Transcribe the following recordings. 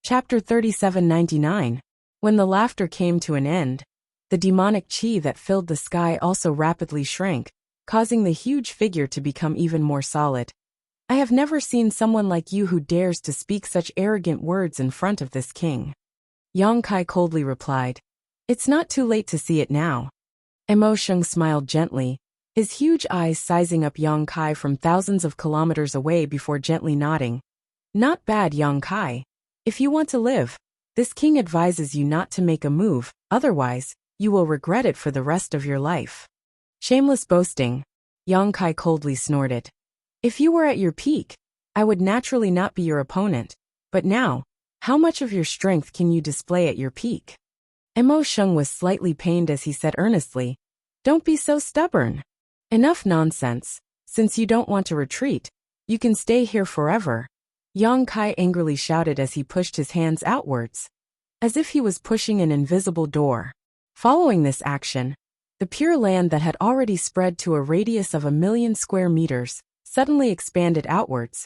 Chapter 3799. When the laughter came to an end, the demonic chi that filled the sky also rapidly shrank, causing the huge figure to become even more solid. I have never seen someone like you who dares to speak such arrogant words in front of this king. Yang Kai coldly replied. It's not too late to see it now. Emo Sheng smiled gently, his huge eyes sizing up Yang Kai from thousands of kilometers away before gently nodding. Not bad, Yang Kai. If you want to live, this king advises you not to make a move, otherwise, you will regret it for the rest of your life. Shameless boasting, Yang Kai coldly snorted. If you were at your peak, I would naturally not be your opponent, but now, how much of your strength can you display at your peak? Emo Sheng was slightly pained as he said earnestly, Don't be so stubborn. Enough nonsense, since you don't want to retreat, you can stay here forever. Yang Kai angrily shouted as he pushed his hands outwards, as if he was pushing an invisible door. Following this action, the pure land that had already spread to a radius of 1,000,000 square meters suddenly expanded outwards,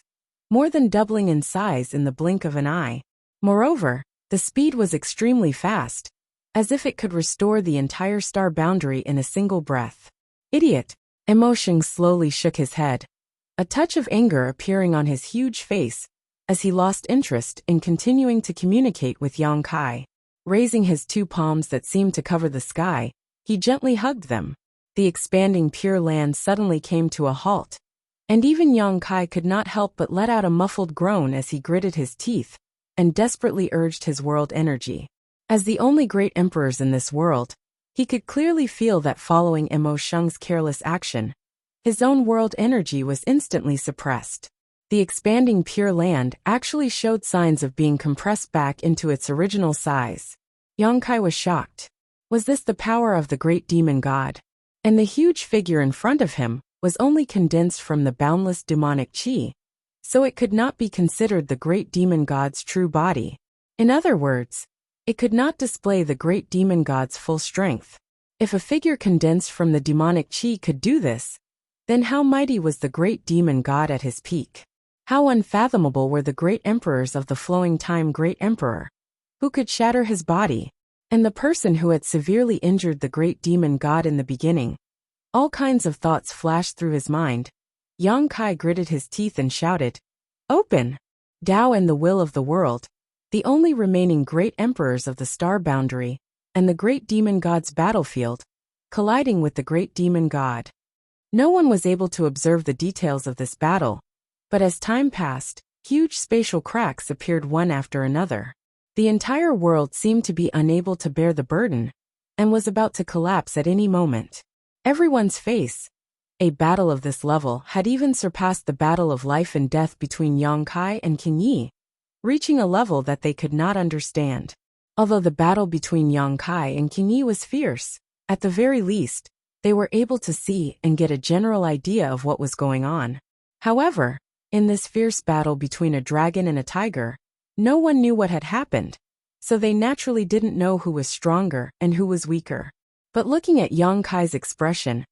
more than doubling in size in the blink of an eye. Moreover, the speed was extremely fast, as if it could restore the entire star boundary in a single breath. Idiot! Emo Sheng slowly shook his head, a touch of anger appearing on his huge face, as he lost interest in continuing to communicate with Yang Kai. Raising his two palms that seemed to cover the sky, he gently hugged them. The expanding pure land suddenly came to a halt, and even Yang Kai could not help but let out a muffled groan as he gritted his teeth and desperately urged his world energy. As the only great emperors in this world, he could clearly feel that following Emo Sheng's careless action, his own world energy was instantly suppressed. The expanding pure land actually showed signs of being compressed back into its original size. Yang Kai was shocked. Was this the power of the great demon god? And the huge figure in front of him was only condensed from the boundless demonic chi, so it could not be considered the great demon god's true body. In other words, it could not display the great demon god's full strength. If a figure condensed from the demonic chi could do this, then how mighty was the great demon god at his peak? How unfathomable were the great emperors of the flowing time great emperor, who could shatter his body, and the person who had severely injured the great demon god in the beginning. All kinds of thoughts flashed through his mind. Yang Kai gritted his teeth and shouted, Open! Tao and the will of the world, the only remaining great emperors of the star boundary, and the great demon god's battlefield, colliding with the great demon god. No one was able to observe the details of this battle, but as time passed, huge spatial cracks appeared one after another. The entire world seemed to be unable to bear the burden, and was about to collapse at any moment. Everyone's face. A battle of this level had even surpassed the battle of life and death between Yang Kai and King Yi, reaching a level that they could not understand. Although the battle between Yang Kai and King Yi was fierce, at the very least, they were able to see and get a general idea of what was going on. However, in this fierce battle between a dragon and a tiger, no one knew what had happened, so they naturally didn't know who was stronger and who was weaker. But looking at Yang Kai's expression,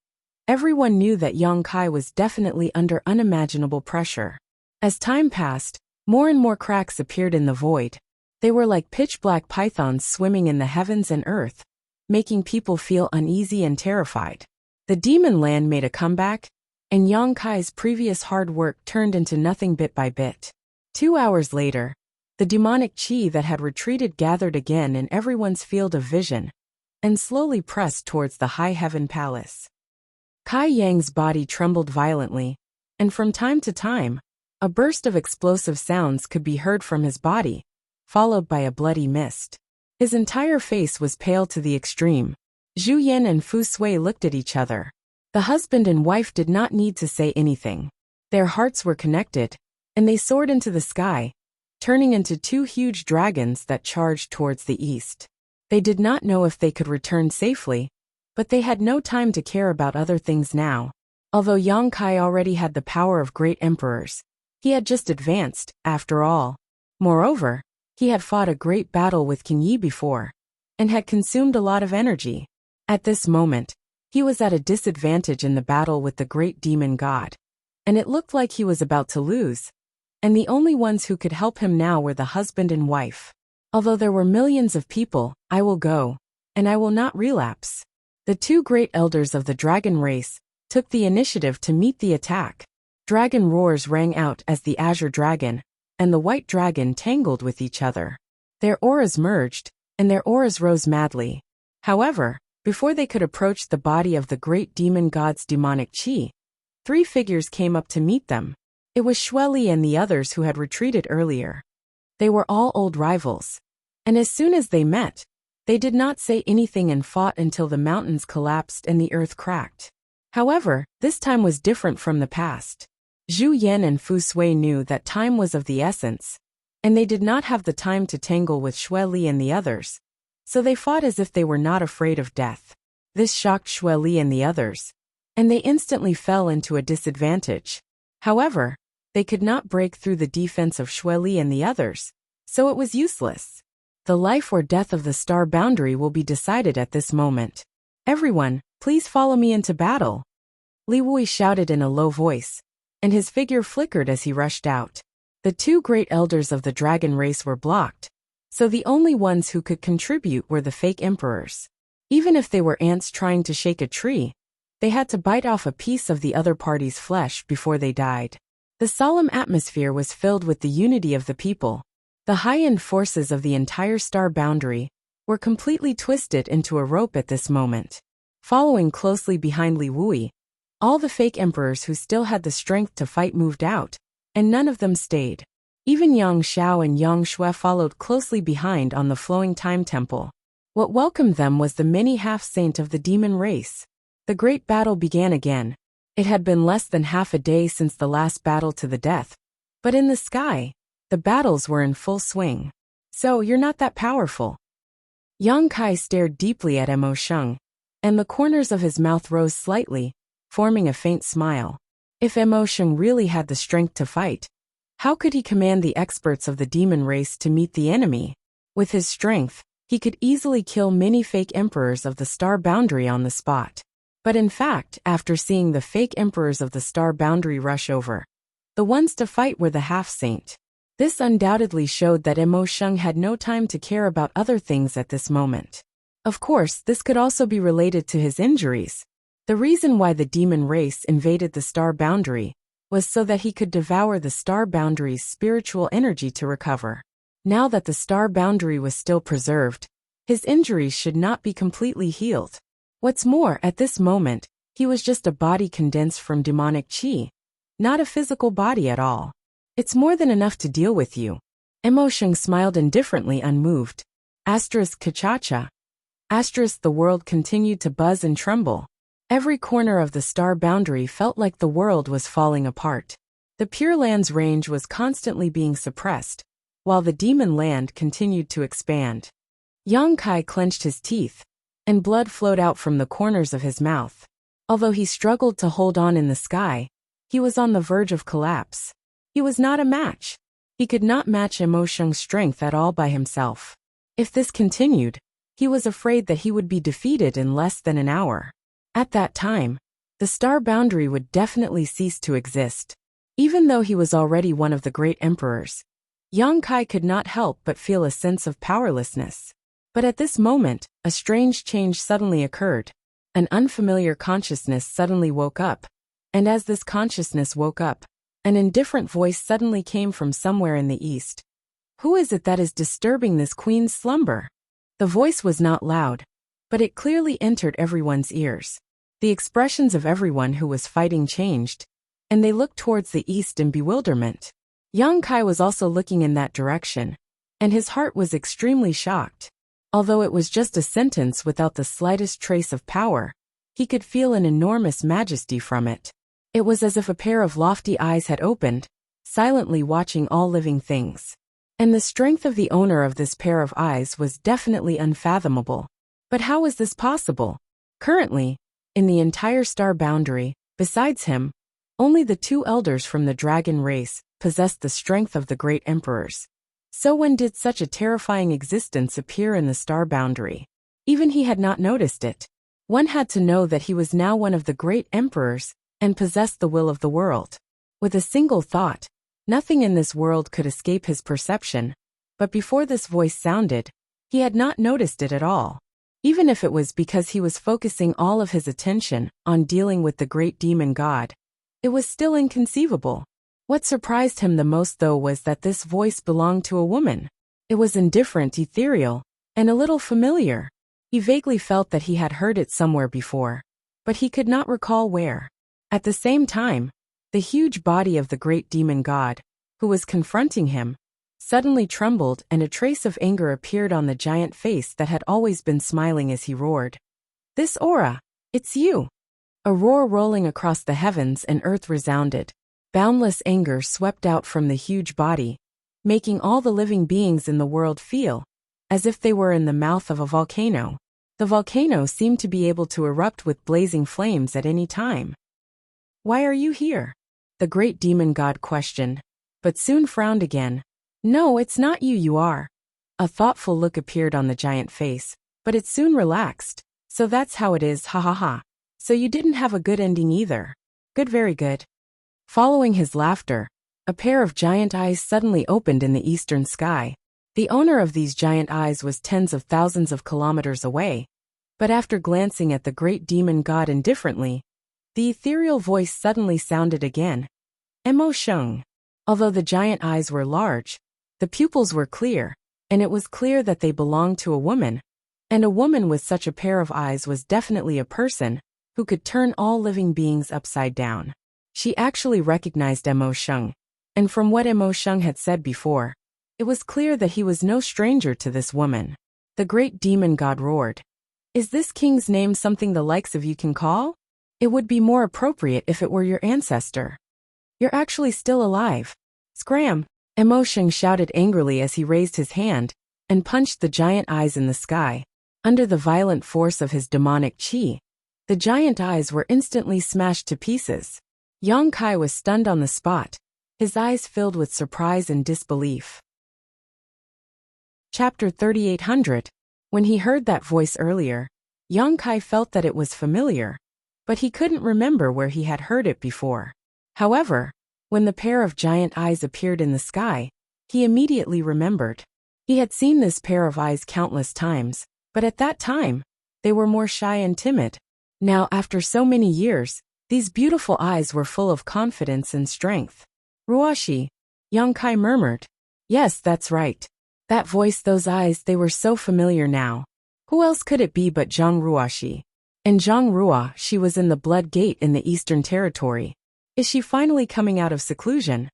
everyone knew that Yang Kai was definitely under unimaginable pressure. As time passed, more and more cracks appeared in the void. They were like pitch-black pythons swimming in the heavens and earth, making people feel uneasy and terrified. The demon land made a comeback, and Yang Kai's previous hard work turned into nothing bit by bit. 2 hours later, the demonic chi that had retreated gathered again in everyone's field of vision, and slowly pressed towards the high heaven palace. Kai Yang's body trembled violently, and from time to time, a burst of explosive sounds could be heard from his body, followed by a bloody mist. His entire face was pale to the extreme. Zhu Yan and Fu Sui looked at each other. The husband and wife did not need to say anything. Their hearts were connected, and they soared into the sky, turning into two huge dragons that charged towards the east. They did not know if they could return safely, but they had no time to care about other things now. Although Yang Kai already had the power of great emperors, he had just advanced, after all. Moreover, he had fought a great battle with King Yi before, and had consumed a lot of energy. At this moment, he was at a disadvantage in the battle with the great demon god, and it looked like he was about to lose. and the only ones who could help him now were the husband and wife. Although there were millions of people, I will go, and I will not relapse. The two great elders of the dragon race took the initiative to meet the attack. Dragon roars rang out as the azure dragon and the white dragon tangled with each other. Their auras merged, and their auras rose madly. However, before they could approach the body of the great demon god's demonic chi, three figures came up to meet them. It was Xueli and the others who had retreated earlier. They were all old rivals. And as soon as they met, they did not say anything and fought until the mountains collapsed and the earth cracked. However, this time was different from the past. Zhu Yan and Fu Sui knew that time was of the essence, and they did not have the time to tangle with Xueli and the others, so they fought as if they were not afraid of death. This shocked Xueli and the others, and they instantly fell into a disadvantage. However, they could not break through the defense of Xueli and the others, so it was useless. The life or death of the star boundary will be decided at this moment. Everyone, please follow me into battle. Li Wui shouted in a low voice, and his figure flickered as he rushed out. The two great elders of the dragon race were blocked, so the only ones who could contribute were the fake emperors. Even if they were ants trying to shake a tree, they had to bite off a piece of the other party's flesh before they died. The solemn atmosphere was filled with the unity of the people. The high-end forces of the entire star boundary were completely twisted into a rope at this moment. Following closely behind Li Wui, all the fake emperors who still had the strength to fight moved out, and none of them stayed. Even Yang Xiao and Yang Shui followed closely behind on the flowing time temple. What welcomed them was the mini half-saint of the demon race. The great battle began again. It had been less than half a day since the last battle to the death, but in the sky, the battles were in full swing. So you're not that powerful. Yang Kai stared deeply at Mo Sheng, and the corners of his mouth rose slightly, forming a faint smile. If Mo Sheng really had the strength to fight, how could he command the experts of the demon race to meet the enemy? With his strength, he could easily kill many fake emperors of the star boundary on the spot. But in fact, after seeing the fake emperors of the star boundary rush over, the ones to fight were the half-saint. This undoubtedly showed that Mo Sheng had no time to care about other things at this moment. Of course, this could also be related to his injuries. The reason why the demon race invaded the star boundary was so that he could devour the star boundary's spiritual energy to recover. Now that the star boundary was still preserved, his injuries should not be completely healed. What's more, at this moment, he was just a body condensed from demonic chi, not a physical body at all. It's more than enough to deal with you. Mo Sheng smiled indifferently, unmoved. Kachacha. The world continued to buzz and tremble. Every corner of the star boundary felt like the world was falling apart. The Pure Land's range was constantly being suppressed, while the demon land continued to expand. Yang Kai clenched his teeth, and blood flowed out from the corners of his mouth. Although he struggled to hold on in the sky, he was on the verge of collapse. He was not a match. He could not match Mo Sheng's strength at all by himself. If this continued, he was afraid that he would be defeated in less than an hour. At that time, the star boundary would definitely cease to exist. Even though he was already one of the great emperors, Yang Kai could not help but feel a sense of powerlessness. But at this moment, a strange change suddenly occurred. An unfamiliar consciousness suddenly woke up, and as this consciousness woke up, an indifferent voice suddenly came from somewhere in the east. Who is it that is disturbing this queen's slumber? The voice was not loud, but it clearly entered everyone's ears. The expressions of everyone who was fighting changed, and they looked towards the east in bewilderment. Yang Kai was also looking in that direction, and his heart was extremely shocked. Although it was just a sentence without the slightest trace of power, he could feel an enormous majesty from it. It was as if a pair of lofty eyes had opened, silently watching all living things. And the strength of the owner of this pair of eyes was definitely unfathomable. But how was this possible? Currently, in the entire star boundary, besides him, only the two elders from the dragon race possessed the strength of the great emperors. So when did such a terrifying existence appear in the star boundary? Even he had not noticed it. One had to know that he was now one of the great emperors, and possessed the will of the world. With a single thought, Nothing in this world could escape his perception, but before this voice sounded, he had not noticed it at all. Even if it was because he was focusing all of his attention on dealing with the great demon god, it was still inconceivable. What surprised him the most, though, was that this voice belonged to a woman. It was indifferent, ethereal, and a little familiar. He vaguely felt that he had heard it somewhere before, but he could not recall where. At the same time, the huge body of the great demon god, who was confronting him, suddenly trembled, and a trace of anger appeared on the giant face that had always been smiling as he roared. "This aura! It's you!" A roar rolling across the heavens and earth resounded. Boundless anger swept out from the huge body, making all the living beings in the world feel as if they were in the mouth of a volcano. The volcano seemed to be able to erupt with blazing flames at any time. "Why are you here?" the great demon god questioned, but soon frowned again. "No, it's not you, you are." A thoughtful look appeared on the giant face, but it soon relaxed. "So that's how it is, ha ha ha. So you didn't have a good ending either. Good, very good." Following his laughter, a pair of giant eyes suddenly opened in the eastern sky. The owner of these giant eyes was tens of thousands of kilometers away, but after glancing at the great demon god indifferently, the ethereal voice suddenly sounded again. "Emo Sheng." Although the giant eyes were large, the pupils were clear, and it was clear that they belonged to a woman, and a woman with such a pair of eyes was definitely a person who could turn all living beings upside down. She actually recognized Emo Sheng, and from what Emo Sheng had said before, it was clear that he was no stranger to this woman. The great demon god roared. "Is this king's name something the likes of you can call? It would be more appropriate if it were your ancestor. You're actually still alive." "Scram!" Emo Sheng shouted angrily as he raised his hand and punched the giant eyes in the sky. Under the violent force of his demonic chi, the giant eyes were instantly smashed to pieces. Yang Kai was stunned on the spot, his eyes filled with surprise and disbelief. Chapter 3800. When he heard that voice earlier, Yang Kai felt that it was familiar, but he couldn't remember where he had heard it before. However, when the pair of giant eyes appeared in the sky, he immediately remembered. He had seen this pair of eyes countless times, but at that time, they were more shy and timid. Now, after so many years, these beautiful eyes were full of confidence and strength. "Ruashi," Yang Kai murmured. "Yes, that's right. That voice, those eyes, they were so familiar now. Who else could it be but Zhang Ruashi? And Zhang Ruashi was in the Blood Gate in the Eastern Territory. Is she finally coming out of seclusion?"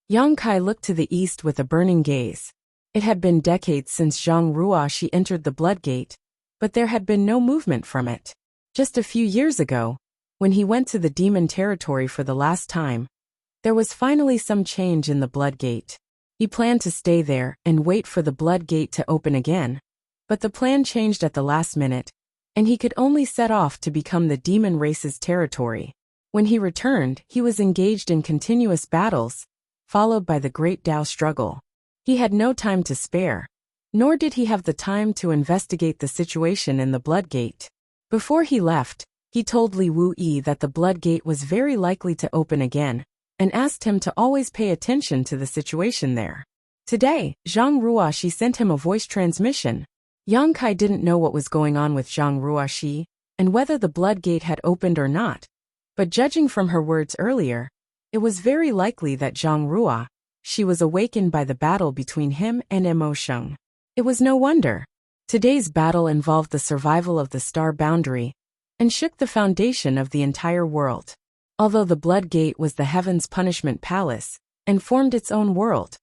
Yang Kai looked to the east with a burning gaze. It had been decades since Zhang Ruashi entered the Blood Gate, but there had been no movement from it. Just a few years ago, when he went to the Demon Territory for the last time, there was finally some change in the Blood Gate. He planned to stay there and wait for the Blood Gate to open again, but the plan changed at the last minute, and he could only set off to become the demon race's territory. When he returned, he was engaged in continuous battles, followed by the Great Tao struggle. He had no time to spare, nor did he have the time to investigate the situation in the Blood Gate. Before he left, he told Li Wuyi that the Blood Gate was very likely to open again, and asked him to always pay attention to the situation there. Today, Zhang Ruashi sent him a voice transmission. Yang Kai didn't know what was going on with Zhang Ruashi, and whether the Blood Gate had opened or not, but judging from her words earlier, it was very likely that Zhang Ruashi was awakened by the battle between him and Emo Sheng. It was no wonder. Today's battle involved the survival of the star boundary, and shook the foundation of the entire world. Although the Blood Gate was the Heaven's Punishment Palace, and formed its own world,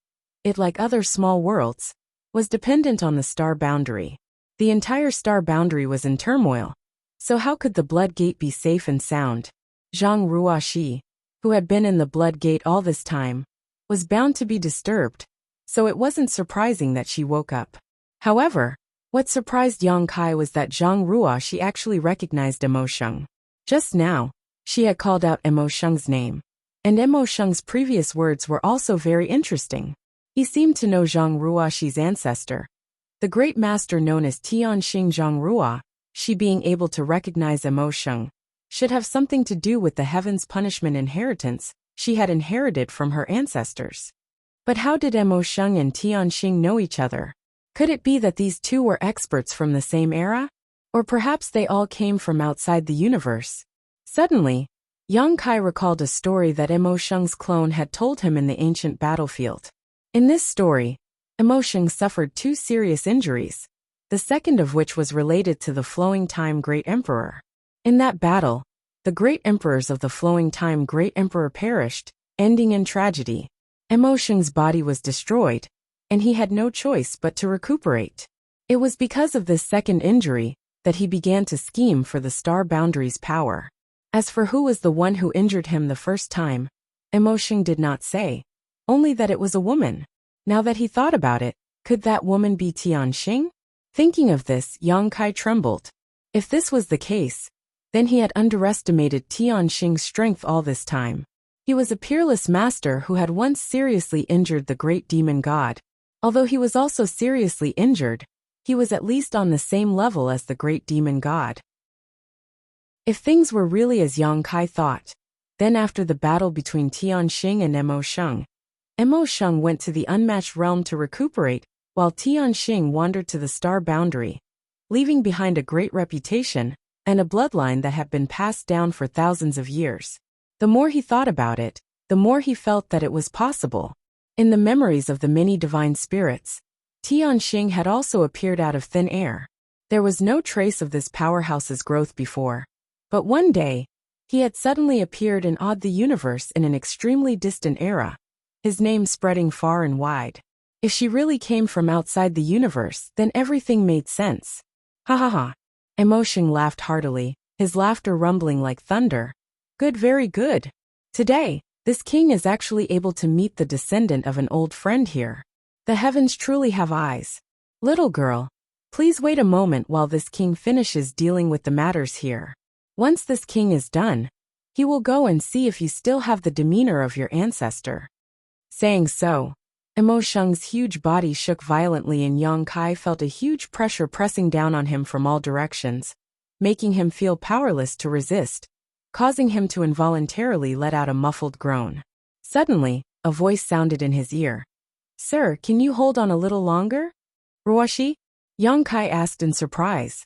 it, like other small worlds, was dependent on the star boundary. The entire star boundary was in turmoil, so how could the Blood Gate be safe and sound? Zhang Ruashi, who had been in the Blood Gate all this time, was bound to be disturbed, so it wasn't surprising that she woke up. However, what surprised Yang Kai was that Zhang Ruashi actually recognized Emo Sheng. Just now, she had called out Emo Sheng's name, and Emo Sheng's previous words were also very interesting. He seemed to know Zhang Ruashi's ancestor, the great master known as Tianxing Zhang Rua. She being able to recognize Emo Sheng should have something to do with the Heaven's Punishment inheritance she had inherited from her ancestors. But how did Emosheng and Tianxing know each other? Could it be that these two were experts from the same era? Or perhaps they all came from outside the universe? Suddenly, Yang Kai recalled a story that Emosheng's clone had told him in the ancient battlefield. In this story, Emosheng suffered two serious injuries, the second of which was related to the Flowing Time Great Emperor. In that battle, the great emperors of the Flowing Time Great Emperor perished, ending in tragedy. Emosheng's body was destroyed, and he had no choice but to recuperate. It was because of this second injury that he began to scheme for the Star Boundary's power. As for who was the one who injured him the first time, Emosheng did not say, only that it was a woman. Now that he thought about it, could that woman be Tianxing? Thinking of this, Yang Kai trembled. If this was the case, then he had underestimated Tianxing's strength all this time. He was a peerless master who had once seriously injured the great demon god. Although he was also seriously injured, he was at least on the same level as the great demon god. If things were really as Yang Kai thought, then after the battle between Tianxing and Emosheng went to the unmatched realm to recuperate, while Tianxing wandered to the Star Boundary, leaving behind a great reputation and a bloodline that had been passed down for thousands of years. The more he thought about it, the more he felt that it was possible. In the memories of the many divine spirits, Tianxing had also appeared out of thin air. There was no trace of this powerhouse's growth before. But one day, he had suddenly appeared and awed the universe in an extremely distant era, his name spreading far and wide. If she really came from outside the universe, then everything made sense. Ha ha ha. Emosheng laughed heartily, his laughter rumbling like thunder. Good, very good. Today, this king is actually able to meet the descendant of an old friend here. The heavens truly have eyes. Little girl, please wait a moment while this king finishes dealing with the matters here. Once this king is done, he will go and see if you still have the demeanor of your ancestor. Saying so, Emosheng's huge body shook violently and Yang Kai felt a huge pressure pressing down on him from all directions, making him feel powerless to resist, causing him to involuntarily let out a muffled groan. Suddenly, a voice sounded in his ear. Sir, can you hold on a little longer? Ruashi? Yang Kai asked in surprise.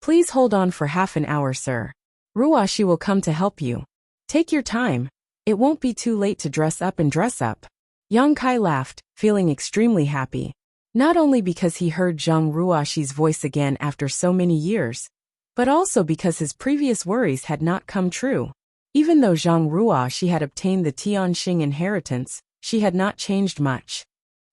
Please hold on for half an hour, sir. Ruashi will come to help you. Take your time. It won't be too late to dress up and dress up. Yang Kai laughed, feeling extremely happy. Not only because he heard Zhang Ruashi's voice again after so many years, but also because his previous worries had not come true. Even though Zhang Ruashi had obtained the Tianxing inheritance, she had not changed much.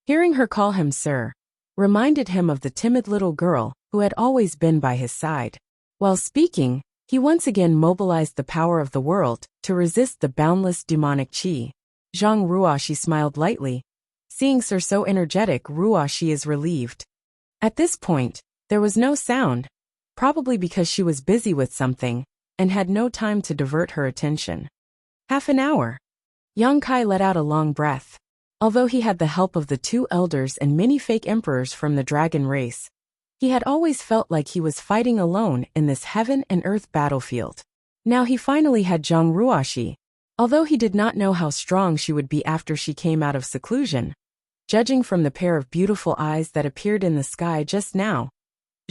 Hearing her call him sir reminded him of the timid little girl who had always been by his side. While speaking, he once again mobilized the power of the world to resist the boundless demonic qi. Zhang Ruashi smiled lightly. Seeing Sir so energetic, Ruashi is relieved. At this point, there was no sound, probably because she was busy with something and had no time to divert her attention. Half an hour. Yang Kai let out a long breath. Although he had the help of the two elders and many fake emperors from the dragon race, he had always felt like he was fighting alone in this heaven and earth battlefield. Now he finally had Zhang Ruashi. Although he did not know how strong she would be after she came out of seclusion, judging from the pair of beautiful eyes that appeared in the sky just now,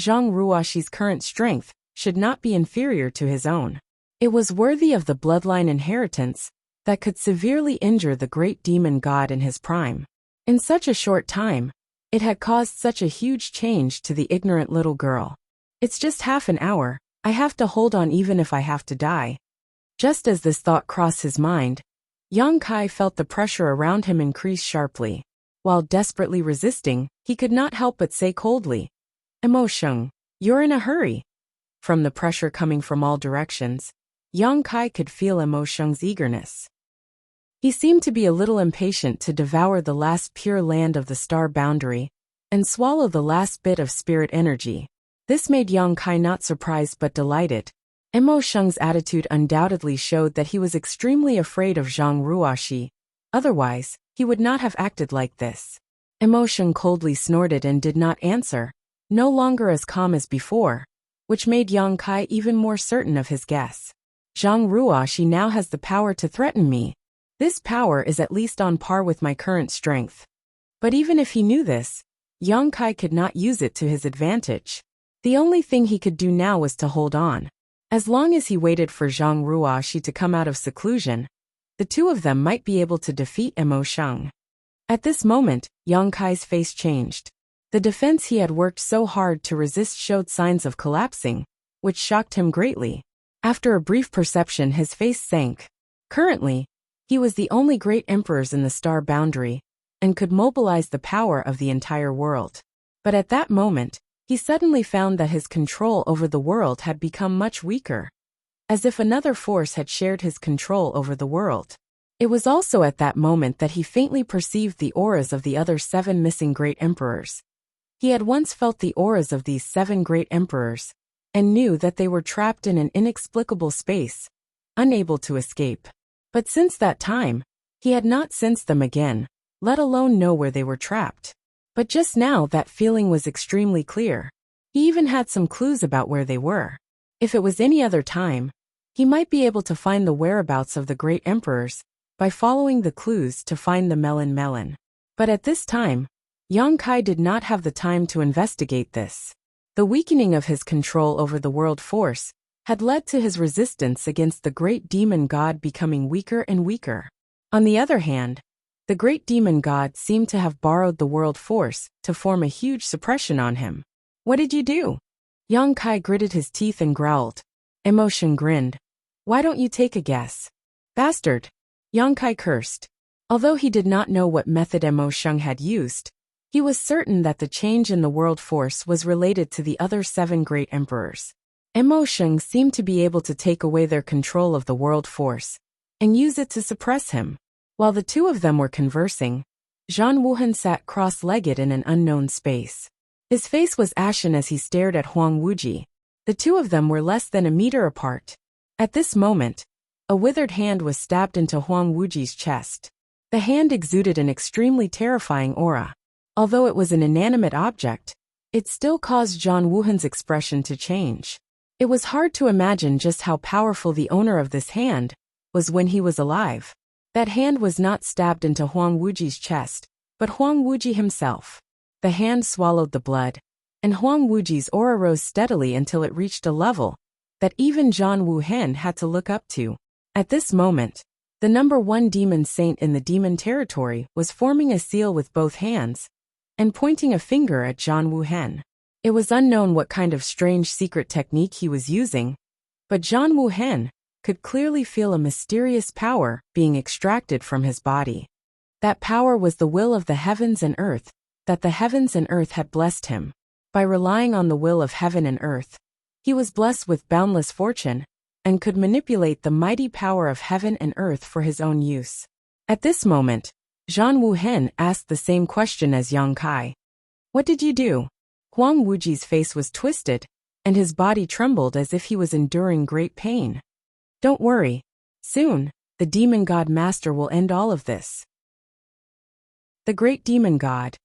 Zhang Ruashi's current strength should not be inferior to his own. It was worthy of the bloodline inheritance that could severely injure the great demon god in his prime. In such a short time, it had caused such a huge change to the ignorant little girl. It's just half an hour, I have to hold on even if I have to die. Just as this thought crossed his mind, Yang Kai felt the pressure around him increase sharply. While desperately resisting, he could not help but say coldly, Emosheng, you're in a hurry. From the pressure coming from all directions, Yang Kai could feel Emosheng's eagerness. He seemed to be a little impatient to devour the last pure land of the Star Boundary and swallow the last bit of spirit energy. This made Yang Kai not surprised but delighted. Emosheng's attitude undoubtedly showed that he was extremely afraid of Zhang Ruashi. Otherwise, he would not have acted like this. Emosheng coldly snorted and did not answer, no longer as calm as before, which made Yang Kai even more certain of his guess. Zhang Ruashi now has the power to threaten me. This power is at least on par with my current strength. But even if he knew this, Yang Kai could not use it to his advantage. The only thing he could do now was to hold on. As long as he waited for Zhang Ruoxi to come out of seclusion, the two of them might be able to defeat Mo Sheng. At this moment, Yang Kai's face changed. The defense he had worked so hard to resist showed signs of collapsing, which shocked him greatly. After a brief perception, his face sank. Currently, he was the only great emperors in the star boundary, and could mobilize the power of the entire world. But at that moment, he suddenly found that his control over the world had become much weaker, as if another force had shared his control over the world. It was also at that moment that he faintly perceived the auras of the other 7 missing great emperors. He had once felt the auras of these 7 great emperors, and knew that they were trapped in an inexplicable space, unable to escape. But since that time, he had not sensed them again, let alone know where they were trapped. But just now that feeling was extremely clear. He even had some clues about where they were. If it was any other time, he might be able to find the whereabouts of the great emperors by following the clues to find the melon. But at this time, Yang Kai did not have the time to investigate this. The weakening of his control over the world force had led to his resistance against the great demon god becoming weaker and weaker. On the other hand, the great demon god seemed to have borrowed the world force to form a huge suppression on him. What did you do? Yang Kai gritted his teeth and growled. Mo Sheng grinned. Why don't you take a guess? Bastard! Yang Kai cursed. Although he did not know what method Mo Sheng had used, he was certain that the change in the world force was related to the other 7 great emperors. Mo Sheng seemed to be able to take away their control of the world force and use it to suppress him. While the two of them were conversing, Zhan Wuhan sat cross-legged in an unknown space. His face was ashen as he stared at Huang Wuji. The two of them were less than a meter apart. At this moment, a withered hand was stabbed into Huang Wuji's chest. The hand exuded an extremely terrifying aura. Although it was an inanimate object, it still caused Zhan Wuhan's expression to change. It was hard to imagine just how powerful the owner of this hand was when he was alive. That hand was not stabbed into Huang Wuji's chest, but Huang Wuji himself. The hand swallowed the blood, and Huang Wuji's aura rose steadily until it reached a level that even Zhan Wuhan had to look up to. At this moment, the number 1 demon saint in the demon territory was forming a seal with both hands and pointing a finger at Zhan Wuhan. It was unknown what kind of strange secret technique he was using, but Zhan Wuhan could clearly feel a mysterious power being extracted from his body. That power was the will of the heavens and earth, that the heavens and earth had blessed him. By relying on the will of heaven and earth, he was blessed with boundless fortune and could manipulate the mighty power of heaven and earth for his own use. At this moment, Zhan Wuhan asked the same question as Yang Kai. What did you do? Huang Wuji's face was twisted, and his body trembled as if he was enduring great pain. Don't worry. Soon, the demon god master will end all of this. The great demon god.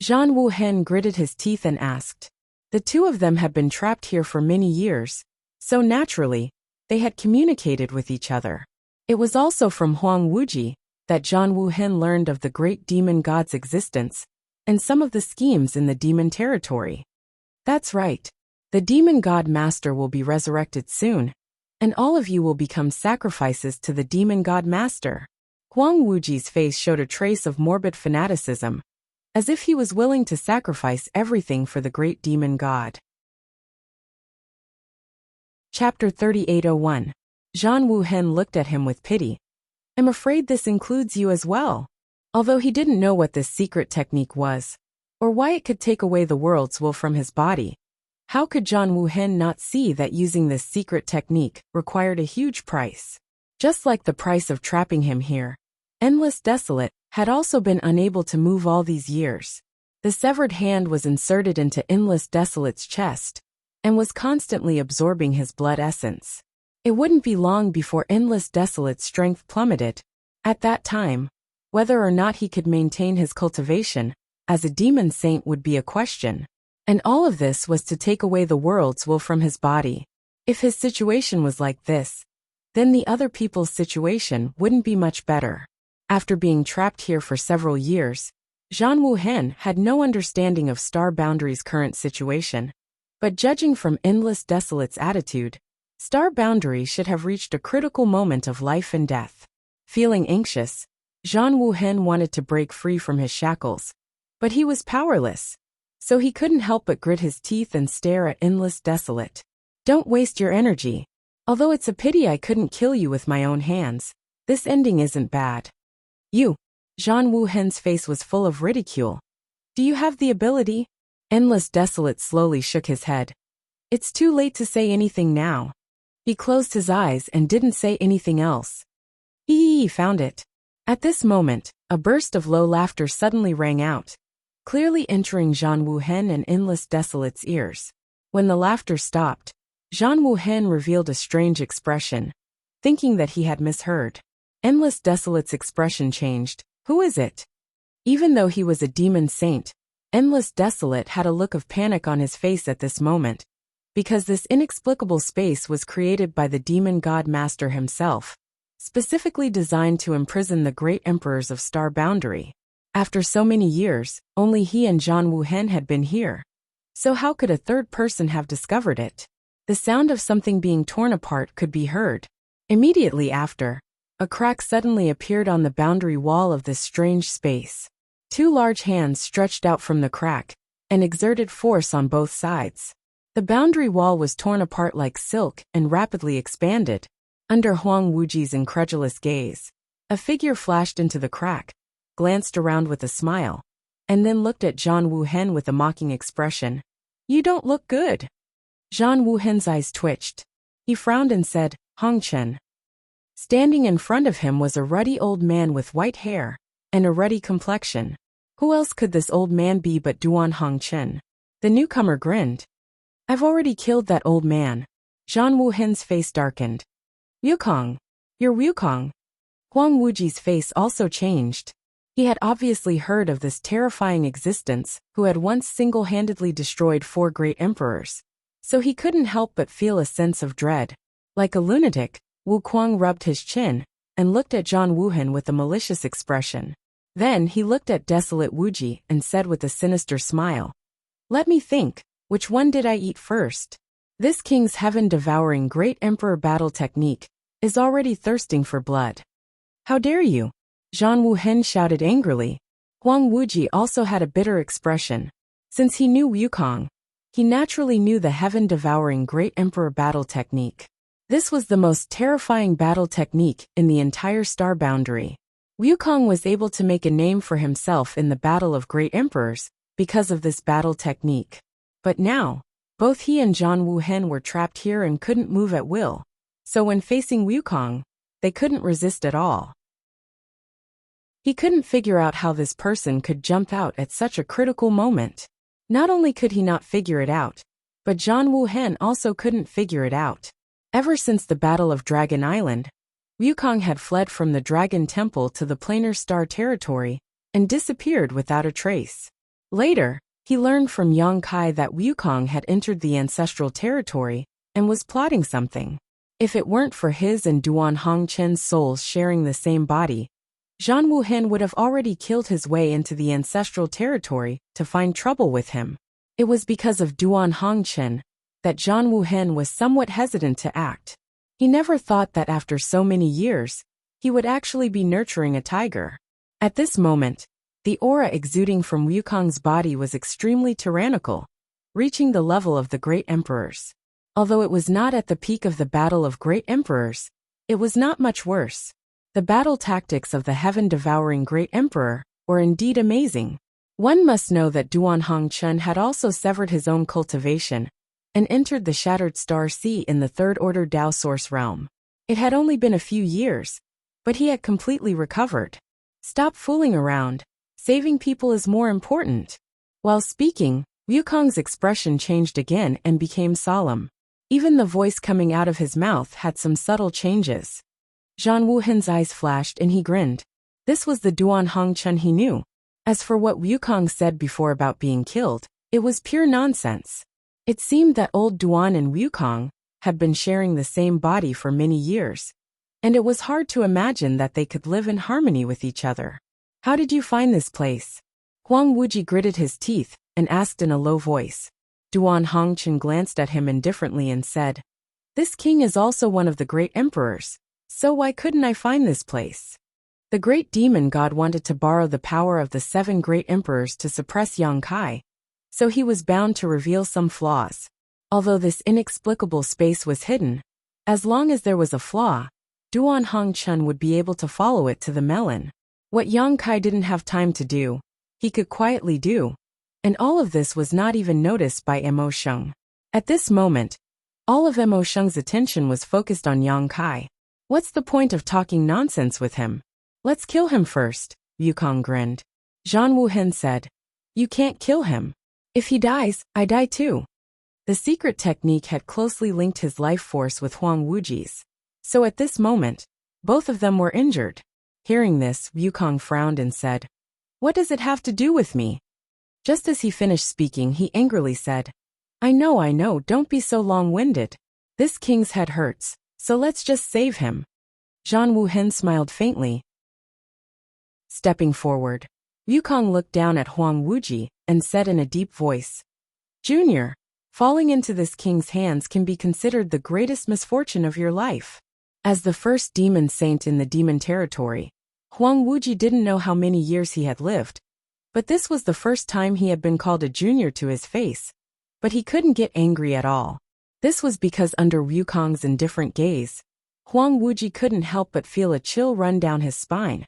Zhan Wuhan gritted his teeth and asked. The two of them had been trapped here for many years, so naturally, they had communicated with each other. It was also from Huang Wuji that Zhan Wuhan learned of the great demon god's existence and some of the schemes in the demon territory. That's right. The demon god master will be resurrected soon, and all of you will become sacrifices to the demon god master. Huang Wuji's face showed a trace of morbid fanaticism, as if he was willing to sacrifice everything for the great demon god. Chapter 3801. Zhan Wuhan looked at him with pity. I'm afraid this includes you as well. Although he didn't know what this secret technique was, or why it could take away the world's will from his body, how could Zhan Wuhan not see that using this secret technique required a huge price? Just like the price of trapping him here, Endless Desolate had also been unable to move all these years. The severed hand was inserted into Endless Desolate's chest, and was constantly absorbing his blood essence. It wouldn't be long before Endless Desolate's strength plummeted. At that time, whether or not he could maintain his cultivation as a demon saint would be a question. And all of this was to take away the world's will from his body. If his situation was like this, then the other people's situation wouldn't be much better. After being trapped here for several years, Zhan Wuhen had no understanding of Star Boundary's current situation. But judging from Endless Desolate's attitude, Star Boundary should have reached a critical moment of life and death. Feeling anxious, Zhan Wuhen wanted to break free from his shackles. But he was powerless. So he couldn't help but grit his teeth and stare at Endless Desolate. Don't waste your energy. Although it's a pity I couldn't kill you with my own hands, this ending isn't bad. You. Zhan Wuhen's face was full of ridicule. Do you have the ability? Endless Desolate slowly shook his head. It's too late to say anything now. He closed his eyes and didn't say anything else. He found it. At this moment, a burst of low laughter suddenly rang out, clearly entering Zhan Wuhen and Endless Desolate's ears. When the laughter stopped, Zhan Wuhen revealed a strange expression, thinking that he had misheard. Endless Desolate's expression changed. Who is it? Even though he was a demon saint, Endless Desolate had a look of panic on his face at this moment, because this inexplicable space was created by the demon god master himself, specifically designed to imprison the great emperors of Star Boundary. After so many years, only he and Zhan Wuhen had been here. So how could a third person have discovered it? The sound of something being torn apart could be heard. Immediately after, a crack suddenly appeared on the boundary wall of this strange space. Two large hands stretched out from the crack and exerted force on both sides. The boundary wall was torn apart like silk and rapidly expanded. Under Huang Wuji's incredulous gaze, a figure flashed into the crack, glanced around with a smile, and then looked at Zhan Wuhen with a mocking expression. You don't look good. Zhan Wuhen's eyes twitched. He frowned and said, Hong Chen. Standing in front of him was a ruddy old man with white hair and a ruddy complexion. Who else could this old man be but Duan Hongchen? The newcomer grinned. I've already killed that old man. Zhan Wuhen's face darkened. Wukong. You're Wukong. Huang Wuji's face also changed. He had obviously heard of this terrifying existence who had once single-handedly destroyed 4 great emperors. So he couldn't help but feel a sense of dread. Like a lunatic, Wukong rubbed his chin and looked at Zhan Wuhen with a malicious expression. Then he looked at Desolate Wuji and said with a sinister smile, Let me think, which one did I eat first? This king's heaven-devouring great emperor battle technique is already thirsting for blood. How dare you? Zhan Wuhen shouted angrily. Huang Wuji also had a bitter expression. Since he knew Wukong, he naturally knew the heaven-devouring great emperor battle technique. This was the most terrifying battle technique in the entire Star Boundary. Wukong was able to make a name for himself in the Battle of Great Emperors because of this battle technique. But now, both he and Zhan Wuhen were trapped here and couldn't move at will. So when facing Wukong, they couldn't resist at all. He couldn't figure out how this person could jump out at such a critical moment. Not only could he not figure it out, but Zhan Wuhen also couldn't figure it out. Ever since the Battle of Dragon Island, Wukong had fled from the Dragon Temple to the Planar Star territory and disappeared without a trace. Later, he learned from Yang Kai that Wukong had entered the ancestral territory and was plotting something. If it weren't for his and Duan Hongchen's souls sharing the same body, Zhan Wuhen would have already killed his way into the ancestral territory to find trouble with him. It was because of Duan Hongchen that Zhan Wuhen was somewhat hesitant to act. He never thought that after so many years, he would actually be nurturing a tiger. At this moment, the aura exuding from Wukong's body was extremely tyrannical, reaching the level of the great emperors. Although it was not at the peak of the Battle of Great Emperors, it was not much worse. The battle tactics of the heaven-devouring great emperor were indeed amazing. One must know that Duan Hongchen had also severed his own cultivation and entered the Shattered Star Sea in the Third Order Dao Source realm. It had only been a few years, but he had completely recovered. Stop fooling around. Saving people is more important. While speaking, Wukong's expression changed again and became solemn. Even the voice coming out of his mouth had some subtle changes. Zhan Wuhen's eyes flashed and he grinned. This was the Duan Hongchen he knew. As for what Wukong said before about being killed, it was pure nonsense. It seemed that old Duan and Wukong had been sharing the same body for many years. and it was hard to imagine that they could live in harmony with each other. How did you find this place? Huang Wuji gritted his teeth and asked in a low voice. Duan Hongchen glanced at him indifferently and said, "This king is also one of the great emperors, so why couldn't I find this place?" The great demon god wanted to borrow the power of the 7 great emperors to suppress Yang Kai, so he was bound to reveal some flaws. Although this inexplicable space was hidden, as long as there was a flaw, Duan Hongchen would be able to follow it to the melon. What Yang Kai didn't have time to do, he could quietly do, and all of this was not even noticed by Mo Sheng. At this moment, all of Mo Sheng's attention was focused on Yang Kai. What's the point of talking nonsense with him? Let's kill him first, Wukong grinned. Zhan Wuhen said, "You can't kill him. If he dies, I die too." The secret technique had closely linked his life force with Huang Wuji's, so at this moment, both of them were injured. Hearing this, Wukong frowned and said, "What does it have to do with me?" Just as he finished speaking, he angrily said, I know, don't be so long-winded. This king's head hurts, so let's just save him." Zhan Wuhen smiled faintly. Stepping forward, Wukong looked down at Huang Wuji and said in a deep voice, "Junior, falling into this king's hands can be considered the greatest misfortune of your life." As the first demon saint in the demon territory, Huang Wuji didn't know how many years he had lived, but this was the first time he had been called a junior to his face, but he couldn't get angry at all. This was because under Wukong's indifferent gaze, Huang Wuji couldn't help but feel a chill run down his spine,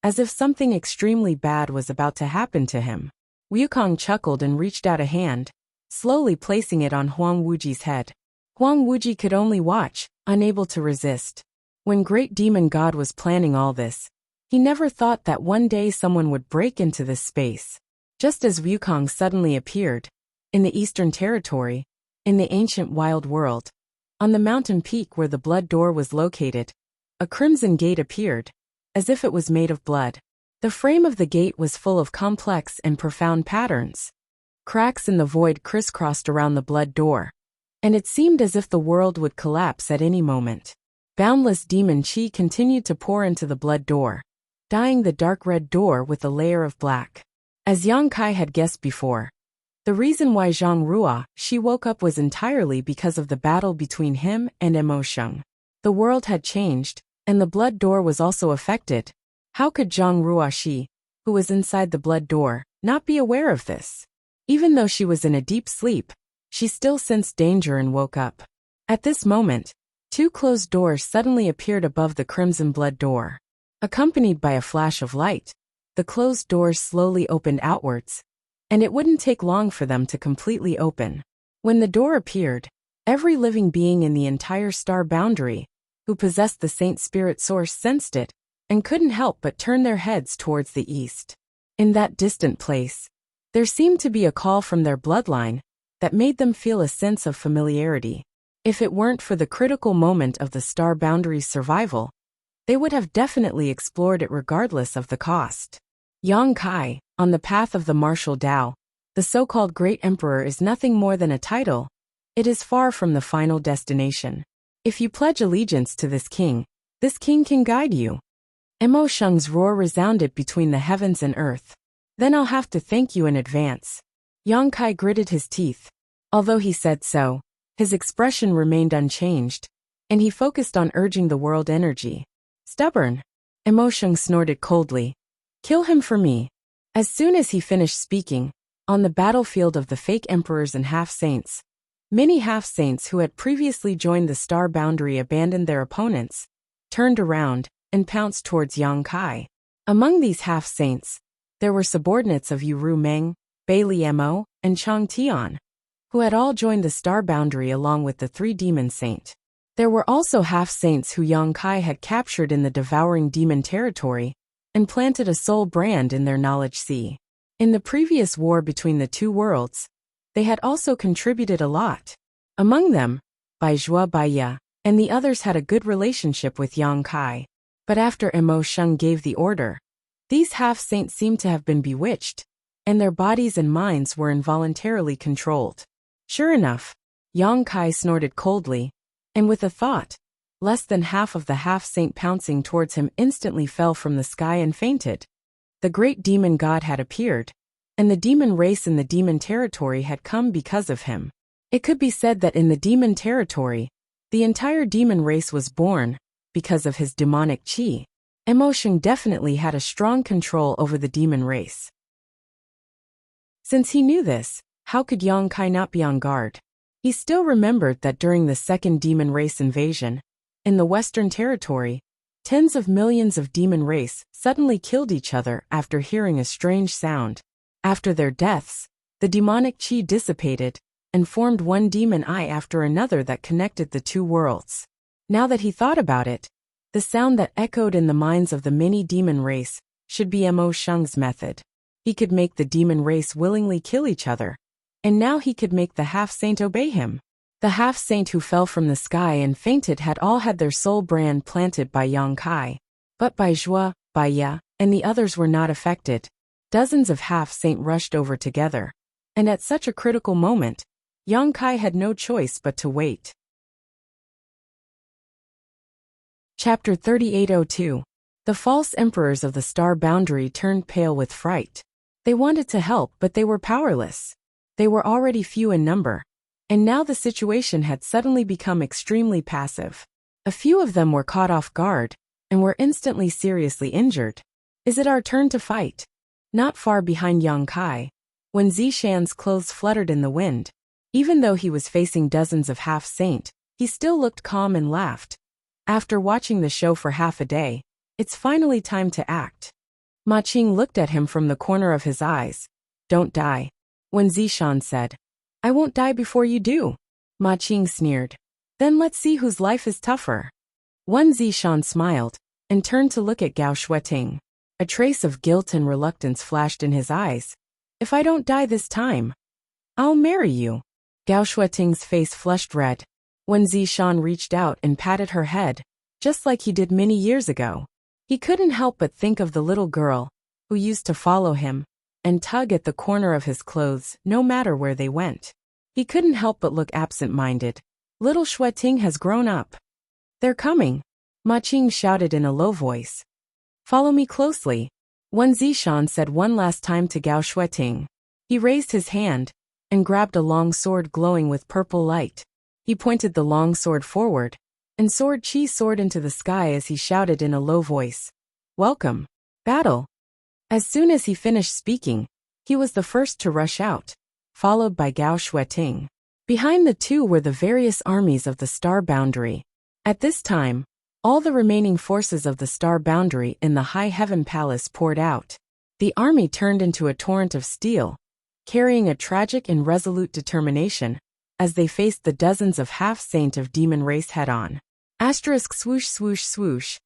as if something extremely bad was about to happen to him. Wukong chuckled and reached out a hand, slowly placing it on Huang Wuji's head. Huang Wuji could only watch, unable to resist. When Great Demon God was planning all this, he never thought that one day someone would break into this space. Just as Wukong suddenly appeared, in the Eastern Territory, in the ancient wild world, on the mountain peak where the blood door was located, a crimson gate appeared, as if it was made of blood. The frame of the gate was full of complex and profound patterns. Cracks in the void crisscrossed around the blood door, and it seemed as if the world would collapse at any moment. Boundless demon chi continued to pour into the blood door, dyeing the dark red door with a layer of black. As Yang Kai had guessed before, the reason why Zhang Rua she woke up was entirely because of the battle between him and Mo Sheng. The world had changed, and the blood door was also affected. How could Zhang Rua she, who was inside the blood door, not be aware of this? Even though she was in a deep sleep, she still sensed danger and woke up. At this moment, 2 closed doors suddenly appeared above the crimson blood door. Accompanied by a flash of light, the closed doors slowly opened outwards, and it wouldn't take long for them to completely open. When the door appeared, every living being in the entire star boundary, who possessed the Saint Spirit Source, sensed it, and couldn't help but turn their heads towards the east. In that distant place, there seemed to be a call from their bloodline that made them feel a sense of familiarity. If it weren't for the critical moment of the star boundary's survival, they would have definitely explored it regardless of the cost. Yang Kai, on the path of the martial Tao, the so-called Great Emperor is nothing more than a title. It is far from the final destination. If you pledge allegiance to this king can guide you. Mo Sheng's roar resounded between the heavens and earth. Then I'll have to thank you in advance. Yang Kai gritted his teeth. Although he said so, his expression remained unchanged, and he focused on urging the world energy. Stubborn. Mo Sheng snorted coldly. Kill him for me. As soon as he finished speaking, on the battlefield of the fake emperors and half-saints, many half-saints who had previously joined the star boundary abandoned their opponents, turned around, and pounced towards Yang Kai. Among these half-saints, there were subordinates of Yu Meng, Bailey Mo, and Chang Tian, who had all joined the star boundary along with the 3 demon saint. There were also half-saints who Yang Kai had captured in the devouring demon territory, and planted a soul brand in their knowledge sea. In the previous war between the 2 worlds, they had also contributed a lot. Among them, Bai Zhua Baiya, and the others had a good relationship with Yang Kai. But after Mo Sheng gave the order, these half-saints seemed to have been bewitched, and their bodies and minds were involuntarily controlled. Sure enough, Yang Kai snorted coldly, and with a thought, Less than half of the half-saint pouncing towards him instantly fell from the sky and fainted. The great demon god had appeared, and the demon race in the demon territory had come because of him. It could be said that in the demon territory, the entire demon race was born because of his demonic chi. Emotion definitely had a strong control over the demon race. Since he knew this, how could Yang Kai not be on guard? He still remembered that during the second demon race invasion, in the Western Territory, tens of millions of demon race suddenly killed each other after hearing a strange sound. After their deaths, the demonic chi dissipated and formed one demon eye after another that connected the two worlds. Now that he thought about it, the sound that echoed in the minds of the mini demon race should be Mo Sheng's method. He could make the demon race willingly kill each other, and now he could make the half-saint obey him. The half-saint who fell from the sky and fainted had all had their soul brand planted by Yang Kai. But Bai Zhua, Bai Ya, and the others were not affected. Dozens of half-saint rushed over together, and at such a critical moment, Yang Kai had no choice but to wait. Chapter 3802. The false emperors of the star boundary turned pale with fright. They wanted to help, but they were powerless. They were already few in number, and now the situation had suddenly become extremely passive. A few of them were caught off guard, and were instantly seriously injured. Is it our turn to fight? Not far behind Yang Kai, when Zishan's clothes fluttered in the wind, even though he was facing dozens of half-saint, he still looked calm and laughed. After watching the show for half a day, it's finally time to act. Ma Qing looked at him from the corner of his eyes. Don't die. When Zishan said, I won't die before you do. Ma Qing sneered. Then let's see whose life is tougher. One Zishan smiled, and turned to look at Gao Shueting. A trace of guilt and reluctance flashed in his eyes. If I don't die this time, I'll marry you. Gao Shueting's face flushed red. When Zishan reached out and patted her head, just like he did many years ago, he couldn't help but think of the little girl who used to follow him and tug at the corner of his clothes no matter where they went. He couldn't help but look absent-minded. Little Shueting has grown up. They're coming, Ma Qing shouted in a low voice. Follow me closely. One Zishan said one last time to Gao Shueting. He raised his hand and grabbed a long sword glowing with purple light. He pointed the long sword forward, and sword chi soared into the sky as he shouted in a low voice. Welcome. Battle. As soon as he finished speaking, he was the first to rush out, followed by Gao Shueting. Behind the two were the various armies of the star boundary. At this time, all the remaining forces of the star boundary in the High Heaven Palace poured out. The army turned into a torrent of steel, carrying a tragic and resolute determination, as they faced the dozens of half-saint of demon race head-on. Asterisk swoosh swoosh swoosh.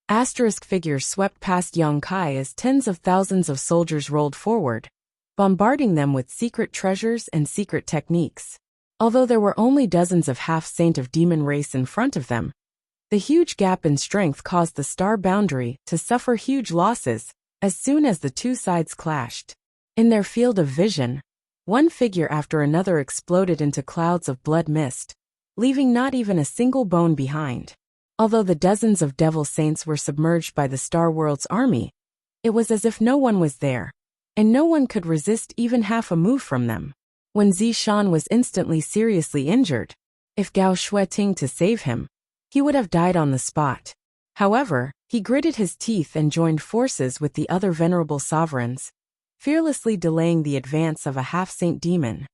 Asterisk figures swept past Yang Kai as tens of thousands of soldiers rolled forward, bombarding them with secret treasures and secret techniques. Although there were only dozens of half-saint of demon race in front of them, the huge gap in strength caused the star boundary to suffer huge losses as soon as the two sides clashed. In their field of vision, one figure after another exploded into clouds of blood mist, leaving not even a single bone behind. Although the dozens of devil saints were submerged by the Star World's army, it was as if no one was there, and no one could resist even half a move from them. When Zishan was instantly seriously injured, if Gao Shueting to save him, he would have died on the spot. However, he gritted his teeth and joined forces with the other venerable sovereigns, fearlessly delaying the advance of a half-saint demon.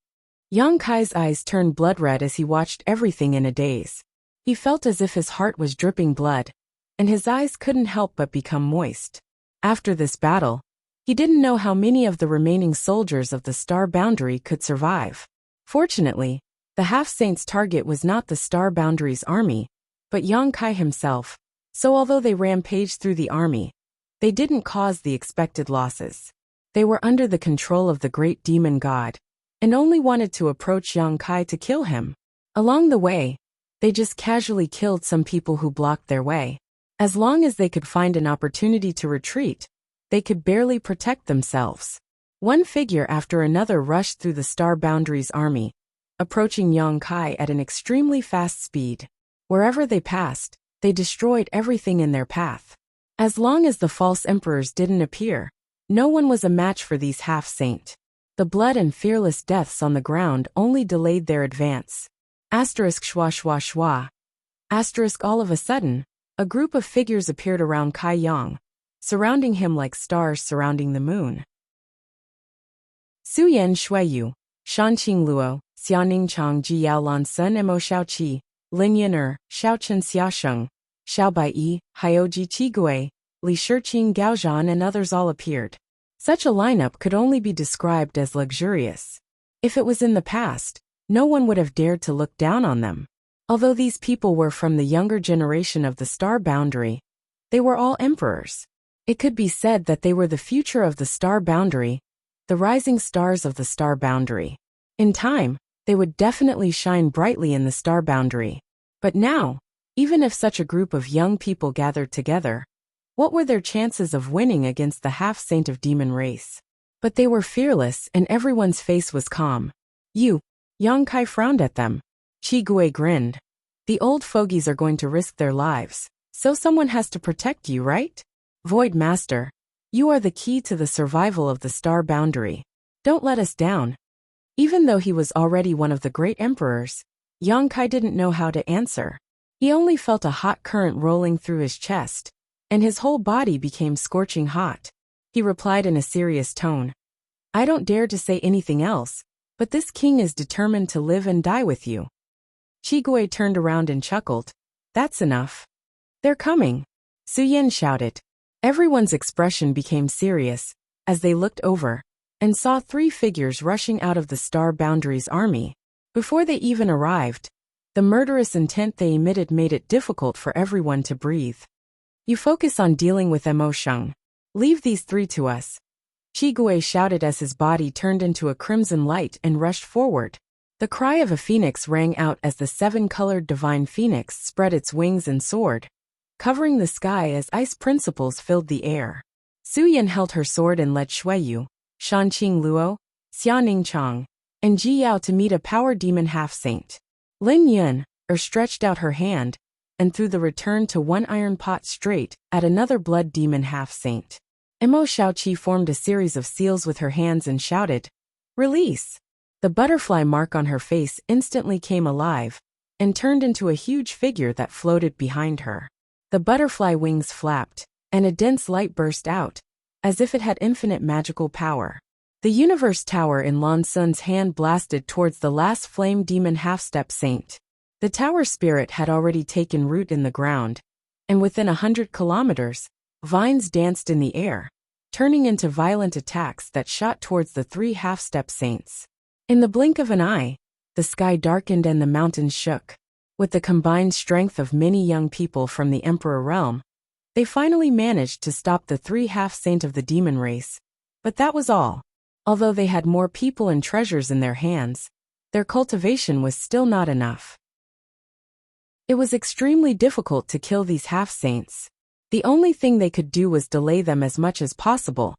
Yang Kai's eyes turned blood-red as he watched everything in a daze. He felt as if his heart was dripping blood, and his eyes couldn't help but become moist. After this battle, he didn't know how many of the remaining soldiers of the star boundary could survive. Fortunately, the half-saint's target was not the star boundary's army, but Yang Kai himself, so although they rampaged through the army, they didn't cause the expected losses. They were under the control of the great demon god, and only wanted to approach Yang Kai to kill him. Along the way, they just casually killed some people who blocked their way. As long as they could find an opportunity to retreat, they could barely protect themselves. One figure after another rushed through the star boundary's army, approaching Yang Kai at an extremely fast speed. Wherever they passed, They destroyed everything in their path. As long as the false emperors didn't appear, no one was a match for these half-saint. The blood and fearless deaths on the ground only delayed their advance. Asterisk schwa schwa schwa. Asterisk all of a sudden, a group of figures appeared around Kai Yang, surrounding him like stars surrounding the moon. Su Yan Shuiyu, Shanqing Luo, Xianing Chang Ji Yao Lan Sun Mo Xiao Qi, Lin Yaner, Xiaochen Xiaosheng, Xiao Baiyi, Hioji Qigui, Li Shiqing Gaozhan and others all appeared. Such a lineup could only be described as luxurious. If it was in the past, no one would have dared to look down on them. Although these people were from the younger generation of the star boundary, they were all emperors. It could be said that they were the future of the star boundary, the rising stars of the star boundary. In time, they would definitely shine brightly in the star boundary. But now, even if such a group of young people gathered together, what were their chances of winning against the half-saint of demon race? But they were fearless and everyone's face was calm. Yang Kai frowned at them. Qi Gui grinned. The old fogies are going to risk their lives, so someone has to protect you, right? Void Master, you are the key to the survival of the star boundary. Don't let us down. Even though he was already one of the great emperors, Yang Kai didn't know how to answer. He only felt a hot current rolling through his chest, and his whole body became scorching hot. He replied in a serious tone. I don't dare to say anything else, but this king is determined to live and die with you. Qi Gui turned around and chuckled. That's enough. They're coming. Su Yin shouted. Everyone's expression became serious, as they looked over, and saw 3 figures rushing out of the star boundary's army. Before they even arrived, the murderous intent they emitted made it difficult for everyone to breathe. You focus on dealing with Mo Sheng. Leave these 3 to us. Qi Gui shouted as his body turned into a crimson light and rushed forward. The cry of a phoenix rang out as the 7-colored divine phoenix spread its wings and soared, covering the sky as ice principles filled the air. Su Yan held her sword and led Shuiyu, Shanqing Luo, Xianing Chang, and Ji Yao to meet a power demon half-saint. Lin Yun stretched out her hand and threw the return to one iron pot straight at another blood demon half-saint. Mo Xiaoqi formed a series of seals with her hands and shouted, Release! The butterfly mark on her face instantly came alive and turned into a huge figure that floated behind her. The butterfly wings flapped, and a dense light burst out, as if it had infinite magical power. The universe tower in Lan Sun's hand blasted towards the last flame demon half-step saint. The tower spirit had already taken root in the ground, and within 100 kilometers, vines danced in the air, turning into violent attacks that shot towards the 3 half-step saints. In the blink of an eye, the sky darkened and the mountains shook. With the combined strength of many young people from the Emperor realm, they finally managed to stop the 3 half-saint of the demon race. But that was all. Although they had more people and treasures in their hands, their cultivation was still not enough. It was extremely difficult to kill these half-saints. The only thing they could do was delay them as much as possible,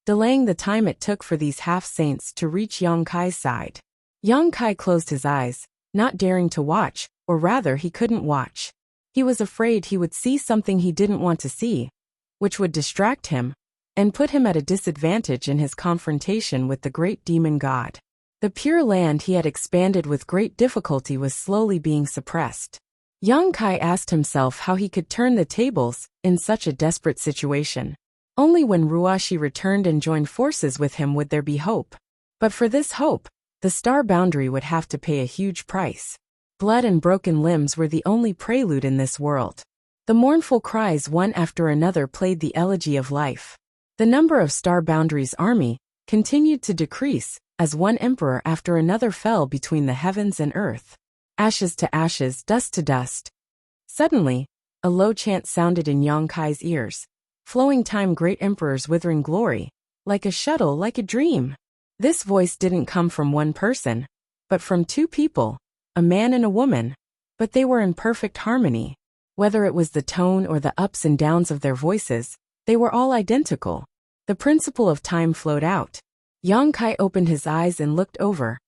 delaying the time it took for these half-saints to reach Yang Kai's side. Yang Kai closed his eyes, not daring to watch, or rather he couldn't watch. He was afraid he would see something he didn't want to see, which would distract him, and put him at a disadvantage in his confrontation with the great demon god. The pure land he had expanded with great difficulty was slowly being suppressed. Yang Kai asked himself how he could turn the tables in such a desperate situation. Only when Ruashi returned and joined forces with him would there be hope. But for this hope, the star boundary would have to pay a huge price. Blood and broken limbs were the only prelude in this world. The mournful cries one after another played the elegy of life. The number of Star Boundary's army continued to decrease as one emperor after another fell between the heavens and earth. Ashes to ashes, dust to dust. Suddenly, a low chant sounded in Yang Kai's ears, flowing time great emperor's withering glory, like a shuttle, like a dream. This voice didn't come from one person, but from 2 people, a man and a woman, but they were in perfect harmony. Whether it was the tone or the ups and downs of their voices, they were all identical. The principle of time flowed out. Yang Kai opened his eyes and looked over,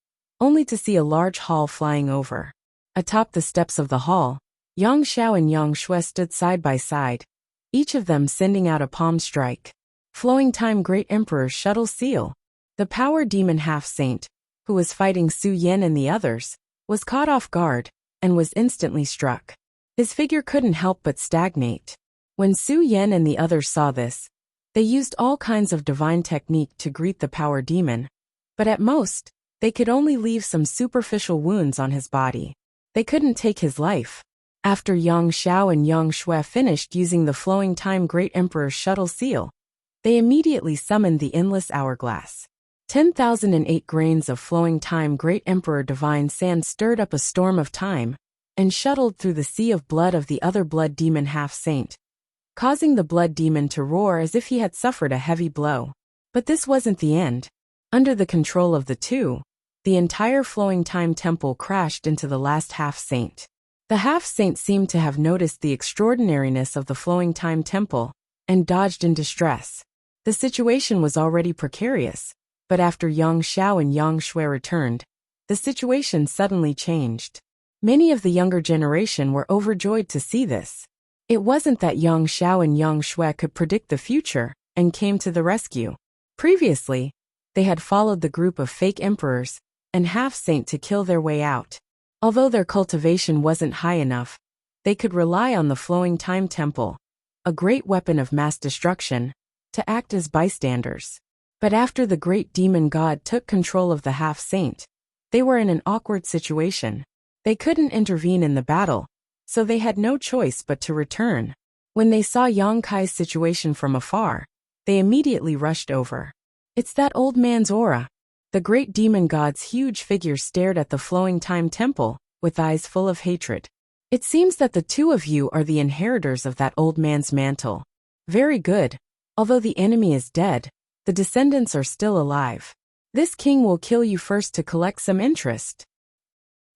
only to see a large hall flying over. Atop the steps of the hall, Yang Xiao and Yang Shui stood side by side, each of them sending out a palm strike. Flowing Time Great Emperor's shuttle seal. The power demon half-saint, who was fighting Su Yan and the others, was caught off guard and was instantly struck. His figure couldn't help but stagnate. When Su Yan and the others saw this, they used all kinds of divine technique to greet the power demon, but at most, they could only leave some superficial wounds on his body. They couldn't take his life. After Yang Xiao and Yang Shui finished using the Flowing Time Great Emperor's shuttle seal, they immediately summoned the Endless Hourglass. 10,008 grains of Flowing Time Great Emperor Divine Sand stirred up a storm of time and shuttled through the sea of blood of the other blood demon half-saint, causing the blood demon to roar as if he had suffered a heavy blow. But this wasn't the end. Under the control of the two, the entire Flowing Time Temple crashed into the last half-saint. The half-saint seemed to have noticed the extraordinariness of the Flowing Time Temple and dodged in distress. The situation was already precarious, but after Yang Xiao and Yang Shui returned, the situation suddenly changed. Many of the younger generation were overjoyed to see this. It wasn't that Yang Xiao and Yang Shui could predict the future and came to the rescue. Previously, they had followed the group of fake emperors and half-saint to kill their way out. Although their cultivation wasn't high enough, they could rely on the Flowing Time Temple, a great weapon of mass destruction, to act as bystanders. But after the great demon god took control of the half-saint, they were in an awkward situation. They couldn't intervene in the battle, so they had no choice but to return. When they saw Yang Kai's situation from afar, they immediately rushed over. It's that old man's aura. The great demon god's huge figure stared at the Flowing Time Temple, with eyes full of hatred. It seems that the two of you are the inheritors of that old man's mantle. Very good. Although the enemy is dead, the descendants are still alive. This king will kill you first to collect some interest.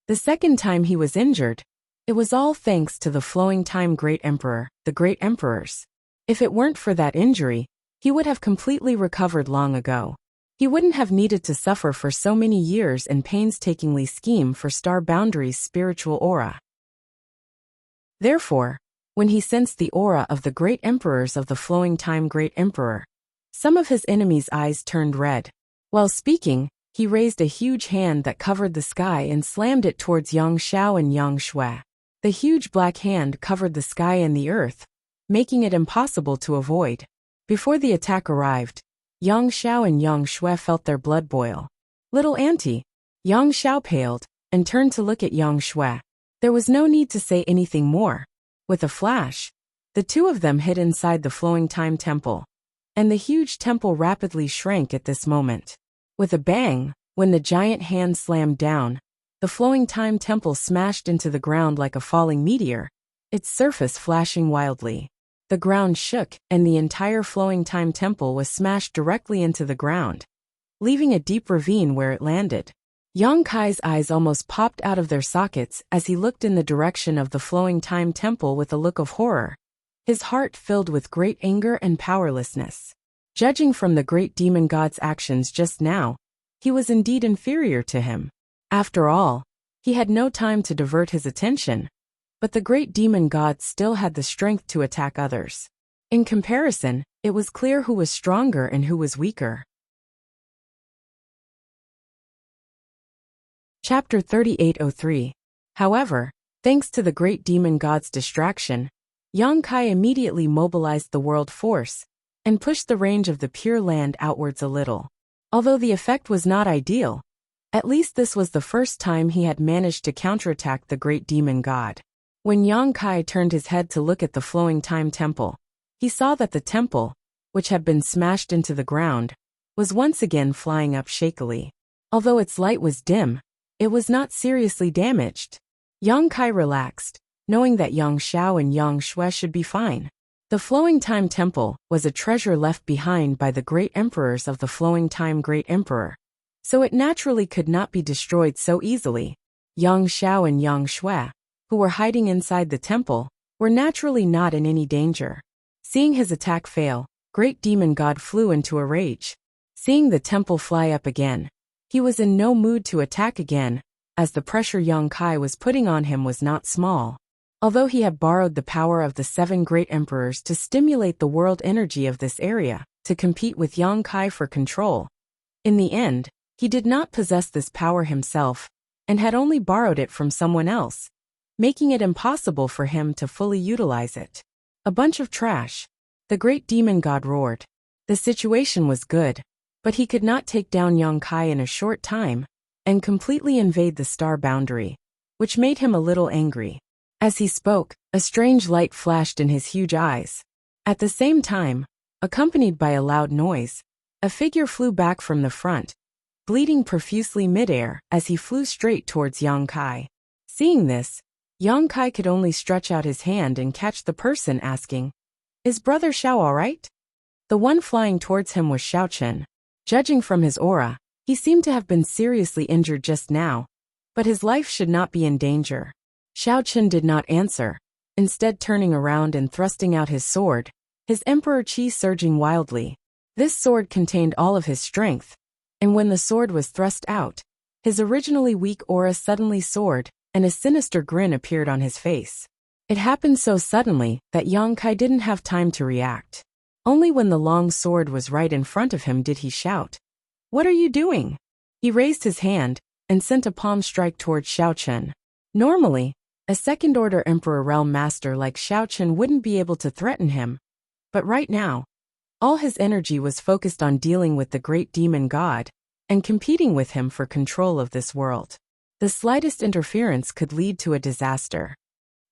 The second time he was injured, it was all thanks to the Flowing Time Great Emperor, the Great Emperors. If it weren't for that injury, he would have completely recovered long ago. He wouldn't have needed to suffer for so many years and painstakingly scheme for Star Boundary's spiritual aura. Therefore, when he sensed the aura of the Great Emperors of the Flowing Time Great Emperor, some of his enemies' eyes turned red. While speaking, he raised a huge hand that covered the sky and slammed it towards Yang Xiao and Yang Shui. The huge black hand covered the sky and the earth, making it impossible to avoid. Before the attack arrived, Yang Xiao and Yang Shui felt their blood boil. Little auntie, Yang Xiao paled and turned to look at Yang Shui. There was no need to say anything more. With a flash, the two of them hid inside the Flowing Time Temple, and the huge temple rapidly shrank at this moment. With a bang, when the giant hand slammed down, the Flowing Time Temple smashed into the ground like a falling meteor, its surface flashing wildly. The ground shook, and the entire Flowing Time Temple was smashed directly into the ground, leaving a deep ravine where it landed. Yang Kai's eyes almost popped out of their sockets as he looked in the direction of the Flowing Time Temple with a look of horror, his heart filled with great anger and powerlessness. Judging from the great demon god's actions just now, he was indeed inferior to him. After all, he had no time to divert his attention, but the great demon god still had the strength to attack others. In comparison, it was clear who was stronger and who was weaker. Chapter 3803. However, thanks to the great demon god's distraction, Yang Kai immediately mobilized the world force and pushed the range of the Pure Land outwards a little. Although the effect was not ideal, at least this was the first time he had managed to counterattack the great demon god. When Yang Kai turned his head to look at the Flowing Time Temple, he saw that the temple, which had been smashed into the ground, was once again flying up shakily. Although its light was dim, it was not seriously damaged. Yang Kai relaxed, knowing that Yang Xiao and Yang Shui should be fine. The Flowing Time Temple was a treasure left behind by the great emperors of the Flowing Time Great Emperor, so it naturally could not be destroyed so easily. Yang Xiao and Yang Shui, who were hiding inside the temple, were naturally not in any danger. Seeing his attack fail, Great Demon God flew into a rage. Seeing the temple fly up again, he was in no mood to attack again, as the pressure Yang Kai was putting on him was not small. Although he had borrowed the power of the 7 great emperors to stimulate the world energy of this area, to compete with Yang Kai for control, in the end, he did not possess this power himself, and had only borrowed it from someone else, making it impossible for him to fully utilize it. A bunch of trash. The great demon god roared. The situation was good, but he could not take down Yang Kai in a short time, and completely invade the star boundary, which made him a little angry. As he spoke, a strange light flashed in his huge eyes. At the same time, accompanied by a loud noise, a figure flew back from the front, bleeding profusely midair as he flew straight towards Yang Kai. Seeing this, Yang Kai could only stretch out his hand and catch the person, asking, "Is Brother Xiao all right?" The one flying towards him was Xiao Chen. Judging from his aura, he seemed to have been seriously injured just now, but his life should not be in danger. Xiao Chen did not answer, instead turning around and thrusting out his sword, his emperor qi surging wildly. This sword contained all of his strength, and when the sword was thrust out, his originally weak aura suddenly soared, and a sinister grin appeared on his face. It happened so suddenly that Yang Kai didn't have time to react. Only when the long sword was right in front of him did he shout, "What are you doing?" He raised his hand and sent a palm strike towards Xiao Chen. Normally, a second-order Emperor Realm Master like Xiao Chen wouldn't be able to threaten him, but right now, all his energy was focused on dealing with the great demon god and competing with him for control of this world. The slightest interference could lead to a disaster.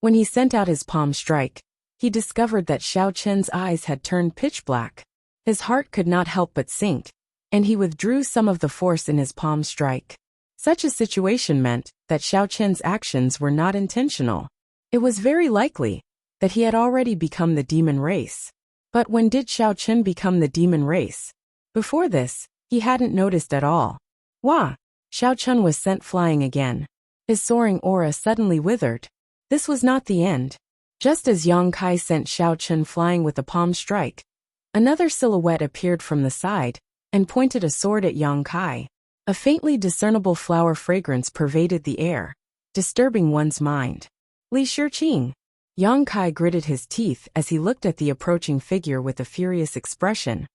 When he sent out his palm strike, he discovered that Xiao Chen's eyes had turned pitch black. His heart could not help but sink, and he withdrew some of the force in his palm strike. Such a situation meant that Xiao Chen's actions were not intentional. It was very likely that he had already become the demon race. But when did Xiao Chen become the demon race? Before this, he hadn't noticed at all. Wah! Xiao Chen was sent flying again. His soaring aura suddenly withered. This was not the end. Just as Yang Kai sent Xiao Chen flying with a palm strike, another silhouette appeared from the side and pointed a sword at Yang Kai. A faintly discernible flower fragrance pervaded the air, disturbing one's mind. Li Shiqing. Yang Kai gritted his teeth as he looked at the approaching figure with a furious expression.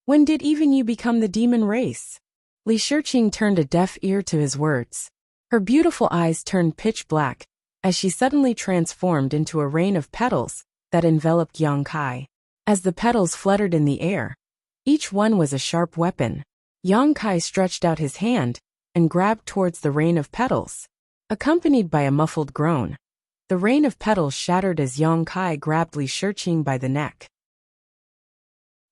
When did even you become the demon race? Li Shiqing turned a deaf ear to his words. Her beautiful eyes turned pitch black as she suddenly transformed into a rain of petals that enveloped Yang Kai. As the petals fluttered in the air, each one was a sharp weapon. Yang Kai stretched out his hand and grabbed towards the rain of petals. Accompanied by a muffled groan, the rain of petals shattered as Yang Kai grabbed Li Shiqing by the neck.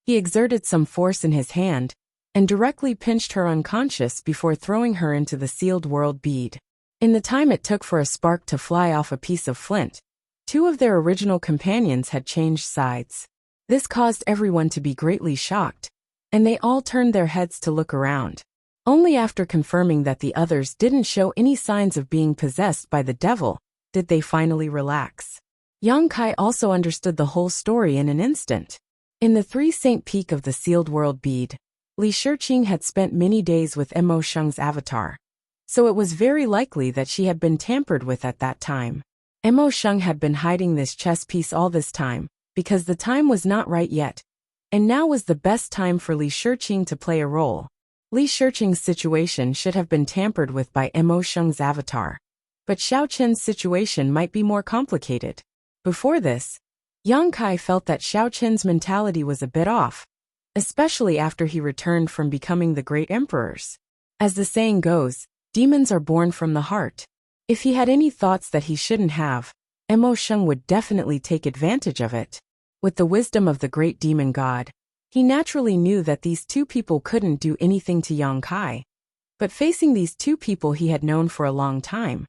He exerted some force in his hand and directly pinched her unconscious before throwing her into the sealed world bead. In the time it took for a spark to fly off a piece of flint, 2 of their original companions had changed sides. This caused everyone to be greatly shocked, and they all turned their heads to look around. Only after confirming that the others didn't show any signs of being possessed by the devil did they finally relax. Yang Kai also understood the whole story in an instant. In the 3 Saint Peak of the sealed world bead, Li Shiqing had spent many days with Mo Sheng's avatar, so it was very likely that she had been tampered with at that time. Mo Sheng had been hiding this chess piece all this time, because the time was not right yet, and now was the best time for Li Shiqing to play a role. Li Shiqing's situation should have been tampered with by Mo Sheng's avatar, but Xiao Chen's situation might be more complicated. Before this, Yang Kai felt that Xiao Chen's mentality was a bit off, especially after he returned from becoming the great emperors. As the saying goes, demons are born from the heart. If he had any thoughts that he shouldn't have, Mo Sheng would definitely take advantage of it. With the wisdom of the great demon god, he naturally knew that these 2 people couldn't do anything to Yang Kai. But facing these 2 people he had known for a long time,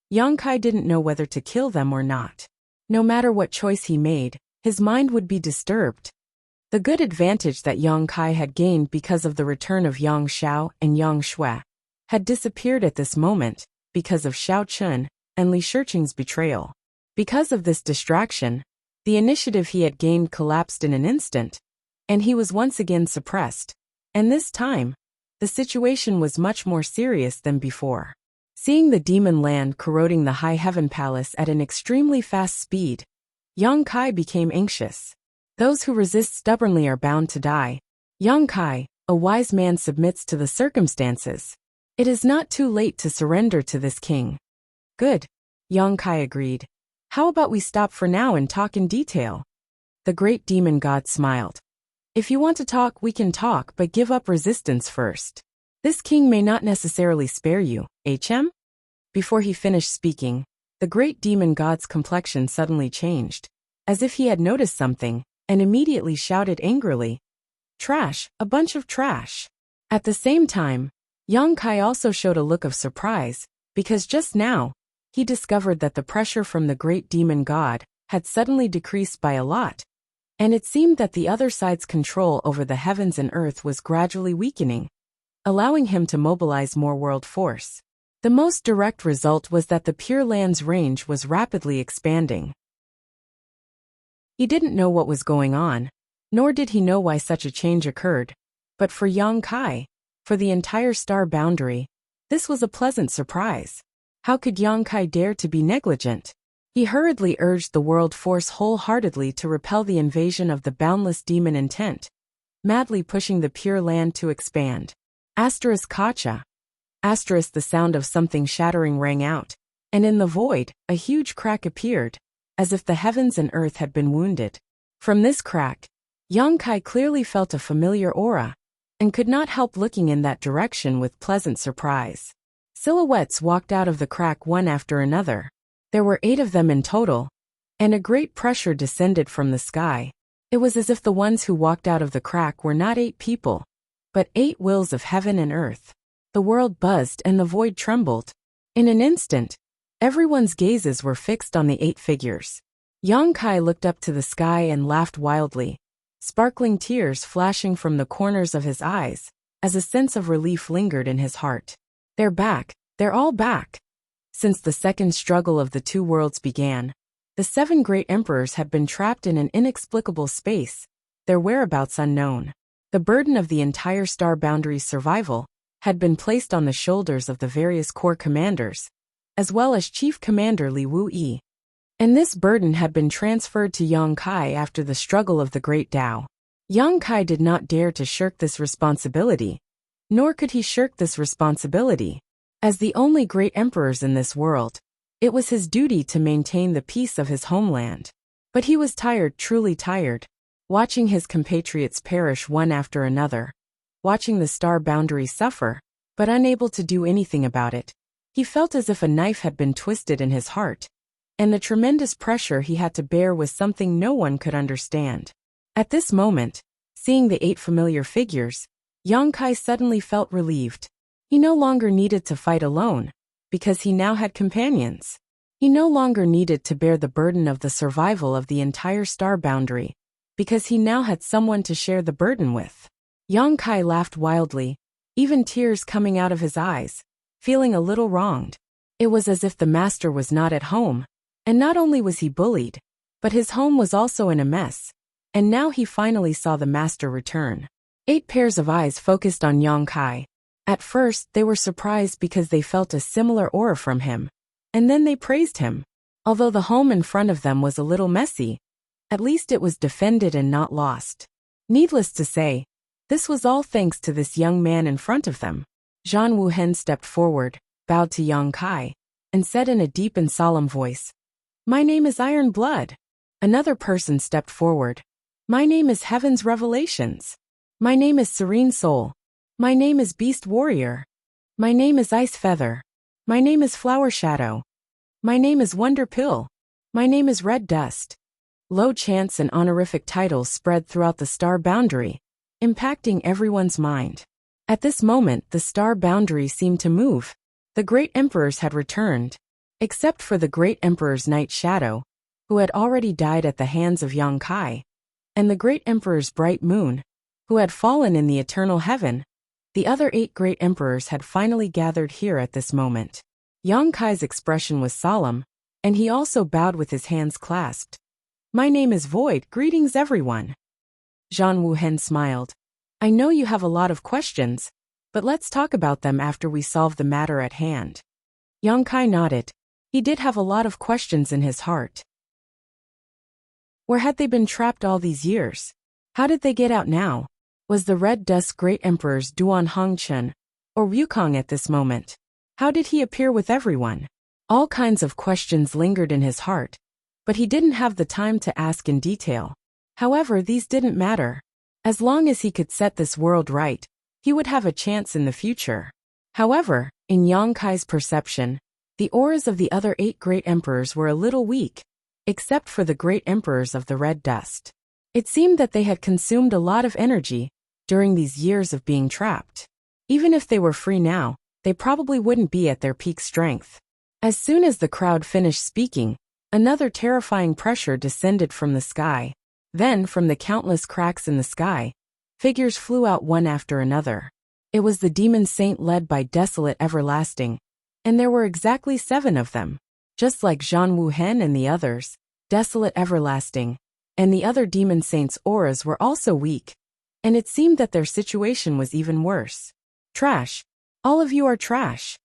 Yang Kai didn't know whether to kill them or not. No matter what choice he made, his mind would be disturbed. The good advantage that Yang Kai had gained because of the return of Yang Xiao and Yang Shui had disappeared at this moment because of Xiao Chen and Li Shiqing's betrayal. Because of this distraction, the initiative he had gained collapsed in an instant, and he was once again suppressed. And this time, the situation was much more serious than before. Seeing the demon land corroding the high heaven palace at an extremely fast speed, Yang Kai became anxious. Those who resist stubbornly are bound to die. Yang Kai, a wise man, submits to the circumstances. It is not too late to surrender to this king. Good. Yang Kai agreed. How about we stop for now and talk in detail? The great demon god smiled. If you want to talk, we can talk, but give up resistance first. This king may not necessarily spare you, HM? Before he finished speaking, the great demon god's complexion suddenly changed, as if he had noticed something, and immediately shouted angrily, "Trash, a bunch of trash." At the same time, Yang Kai also showed a look of surprise, because just now, he discovered that the pressure from the great demon god had suddenly decreased by a lot, and it seemed that the other side's control over the heavens and earth was gradually weakening, allowing him to mobilize more world force. The most direct result was that the Pure Land's range was rapidly expanding. He didn't know what was going on, nor did he know why such a change occurred, but for Yang Kai, for the entire star boundary, this was a pleasant surprise. How could Yang Kai dare to be negligent? He hurriedly urged the world force wholeheartedly to repel the invasion of the boundless demon intent, madly pushing the Pure Land to expand. Kacha. The sound of something shattering rang out, and in the void, a huge crack appeared, as if the heavens and earth had been wounded. From this crack, Yang Kai clearly felt a familiar aura, and could not help looking in that direction with pleasant surprise. Silhouettes walked out of the crack one after another. There were 8 of them in total, and a great pressure descended from the sky. It was as if the ones who walked out of the crack were not 8 people, but 8 wills of heaven and earth. The world buzzed and the void trembled. In an instant, everyone's gazes were fixed on the 8 figures. Yang Kai looked up to the sky and laughed wildly, sparkling tears flashing from the corners of his eyes, as a sense of relief lingered in his heart. They're back, they're all back. Since the second struggle of the 2 worlds began, the 7 great emperors had been trapped in an inexplicable space, their whereabouts unknown. The burden of the entire star boundary's survival had been placed on the shoulders of the various corps commanders, as well as Chief Commander Li Wuyi. And this burden had been transferred to Yang Kai after the struggle of the Great Tao. Yang Kai did not dare to shirk this responsibility, nor could he shirk this responsibility. As the only great emperors in this world, it was his duty to maintain the peace of his homeland. But he was tired, truly tired, watching his compatriots perish one after another, watching the star boundary suffer, but unable to do anything about it. He felt as if a knife had been twisted in his heart, and the tremendous pressure he had to bear was something no one could understand. At this moment, seeing the 8 familiar figures, Yang Kai suddenly felt relieved. He no longer needed to fight alone, because he now had companions. He no longer needed to bear the burden of the survival of the entire star boundary, because he now had someone to share the burden with. Yang Kai laughed wildly, even tears coming out of his eyes, feeling a little wronged. It was as if the master was not at home, and not only was he bullied, but his home was also in a mess, and now he finally saw the master return. 8 pairs of eyes focused on Yang Kai. At first, they were surprised because they felt a similar aura from him, and then they praised him. Although the home in front of them was a little messy, at least it was defended and not lost. Needless to say, this was all thanks to this young man in front of them. Zhang Wuhen stepped forward, bowed to Yang Kai, and said in a deep and solemn voice, "My name is Iron Blood." Another person stepped forward. "My name is Heaven's Revelations. My name is Serene Soul. My name is Beast Warrior. My name is Ice Feather. My name is Flower Shadow. My name is Wonder Pill. My name is Red Dust." Low chants and honorific titles spread throughout the star boundary, impacting everyone's mind. At this moment, the star boundary seemed to move. The great emperors had returned, except for the great emperor's Night Shadow, who had already died at the hands of Yang Kai, and the great emperor's Bright Moon, who had fallen in the eternal heaven. The other 8 great emperors had finally gathered here at this moment. Yang Kai's expression was solemn, and he also bowed with his hands clasped. "My name is Void, greetings everyone." Zhang Wuhen smiled. "I know you have a lot of questions, but let's talk about them after we solve the matter at hand." Yang Kai nodded. He did have a lot of questions in his heart. Where had they been trapped all these years? How did they get out now? Was the Red Dust Great Emperor's Duan Hongchen, or Wukong at this moment? How did he appear with everyone? All kinds of questions lingered in his heart, but he didn't have the time to ask in detail. However, these didn't matter. As long as he could set this world right, he would have a chance in the future. However, in Yang Kai's perception, the auras of the other 8 great emperors were a little weak, except for the great emperors of the Red Dust. It seemed that they had consumed a lot of energy during these years of being trapped. Even if they were free now, they probably wouldn't be at their peak strength. As soon as the crowd finished speaking, another terrifying pressure descended from the sky. Then, from the countless cracks in the sky, figures flew out one after another. It was the demon saint led by Desolate Everlasting, and there were exactly 7 of them. Just like Zhan Wuhen and the others, Desolate Everlasting and the other demon saints' auras were also weak, and it seemed that their situation was even worse. Trash. All of you are trash.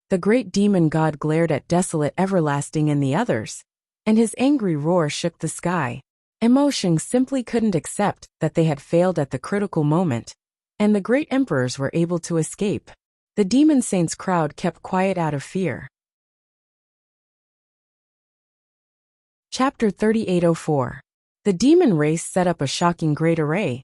The great demon god glared at Desolate Everlasting and the others, and his angry roar shook the sky. Emotion simply couldn't accept that they had failed at the critical moment, and the great emperors were able to escape. The demon saints' crowd kept quiet out of fear. Chapter 3804. The demon race set up a shocking great array,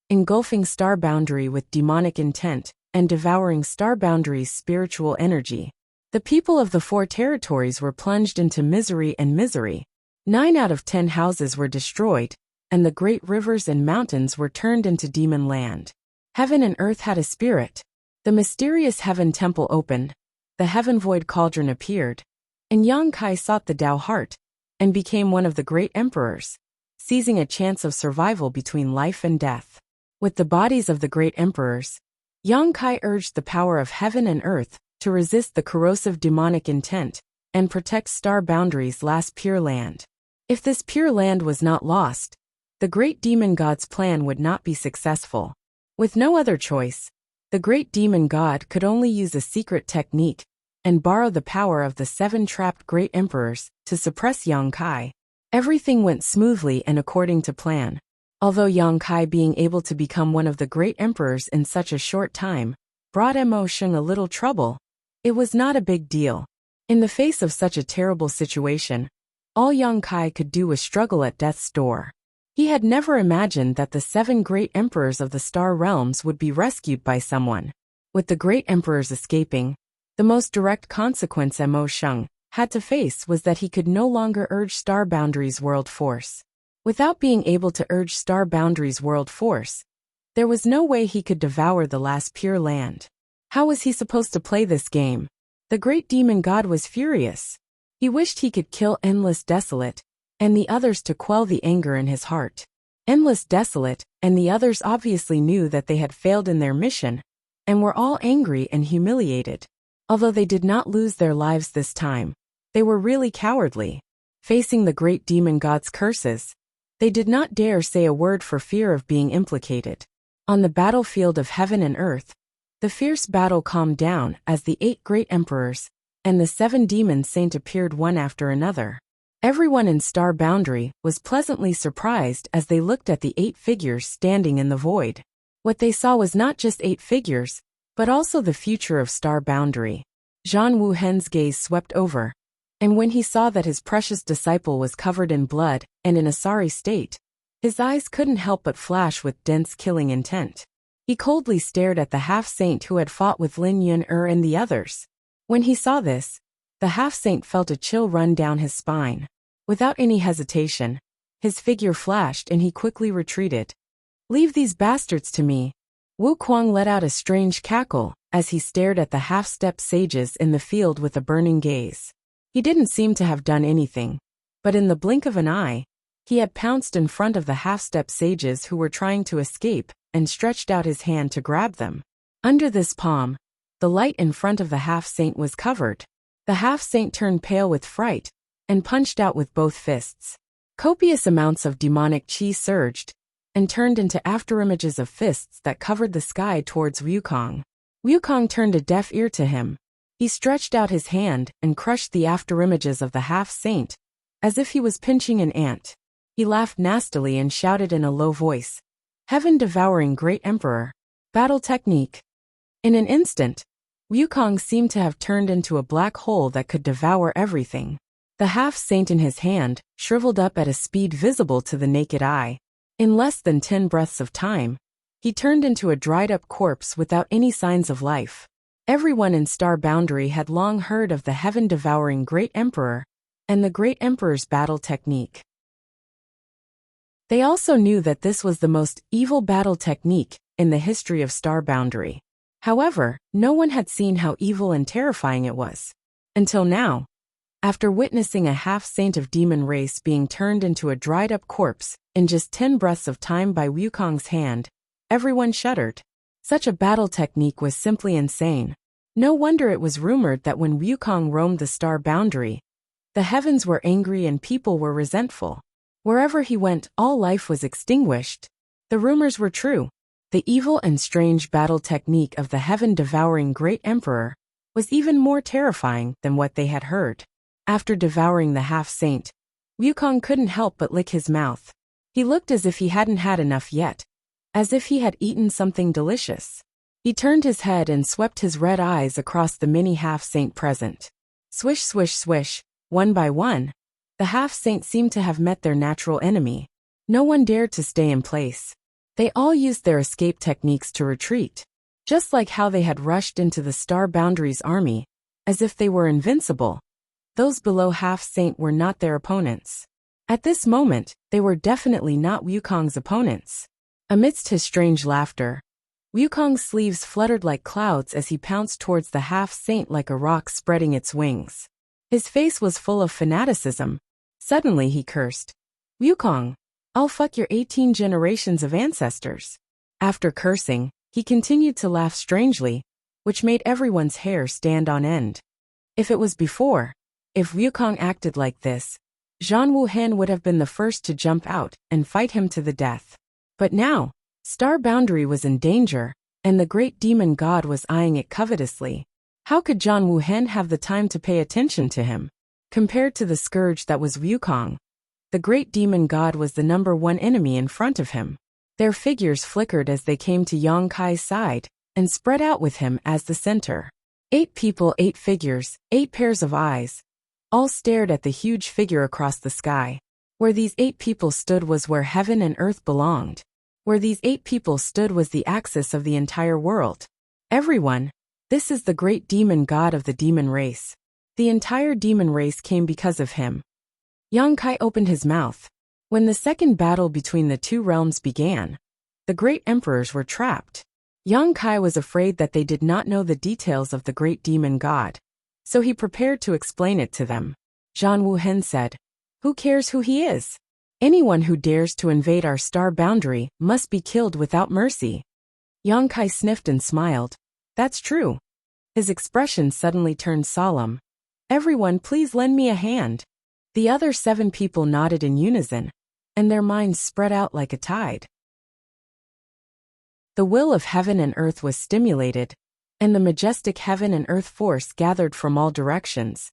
engulfing Star Boundary with demonic intent and devouring Star Boundary's spiritual energy. The people of the 4 territories were plunged into misery and misery. 9 out of 10 houses were destroyed, and the great rivers and mountains were turned into demon land. Heaven and earth had a spirit. The mysterious heaven temple opened, the heaven void cauldron appeared, and Yang Kai sought the Tao heart and became one of the great emperors, seizing a chance of survival between life and death. With the bodies of the great emperors, Yang Kai urged the power of heaven and earth to resist the corrosive demonic intent and protect Star Boundary's last pure land. If this pure land was not lost, the great demon god's plan would not be successful. With no other choice, the great demon god could only use a secret technique and borrow the power of the 7 trapped great emperors to suppress Yang Kai. Everything went smoothly and according to plan. Although Yang Kai being able to become one of the great emperors in such a short time brought Emotion a little trouble, it was not a big deal. In the face of such a terrible situation, all Yang Kai could do was struggle at death's door. He had never imagined that the 7 great emperors of the Star Realms would be rescued by someone. With the great emperors escaping, the most direct consequence Emotion had to face was that he could no longer urge Star Boundary's world force. Without being able to urge Star Boundary's world force, there was no way he could devour the last pure land. How was he supposed to play this game? The great demon god was furious. He wished he could kill Endless Desolate and the others to quell the anger in his heart. Endless Desolate and the others obviously knew that they had failed in their mission and were all angry and humiliated. Although they did not lose their lives this time, they were really cowardly. Facing the great demon god's curses, they did not dare say a word for fear of being implicated. On the battlefield of heaven and earth, the fierce battle calmed down as the 8 great emperors and the 7 demon saints appeared one after another. Everyone in Star Boundary was pleasantly surprised as they looked at the 8 figures standing in the void. What they saw was not just 8 figures, but also the future of Star Boundary. Zhan Wuhen's gaze swept over, and when he saw that his precious disciple was covered in blood and in a sorry state, his eyes couldn't help but flash with dense killing intent. He coldly stared at the half-saint who had fought with Lin Yun and the others. When he saw this, the half-saint felt a chill run down his spine. Without any hesitation, his figure flashed and he quickly retreated. "Leave these bastards to me." Wu Kuang let out a strange cackle as he stared at the half-step sages in the field with a burning gaze. He didn't seem to have done anything, but in the blink of an eye, he had pounced in front of the half-step sages who were trying to escape and stretched out his hand to grab them. Under this palm, the light in front of the half-saint was covered. The half-saint turned pale with fright and punched out with both fists. Copious amounts of demonic chi surged and turned into afterimages of fists that covered the sky towards Wukong. Wukong turned a deaf ear to him, He stretched out his hand and crushed the afterimages of the half-saint, as if he was pinching an ant. He laughed nastily and shouted in a low voice, "Heaven-devouring great emperor! Battle technique!" In an instant, Wukong seemed to have turned into a black hole that could devour everything. The half-saint in his hand shriveled up at a speed visible to the naked eye. In less than 10 breaths of time, he turned into a dried-up corpse without any signs of life. Everyone in Star Boundary had long heard of the heaven-devouring Great Emperor and the Great Emperor's battle technique. They also knew that this was the most evil battle technique in the history of Star Boundary. However, no one had seen how evil and terrifying it was. Until now. After witnessing a half-saint of demon race being turned into a dried-up corpse in just 10 breaths of time by Wukong's hand, everyone shuddered. Such a battle technique was simply insane. No wonder it was rumored that when Wukong roamed the Star Boundary, the heavens were angry and people were resentful. Wherever he went, all life was extinguished. The rumors were true. The evil and strange battle technique of the heaven-devouring Great Emperor was even more terrifying than what they had heard. After devouring the half-saint, Wukong couldn't help but lick his mouth. He looked as if he hadn't had enough yet, as if he had eaten something delicious. He turned his head and swept his red eyes across the mini half-saint present. Swish, swish, swish, one by one, the half-saint seemed to have met their natural enemy. No one dared to stay in place. They all used their escape techniques to retreat, just like how they had rushed into the Star Boundary's army, as if they were invincible. Those below half-saint were not their opponents. At this moment, they were definitely not Wukong's opponents. Amidst his strange laughter, Wukong's sleeves fluttered like clouds as he pounced towards the half-saint like a rock spreading its wings. His face was full of fanaticism. Suddenly he cursed, "Wukong, I'll fuck your 18 generations of ancestors." After cursing, he continued to laugh strangely, which made everyone's hair stand on end. If Wukong acted like this, Zhang Wuhen would have been the first to jump out and fight him to the death. But now, Star Boundary was in danger, and the great demon god was eyeing it covetously. How could Zhang Wuhen have the time to pay attention to him? Compared to the scourge that was Wukong, the great demon god was the #1 enemy in front of him. Their figures flickered as they came to Yang Kai's side, and spread out with him as the center. 8 people, 8 figures, 8 pairs of eyes. All stared at the huge figure across the sky. Where these 8 people stood was where heaven and earth belonged. Where these 8 people stood was the axis of the entire world. Everyone, this is the great demon god of the demon race. The entire demon race came because of him. Yang Kai opened his mouth. When the second battle between the two realms began, the great emperors were trapped. Yang Kai was afraid that they did not know the details of the great demon god, so he prepared to explain it to them. Zhang Wuhen said, "Who cares who he is? Anyone who dares to invade our Star Boundary must be killed without mercy." Yang Kai sniffed and smiled. "That's true." His expression suddenly turned solemn. "Everyone, please lend me a hand." The other 7 people nodded in unison, and their minds spread out like a tide. The will of heaven and earth was stimulated, and the majestic heaven and earth force gathered from all directions,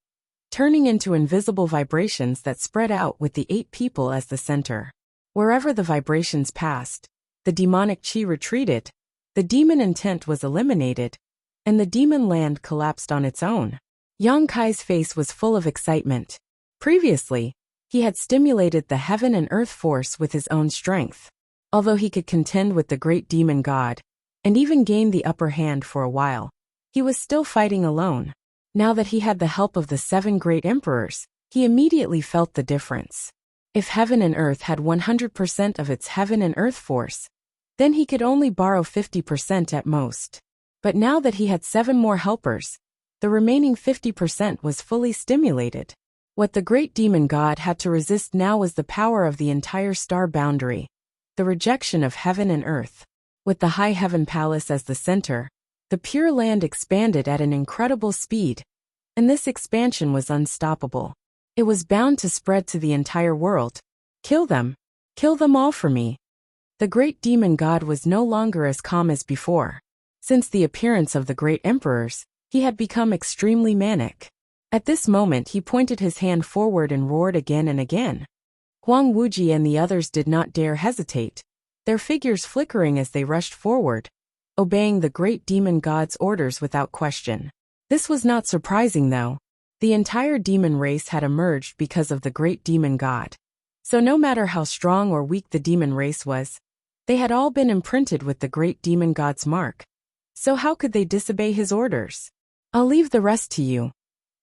turning into invisible vibrations that spread out with the 8 people as the center. Wherever the vibrations passed, the demonic chi retreated, the demon intent was eliminated, and the demon land collapsed on its own. Yang Kai's face was full of excitement. Previously, he had stimulated the heaven and earth force with his own strength. Although he could contend with the great demon god, and even gain the upper hand for a while, he was still fighting alone. Now that he had the help of the 7 great emperors, he immediately felt the difference. If heaven and earth had 100% of its heaven and earth force, then he could only borrow 50% at most. But now that he had 7 more helpers, the remaining 50% was fully stimulated. What the great demon god had to resist now was the power of the entire Star Boundary, the rejection of heaven and earth. With the high heaven palace as the center, the pure land expanded at an incredible speed, and this expansion was unstoppable. It was bound to spread to the entire world. Kill them all for me. The great demon god was no longer as calm as before. Since the appearance of the great emperors, He had become extremely manic. At this moment he pointed his hand forward and roared again and again. Huang Wuji and the others did not dare hesitate, their figures flickering as they rushed forward, obeying the great demon god's orders without question. This was not surprising though. The entire demon race had emerged because of the great demon god. So no matter how strong or weak the demon race was, they had all been imprinted with the great demon god's mark. So how could they disobey his orders? I'll leave the rest to you.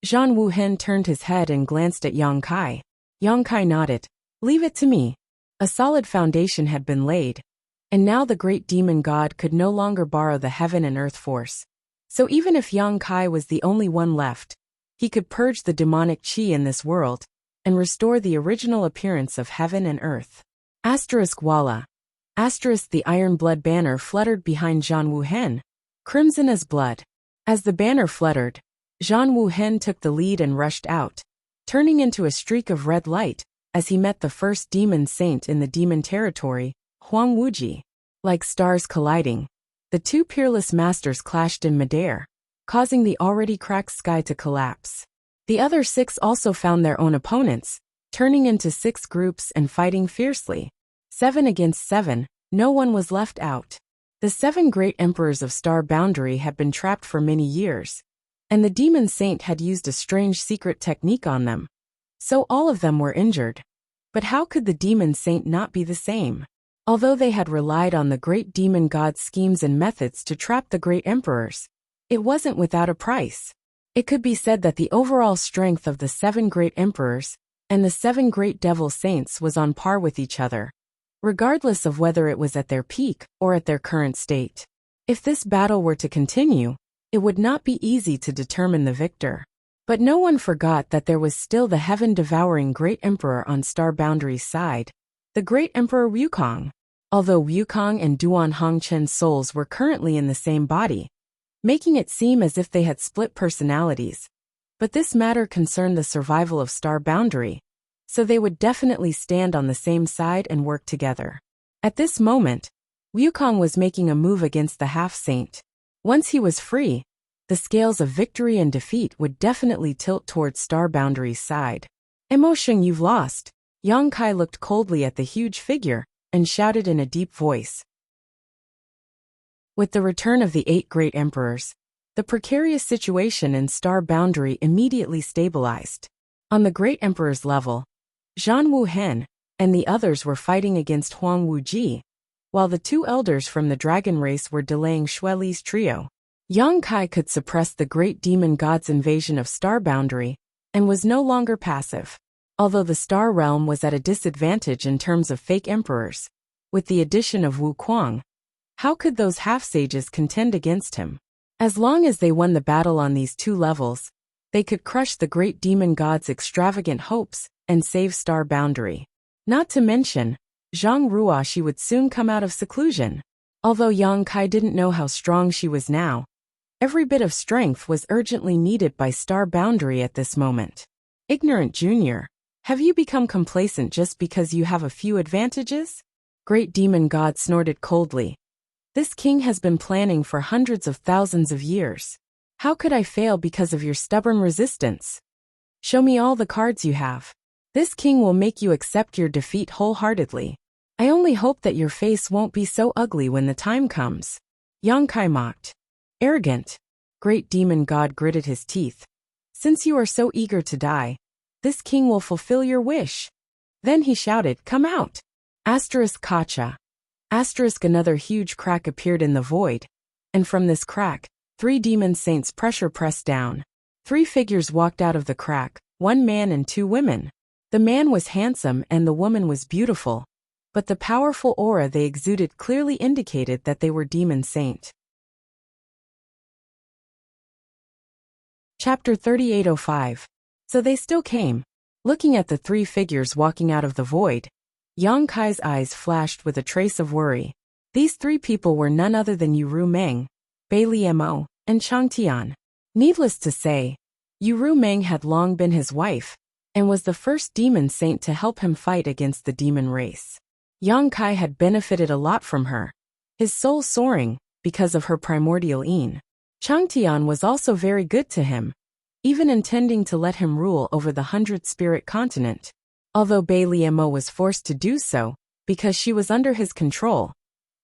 Zhang Wuhen turned his head and glanced at Yang Kai. Yang Kai nodded. Leave it to me. A solid foundation had been laid, and now the great demon god could no longer borrow the heaven and earth force. So even if Yang Kai was the only one left, he could purge the demonic qi in this world and restore the original appearance of heaven and earth. Walla. The iron blood banner fluttered behind Zhang Wuhen, crimson as blood. As the banner fluttered, Zhang Wuhen took the lead and rushed out, turning into a streak of red light as he met the first demon saint in the demon territory, Huang Wuji. Like stars colliding, the two peerless masters clashed in midair, causing the already cracked sky to collapse. The other 6 also found their own opponents, turning into 6 groups and fighting fiercely. 7 against 7, no one was left out. The 7 great emperors of Star Boundary had been trapped for many years, and the demon saint had used a strange secret technique on them. So all of them were injured. But how could the demon saint not be the same? Although they had relied on the great demon god's schemes and methods to trap the great emperors, it wasn't without a price. It could be said that the overall strength of the 7 great emperors and the 7 great devil saints was on par with each other, regardless of whether it was at their peak or at their current state. If this battle were to continue, it would not be easy to determine the victor. But no one forgot that there was still the heaven-devouring great emperor on Star Boundary's side, the great emperor Wukong. Although Wukong and Duan Hongchen's souls were currently in the same body, making it seem as if they had split personalities. But this matter concerned the survival of Star Boundary, so they would definitely stand on the same side and work together. At this moment, Wukong was making a move against the half-saint. Once he was free, the scales of victory and defeat would definitely tilt towards Star Boundary's side. Emotion, you've lost. Yang Kai looked coldly at the huge figure and shouted in a deep voice. With the return of the 8 great emperors, the precarious situation in Star Boundary immediately stabilized. On the great emperor's level, Zhang Wuhen and the others were fighting against Huang Wuji, while the 2 elders from the dragon race were delaying Xueli's trio. Yang Kai could suppress the great demon god's invasion of Star Boundary and was no longer passive. Although the Star Realm was at a disadvantage in terms of fake emperors, with the addition of Wukong, how could those half-sages contend against him? As long as they won the battle on these 2 levels, they could crush the great demon god's extravagant hopes and save Star Boundary. Not to mention, Zhang Ruoxi would soon come out of seclusion. Although Yang Kai didn't know how strong she was now, every bit of strength was urgently needed by Star Boundary at this moment. Ignorant Junior, have you become complacent just because you have a few advantages? Great demon god snorted coldly. This king has been planning for hundreds of thousands of years. How could I fail because of your stubborn resistance? Show me all the cards you have. This king will make you accept your defeat wholeheartedly. I only hope that your face won't be so ugly when the time comes. Yang Kai mocked. Arrogant. Great demon god gritted his teeth. Since you are so eager to die, this king will fulfill your wish. Then he shouted, come out. Kacha. Another huge crack appeared in the void, and from this crack, 3 demon saints pressure pressed down. 3 figures walked out of the crack, 1 man and 2 women. The man was handsome and the woman was beautiful, but the powerful aura they exuded clearly indicated that they were demon saint. Chapter 3805. So they still came. Looking at the 3 figures walking out of the void, Yang Kai's eyes flashed with a trace of worry. These 3 people were none other than Yu Meng, Bai Liemo, and Chang Tian. Needless to say, Yu Meng had long been his wife, and was the first demon saint to help him fight against the demon race. Yang Kai had benefited a lot from her, his soul soaring because of her primordial yin. Changtian was also very good to him, even intending to let him rule over the 100-spirit continent. Although Bai Liemo was forced to do so, because she was under his control,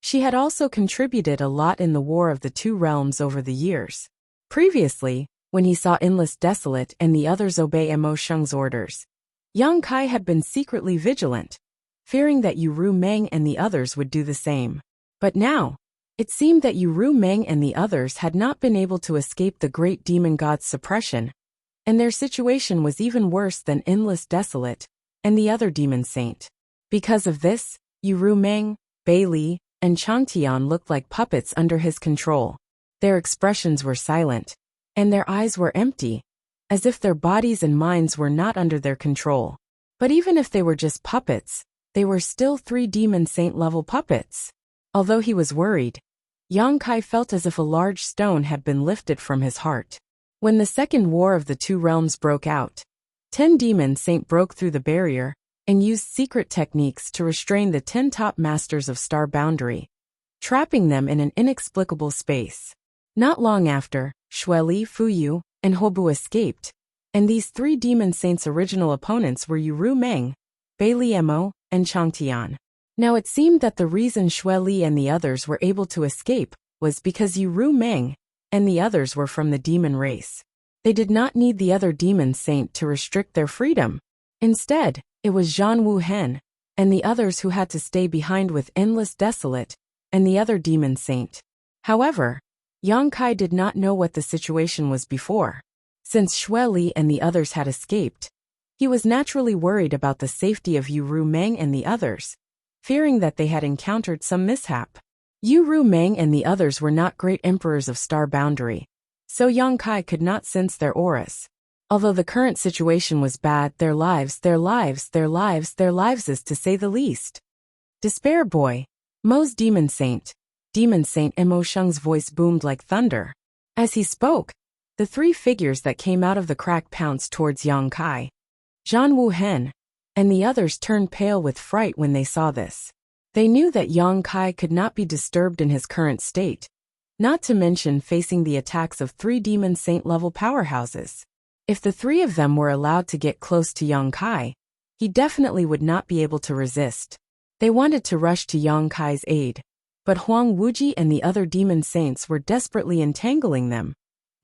she had also contributed a lot in the War of the Two Realms over the years. Previously, when he saw Endless Desolate and the others obey Mo Sheng's orders, Yang Kai had been secretly vigilant, fearing that Yu Meng and the others would do the same. But now, it seemed that Yu Meng and the others had not been able to escape the great demon god's suppression, and their situation was even worse than Endless Desolate and the other demon saint. Because of this, Yu Meng, Bai Li, and Changtian looked like puppets under his control. Their expressions were silent, and their eyes were empty, as if their bodies and minds were not under their control. But even if they were just puppets, they were still 3 demon saint-level puppets. Although he was worried, Yang Kai felt as if a large stone had been lifted from his heart. When the Second War of the Two Realms broke out, 10 demon saint broke through the barrier and used secret techniques to restrain the 10 top masters of Star Boundary, trapping them in an inexplicable space. Not long after, Xueli, Fuyu, and Hobu escaped, and these 3 demon saints' original opponents were Yu Meng, Bai Liemo, and Changtian. Now it seemed that the reason Xueli and the others were able to escape was because Yu Meng and the others were from the demon race. They did not need the other demon saint to restrict their freedom. Instead, it was Zhan Wuhen and the others who had to stay behind with Endless Desolate and the other demon saint. However, Yang Kai did not know what the situation was before. Since Xueli and the others had escaped, he was naturally worried about the safety of Yu Meng and the others, fearing that they had encountered some mishap. Yu Meng and the others were not great emperors of Star Boundary, so Yang Kai could not sense their auras. Although the current situation was bad, their lives is to say the least. Despair boy, Mo's demon saint Mo Sheng's voice boomed like thunder. As he spoke, the 3 figures that came out of the crack pounced towards Yang Kai. Zhan Wuhen and the others turned pale with fright when they saw this. They knew that Yang Kai could not be disturbed in his current state, not to mention facing the attacks of 3 demon saint-level powerhouses. If the 3 of them were allowed to get close to Yang Kai, he definitely would not be able to resist. They wanted to rush to Yang Kai's aid, but Huang Wuji and the other demon saints were desperately entangling them,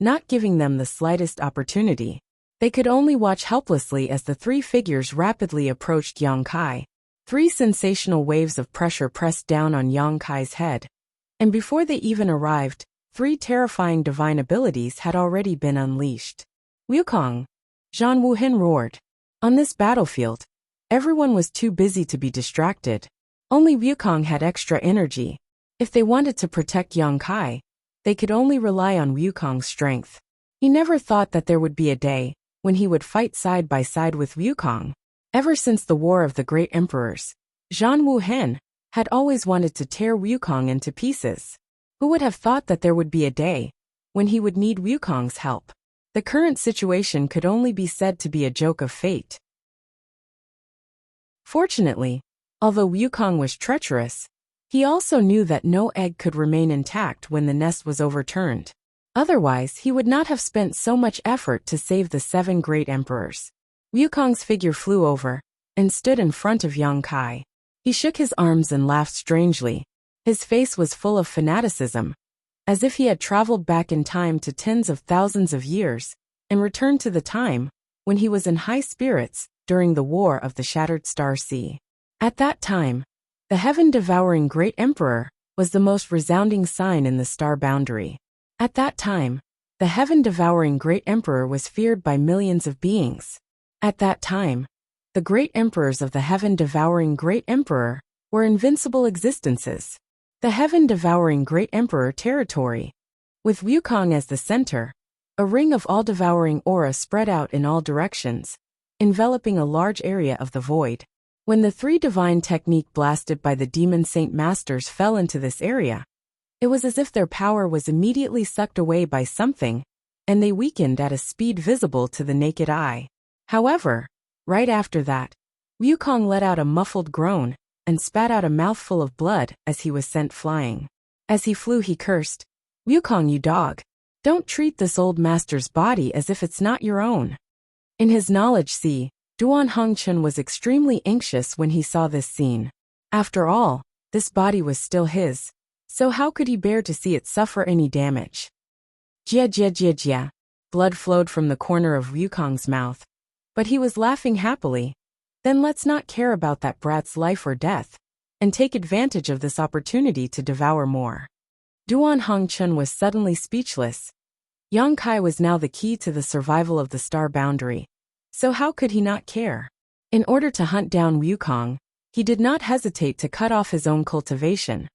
not giving them the slightest opportunity. They could only watch helplessly as the 3 figures rapidly approached Yang Kai. 3 sensational waves of pressure pressed down on Yang Kai's head, and before they even arrived, 3 terrifying divine abilities had already been unleashed. Wukong! Zhan Wuhen roared. On this battlefield, everyone was too busy to be distracted. Only Wukong had extra energy. If they wanted to protect Yang Kai, they could only rely on Wukong's strength. He never thought that there would be a day when he would fight side by side with Wukong. Ever since the War of the Great Emperors, Zhan Wuhen had always wanted to tear Wukong into pieces. Who would have thought that there would be a day when he would need Wukong's help? The current situation could only be said to be a joke of fate. Fortunately, although Wukong was treacherous, he also knew that no egg could remain intact when the nest was overturned. Otherwise, he would not have spent so much effort to save the 7 great emperors. Wukong's figure flew over and stood in front of Yang Kai. He shook his arms and laughed strangely. His face was full of fanaticism, as if he had traveled back in time to tens of thousands of years and returned to the time when he was in high spirits during the War of the Shattered Star Sea. At that time, the heaven-devouring Great Emperor was the most resounding sign in the Star Boundary. At that time, the heaven-devouring Great Emperor was feared by millions of beings. At that time, the Great Emperors of the heaven-devouring Great Emperor were invincible existences. The heaven-devouring Great Emperor territory, with Wukong as the center, a ring of all-devouring aura spread out in all directions, enveloping a large area of the void. When the 3 divine technique blasted by the Demon Saint Masters fell into this area, it was as if their power was immediately sucked away by something, and they weakened at a speed visible to the naked eye. However, right after that, Wukong let out a muffled groan and spat out a mouthful of blood as he was sent flying. As he flew, he cursed, "Wukong, you dog! Don't treat this old master's body as if it's not your own. In his knowledge sea, Duan Hongchun was extremely anxious when he saw this scene. After all, this body was still his, so how could he bear to see it suffer any damage? Jia jia jia jia. Blood flowed from the corner of Wukong's mouth. But he was laughing happily. Then let's not care about that brat's life or death, and take advantage of this opportunity to devour more. Duan Hongchun was suddenly speechless. Yang Kai was now the key to the survival of the star boundary. So how could he not care? In order to hunt down Wukong, he did not hesitate to cut off his own cultivation,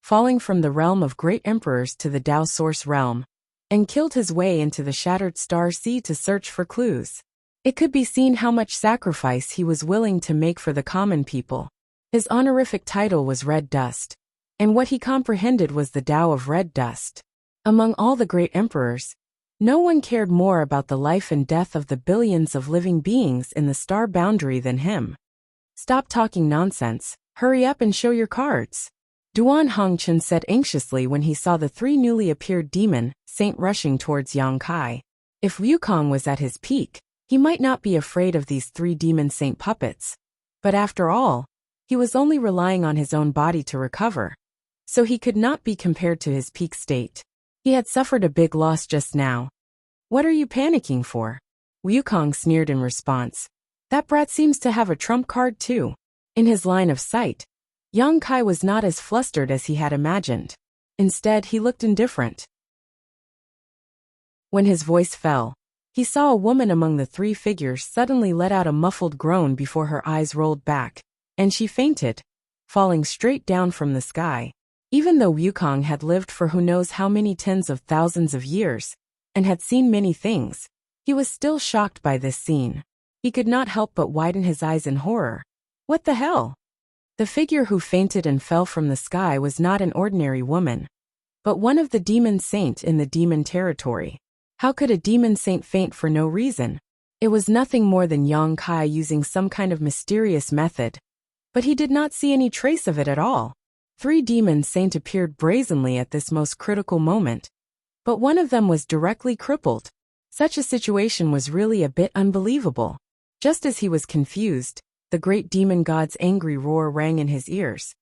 falling from the realm of great emperors to the Dao Source realm, and killed his way into the shattered star sea to search for clues. It could be seen how much sacrifice he was willing to make for the common people. His honorific title was Red Dust, and what he comprehended was the Tao of Red Dust. Among all the great emperors, no one cared more about the life and death of the billions of living beings in the star boundary than him. Stop talking nonsense, hurry up and show your cards. Duan Hongchun said anxiously when he saw the three newly appeared demon saint rushing towards Yang Kai. If Wukong was at his peak, he might not be afraid of these three demon saint puppets. But after all, he was only relying on his own body to recover, so he could not be compared to his peak state. He had suffered a big loss just now. What are you panicking for? Wukong sneered in response. That brat seems to have a trump card too. In his line of sight, Yang Kai was not as flustered as he had imagined. Instead, he looked indifferent. When his voice fell, he saw a woman among the three figures suddenly let out a muffled groan before her eyes rolled back, and she fainted, falling straight down from the sky. Even though Wukong had lived for who knows how many tens of thousands of years, and had seen many things, he was still shocked by this scene. He could not help but widen his eyes in horror. What the hell? The figure who fainted and fell from the sky was not an ordinary woman, but one of the demon saint in the demon territory. How could a demon saint faint for no reason? It was nothing more than Yang Kai using some kind of mysterious method, but he did not see any trace of it at all. Three demon saint appeared brazenly at this most critical moment, but one of them was directly crippled. Such a situation was really a bit unbelievable. Just as he was confused, the great demon god's angry roar rang in his ears.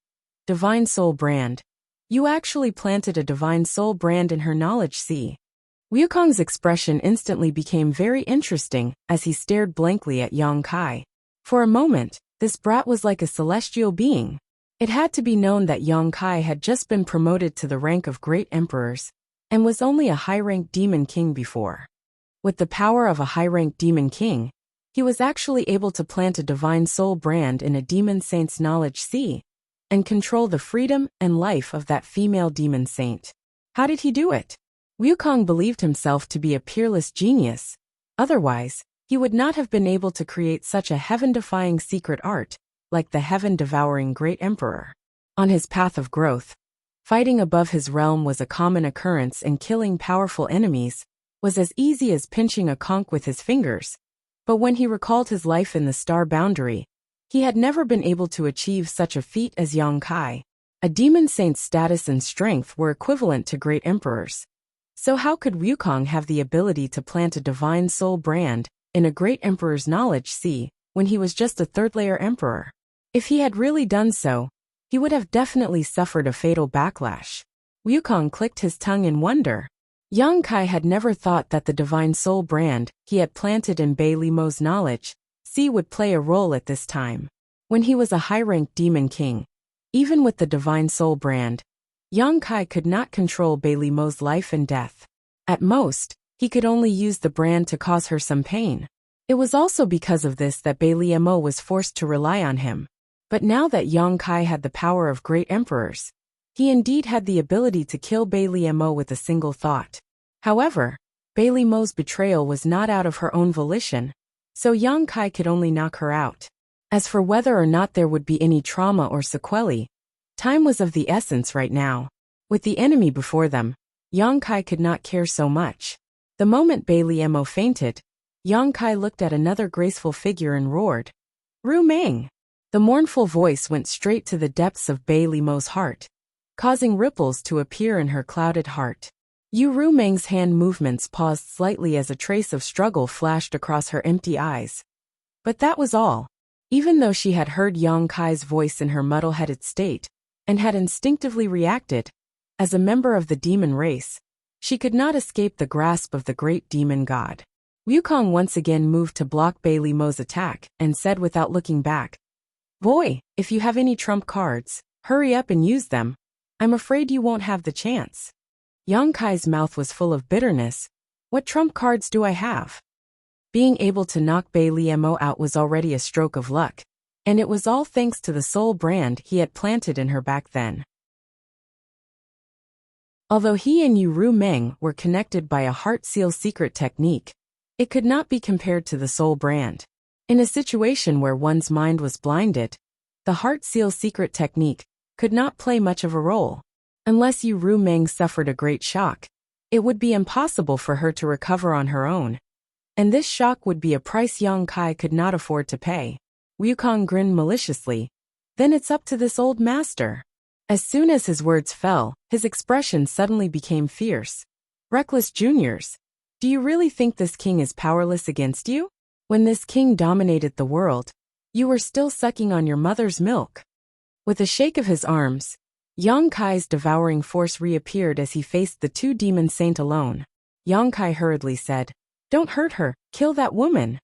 Divine Soul Brand. You actually planted a Divine Soul Brand in her knowledge sea. Wukong's expression instantly became very interesting as he stared blankly at Yang Kai. For a moment, this brat was like a celestial being. It had to be known that Yang Kai had just been promoted to the rank of great emperors, and was only a high-ranked demon king before. With the power of a high-ranked demon king, he was actually able to plant a divine soul brand in a demon saint's knowledge sea, and control the freedom and life of that female demon saint. How did he do it? Wukong believed himself to be a peerless genius. Otherwise, he would not have been able to create such a heaven-defying secret art, like the heaven-devouring great emperor. On his path of growth, fighting above his realm was a common occurrence, and killing powerful enemies was as easy as pinching a conch with his fingers. But when he recalled his life in the star boundary, he had never been able to achieve such a feat as Yang Kai. A demon saint's status and strength were equivalent to great emperors. So how could Wukong have the ability to plant a divine soul brand in a great emperor's knowledge sea when he was just a third-layer emperor? If he had really done so, he would have definitely suffered a fatal backlash. Wukong clicked his tongue in wonder. Yang Kai had never thought that the divine soul brand he had planted in Bei Limo's knowledge sea would play a role at this time. When he was a high-ranked demon king, even with the divine soul brand, Yang Kai could not control Bei Limo's life and death. At most, he could only use the brand to cause her some pain. It was also because of this that Bei Limo was forced to rely on him. But now that Yang Kai had the power of great emperors, he indeed had the ability to kill Bei Limo with a single thought. However, Bei Limo's betrayal was not out of her own volition, so Yang Kai could only knock her out. As for whether or not there would be any trauma or sequelae, time was of the essence right now. With the enemy before them, Yang Kai could not care so much. The moment Bei Limo fainted, Yang Kai looked at another graceful figure and roared, "Ru Meng!" The mournful voice went straight to the depths of Bei Limo's heart, causing ripples to appear in her clouded heart. Yu Rumeng's hand movements paused slightly as a trace of struggle flashed across her empty eyes. But that was all. Even though she had heard Yang Kai's voice in her muddle-headed state, and had instinctively reacted, as a member of the demon race, she could not escape the grasp of the great demon god. Wukong once again moved to block Bailey Mo's attack, and said without looking back, "Boy, if you have any trump cards, hurry up and use them. I'm afraid you won't have the chance." Yang Kai's mouth was full of bitterness. "What trump cards do I have?" Being able to knock Bailey Mo out was already a stroke of luck, and it was all thanks to the soul brand he had planted in her back then. Although he and Yu Rumeng were connected by a heart seal secret technique, it could not be compared to the soul brand. In a situation where one's mind was blinded, the heart seal secret technique could not play much of a role. Unless Yu Rumeng suffered a great shock, it would be impossible for her to recover on her own. And this shock would be a price Yang Kai could not afford to pay. Wukong grinned maliciously. "Then it's up to this old master." As soon as his words fell, his expression suddenly became fierce. "Reckless juniors, do you really think this king is powerless against you? When this king dominated the world, you were still sucking on your mother's milk." With a shake of his arms, Yang Kai's devouring force reappeared as he faced the two demon saint alone. Yang Kai hurriedly said, "Don't hurt her, kill that woman."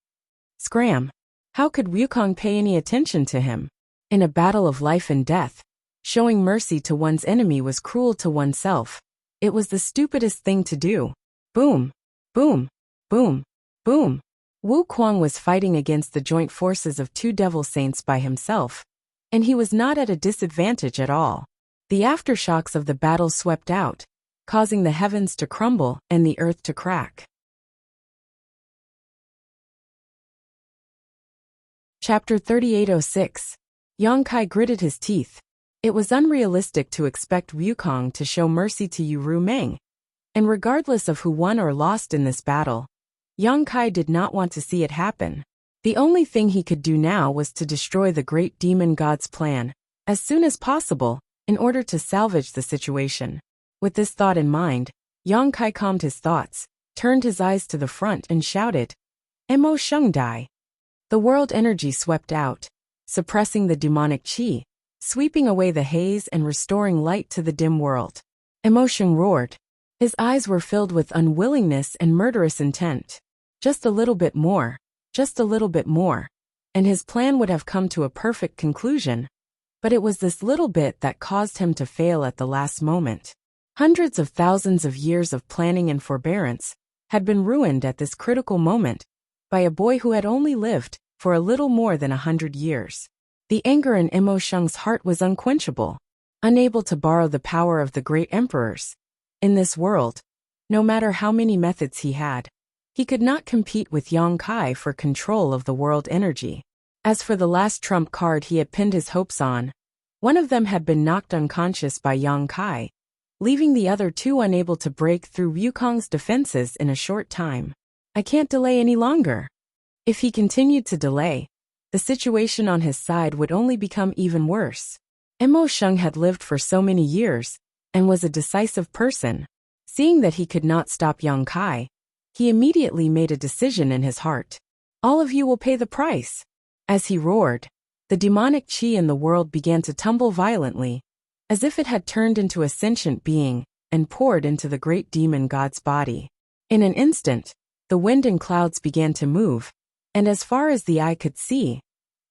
Scram! How could Wukong pay any attention to him? In a battle of life and death, showing mercy to one's enemy was cruel to oneself. It was the stupidest thing to do. Boom! Boom! Boom! Boom! Wukong was fighting against the joint forces of two devil saints by himself, and he was not at a disadvantage at all. The aftershocks of the battle swept out, causing the heavens to crumble and the earth to crack. Chapter 3806. Yang Kai gritted his teeth. It was unrealistic to expect Wukong to show mercy to Yu Rumeng, and regardless of who won or lost in this battle, Yang Kai did not want to see it happen. The only thing he could do now was to destroy the great demon god's plan as soon as possible in order to salvage the situation. With this thought in mind, Yang Kai calmed his thoughts, turned his eyes to the front and shouted, "Mo Sheng Dai." The world energy swept out, suppressing the demonic qi, sweeping away the haze and restoring light to the dim world. Emotion roared. His eyes were filled with unwillingness and murderous intent. Just a little bit more, just a little bit more, and his plan would have come to a perfect conclusion. But it was this little bit that caused him to fail at the last moment. Hundreds of thousands of years of planning and forbearance had been ruined at this critical moment by a boy who had only lived for a little more than 100 years. The anger in Mo Sheng's heart was unquenchable, unable to borrow the power of the great emperors. In this world, no matter how many methods he had, he could not compete with Yang Kai for control of the world energy. As for the last trump card he had pinned his hopes on, one of them had been knocked unconscious by Yang Kai, leaving the other two unable to break through Wukong's defenses in a short time. I can't delay any longer. If he continued to delay, the situation on his side would only become even worse. Mo Sheng had lived for so many years, and was a decisive person. Seeing that he could not stop Yang Kai, he immediately made a decision in his heart. All of you will pay the price. As he roared, the demonic qi in the world began to tumble violently, as if it had turned into a sentient being, and poured into the great demon god's body. In an instant, the wind and clouds began to move, and as far as the eye could see,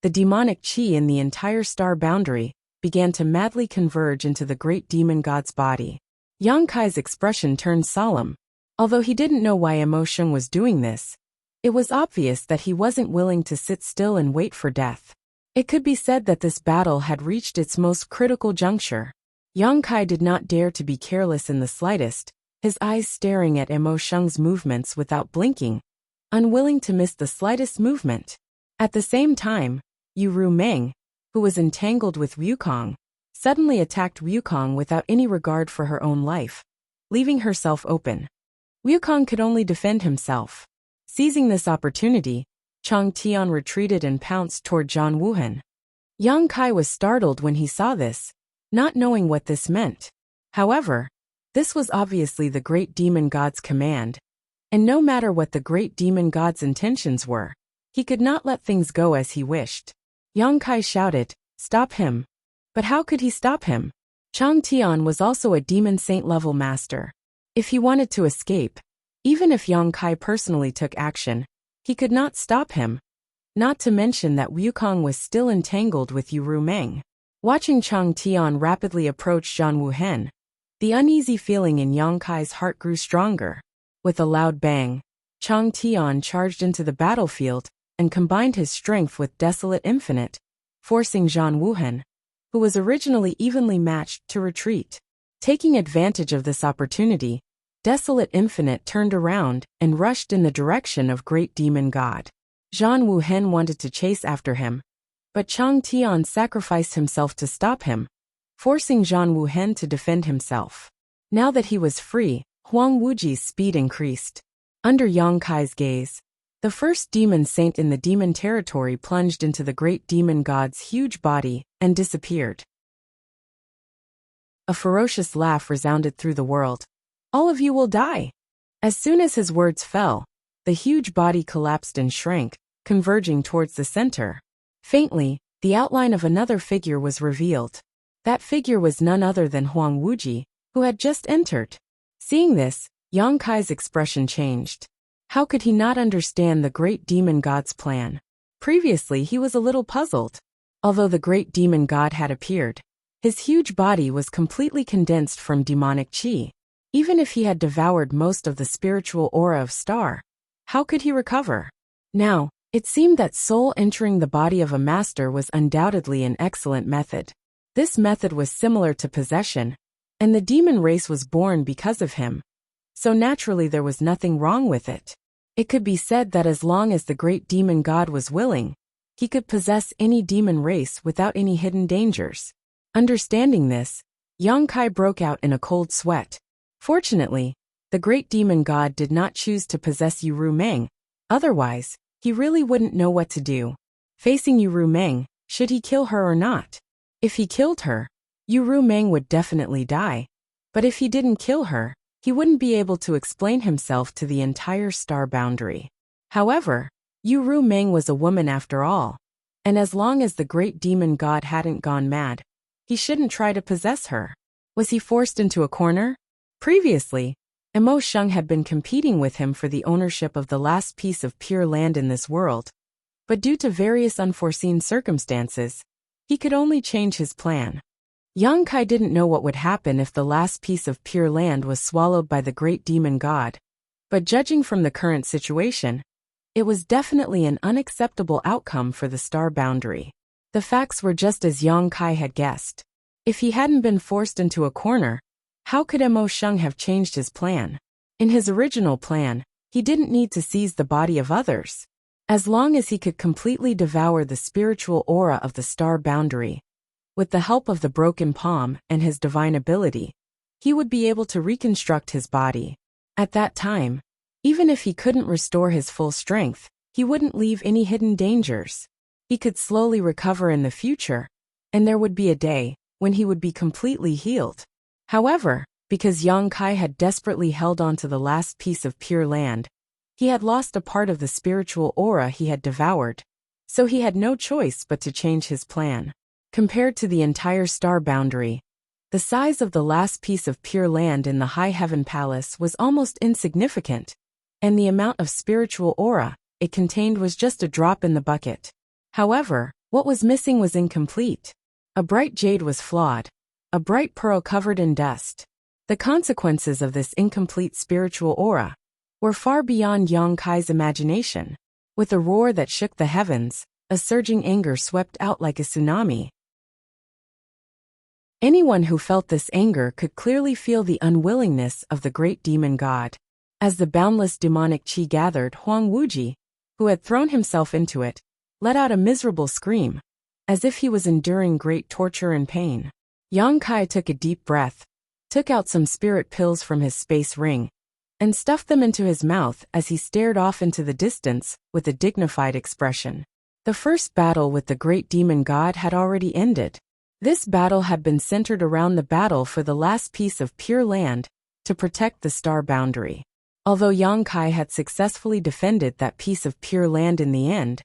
the demonic qi in the entire star boundary began to madly converge into the great demon god's body. Yang Kai's expression turned solemn. Although he didn't know why Mo Sheng was doing this, it was obvious that he wasn't willing to sit still and wait for death. It could be said that this battle had reached its most critical juncture. Yang Kai did not dare to be careless in the slightest, his eyes staring at Mo Sheng's movements without blinking, unwilling to miss the slightest movement. At the same time, Yu Rumeng, who was entangled with Wukong, suddenly attacked Wukong without any regard for her own life, leaving herself open. Wukong could only defend himself. Seizing this opportunity, Chang Tian retreated and pounced toward Zhan Wuhan. Yang Kai was startled when he saw this, not knowing what this meant. However, This was obviously the great demon god's command, and no matter what the great demon god's intentions were, he could not let things go as he wished. Yang Kai shouted, "Stop him!" But how could he stop him? Chang Tian was also a demon saint-level master. If he wanted to escape, even if Yang Kai personally took action, he could not stop him. Not to mention that Wukong was still entangled with Yu Rumeng. Watching Chang Tian rapidly approach Zhan Wuhen, the uneasy feeling in Yang Kai's heart grew stronger. With a loud bang, Chang Tian charged into the battlefield and combined his strength with Desolate Infinite, forcing Zhan Wuhen, who was originally evenly matched, to retreat. Taking advantage of this opportunity, Desolate Infinite turned around and rushed in the direction of Great Demon God. Zhan Wuhen wanted to chase after him, but Chang Tian sacrificed himself to stop him, forcing Zhan Wuhen to defend himself. Now that he was free, Huang Wuji's speed increased. Under Yang Kai's gaze, the first demon saint in the demon territory plunged into the great demon god's huge body and disappeared. A ferocious laugh resounded through the world. "All of you will die." As soon as his words fell, the huge body collapsed and shrank, converging towards the center. Faintly, the outline of another figure was revealed. That figure was none other than Huang Wuji, who had just entered. Seeing this, Yang Kai's expression changed. How could he not understand the great demon god's plan? Previously, he was a little puzzled. Although the great demon god had appeared, his huge body was completely condensed from demonic chi. Even if he had devoured most of the spiritual aura of Star, how could he recover? Now, it seemed that soul entering the body of a master was undoubtedly an excellent method. This method was similar to possession, and the demon race was born because of him. So naturally there was nothing wrong with it. It could be said that as long as the great demon god was willing, he could possess any demon race without any hidden dangers. Understanding this, Yang Kai broke out in a cold sweat. Fortunately, the great demon god did not choose to possess Yu Rumeng, otherwise, he really wouldn't know what to do. Facing Yu Rumeng, should he kill her or not? If he killed her, Yu Rumeng would definitely die. But if he didn't kill her, he wouldn't be able to explain himself to the entire star boundary. However, Yu Rumeng was a woman after all, and as long as the great demon god hadn't gone mad, he shouldn't try to possess her. Was he forced into a corner? Previously, Emo Sheng had been competing with him for the ownership of the last piece of pure land in this world, but due to various unforeseen circumstances, he could only change his plan. Yang Kai didn't know what would happen if the last piece of pure land was swallowed by the great demon god, but judging from the current situation, it was definitely an unacceptable outcome for the star boundary. The facts were just as Yang Kai had guessed. If he hadn't been forced into a corner, how could Emo Sheng have changed his plan? In his original plan, he didn't need to seize the body of others. As long as he could completely devour the spiritual aura of the star boundary, with the help of the broken palm and his divine ability, he would be able to reconstruct his body. At that time, even if he couldn't restore his full strength, he wouldn't leave any hidden dangers. He could slowly recover in the future, and there would be a day when he would be completely healed. However, because Yang Kai had desperately held on to the last piece of pure land, he had lost a part of the spiritual aura he had devoured, so he had no choice but to change his plan. Compared to the entire star boundary, the size of the last piece of pure land in the High Heaven Palace was almost insignificant, and the amount of spiritual aura it contained was just a drop in the bucket. However, what was missing was incomplete. A bright jade was flawed, a bright pearl covered in dust. The consequences of this incomplete spiritual aura were far beyond Yang Kai's imagination. With a roar that shook the heavens, a surging anger swept out like a tsunami. Anyone who felt this anger could clearly feel the unwillingness of the great demon god. As the boundless demonic chi gathered, Huang Wuji, who had thrown himself into it, let out a miserable scream, as if he was enduring great torture and pain. Yang Kai took a deep breath, took out some spirit pills from his space ring, and stuffed them into his mouth as he stared off into the distance with a dignified expression. The first battle with the great demon god had already ended. This battle had been centered around the battle for the last piece of pure land to protect the star boundary. Although Yang Kai had successfully defended that piece of pure land in the end,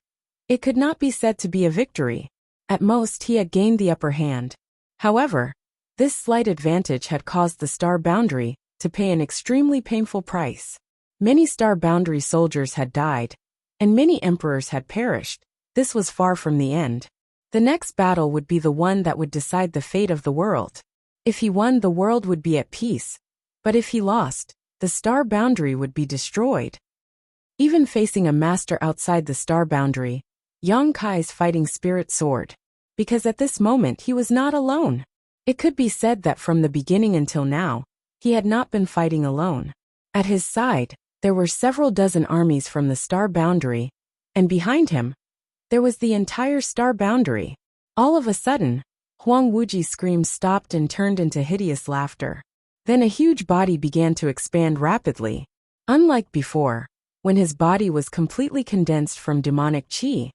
it could not be said to be a victory. At most he had gained the upper hand. However, this slight advantage had caused the star boundary to pay an extremely painful price. Many star boundary soldiers had died, and many emperors had perished. This was far from the end. The next battle would be the one that would decide the fate of the world. If he won, the world would be at peace, but if he lost, the star boundary would be destroyed. Even facing a master outside the star boundary, Yang Kai's fighting spirit soared, because at this moment he was not alone. It could be said that from the beginning until now, he had not been fighting alone. At his side, there were several dozen armies from the star boundary, and behind him, there was the entire star boundary. All of a sudden, Huang Wuji's screams stopped and turned into hideous laughter. Then a huge body began to expand rapidly. Unlike before, when his body was completely condensed from demonic qi,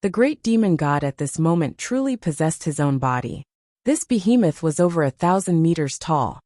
the great demon god at this moment truly possessed his own body. This behemoth was over 1,000 meters tall,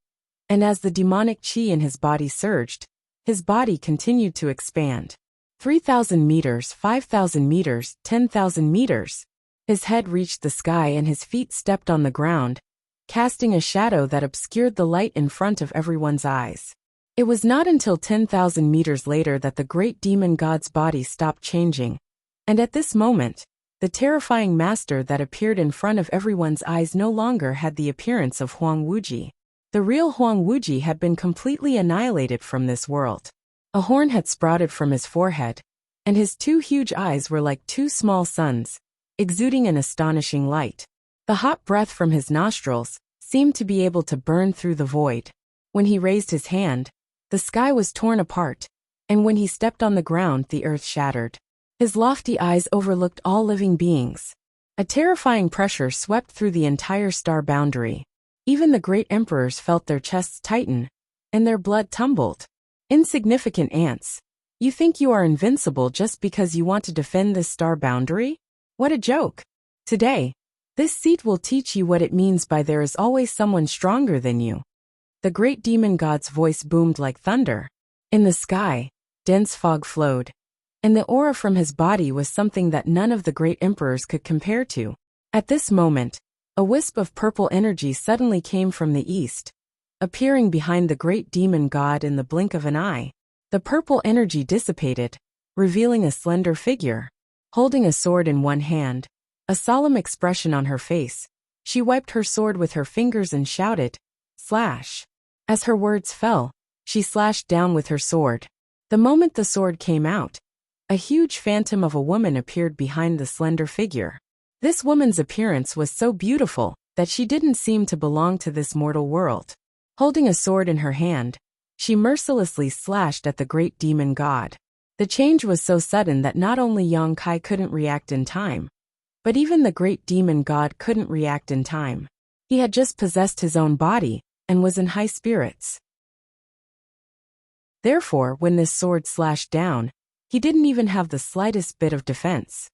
and as the demonic qi in his body surged, his body continued to expand. 3,000 meters, 5,000 meters, 10,000 meters. His head reached the sky and his feet stepped on the ground, casting a shadow that obscured the light in front of everyone's eyes. It was not until 10,000 meters later that the great demon god's body stopped changing, and at this moment, the terrifying master that appeared in front of everyone's eyes no longer had the appearance of Huang Wuji. The real Huang Wuji had been completely annihilated from this world. A horn had sprouted from his forehead, and his two huge eyes were like two small suns, exuding an astonishing light. The hot breath from his nostrils seemed to be able to burn through the void. When he raised his hand, the sky was torn apart, and when he stepped on the ground, the earth shattered. His lofty eyes overlooked all living beings. A terrifying pressure swept through the entire star boundary. Even the great emperors felt their chests tighten, and their blood tumbled. Insignificant ants. You think you are invincible just because you want to defend this star boundary? What a joke. Today, this seat will teach you what it means by there is always someone stronger than you. The great demon god's voice boomed like thunder. In the sky, dense fog flowed, and the aura from his body was something that none of the great emperors could compare to. At this moment, a wisp of purple energy suddenly came from the east, appearing behind the great demon god in the blink of an eye. The purple energy dissipated, revealing a slender figure. Holding a sword in one hand, a solemn expression on her face, she wiped her sword with her fingers and shouted, "Slash!" As her words fell, she slashed down with her sword. The moment the sword came out, a huge phantom of a woman appeared behind the slender figure. This woman's appearance was so beautiful that she didn't seem to belong to this mortal world. Holding a sword in her hand, she mercilessly slashed at the great demon god. The change was so sudden that not only Yang Kai couldn't react in time, but even the great demon god couldn't react in time. He had just possessed his own body and was in high spirits. Therefore, when this sword slashed down, he didn't even have the slightest bit of defense.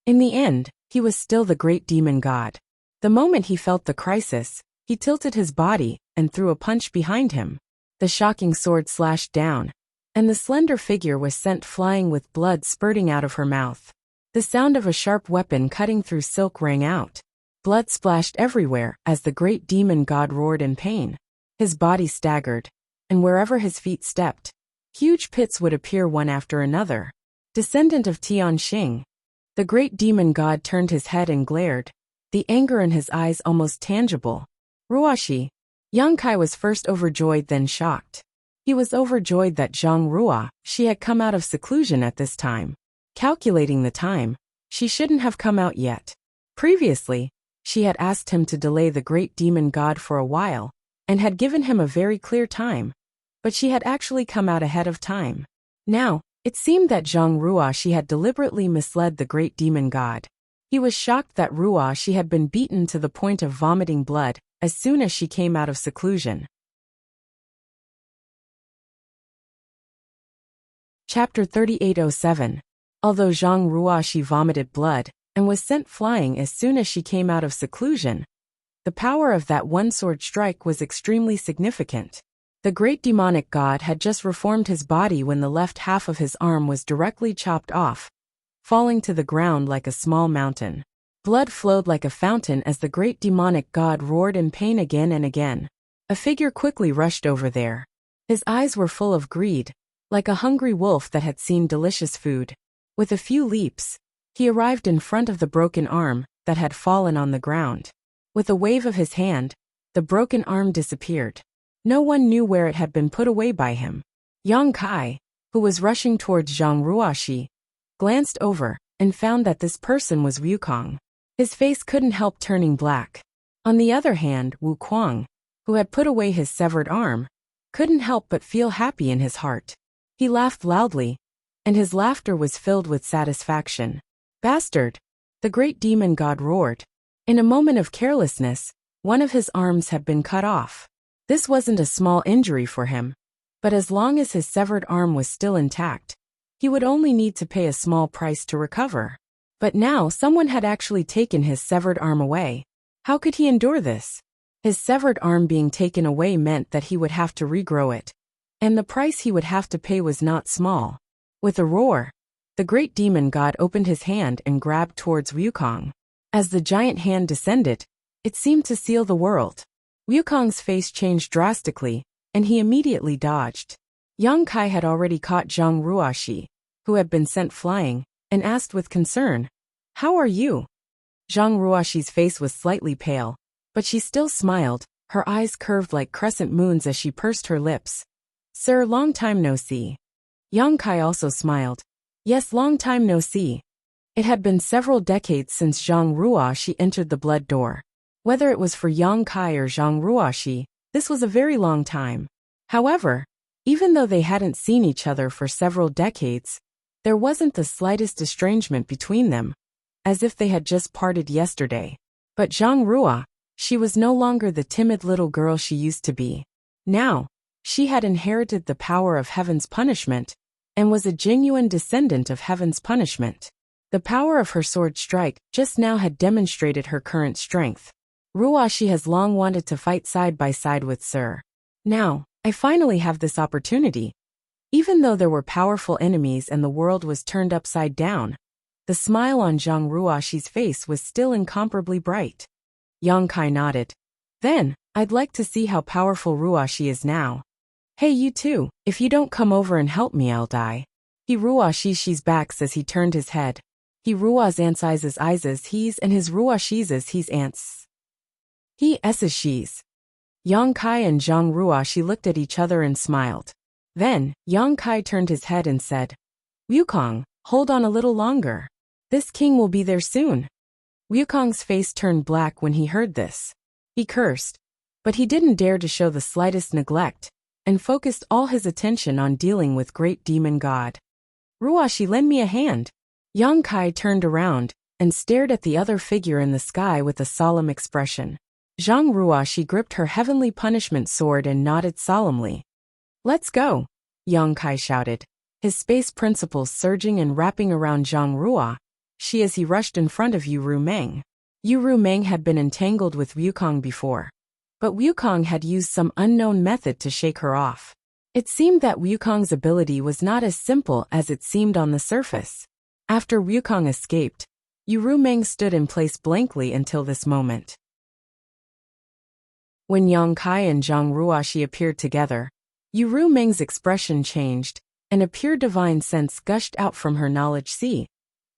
In the end, he was still the great demon god. The moment he felt the crisis, he tilted his body and threw a punch behind him. The shocking sword slashed down, and the slender figure was sent flying with blood spurting out of her mouth. The sound of a sharp weapon cutting through silk rang out. Blood splashed everywhere as the great demon god roared in pain. His body staggered, and wherever his feet stepped, huge pits would appear one after another. Descendant of Tianxing, the great demon god turned his head and glared, the anger in his eyes almost tangible. Ruashi. Yang Kai was first overjoyed, then shocked. He was overjoyed that Zhang Rua, she had come out of seclusion at this time. Calculating the time, she shouldn't have come out yet. Previously, she had asked him to delay the great demon god for a while, and had given him a very clear time, but she had actually come out ahead of time. Now, it seemed that Zhang Rua she had deliberately misled the great demon god. He was shocked that Rua she had been beaten to the point of vomiting blood as soon as she came out of seclusion. Chapter 3807. Although Zhang Rua she vomited blood and was sent flying as soon as she came out of seclusion, the power of that one sword strike was extremely significant. The great demonic god had just reformed his body when the left half of his arm was directly chopped off, falling to the ground like a small mountain. Blood flowed like a fountain as the great demonic god roared in pain again and again. A figure quickly rushed over there. His eyes were full of greed, like a hungry wolf that had seen delicious food. With a few leaps, he arrived in front of the broken arm that had fallen on the ground. With a wave of his hand, the broken arm disappeared. No one knew where it had been put away by him. Yang Kai, who was rushing towards Zhang Ruoxi, glanced over and found that this person was Wukong. His face couldn't help turning black. On the other hand, Wu Kuang, who had put away his severed arm, couldn't help but feel happy in his heart. He laughed loudly, and his laughter was filled with satisfaction. "Bastard!" the great demon god roared. In a moment of carelessness, one of his arms had been cut off. This wasn't a small injury for him, but as long as his severed arm was still intact, he would only need to pay a small price to recover. But now someone had actually taken his severed arm away. How could he endure this? His severed arm being taken away meant that he would have to regrow it, and the price he would have to pay was not small. With a roar, the great demon god opened his hand and grabbed towards Wukong. As the giant hand descended, it seemed to seal the world. Wukong's face changed drastically, and he immediately dodged. Yang Kai had already caught Zhang Ruoxi, who had been sent flying, and asked with concern, "How are you?" Zhang Ruoxi's face was slightly pale, but she still smiled, her eyes curved like crescent moons as she pursed her lips. "Sir, long time no see." Yang Kai also smiled. "Yes, long time no see." It had been several decades since Zhang Ruoxi entered the blood door. Whether it was for Yang Kai or Zhang Ruoxi, this was a very long time. However, even though they hadn't seen each other for several decades, there wasn't the slightest estrangement between them, as if they had just parted yesterday. But Zhang Ruo, she was no longer the timid little girl she used to be. Now, she had inherited the power of heaven's punishment, and was a genuine descendant of heaven's punishment. The power of her sword strike just now had demonstrated her current strength. Ruoxi has long wanted to fight side by side with Sir. Now, I finally have this opportunity. Even though there were powerful enemies and the world was turned upside down, the smile on Zhang Ruoxi's face was still incomparably bright. Yang Kai nodded. "Then, I'd like to see how powerful Ruoxi is now." "Hey, you two, if you don't come over and help me, I'll die." He Ruoxi's backs as he turned his head. He Ruo's ansizes eyes he's and his Ruoxi's he's ants. He s's she's. Yang Kai and Zhang Ruoxi looked at each other and smiled. Then, Yang Kai turned his head and said, "Wukong, hold on a little longer. This king will be there soon." Wukong's face turned black when he heard this. He cursed, but he didn't dare to show the slightest neglect, and focused all his attention on dealing with great demon god. "Ruoxi, lend me a hand." Yang Kai turned around, and stared at the other figure in the sky with a solemn expression. Zhang Ruoxi gripped her heavenly punishment sword and nodded solemnly. "Let's go," Yang Kai shouted, his space principles surging and wrapping around Zhang Ruoxi as he rushed in front of Yu Rumeng. Yu Rumeng had been entangled with Wukong before, but Wukong had used some unknown method to shake her off. It seemed that Wukong's ability was not as simple as it seemed on the surface. After Wukong escaped, Yu Rumeng stood in place blankly until this moment. When Yang Kai and Zhang Ruoxi appeared together, Yu Rumeng's expression changed, and a pure divine sense gushed out from her knowledge sea,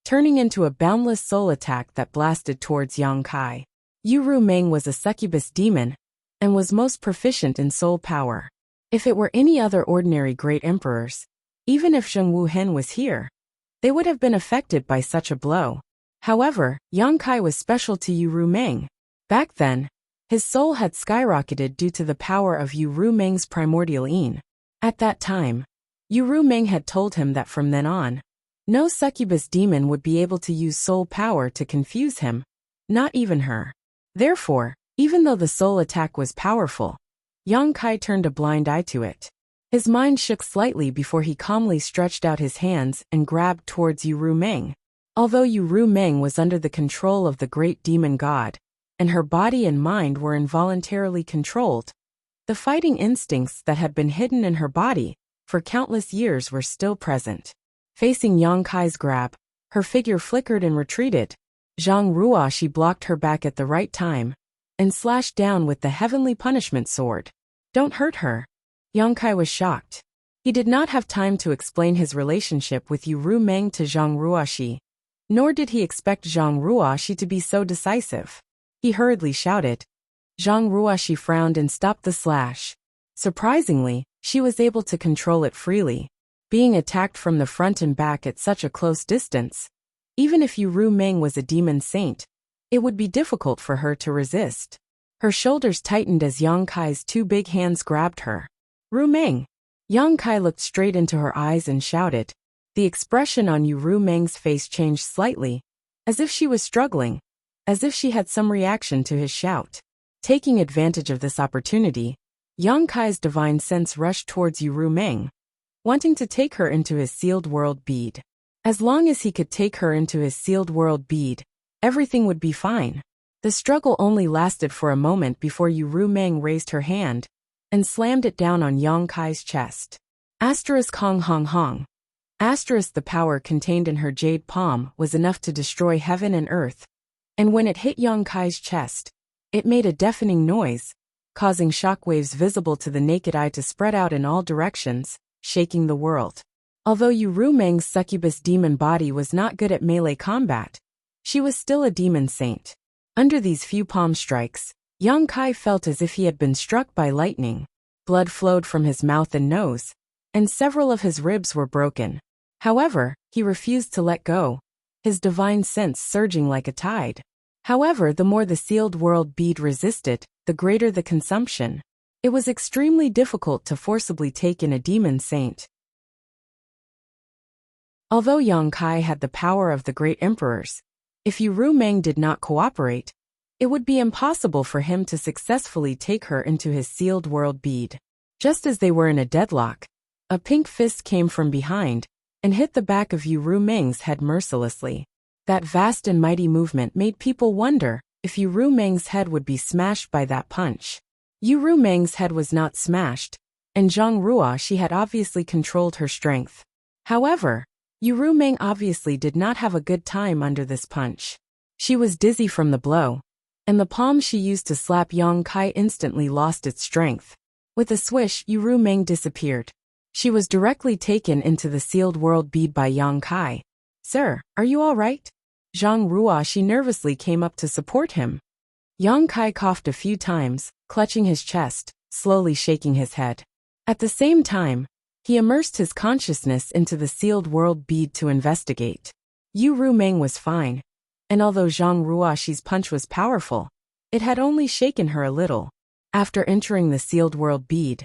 turning into a boundless soul attack that blasted towards Yang Kai. Yu Rumeng was a succubus demon, and was most proficient in soul power. If it were any other ordinary great emperors, even if Zheng Wuhen was here, they would have been affected by such a blow. However, Yang Kai was special to Yu Rumeng. Back then, his soul had skyrocketed due to the power of Yu Rumeng's primordial yin. At that time, Yu Rumeng had told him that from then on, no succubus demon would be able to use soul power to confuse him, not even her. Therefore, even though the soul attack was powerful, Yang Kai turned a blind eye to it. His mind shook slightly before he calmly stretched out his hands and grabbed towards Yu Rumeng. Although Yu Rumeng was under the control of the great demon god, and her body and mind were involuntarily controlled, The fighting instincts that had been hidden in her body for countless years were still present. Facing Yang Kai's grab, her figure flickered and retreated. Zhang Ruoxi blocked her back at the right time and slashed down with the heavenly punishment sword. "Don't hurt her." Yang Kai was shocked. He did not have time to explain his relationship with Yu Ru Meng to Zhang Ruoxi, nor did he expect Zhang Ruoxi to be so decisive. He hurriedly shouted. Zhang Ruoxi frowned and stopped the slash. Surprisingly, she was able to control it freely. Being attacked from the front and back at such a close distance, even if Yu Ru Meng was a demon saint, it would be difficult for her to resist. Her shoulders tightened as Yang Kai's two big hands grabbed her. "Ru Meng!" Yang Kai looked straight into her eyes and shouted. The expression on Yu Ru Meng's face changed slightly, as if she was struggling, as if she had some reaction to his shout. Taking advantage of this opportunity, Yang Kai's divine sense rushed towards Yu Ru Meng, wanting to take her into his sealed world bead. As long as he could take her into his sealed world bead, everything would be fine. The struggle only lasted for a moment before Yu Ru Meng raised her hand and slammed it down on Yang Kai's chest. Asterisk Hong Hong Hong. Asterisk the power contained in her jade palm was enough to destroy heaven and earth, and when it hit Yang Kai's chest, it made a deafening noise, causing shockwaves visible to the naked eye to spread out in all directions, shaking the world. Although Yu Ru Meng's succubus demon body was not good at melee combat, she was still a demon saint. Under these few palm strikes, Yang Kai felt as if he had been struck by lightning. Blood flowed from his mouth and nose, and several of his ribs were broken. However, he refused to let go, his divine sense surging like a tide. However, the more the sealed world bead resisted, the greater the consumption. It was extremely difficult to forcibly take in a demon saint. Although Yang Kai had the power of the great emperors, if Yu Ru Meng did not cooperate, it would be impossible for him to successfully take her into his sealed world bead. Just as they were in a deadlock, a pink fist came from behind and hit the back of Yu Ru Meng's head mercilessly. That vast and mighty movement made people wonder if Yu Ru Meng's head would be smashed by that punch. Yu Ru Meng's head was not smashed, and Zhang Ruoxi had obviously controlled her strength. However, Yu Ru Meng obviously did not have a good time under this punch. She was dizzy from the blow, and the palm she used to slap Yang Kai instantly lost its strength. With a swish, Yu Ru Meng disappeared. She was directly taken into the sealed world bead by Yang Kai. "Sir, are you all right?" Zhang Ruoxi nervously came up to support him. Yang Kai coughed a few times, clutching his chest, slowly shaking his head. At the same time, he immersed his consciousness into the sealed world bead to investigate. Yu Ru Meng was fine, and although Zhang Ruoxi's punch was powerful, it had only shaken her a little. After entering the sealed world bead,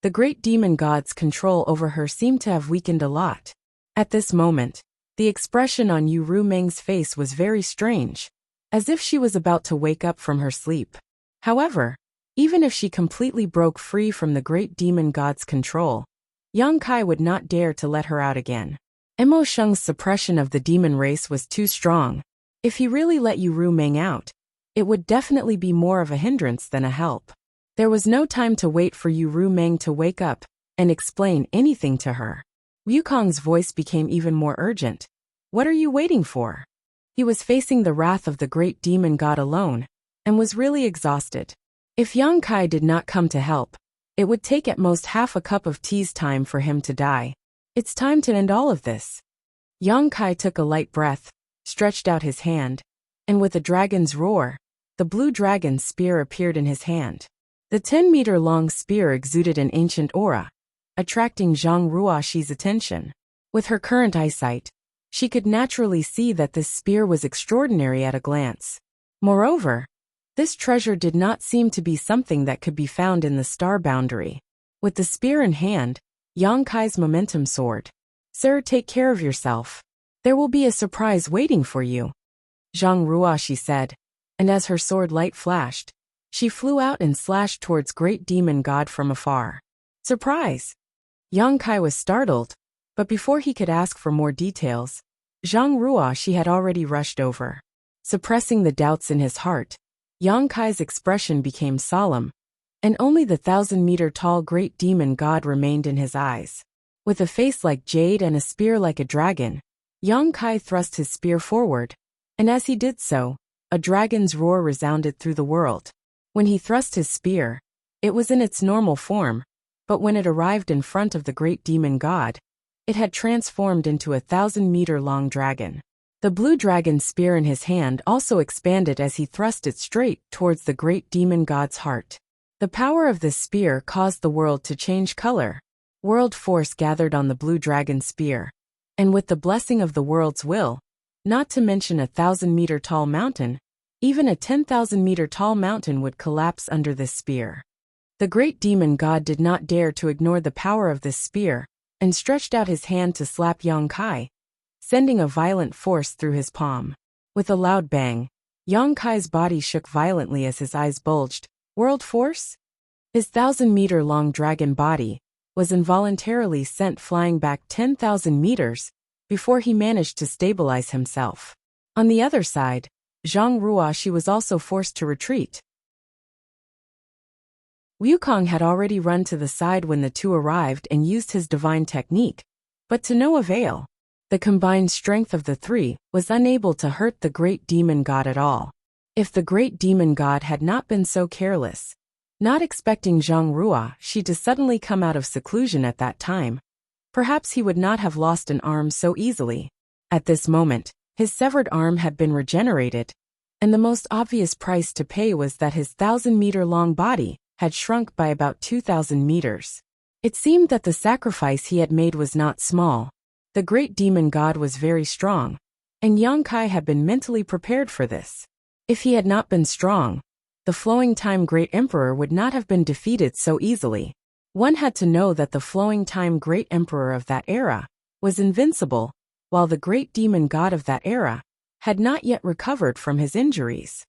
the great demon god's control over her seemed to have weakened a lot. At this moment, the expression on Yu Ru Meng's face was very strange, as if she was about to wake up from her sleep. However, even if she completely broke free from the great demon god's control, Yang Kai would not dare to let her out again. Mo Sheng's suppression of the demon race was too strong. If he really let Yu Ru Meng out, it would definitely be more of a hindrance than a help. There was no time to wait for Yu Ru Meng to wake up and explain anything to her. Wukong's voice became even more urgent. "What are you waiting for?" He was facing the wrath of the great demon god alone, and was really exhausted. If Yang Kai did not come to help, it would take at most half a cup of tea's time for him to die. It's time to end all of this. Yang Kai took a light breath, stretched out his hand, and with a dragon's roar, the blue dragon's spear appeared in his hand. The 10-meter-long spear exuded an ancient aura, attracting Zhang Ruoxi's attention. With her current eyesight, she could naturally see that this spear was extraordinary at a glance. Moreover, this treasure did not seem to be something that could be found in the star boundary. With the spear in hand, Yang Kai's momentum soared. "Sir, take care of yourself. There will be a surprise waiting for you," Zhang Ruoxi said, and as her sword light flashed, she flew out and slashed towards great demon god from afar. "Surprise!" Yang Kai was startled, but before he could ask for more details, Zhang Ruoxi had already rushed over. Suppressing the doubts in his heart, Yang Kai's expression became solemn, and only the 1,000-meter-tall great demon god remained in his eyes. With a face like jade and a spear like a dragon, Yang Kai thrust his spear forward, and as he did so, a dragon's roar resounded through the world. When he thrust his spear, it was in its normal form, but when it arrived in front of the great demon god, it had transformed into a 1,000-meter-long dragon. The blue dragon spear in his hand also expanded as he thrust it straight towards the great demon god's heart. The power of this spear caused the world to change color. World force gathered on the blue dragon spear, and with the blessing of the world's will, not to mention a 1,000-meter-tall mountain, even a 10,000-meter-tall mountain would collapse under this spear. The great demon god did not dare to ignore the power of this spear, and stretched out his hand to slap Yang Kai, sending a violent force through his palm. With a loud bang, Yang Kai's body shook violently as his eyes bulged. World force? His 1,000-meter-long dragon body was involuntarily sent flying back 10,000 meters before he managed to stabilize himself. On the other side, Zhang Ruoxi was also forced to retreat. Wukong had already run to the side when the two arrived and used his divine technique, but to no avail. The combined strength of the three was unable to hurt the great demon god at all. If the great demon god had not been so careless, not expecting Zhang Ruoxi to suddenly come out of seclusion at that time, perhaps he would not have lost an arm so easily. At this moment, his severed arm had been regenerated, and the most obvious price to pay was that his 1,000-meter-long body had shrunk by about 2,000 meters. It seemed that the sacrifice he had made was not small. The great demon god was very strong, and Yang Kai had been mentally prepared for this. If he had not been strong, the Flowing Time Great Emperor would not have been defeated so easily. One had to know that the Flowing Time Great Emperor of that era was invincible, while the great demon god of that era had not yet recovered from his injuries.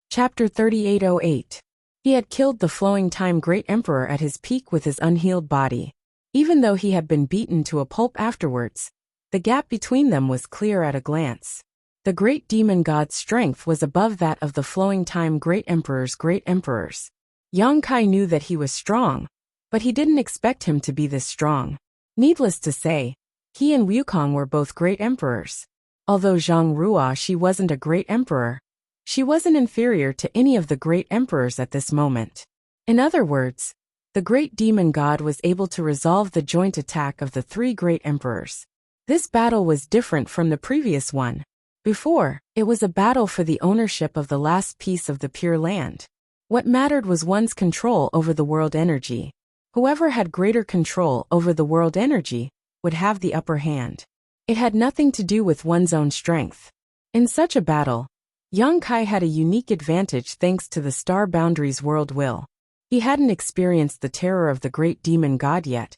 Chapter 3808. He had killed the Flowing Time Great Emperor at his peak with his unhealed body. Even though he had been beaten to a pulp afterwards, the gap between them was clear at a glance. The great demon god's strength was above that of the Flowing Time Great Emperor's great emperors. Yang Kai knew that he was strong, but he didn't expect him to be this strong. Needless to say, he and Wukong were both great emperors. Although Zhang Ruoxi wasn't a great emperor, she wasn't inferior to any of the great emperors at this moment. In other words, the great demon god was able to resolve the joint attack of the three great emperors. This battle was different from the previous one. Before, it was a battle for the ownership of the last piece of the Pure Land. What mattered was one's control over the world energy. Whoever had greater control over the world energy would have the upper hand. It had nothing to do with one's own strength. In such a battle, Yang Kai had a unique advantage thanks to the Star Boundaries world will. He hadn't experienced the terror of the great demon god yet,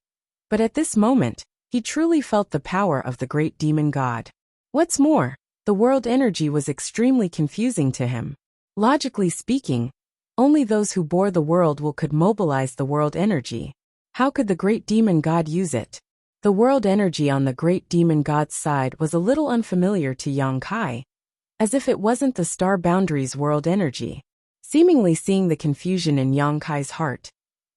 but at this moment, he truly felt the power of the great demon god. What's more, the world energy was extremely confusing to him. Logically speaking, only those who bore the world will could mobilize the world energy. How could the great demon god use it? The world energy on the great demon god's side was a little unfamiliar to Yang Kai, as if it wasn't the Star Boundaries world energy. Seemingly seeing the confusion in Yang Kai's heart,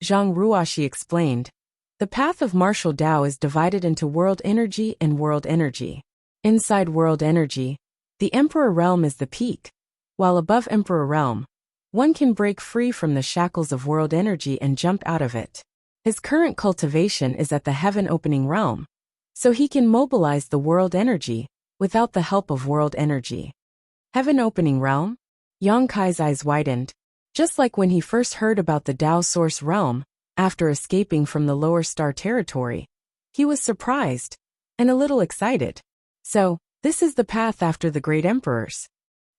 Zhang Ruoxi explained, "The path of martial Dao is divided into world energy and world energy. Inside world energy, the Emperor Realm is the peak, while above Emperor Realm, one can break free from the shackles of world energy and jump out of it. His current cultivation is at the Heaven Opening Realm, so he can mobilize the world energy without the help of world energy." Heaven Opening Realm? Yang Kai's eyes widened, just like when he first heard about the Dao Source Realm, after escaping from the Lower Star Territory. He was surprised, and a little excited. So, this is the path after the Great Emperors.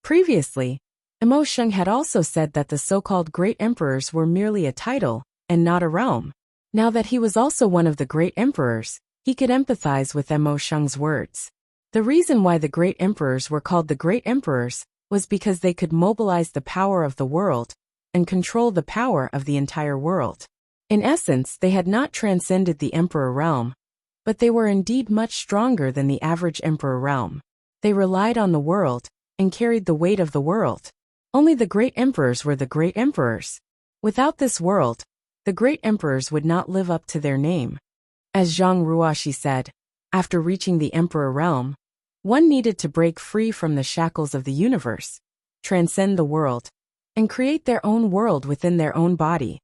Previously, Emo Sheng had also said that the so-called Great Emperors were merely a title, and not a realm. Now that he was also one of the Great Emperors, he could empathize with Emo Sheng's words. The reason why the Great Emperors were called the Great Emperors was because they could mobilize the power of the world and control the power of the entire world. In essence, they had not transcended the Emperor realm, but they were indeed much stronger than the average Emperor realm. They relied on the world, and carried the weight of the world. Only the great emperors were the great emperors. Without this world, the great emperors would not live up to their name. As Zhang Ruoxi said, after reaching the emperor realm, one needed to break free from the shackles of the universe, transcend the world, and create their own world within their own body.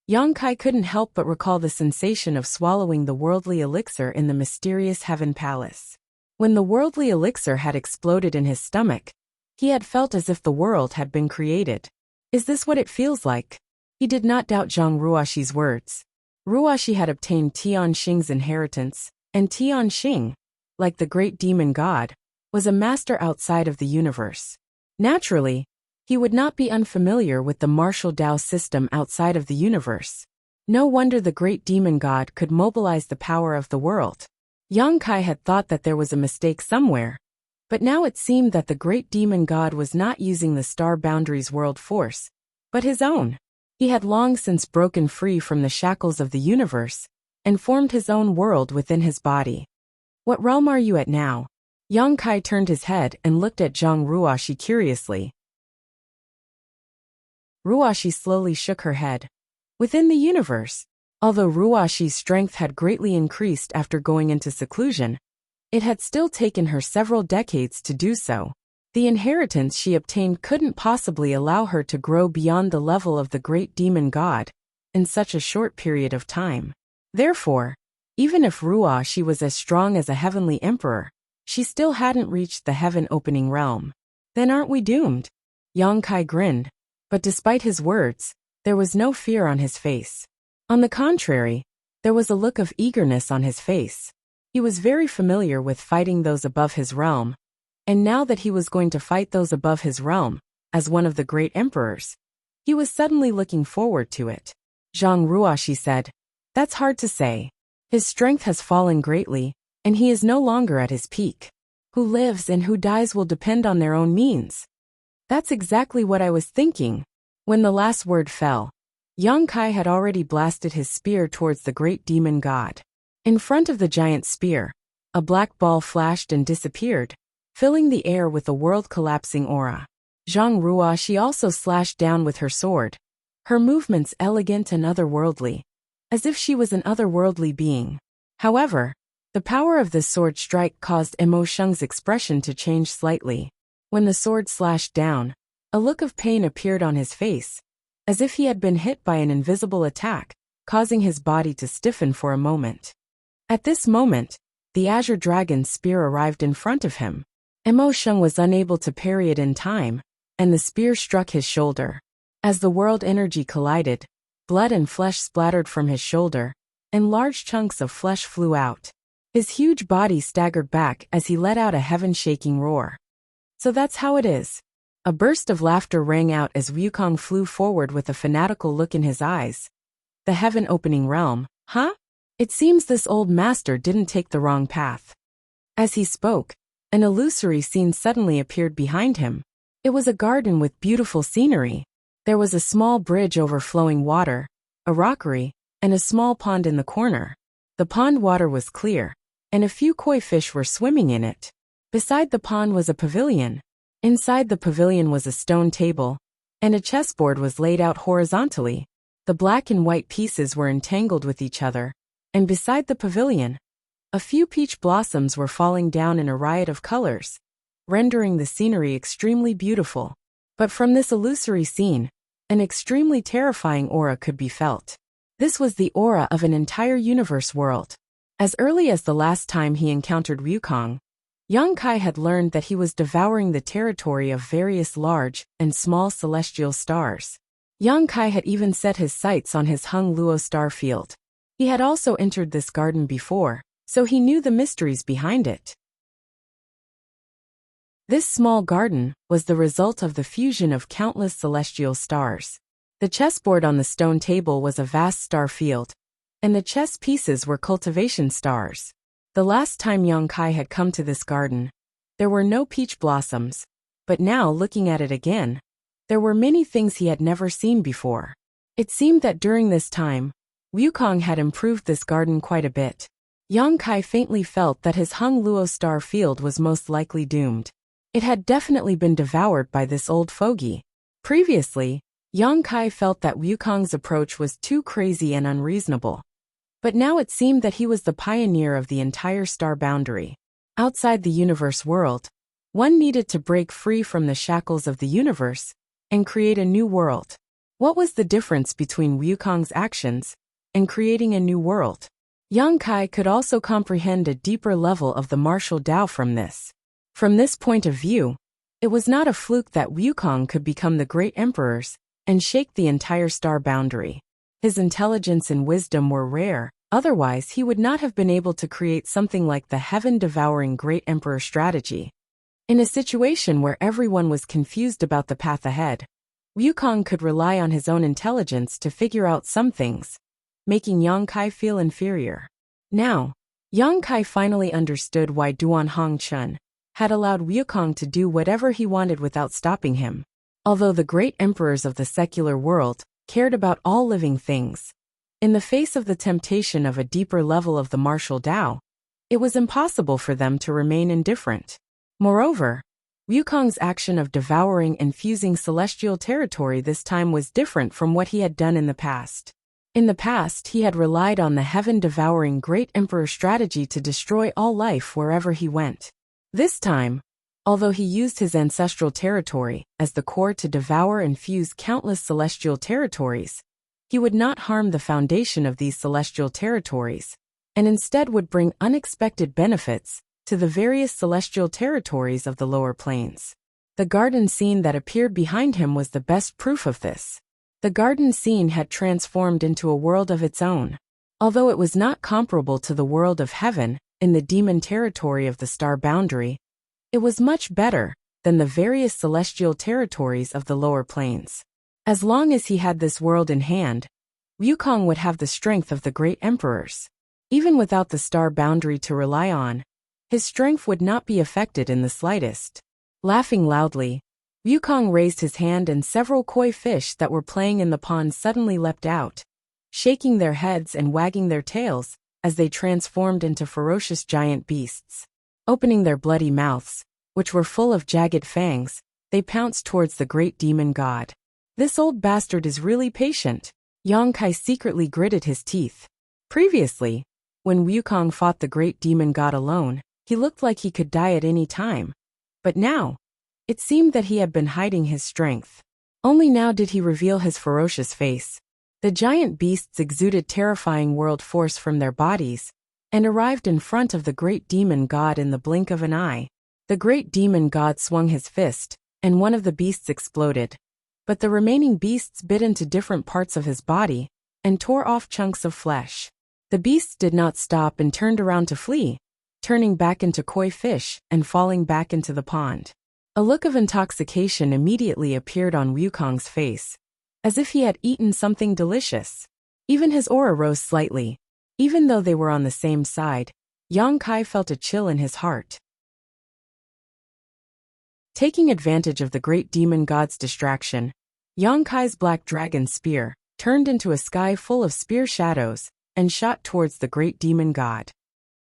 Yang Kai couldn't help but recall the sensation of swallowing the worldly elixir in the mysterious Heaven Palace. When the worldly elixir had exploded in his stomach, he had felt as if the world had been created. Is this what it feels like? He did not doubt Zhang Ruoxi's words. Ruoxi had obtained Tian Xing's inheritance, and Tian Xing, like the great demon god, was a master outside of the universe. Naturally, he would not be unfamiliar with the martial Dao system outside of the universe. No wonder the great demon god could mobilize the power of the world. Yang Kai had thought that there was a mistake somewhere, but now it seemed that the great demon god was not using the star boundaries world force, but his own. He had long since broken free from the shackles of the universe and formed his own world within his body. What realm are you at now? Yang Kai turned his head and looked at Zhang Ruoxi curiously. Ruoxi slowly shook her head. Within the universe, although Ruoxi's strength had greatly increased after going into seclusion, it had still taken her several decades to do so. The inheritance she obtained couldn't possibly allow her to grow beyond the level of the great demon god in such a short period of time. Therefore, even if Ruoxi was as strong as a heavenly emperor, she still hadn't reached the heaven-opening realm. Then aren't we doomed? Yang Kai grinned, but despite his words, there was no fear on his face. On the contrary, there was a look of eagerness on his face. He was very familiar with fighting those above his realm, and now that he was going to fight those above his realm, as one of the great emperors, he was suddenly looking forward to it. Zhang Ruoxi said, "That's hard to say. His strength has fallen greatly, and he is no longer at his peak. Who lives and who dies will depend on their own means." That's exactly what I was thinking. When the last word fell, Yang Kai had already blasted his spear towards the great demon god. In front of the giant spear, a black ball flashed and disappeared, filling the air with a world-collapsing aura. Zhang Ruoxi also slashed down with her sword, her movements elegant and otherworldly, as if she was an otherworldly being. However, the power of this sword strike caused Mo Sheng's expression to change slightly. When the sword slashed down, a look of pain appeared on his face, as if he had been hit by an invisible attack, causing his body to stiffen for a moment. At this moment, the Azure Dragon's spear arrived in front of him. Mo Sheng was unable to parry it in time, and the spear struck his shoulder. As the world energy collided, blood and flesh splattered from his shoulder, and large chunks of flesh flew out. His huge body staggered back as he let out a heaven-shaking roar. So that's how it is. A burst of laughter rang out as Wukong flew forward with a fanatical look in his eyes. The heaven-opening realm, huh? It seems this old master didn't take the wrong path. As he spoke, an illusory scene suddenly appeared behind him. It was a garden with beautiful scenery. There was a small bridge over flowing water, a rockery, and a small pond in the corner. The pond water was clear, and a few koi fish were swimming in it. Beside the pond was a pavilion. Inside the pavilion was a stone table, and a chessboard was laid out horizontally. The black and white pieces were entangled with each other, and beside the pavilion, a few peach blossoms were falling down in a riot of colors, rendering the scenery extremely beautiful. But from this illusory scene, an extremely terrifying aura could be felt. This was the aura of an entire universe world. As early as the last time he encountered Wukong, Yang Kai had learned that he was devouring the territory of various large and small celestial stars. Yang Kai had even set his sights on his Hung Luo star field. He had also entered this garden before, so he knew the mysteries behind it. This small garden was the result of the fusion of countless celestial stars. The chessboard on the stone table was a vast star field, and the chess pieces were cultivation stars. The last time Yang Kai had come to this garden, there were no peach blossoms, but now looking at it again, there were many things he had never seen before. It seemed that during this time, Wukong had improved this garden quite a bit. Yang Kai faintly felt that his Hung Luo star field was most likely doomed. It had definitely been devoured by this old fogey. Previously, Yang Kai felt that Wukong's approach was too crazy and unreasonable. But now it seemed that he was the pioneer of the entire star boundary. Outside the universe world, one needed to break free from the shackles of the universe and create a new world. What was the difference between Wukong's actions and creating a new world? Yang Kai could also comprehend a deeper level of the martial Tao from this. From this point of view, it was not a fluke that Wukong could become the great emperors and shake the entire star boundary. His intelligence and wisdom were rare, otherwise he would not have been able to create something like the heaven-devouring great emperor strategy. In a situation where everyone was confused about the path ahead, Wukong could rely on his own intelligence to figure out some things, making Yang Kai feel inferior. Now, Yang Kai finally understood why Duan Hongchun had allowed Wukong to do whatever he wanted without stopping him. Although the great emperors of the secular world cared about all living things, in the face of the temptation of a deeper level of the martial Tao, it was impossible for them to remain indifferent. Moreover, Wukong's action of devouring and fusing celestial territory this time was different from what he had done in the past. In the past, he had relied on the heaven-devouring great emperor strategy to destroy all life wherever he went. This time, although he used his ancestral territory as the core to devour and fuse countless celestial territories, he would not harm the foundation of these celestial territories, and instead would bring unexpected benefits to the various celestial territories of the lower planes. The garden scene that appeared behind him was the best proof of this. The garden scene had transformed into a world of its own. Although it was not comparable to the world of heaven in the demon territory of the star boundary, it was much better than the various celestial territories of the lower planes. As long as he had this world in hand, Wukong would have the strength of the great emperors. Even without the star boundary to rely on, his strength would not be affected in the slightest. Laughing loudly, Wukong raised his hand and several koi fish that were playing in the pond suddenly leapt out, shaking their heads and wagging their tails as they transformed into ferocious giant beasts. Opening their bloody mouths, which were full of jagged fangs, they pounced towards the great demon god. This old bastard is really patient. Yang Kai secretly gritted his teeth. Previously, when Wukong fought the great demon god alone, he looked like he could die at any time. But now, it seemed that he had been hiding his strength. Only now did he reveal his ferocious face. The giant beasts exuded terrifying world force from their bodies, and arrived in front of the great demon god in the blink of an eye. The great demon god swung his fist, and one of the beasts exploded. But the remaining beasts bit into different parts of his body, and tore off chunks of flesh. The beasts did not stop and turned around to flee, turning back into koi fish and falling back into the pond. A look of intoxication immediately appeared on Wukong's face, as if he had eaten something delicious. Even his aura rose slightly. Even though they were on the same side, Yang Kai felt a chill in his heart. Taking advantage of the great demon god's distraction, Yang Kai's black dragon spear turned into a sky full of spear shadows and shot towards the great demon god.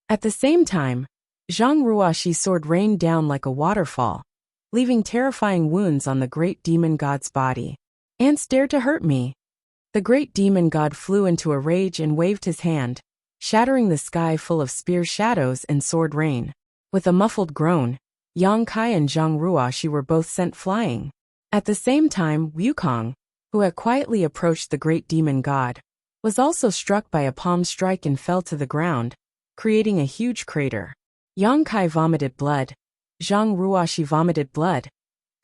At the same time, Zhang Ruoxi's sword rained down like a waterfall, leaving terrifying wounds on the great demon god's body. "Ants dare to hurt me." The great demon god flew into a rage and waved his hand, shattering the sky full of spear shadows and sword rain. With a muffled groan, Yang Kai and Zhang Ruoxi were both sent flying. At the same time, Wukong, who had quietly approached the great demon god, was also struck by a palm strike and fell to the ground, creating a huge crater. Yang Kai vomited blood. Zhang Ruoxi vomited blood.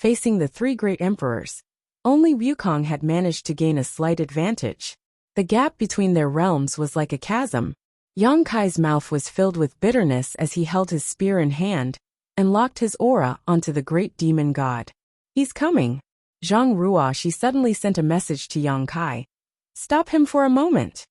Facing the three great emperors, only Wukong had managed to gain a slight advantage. The gap between their realms was like a chasm. Yang Kai's mouth was filled with bitterness as he held his spear in hand and locked his aura onto the great demon god. "He's coming." Zhang Ruoxi suddenly sent a message to Yang Kai. "Stop him for a moment."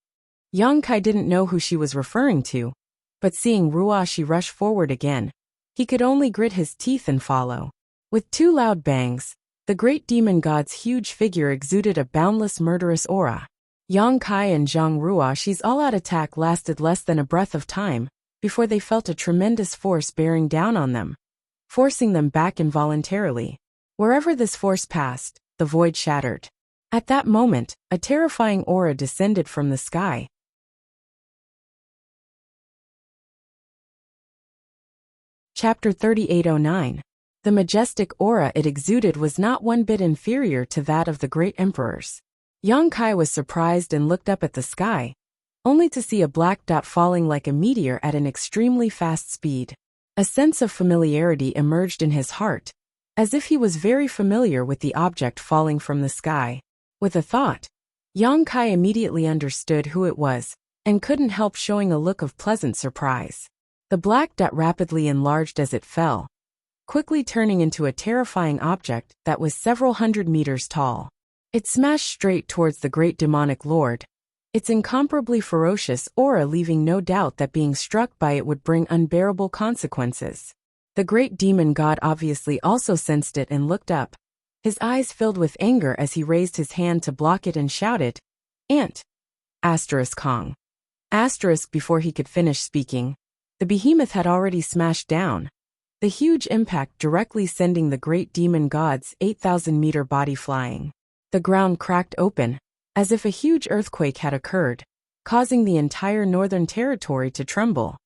Yang Kai didn't know who she was referring to, but seeing Ruoxi rush forward again, he could only grit his teeth and follow. With two loud bangs, the great demon god's huge figure exuded a boundless murderous aura. Yang Kai and Zhang Ruoxi's all-out attack lasted less than a breath of time before they felt a tremendous force bearing down on them. forcing them back involuntarily. Wherever this force passed, the void shattered. At that moment, a terrifying aura descended from the sky. Chapter 3809. The majestic aura it exuded was not one bit inferior to that of the great emperors. Yang Kai was surprised and looked up at the sky, only to see a black dot falling like a meteor at an extremely fast speed. A sense of familiarity emerged in his heart, as if he was very familiar with the object falling from the sky. With a thought, Yang Kai immediately understood who it was, and couldn't help showing a look of pleasant surprise. The black dot rapidly enlarged as it fell, quickly turning into a terrifying object that was several hundred meters tall. It smashed straight towards the great demonic lord, its incomparably ferocious aura leaving no doubt that being struck by it would bring unbearable consequences. The great demon god obviously also sensed it and looked up, his eyes filled with anger as he raised his hand to block it and shouted, "Ant! Kong!" Before he could finish speaking, the behemoth had already smashed down, the huge impact directly sending the great demon god's 8,000-meter body flying. The ground cracked open, as if a huge earthquake had occurred, causing the entire northern territory to tremble.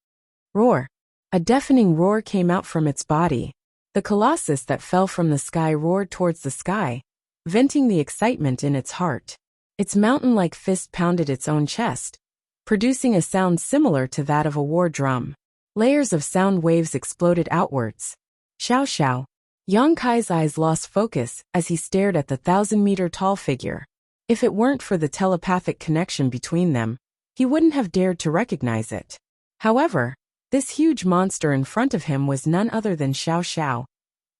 Roar! A deafening roar came out from its body. The colossus that fell from the sky roared towards the sky, venting the excitement in its heart. Its mountain-like fist pounded its own chest, producing a sound similar to that of a war drum. Layers of sound waves exploded outwards. Xiao Xiao. Yang Kai's eyes lost focus as he stared at the 1,000-meter-tall figure. If it weren't for the telepathic connection between them, he wouldn't have dared to recognize it. However, this huge monster in front of him was none other than Xiao Xiao,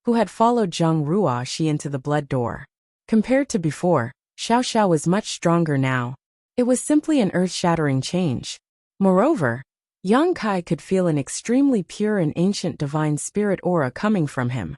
who had followed Zhang Ruoxi into the blood door. Compared to before, Xiao Xiao was much stronger now. It was simply an earth-shattering change. Moreover, Yang Kai could feel an extremely pure and ancient divine spirit aura coming from him,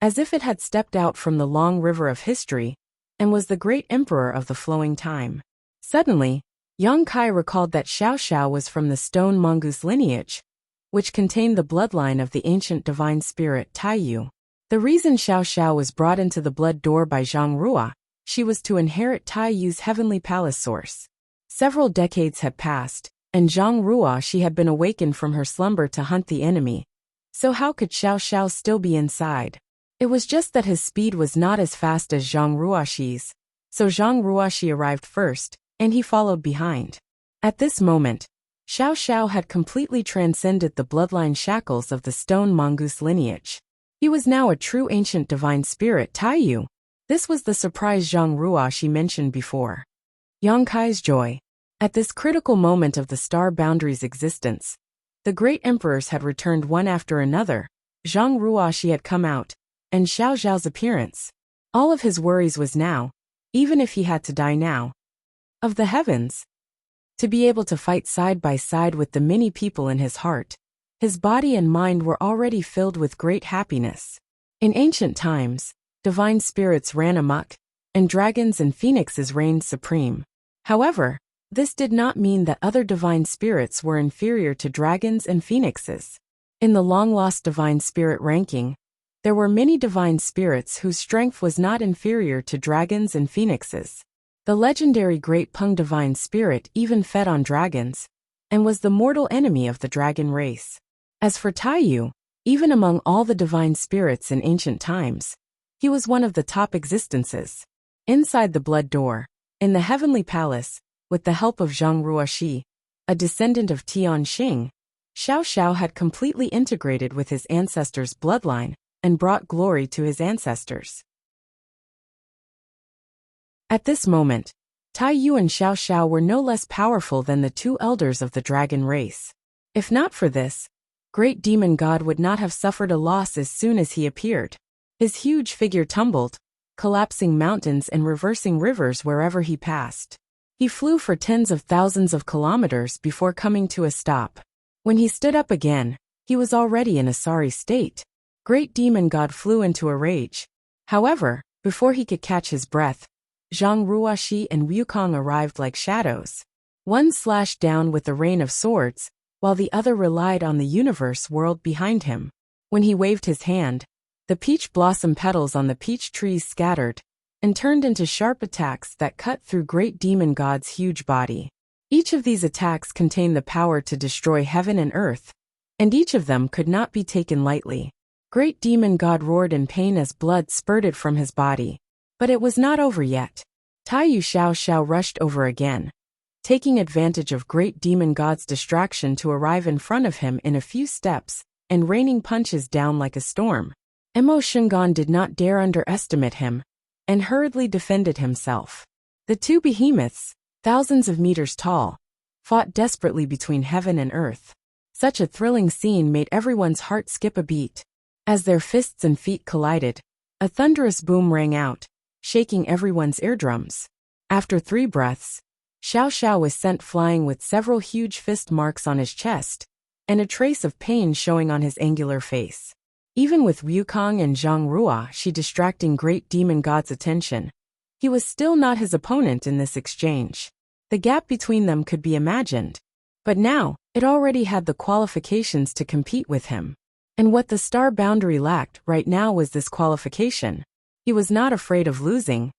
as if it had stepped out from the long river of history and was the great emperor of the flowing time. Suddenly, Yang Kai recalled that Xiao Xiao was from the stone mongoose lineage, which contained the bloodline of the ancient divine spirit Taiyu. The reason Xiao Xiao was brought into the blood door by Zhang Ruoxi was to inherit Taiyu's heavenly palace source. Several decades had passed, and Zhang Ruoxi had been awakened from her slumber to hunt the enemy. So how could Xiao Xiao still be inside? It was just that his speed was not as fast as Zhang Ruoxi's, so Zhang Ruoxi arrived first, and he followed behind. At this moment, Xiao Xiao had completely transcended the bloodline shackles of the stone mongoose lineage. He was now a true ancient divine spirit Taiyu. This was the surprise Zhang Ruoxi mentioned before. Yang Kai's joy. At this critical moment of the star boundary's existence, the great emperors had returned one after another. Zhang Ruoxi had come out, and Xiao Xiao's appearance. All of his worries was now, even if he had to die now, of the heavens. To be able to fight side by side with the many people in his heart, his body and mind were already filled with great happiness. In ancient times, divine spirits ran amok, and dragons and phoenixes reigned supreme. However, this did not mean that other divine spirits were inferior to dragons and phoenixes. In the long-lost divine spirit ranking, there were many divine spirits whose strength was not inferior to dragons and phoenixes. The legendary Great Peng divine spirit even fed on dragons, and was the mortal enemy of the dragon race. As for Taiyu, even among all the divine spirits in ancient times, he was one of the top existences. Inside the blood door, in the heavenly palace, with the help of Zhang Ruoxi, a descendant of Tian Xing, Xiao Xiao had completely integrated with his ancestors' bloodline and brought glory to his ancestors. At this moment, Taiyu and Xiao Xiao were no less powerful than the two elders of the dragon race. If not for this, great demon god would not have suffered a loss as soon as he appeared. His huge figure tumbled, collapsing mountains and reversing rivers wherever he passed. He flew for tens of thousands of kilometers before coming to a stop. When he stood up again, he was already in a sorry state. Great demon god flew into a rage. However, before he could catch his breath, Zhang Ruoxi and Wukong arrived like shadows. One slashed down with the rain of swords, while the other relied on the universe world behind him. When he waved his hand, the peach blossom petals on the peach trees scattered and turned into sharp attacks that cut through Great Demon God's huge body. Each of these attacks contained the power to destroy heaven and earth, and each of them could not be taken lightly. Great Demon God roared in pain as blood spurted from his body. But it was not over yet. Taiyu Xiao rushed over again, taking advantage of Great Demon God's distraction to arrive in front of him in a few steps and raining punches down like a storm. Emo Shingon did not dare underestimate him and hurriedly defended himself. The two behemoths, thousands of meters tall, fought desperately between heaven and earth. Such a thrilling scene made everyone's heart skip a beat. As their fists and feet collided, a thunderous boom rang out, shaking everyone's eardrums. After 3 breaths, Xiao was sent flying with several huge fist marks on his chest, and a trace of pain showing on his angular face. Even with Wukong and Zhang Ruoshi distracting Great Demon God's attention, he was still not his opponent in this exchange. The gap between them could be imagined, but now, it already had the qualifications to compete with him. And what the star boundary lacked right now was this qualification. He was not afraid of losing,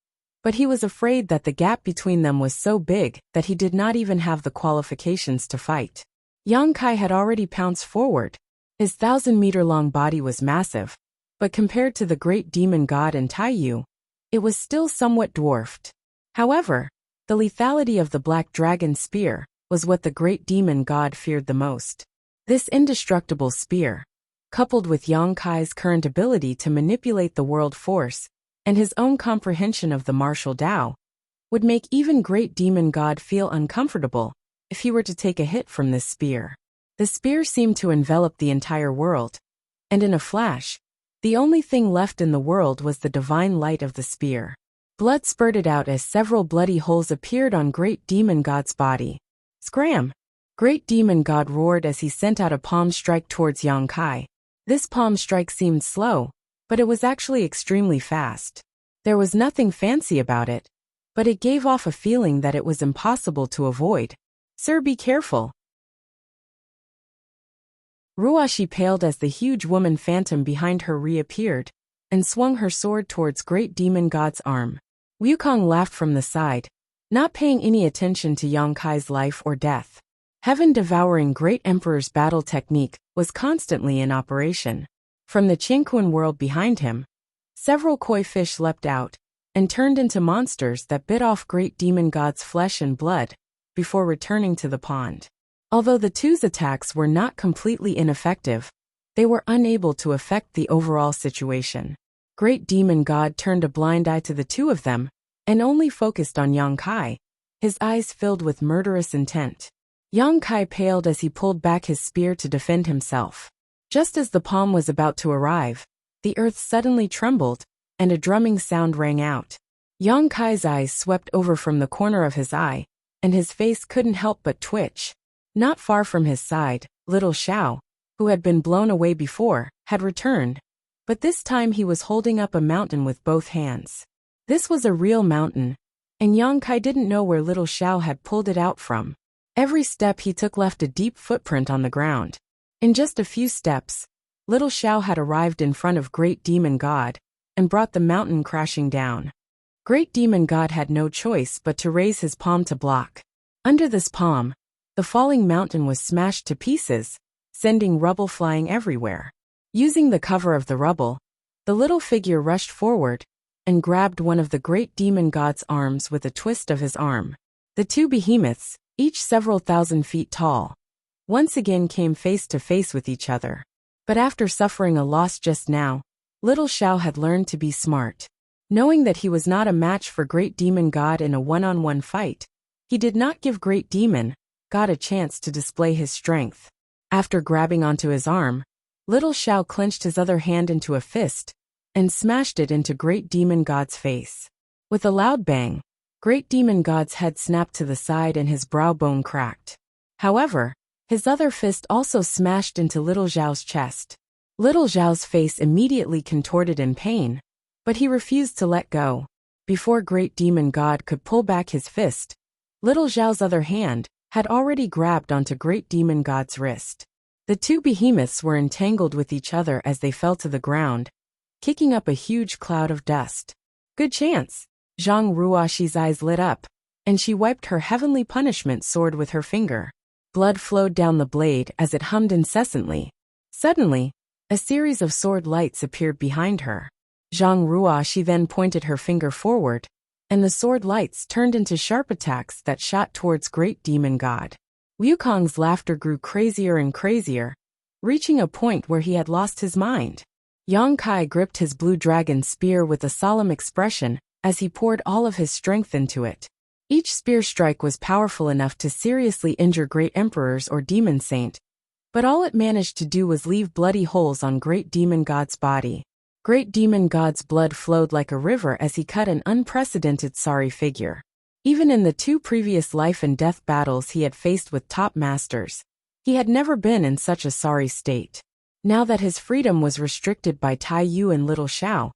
but he was afraid that the gap between them was so big that he did not even have the qualifications to fight. Yang Kai had already pounced forward. His 1,000-meter-long body was massive, but compared to the Great Demon God and Taiyu, it was still somewhat dwarfed. However, the lethality of the Black Dragon Spear was what the Great Demon God feared the most. This indestructible spear, coupled with Yang Kai's current ability to manipulate the world force and his own comprehension of the martial Tao, would make even Great Demon God feel uncomfortable if he were to take a hit from this spear. The spear seemed to envelop the entire world, and in a flash, the only thing left in the world was the divine light of the spear. Blood spurted out as several bloody holes appeared on Great Demon God's body. Scram! Great Demon God roared as he sent out a palm strike towards Yang Kai. This palm strike seemed slow, but it was actually extremely fast. There was nothing fancy about it, but it gave off a feeling that it was impossible to avoid. Sir, be careful. Ruoshi paled as the huge woman phantom behind her reappeared and swung her sword towards Great Demon God's arm. Wukong laughed from the side, not paying any attention to Yang Kai's life or death. Heaven-devouring Great Emperor's battle technique was constantly in operation. From the Qingquan world behind him, several koi fish leapt out and turned into monsters that bit off Great Demon God's flesh and blood before returning to the pond. Although the two's attacks were not completely ineffective, they were unable to affect the overall situation. Great Demon God turned a blind eye to the two of them and only focused on Yang Kai, his eyes filled with murderous intent. Yang Kai paled as he pulled back his spear to defend himself. Just as the palm was about to arrive, the earth suddenly trembled, and a drumming sound rang out. Yang Kai's eyes swept over from the corner of his eye, and his face couldn't help but twitch. Not far from his side, little Xiao, who had been blown away before, had returned, but this time he was holding up a mountain with both hands. This was a real mountain, and Yang Kai didn't know where little Xiao had pulled it out from. Every step he took left a deep footprint on the ground. In just a few steps, little Xiao had arrived in front of Great Demon God and brought the mountain crashing down. Great Demon God had no choice but to raise his palm to block. Under this palm, the falling mountain was smashed to pieces, sending rubble flying everywhere. Using the cover of the rubble, the little figure rushed forward and grabbed one of the Great Demon God's arms with a twist of his arm. The two behemoths, each several thousand feet tall, once again came face to face with each other. But after suffering a loss just now, little Xiao had learned to be smart. Knowing that he was not a match for Great Demon God in a one-on-one fight, he did not give Great Demon God a chance to display his strength. After grabbing onto his arm, little Xiao clenched his other hand into a fist and smashed it into Great Demon God's face. With a loud bang, Great Demon God's head snapped to the side and his brow bone cracked. However, his other fist also smashed into little Xiao's chest. Little Xiao's face immediately contorted in pain, but he refused to let go. Before Great Demon God could pull back his fist, little Xiao's other hand had already grabbed onto Great Demon God's wrist. The two behemoths were entangled with each other as they fell to the ground, kicking up a huge cloud of dust. Good chance. Zhang Ruoxi's eyes lit up, and she wiped her heavenly punishment sword with her finger. Blood flowed down the blade as it hummed incessantly. Suddenly, a series of sword lights appeared behind her. Zhang Ruoxi then pointed her finger forward, and the sword lights turned into sharp attacks that shot towards Great Demon God. Wukong's laughter grew crazier and crazier, reaching a point where he had lost his mind. Yang Kai gripped his blue dragon spear with a solemn expression as he poured all of his strength into it. Each spear strike was powerful enough to seriously injure Great Emperor's or Demon Saint, but all it managed to do was leave bloody holes on Great Demon God's body. Great Demon God's blood flowed like a river as he cut an unprecedented sorry figure. Even in the two previous life and death battles he had faced with top masters, he had never been in such a sorry state. Now that his freedom was restricted by Tai Yu and Little Xiao,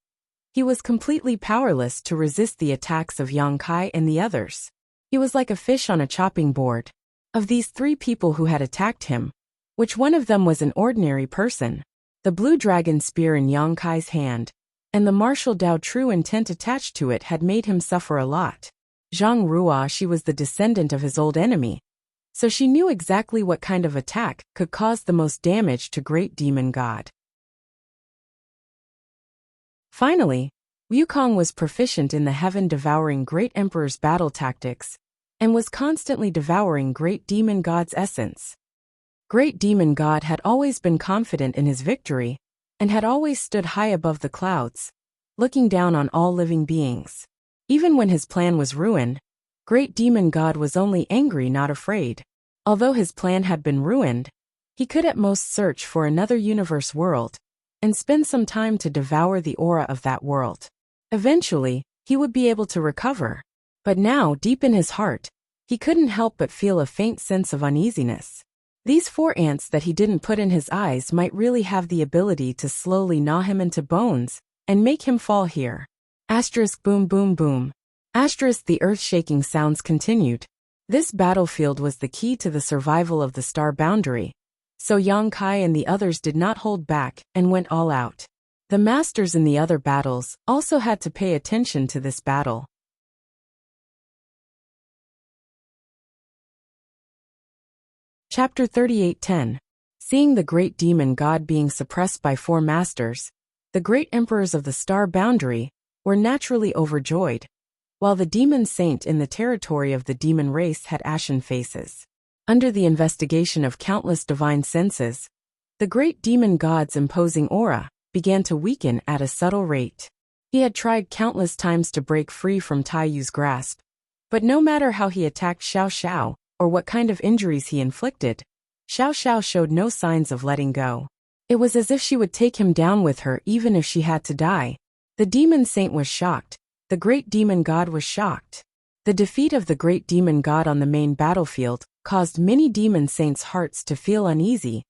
he was completely powerless to resist the attacks of Yang Kai and the others. He was like a fish on a chopping board. Of these three people who had attacked him, which one of them was an ordinary person? The blue dragon spear in Yang Kai's hand, and the martial Dao true intent attached to it had made him suffer a lot. Zhang Ruoxi was the descendant of his old enemy, so she knew exactly what kind of attack could cause the most damage to Great Demon God. Finally, Wukong was proficient in the heaven-devouring Great Emperor's battle tactics, and was constantly devouring Great Demon God's essence. Great Demon God had always been confident in his victory, and had always stood high above the clouds, looking down on all living beings. Even when his plan was ruined, Great Demon God was only angry, not afraid. Although his plan had been ruined, he could at most search for another universe world, and spend some time to devour the aura of that world. Eventually, he would be able to recover. But now, deep in his heart, he couldn't help but feel a faint sense of uneasiness. These 4 ants that he didn't put in his eyes might really have the ability to slowly gnaw him into bones, and make him fall here. Asterisk boom boom boom. Asterisk the earth-shaking sounds continued. This battlefield was the key to the survival of the star boundary, so Yang Kai and the others did not hold back and went all out. The masters in the other battles also had to pay attention to this battle. Chapter 38:10. Seeing the Great Demon God being suppressed by 4 masters, the great emperors of the star boundary were naturally overjoyed, while the demon saint in the territory of the demon race had ashen faces. Under the investigation of countless divine senses, the Great Demon God's imposing aura began to weaken at a subtle rate. He had tried countless times to break free from Tai Yu's grasp, but no matter how he attacked Xiao Xiao, or what kind of injuries he inflicted, Xiao Xiao showed no signs of letting go. It was as if she would take him down with her even if she had to die. The demon saint was shocked. The Great Demon God was shocked. The defeat of the Great Demon God on the main battlefield caused many demon saints' hearts to feel uneasy,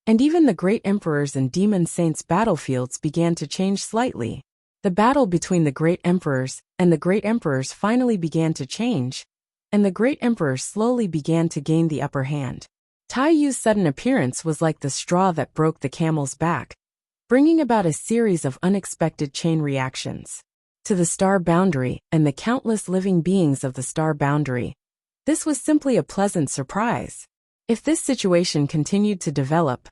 and even the Great Emperor's and demon saints' battlefields began to change slightly. The battle between the Great Emperors and the Great Emperors finally began to change, and the Great Emperor slowly began to gain the upper hand. Tai Yu's sudden appearance was like the straw that broke the camel's back, bringing about a series of unexpected chain reactions. To the star boundary and the countless living beings of the star boundary, this was simply a pleasant surprise. If this situation continued to develop,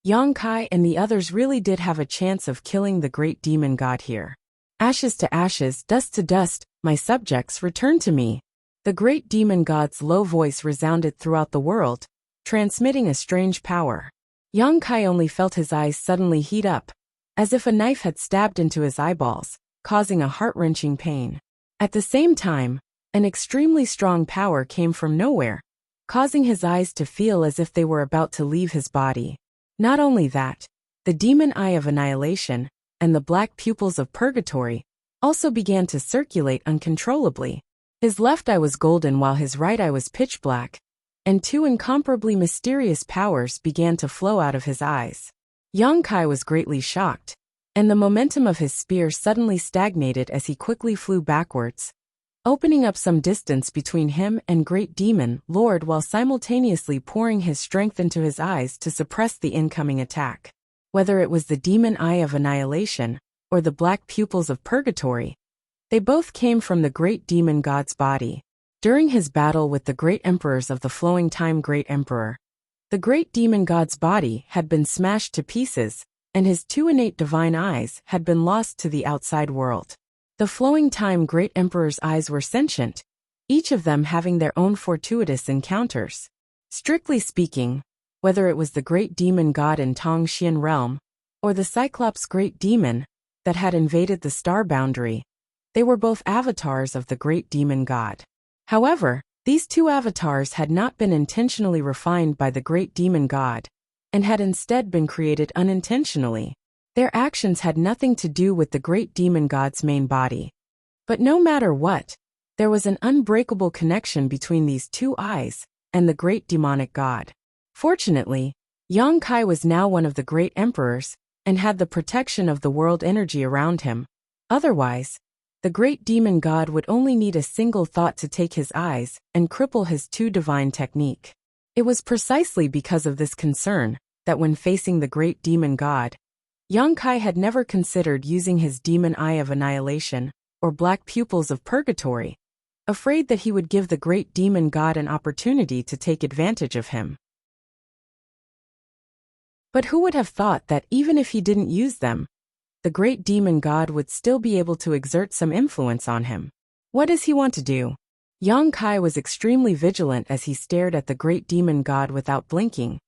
Yang Kai and the others really did have a chance of killing the Great Demon God here. Ashes to ashes, dust to dust, my subjects, return to me. The Great Demon God's low voice resounded throughout the world, transmitting a strange power. Yang Kai only felt his eyes suddenly heat up, as if a knife had stabbed into his eyeballs, causing a heart-wrenching pain. At the same time, an extremely strong power came from nowhere, causing his eyes to feel as if they were about to leave his body. Not only that, the demon eye of annihilation and the black pupils of purgatory also began to circulate uncontrollably. His left eye was golden while his right eye was pitch black, and 2 incomparably mysterious powers began to flow out of his eyes. Yang Kai was greatly shocked, and the momentum of his spear suddenly stagnated as he quickly flew backwards, opening up some distance between him and Great Demon Lord while simultaneously pouring his strength into his eyes to suppress the incoming attack. Whether it was the demon eye of annihilation or the black pupils of purgatory, they both came from the Great Demon God's body. During his battle with the Great Emperors of the Flowing Time Great Emperor, the Great Demon God's body had been smashed to pieces, and his two innate divine eyes had been lost to the outside world. The Flowing Time Great Emperor's eyes were sentient, each of them having their own fortuitous encounters. Strictly speaking, whether it was the Great Demon God in Tong Xian realm, or the Cyclops Great Demon that had invaded the star boundary, they were both avatars of the Great Demon God. However, these two avatars had not been intentionally refined by the Great Demon God, and had instead been created unintentionally. Their actions had nothing to do with the Great Demon God's main body. But no matter what, there was an unbreakable connection between these two eyes and the Great Demonic God. Fortunately, Yang Kai was now one of the Great Emperors, and had the protection of the world energy around him. Otherwise, the Great Demon God would only need a single thought to take his eyes and cripple his two divine technique. It was precisely because of this concern that when facing the Great Demon God, Yang Kai had never considered using his demon eye of annihilation or black pupils of purgatory, afraid that he would give the Great Demon God an opportunity to take advantage of him. But who would have thought that even if he didn't use them, the Great Demon God would still be able to exert some influence on him? What does he want to do? Yang Kai was extremely vigilant as he stared at the Great Demon God without blinking.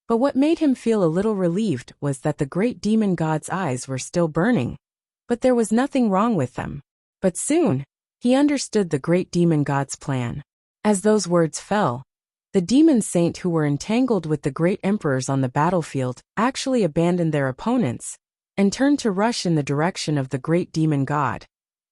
But what made him feel a little relieved was that the Great Demon God's eyes were still burning, but there was nothing wrong with them. But soon, he understood the Great Demon God's plan. As those words fell, the demon saint who were entangled with the Great Emperors on the battlefield actually abandoned their opponents and turned to rush in the direction of the Great Demon God,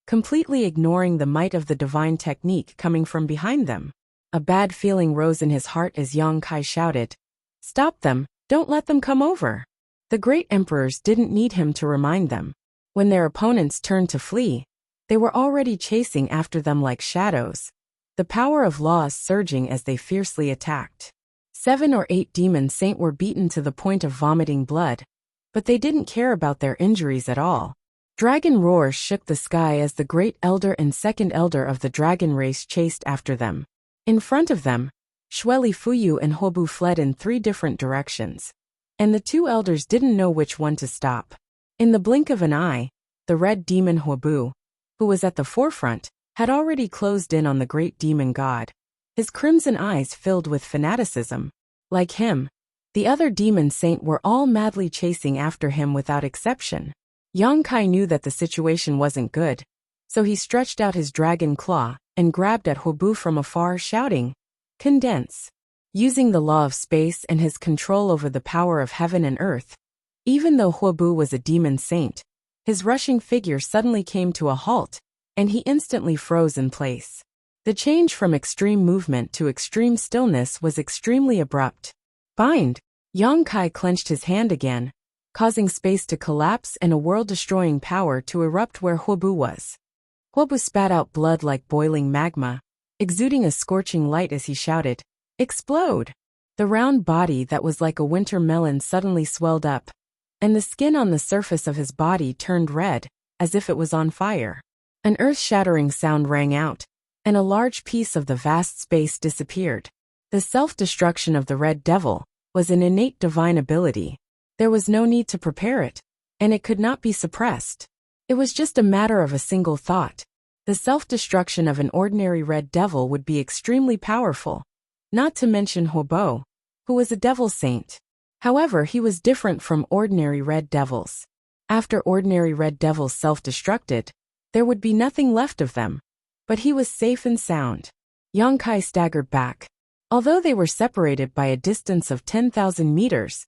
completely ignoring the might of the divine technique coming from behind them. A bad feeling rose in his heart as Yang Kai shouted, "Stop them, don't let them come over." The Great Emperors didn't need him to remind them. When their opponents turned to flee, they were already chasing after them like shadows, the power of law surging as they fiercely attacked. 7 or 8 demon saints were beaten to the point of vomiting blood, but they didn't care about their injuries at all. Dragon roars shook the sky as the Great Elder and Second Elder of the dragon race chased after them. In front of them, Shueli Fuyu and Huobu fled in 3 different directions, and the 2 elders didn't know which one to stop. In the blink of an eye, the red demon Huobu, who was at the forefront, had already closed in on the Great Demon God, his crimson eyes filled with fanaticism. Like him, the other demon saint were all madly chasing after him without exception. Yang Kai knew that the situation wasn't good, so he stretched out his dragon claw and grabbed at Huobu from afar, shouting, "Condense." Using the law of space and his control over the power of heaven and earth, even though Huobu was a demon saint, his rushing figure suddenly came to a halt, and he instantly froze in place. The change from extreme movement to extreme stillness was extremely abrupt. Bind! Yang Kai clenched his hand again, causing space to collapse and a world-destroying power to erupt where Huobu was. Huobu spat out blood like boiling magma, exuding a scorching light as he shouted, "Explode!" The round body that was like a winter melon suddenly swelled up, and the skin on the surface of his body turned red, as if it was on fire. An earth-shattering sound rang out, and a large piece of the vast space disappeared. The self-destruction of the Red Devil was an innate divine ability. There was no need to prepare it, and it could not be suppressed. It was just a matter of a single thought. The self-destruction of an ordinary Red Devil would be extremely powerful, not to mention Huobu, who was a devil saint. However, he was different from ordinary Red Devils. After ordinary Red Devils self-destructed, there would be nothing left of them. But he was safe and sound. Yang Kai staggered back. Although they were separated by a distance of 10,000 meters,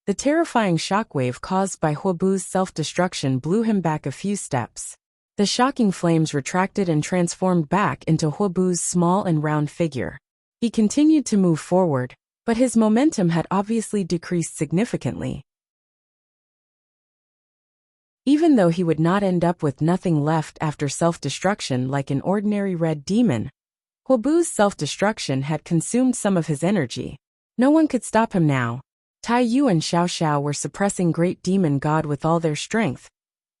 the terrifying shockwave caused by Huobu's self-destruction blew him back a few steps. The shocking flames retracted and transformed back into Huobu's small and round figure. He continued to move forward, but his momentum had obviously decreased significantly. Even though he would not end up with nothing left after self-destruction like an ordinary red demon, Huobu's self-destruction had consumed some of his energy. No one could stop him now. Tai Yu and Xiao Xiao were suppressing Great Demon God with all their strength,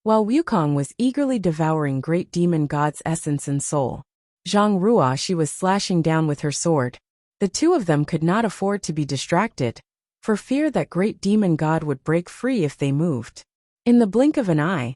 while Wukong was eagerly devouring Great Demon God's essence and soul. Zhang Ruo she was slashing down with her sword. The two of them could not afford to be distracted, for fear that Great Demon God would break free if they moved. In the blink of an eye,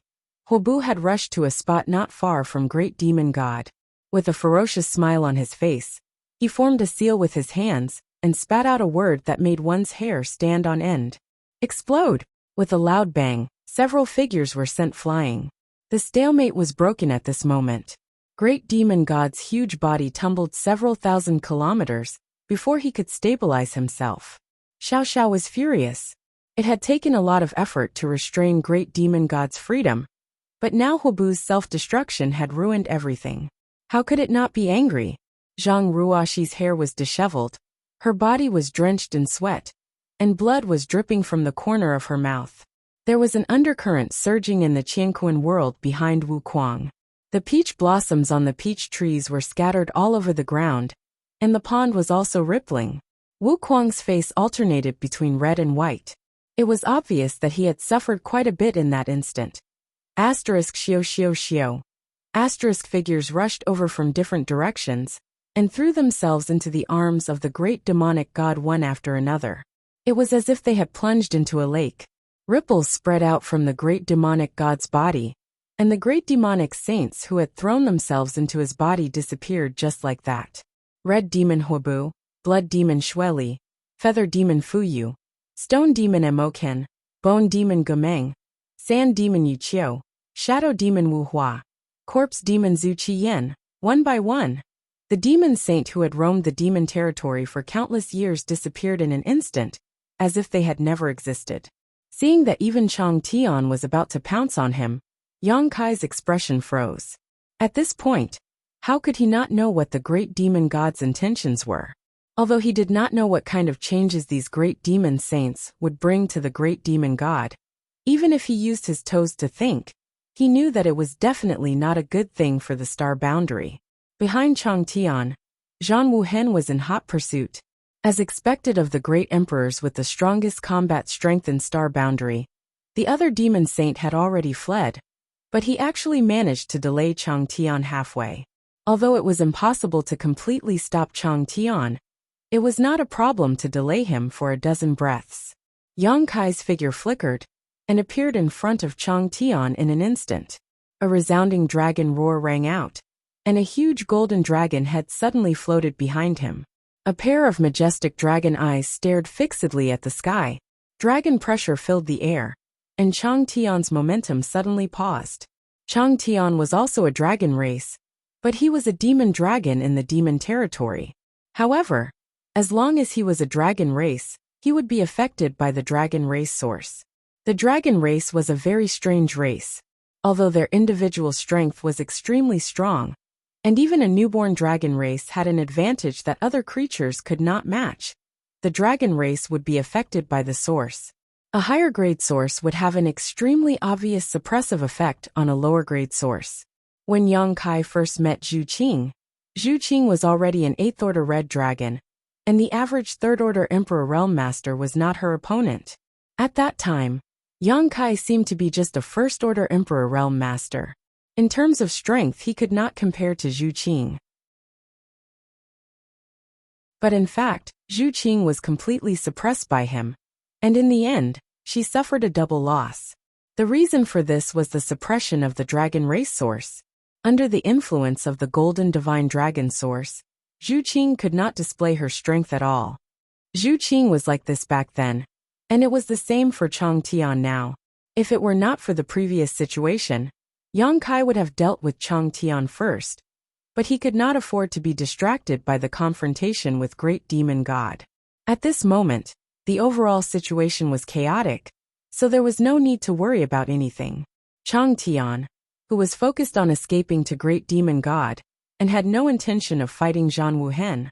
Huobu had rushed to a spot not far from Great Demon God. With a ferocious smile on his face, he formed a seal with his hands and spat out a word that made one's hair stand on end. Explode! With a loud bang, several figures were sent flying. The stalemate was broken at this moment. Great Demon God's huge body tumbled several thousand kilometers before he could stabilize himself. Xiao Xiao was furious. It had taken a lot of effort to restrain Great Demon God's freedom, but now Huobu's self-destruction had ruined everything. How could it not be angry? Zhang Ruoxi's hair was disheveled, her body was drenched in sweat, and blood was dripping from the corner of her mouth. There was an undercurrent surging in the Qianquan world behind Wukong. The peach blossoms on the peach trees were scattered all over the ground, and the pond was also rippling. Wukong's face alternated between red and white. It was obvious that he had suffered quite a bit in that instant. Asterisk xiao xiao xiao. Asterisk figures rushed over from different directions and threw themselves into the arms of the great demonic god one after another. It was as if they had plunged into a lake. Ripples spread out from the great demonic god's body, and the great demonic saints who had thrown themselves into his body disappeared just like that. Red Demon Huobu, Blood Demon Xueli, Feather Demon Fuyu, Stone Demon Emoken, Bone Demon Gomeng, Sand Demon Yuqiu, Shadow Demon Wuhua, Corpse Demon Zhu Qiyan, one by one. The demon saint who had roamed the demon territory for countless years disappeared in an instant, as if they had never existed. Seeing that even Chang Tian was about to pounce on him, Yang Kai's expression froze. At this point, how could he not know what the great demon god's intentions were? Although he did not know what kind of changes these great demon saints would bring to the great demon god, even if he used his toes to think, he knew that it was definitely not a good thing for the star boundary. Behind Chang Tian, Zhang Wuhen was in hot pursuit. As expected of the great emperors with the strongest combat strength in star boundary, the other demon saint had already fled, but he actually managed to delay Chang Tian halfway. Although it was impossible to completely stop Chang Tian, it was not a problem to delay him for a dozen breaths. Yang Kai's figure flickered and appeared in front of Chang Tian in an instant. A resounding dragon roar rang out, and a huge golden dragon head suddenly floated behind him. A pair of majestic dragon eyes stared fixedly at the sky. Dragon pressure filled the air, and Chang Tian's momentum suddenly paused. Chang Tian was also a dragon race, but he was a demon dragon in the demon territory. However, as long as he was a dragon race, he would be affected by the dragon race source. The dragon race was a very strange race. Although their individual strength was extremely strong, and even a newborn dragon race had an advantage that other creatures could not match, the dragon race would be affected by the source. A higher grade source would have an extremely obvious suppressive effect on a lower grade source. When Yang Kai first met Zhu Qing was already an 8th order red dragon, and the average 3rd order Emperor Realm Master was not her opponent. At that time, Yang Kai seemed to be just a 1st order Emperor Realm Master. In terms of strength he could not compare to Zhu Qing. But in fact, Zhu Qing was completely suppressed by him, and in the end, she suffered a double loss. The reason for this was the suppression of the dragon race source. Under the influence of the golden divine dragon source, Zhu Qing could not display her strength at all. Zhu Qing was like this back then, and it was the same for Chang Tian now. If it were not for the previous situation, Yang Kai would have dealt with Chang Tian first, but he could not afford to be distracted by the confrontation with Great Demon God. At this moment, the overall situation was chaotic, so there was no need to worry about anything. Chang Tian, who was focused on escaping to Great Demon God, and had no intention of fighting Zhang Wuhen,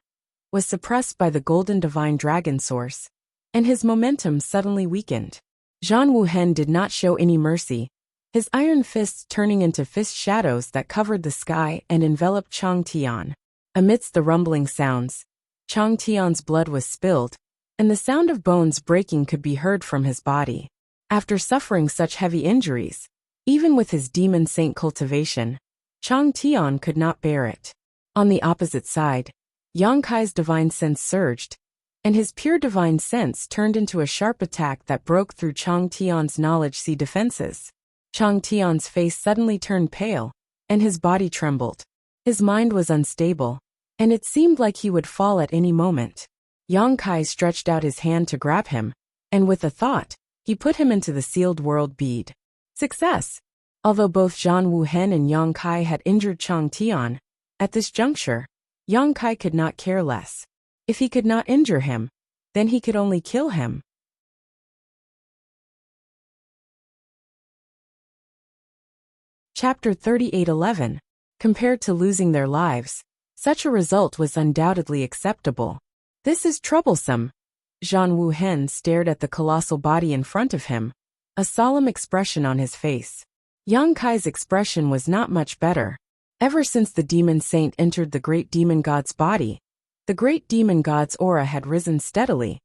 was suppressed by the golden divine dragon source, and his momentum suddenly weakened. Zhang Wuhen did not show any mercy, his iron fists turning into fist shadows that covered the sky and enveloped Chang Tian. Amidst the rumbling sounds, Chang Tian's blood was spilled, and the sound of bones breaking could be heard from his body. After suffering such heavy injuries, even with his demon saint cultivation, Chang Tian could not bear it. On the opposite side, Yang Kai's divine sense surged, and his pure divine sense turned into a sharp attack that broke through Chang Tian's knowledge sea defenses. Chang Tian's face suddenly turned pale, and his body trembled. His mind was unstable, and it seemed like he would fall at any moment. Yang Kai stretched out his hand to grab him, and with a thought, he put him into the sealed world bead. Success! Although both Zhan Wuhen and Yang Kai had injured Chang Tian, at this juncture, Yang Kai could not care less. If he could not injure him, then he could only kill him. Chapter 38:11. Compared to losing their lives, such a result was undoubtedly acceptable. This is troublesome. Zhan Wuhen stared at the colossal body in front of him, a solemn expression on his face. Yang Kai's expression was not much better. Ever since the demon saint entered the great demon god's body, the great demon god's aura had risen steadily,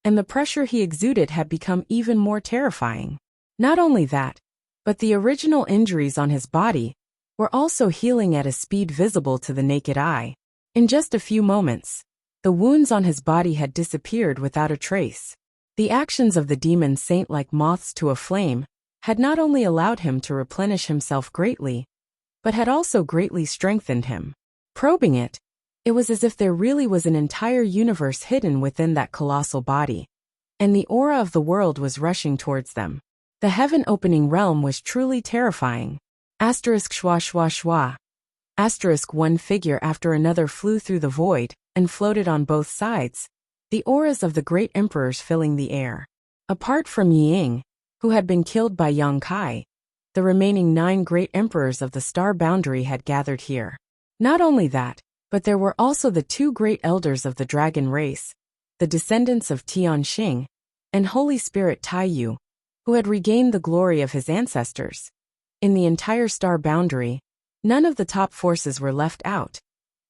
and the pressure he exuded had become even more terrifying. Not only that, but the original injuries on his body were also healing at a speed visible to the naked eye. In just a few moments, the wounds on his body had disappeared without a trace. The actions of the demon saint, like moths to a flame, had not only allowed him to replenish himself greatly, but had also greatly strengthened him. Probing it, it was as if there really was an entire universe hidden within that colossal body, and the aura of the world was rushing towards them. The heaven-opening realm was truly terrifying. Asterisk schwa schwa schwa. Asterisk one figure after another flew through the void and floated on both sides, the auras of the great emperors filling the air. Apart from Ying, who had been killed by Yang Kai, the remaining 9 great emperors of the star boundary had gathered here. Not only that, but there were also the 2 great elders of the dragon race, the descendants of Tianxing, and Holy Spirit Taiyu, who had regained the glory of his ancestors. In the entire star boundary, none of the top forces were left out,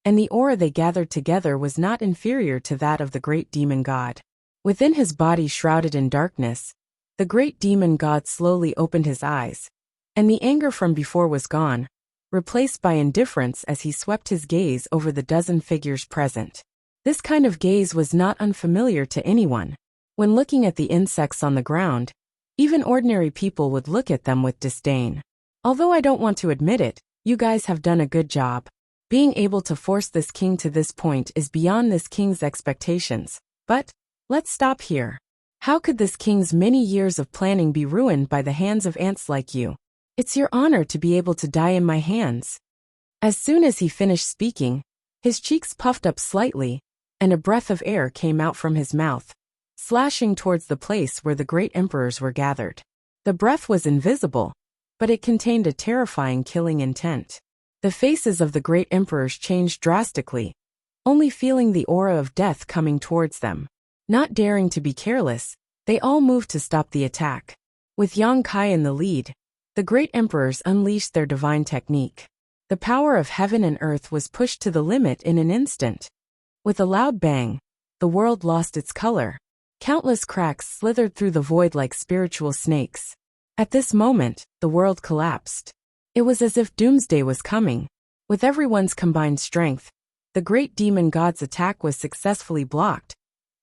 and the aura they gathered together was not inferior to that of the great demon god. Within his body shrouded in darkness, the great demon god slowly opened his eyes, and the anger from before was gone, replaced by indifference as he swept his gaze over the dozen figures present. This kind of gaze was not unfamiliar to anyone. When looking at the insects on the ground, even ordinary people would look at them with disdain. Although I don't want to admit it, you guys have done a good job. Being able to force this king to this point is beyond this king's expectations. But, let's stop here. How could this king's many years of planning be ruined by the hands of ants like you? It's your honor to be able to die in my hands. As soon as he finished speaking, his cheeks puffed up slightly, and a breath of air came out from his mouth, slashing towards the place where the great emperors were gathered. The breath was invisible, but it contained a terrifying killing intent. The faces of the great emperors changed drastically, only feeling the aura of death coming towards them. Not daring to be careless, they all moved to stop the attack. With Yang Kai in the lead, the great emperors unleashed their divine technique. The power of heaven and earth was pushed to the limit in an instant. With a loud bang, the world lost its color. Countless cracks slithered through the void like spiritual snakes. At this moment, the world collapsed. It was as if doomsday was coming. With everyone's combined strength, the great demon god's attack was successfully blocked,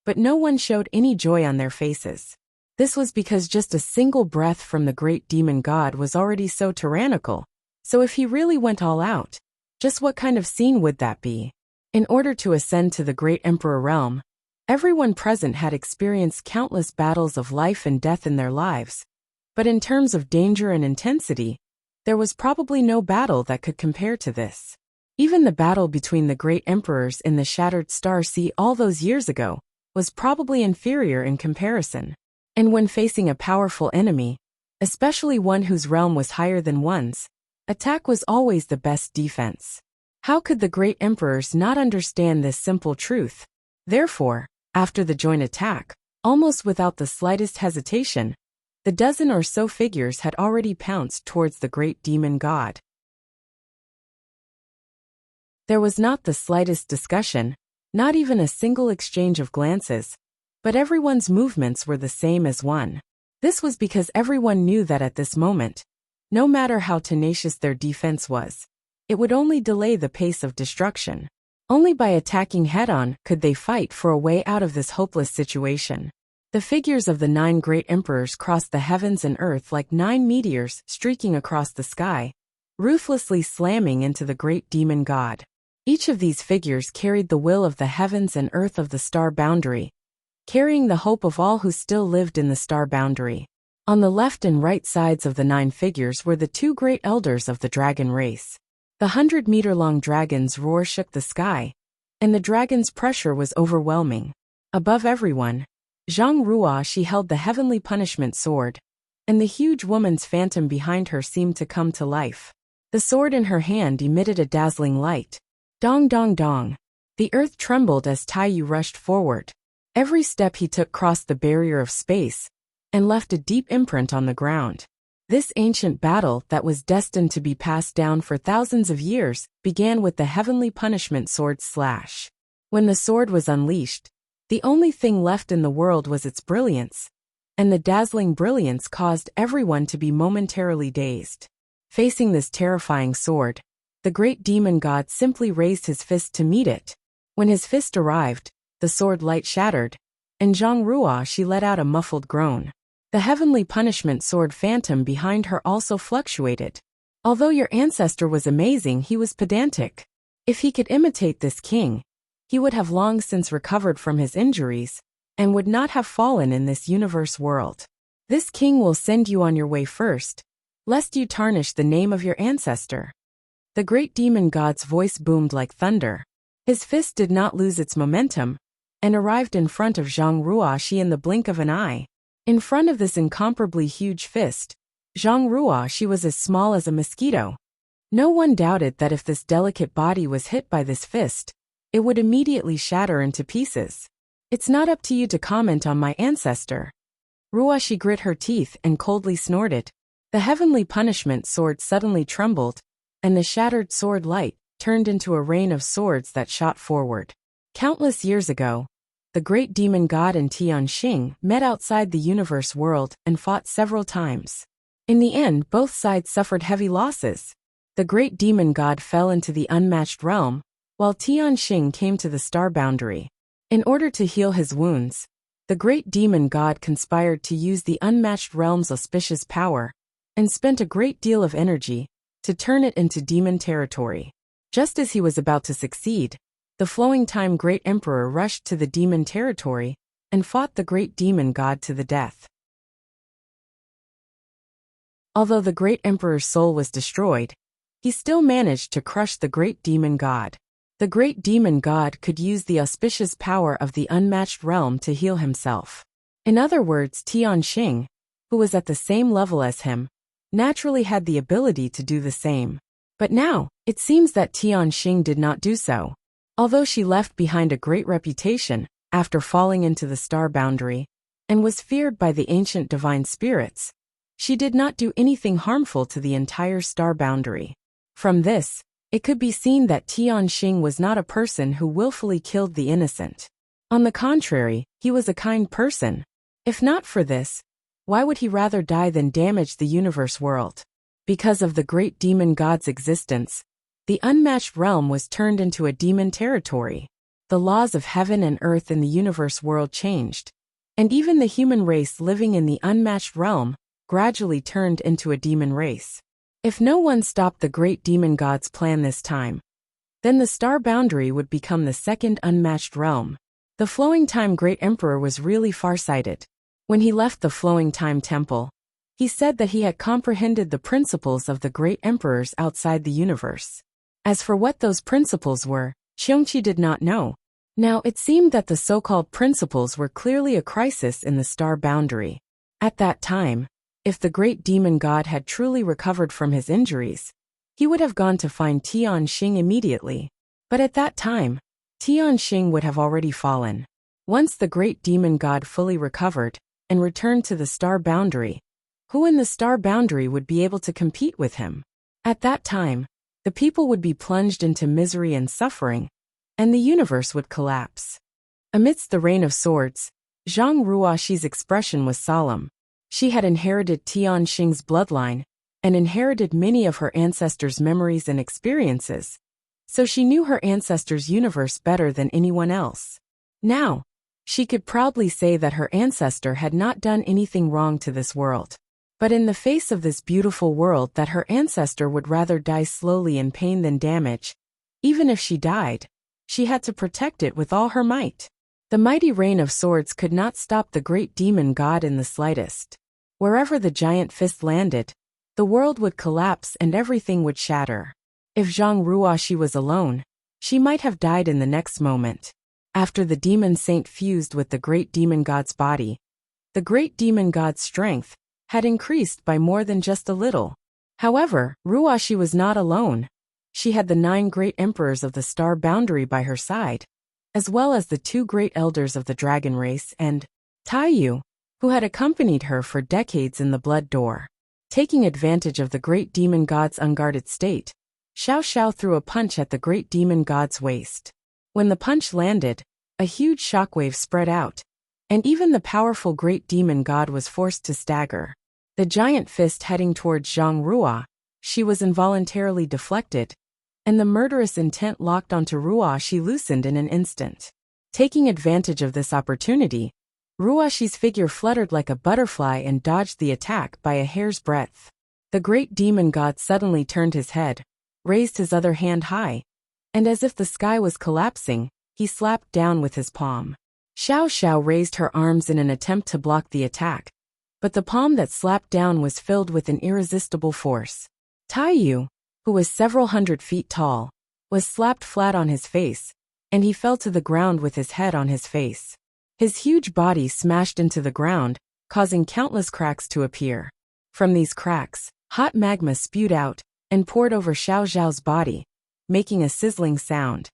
but no one showed any joy on their faces. This was because just a single breath from the great demon god was already so tyrannical. So if he really went all out, just what kind of scene would that be? In order to ascend to the great emperor realm, everyone present had experienced countless battles of life and death in their lives. But in terms of danger and intensity, there was probably no battle that could compare to this. Even the battle between the great emperors in the Shattered Star Sea all those years ago was probably inferior in comparison. And when facing a powerful enemy, especially one whose realm was higher than one's, attack was always the best defense. How could the great emperors not understand this simple truth? Therefore, after the joint attack, almost without the slightest hesitation, The dozen or so figures had already pounced towards the great demon god. There was not the slightest discussion, not even a single exchange of glances, but everyone's movements were the same as one. This was because everyone knew that at this moment, no matter how tenacious their defense was, it would only delay the pace of destruction. Only by attacking head-on could they fight for a way out of this hopeless situation. The figures of the 9 great emperors crossed the heavens and earth like 9 meteors streaking across the sky, ruthlessly slamming into the great demon god. Each of these figures carried the will of the heavens and earth of the star boundary, carrying the hope of all who still lived in the star boundary. On the left and right sides of the 9 figures were the 2 great elders of the dragon race. The 100-meter-long dragon's roar shook the sky, and the dragon's pressure was overwhelming. Above everyone, Zhang Ruo, she held the heavenly punishment sword, and the huge woman's phantom behind her seemed to come to life. The sword in her hand emitted a dazzling light. Dong dong dong. The earth trembled as Taiyu rushed forward. Every step he took crossed the barrier of space, and left a deep imprint on the ground. This ancient battle that was destined to be passed down for thousands of years began with the heavenly punishment sword slash. When the sword was unleashed, the only thing left in the world was its brilliance, and the dazzling brilliance caused everyone to be momentarily dazed. Facing this terrifying sword, the great demon god simply raised his fist to meet it. When his fist arrived, the sword light shattered, and Zhang Ruo, she let out a muffled groan. The heavenly punishment sword phantom behind her also fluctuated. Although your ancestor was amazing, he was pedantic. If he could imitate this king, he would have long since recovered from his injuries, and would not have fallen in this universe world. This king will send you on your way first, lest you tarnish the name of your ancestor. The great demon god's voice boomed like thunder. His fist did not lose its momentum, and arrived in front of Zhang Ruo in the blink of an eye. In front of this incomparably huge fist, Zhang Ruo was as small as a mosquito. No one doubted that if this delicate body was hit by this fist, it would immediately shatter into pieces. It's not up to you to comment on my ancestor. Ruo grit her teeth and coldly snorted. The heavenly punishment sword suddenly trembled, and the shattered sword light turned into a rain of swords that shot forward. Countless years ago, the great demon god and Tianxing met outside the universe world and fought several times. In the end, both sides suffered heavy losses. The great demon god fell into the unmatched realm, while Tianxing came to the star boundary. In order to heal his wounds, the great demon god conspired to use the unmatched realm's auspicious power, and spent a great deal of energy to turn it into demon territory. Just as he was about to succeed, the Flowing Time Great Emperor rushed to the demon territory and fought the great demon god to the death. Although the great emperor's soul was destroyed, he still managed to crush the great demon god. The great demon god could use the auspicious power of the unmatched realm to heal himself. In other words, Tianxing, who was at the same level as him, naturally had the ability to do the same. But now, it seems that Tianxing did not do so. Although she left behind a great reputation after falling into the star boundary, and was feared by the ancient divine spirits, she did not do anything harmful to the entire star boundary. From this, it could be seen that Tianxing was not a person who willfully killed the innocent. On the contrary, he was a kind person. If not for this, why would he rather die than damage the universe world? Because of the great demon god's existence, the unmatched realm was turned into a demon territory. The laws of heaven and earth in the universe world changed, and even the human race living in the unmatched realm gradually turned into a demon race. If no one stopped the great demon god's plan this time, then the star boundary would become the second unmatched realm. The Flowing Time Great Emperor was really farsighted. When he left the Flowing Time Temple, he said that he had comprehended the principles of the great emperors outside the universe. As for what those principles were, Xiongqi did not know. Now it seemed that the so-called principles were clearly a crisis in the star boundary. At that time, if the great demon god had truly recovered from his injuries, he would have gone to find Tianxing immediately. But at that time, Tianxing would have already fallen. Once the great demon god fully recovered and returned to the star boundary, Who in the star boundary would be able to compete with him? At that time, the people would be plunged into misery and suffering, and the universe would collapse. Amidst the rain of swords, Zhang Ruoxi's expression was solemn. She had inherited Tian Xing's bloodline, and inherited many of her ancestors' memories and experiences, so she knew her ancestors' universe better than anyone else. Now, she could proudly say that her ancestor had not done anything wrong to this world. But in the face of this beautiful world, that her ancestor would rather die slowly in pain than damage. Even if she died, she had to protect it with all her might. The mighty rain of swords could not stop the great demon god in the slightest. Wherever the giant fist landed, the world would collapse and everything would shatter. If Zhang Ruoxi was alone, she might have died in the next moment. After the demon saint fused with the great demon god's body, the great demon god's strength had increased by more than just a little. However, Ruoxi was not alone. She had the 9 great emperors of the star boundary by her side, as well as the 2 great elders of the dragon race and Taiyu, who had accompanied her for decades in the blood door. Taking advantage of the great demon god's unguarded state, Xiao Xiao threw a punch at the great demon god's waist. When the punch landed, a huge shockwave spread out, and even the powerful great demon god was forced to stagger. The giant fist heading towards Zhang Ruo, she was involuntarily deflected, and the murderous intent locked onto Ruoxi loosened in an instant. Taking advantage of this opportunity, Ruoxi's figure fluttered like a butterfly and dodged the attack by a hair's breadth. The great demon god suddenly turned his head, raised his other hand high, and as if the sky was collapsing, he slapped down with his palm. Xiao Xiao raised her arms in an attempt to block the attack, but the palm that slapped down was filled with an irresistible force. Taiyu, who was several hundred feet tall, was slapped flat on his face, and he fell to the ground with his head on his face. His huge body smashed into the ground, causing countless cracks to appear. From these cracks, hot magma spewed out and poured over Xiao Xiao's body, making a sizzling sound.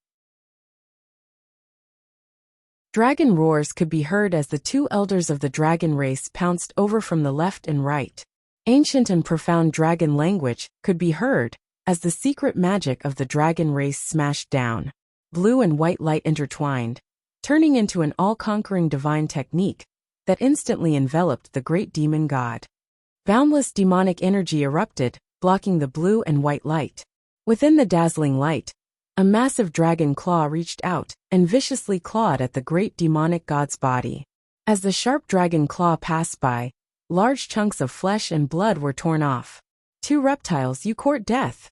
Dragon roars could be heard as the 2 elders of the dragon race pounced over from the left and right. Ancient and profound dragon language could be heard as the secret magic of the dragon race smashed down. Blue and white light intertwined, turning into an all-conquering divine technique that instantly enveloped the great demon god. Boundless demonic energy erupted, blocking the blue and white light. Within the dazzling light, a massive dragon claw reached out and viciously clawed at the great demonic god's body. As the sharp dragon claw passed by, large chunks of flesh and blood were torn off. 2 reptiles, you court death!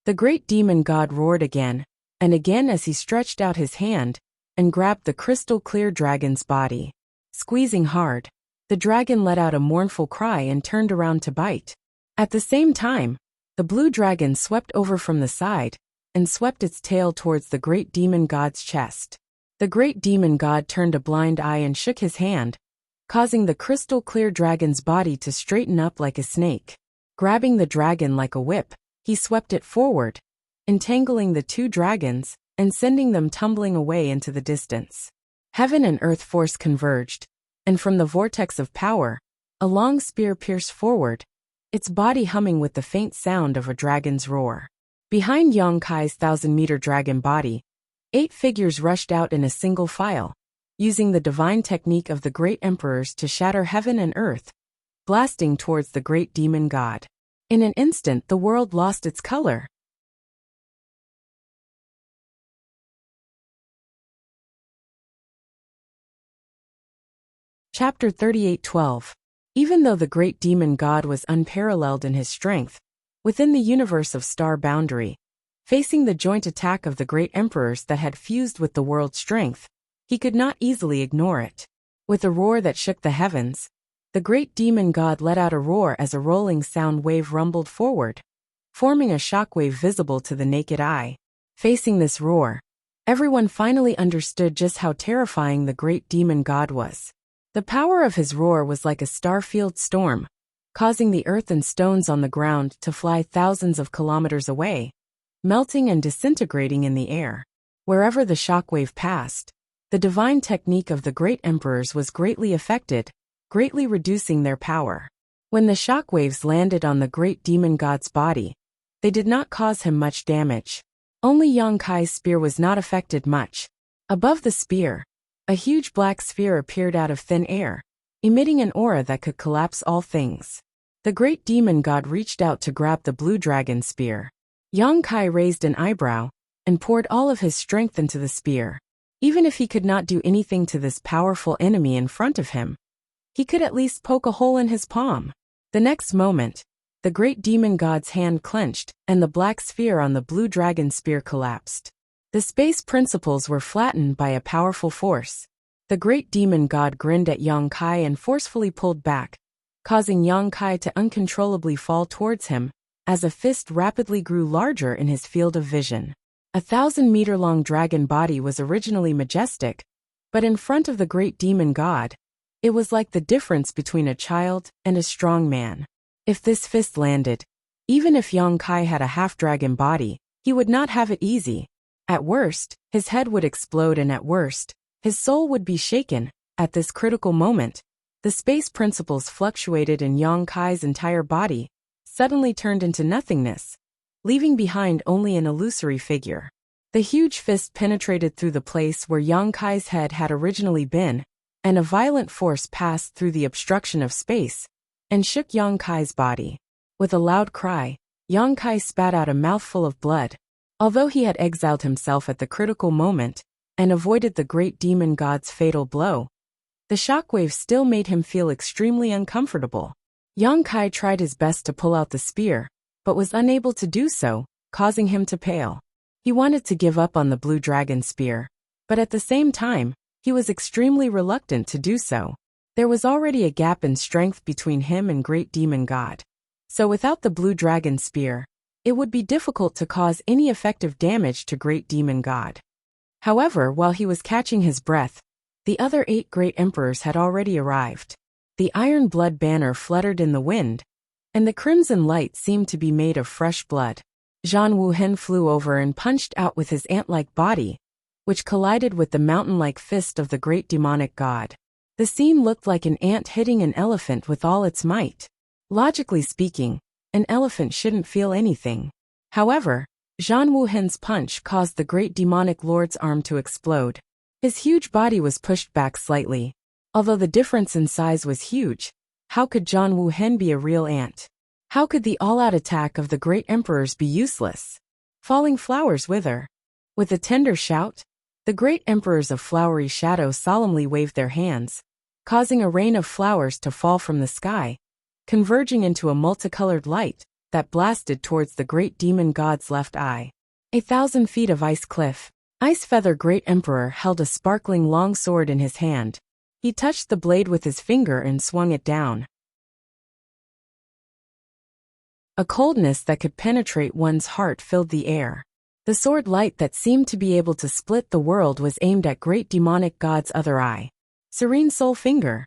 The great demon god roared again, and again as he stretched out his hand and grabbed the crystal-clear dragon's body. Squeezing hard, the dragon let out a mournful cry and turned around to bite. At the same time, the blue dragon swept over from the side and swept its tail towards the great demon god's chest. The great demon god turned a blind eye and shook his hand, causing the crystal-clear dragon's body to straighten up like a snake. Grabbing the dragon like a whip, he swept it forward, entangling the 2 dragons and sending them tumbling away into the distance. Heaven and earth force converged, and from the vortex of power, a long spear pierced forward, its body humming with the faint sound of a dragon's roar. Behind Yang Kai's 1,000-meter dragon body, 8 figures rushed out in a single file, using the divine technique of the great emperors to shatter heaven and earth, blasting towards the great demon god. In an instant, the world lost its color. Chapter 38:12. Even though the great demon god was unparalleled in his strength, within the universe of star boundary, facing the joint attack of the great emperors that had fused with the world's strength, he could not easily ignore it. With a roar that shook the heavens, the great demon god let out a roar as a rolling sound wave rumbled forward, forming a shockwave visible to the naked eye. Facing this roar, everyone finally understood just how terrifying the great demon god was. The power of his roar was like a star-filled storm, causing the earth and stones on the ground to fly thousands of kilometers away, melting and disintegrating in the air. Wherever the shockwave passed, the divine technique of the great emperors was greatly affected, greatly reducing their power. When the shockwaves landed on the great demon god's body, they did not cause him much damage. Only Yang Kai's spear was not affected much. Above the spear, a huge black sphere appeared out of thin air, emitting an aura that could collapse all things. The great demon god reached out to grab the blue dragon spear. Yang Kai raised an eyebrow and poured all of his strength into the spear. Even if he could not do anything to this powerful enemy in front of him, he could at least poke a hole in his palm. The next moment, the great demon god's hand clenched, and the black sphere on the blue dragon spear collapsed. The space principles were flattened by a powerful force. The great demon god grinned at Yang Kai and forcefully pulled back, causing Yang Kai to uncontrollably fall towards him, as a fist rapidly grew larger in his field of vision. 1,000-meter-long dragon body was originally majestic, but in front of the great demon god, it was like the difference between a child and a strong man. If this fist landed, even if Yang Kai had a half-dragon body, he would not have it easy. At worst, his head would explode, and at worst, his soul would be shaken. At this critical moment, the space principles fluctuated in Yang Kai's entire body, suddenly turned into nothingness, leaving behind only an illusory figure. The huge fist penetrated through the place where Yang Kai's head had originally been, and a violent force passed through the obstruction of space and shook Yang Kai's body. With a loud cry, Yang Kai spat out a mouthful of blood. Although he had exiled himself at the critical moment and avoided the great demon god's fatal blow, the shockwave still made him feel extremely uncomfortable. Yang Kai tried his best to pull out the spear, but was unable to do so, causing him to pale. He wanted to give up on the blue dragon spear, but at the same time, he was extremely reluctant to do so. There was already a gap in strength between him and great demon god. So without the blue dragon spear, it would be difficult to cause any effective damage to great demon god. However, while he was catching his breath, the other 8 great emperors had already arrived. The iron blood banner fluttered in the wind, and the crimson light seemed to be made of fresh blood. Zhan Wuhen flew over and punched out with his ant-like body, which collided with the mountain-like fist of the great demonic god. The scene looked like an ant hitting an elephant with all its might. Logically speaking, an elephant shouldn't feel anything. However, Zhan Wuhen's punch caused the great demonic lord's arm to explode. His huge body was pushed back slightly. Although the difference in size was huge, how could Zhan Wuhen be a real ant? How could the all-out attack of the great emperors be useless? Falling flowers wither. With a tender shout, the great emperors of flowery shadow solemnly waved their hands, causing a rain of flowers to fall from the sky, converging into a multicolored light that blasted towards the great demon god's left eye. 1,000 feet of ice cliff. Ice Feather Great Emperor held a sparkling long sword in his hand. He touched the blade with his finger and swung it down. A coldness that could penetrate one's heart filled the air. The sword light that seemed to be able to split the world was aimed at great demonic god's other eye. Serene Soul Finger.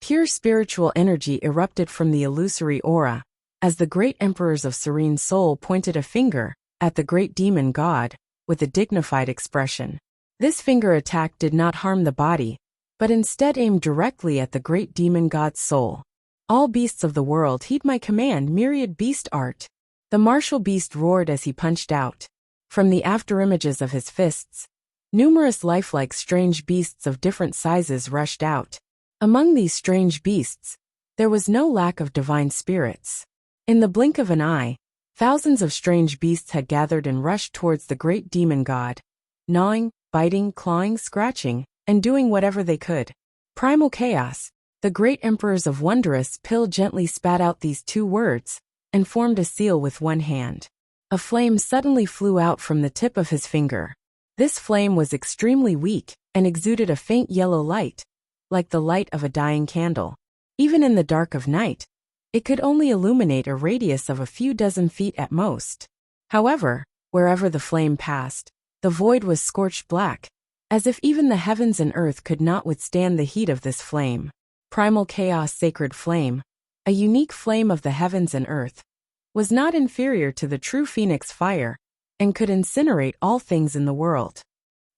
Pure spiritual energy erupted from the illusory aura, as the great emperors of Serene Soul pointed a finger at the great demon god, with a dignified expression. This finger attack did not harm the body, but instead aimed directly at the great demon god's soul. All beasts of the world heed my command, myriad beast art. The martial beast roared as he punched out. From the afterimages of his fists, numerous lifelike strange beasts of different sizes rushed out. Among these strange beasts, there was no lack of divine spirits. In the blink of an eye, thousands of strange beasts had gathered and rushed towards the great demon god, gnawing, biting, clawing, scratching, and doing whatever they could. Primal Chaos. The great emperors of Wondrous Pill gently spat out these 2 words, and formed a seal with one hand. A flame suddenly flew out from the tip of his finger. This flame was extremely weak, and exuded a faint yellow light, like the light of a dying candle. Even in the dark of night, it could only illuminate a radius of a few dozen feet at most. However, wherever the flame passed, the void was scorched black, as if even the heavens and earth could not withstand the heat of this flame. Primal Chaos Sacred Flame, a unique flame of the heavens and earth, was not inferior to the true phoenix fire, and could incinerate all things in the world.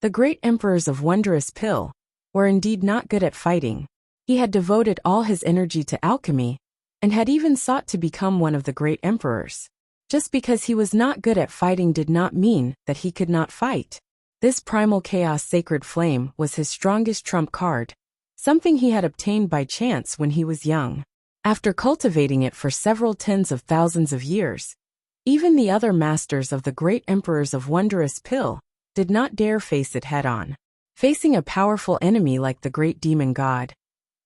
The great emperors of Wondrous Pill were indeed not good at fighting. He had devoted all his energy to alchemy, and had even sought to become one of the great emperors. Just because he was not good at fighting did not mean that he could not fight. This primal chaos sacred flame was his strongest trump card, something he had obtained by chance when he was young. After cultivating it for several tens of thousands of years, even the other masters of the great emperors of Wondrous Pill did not dare face it head-on. Facing a powerful enemy like the great demon god,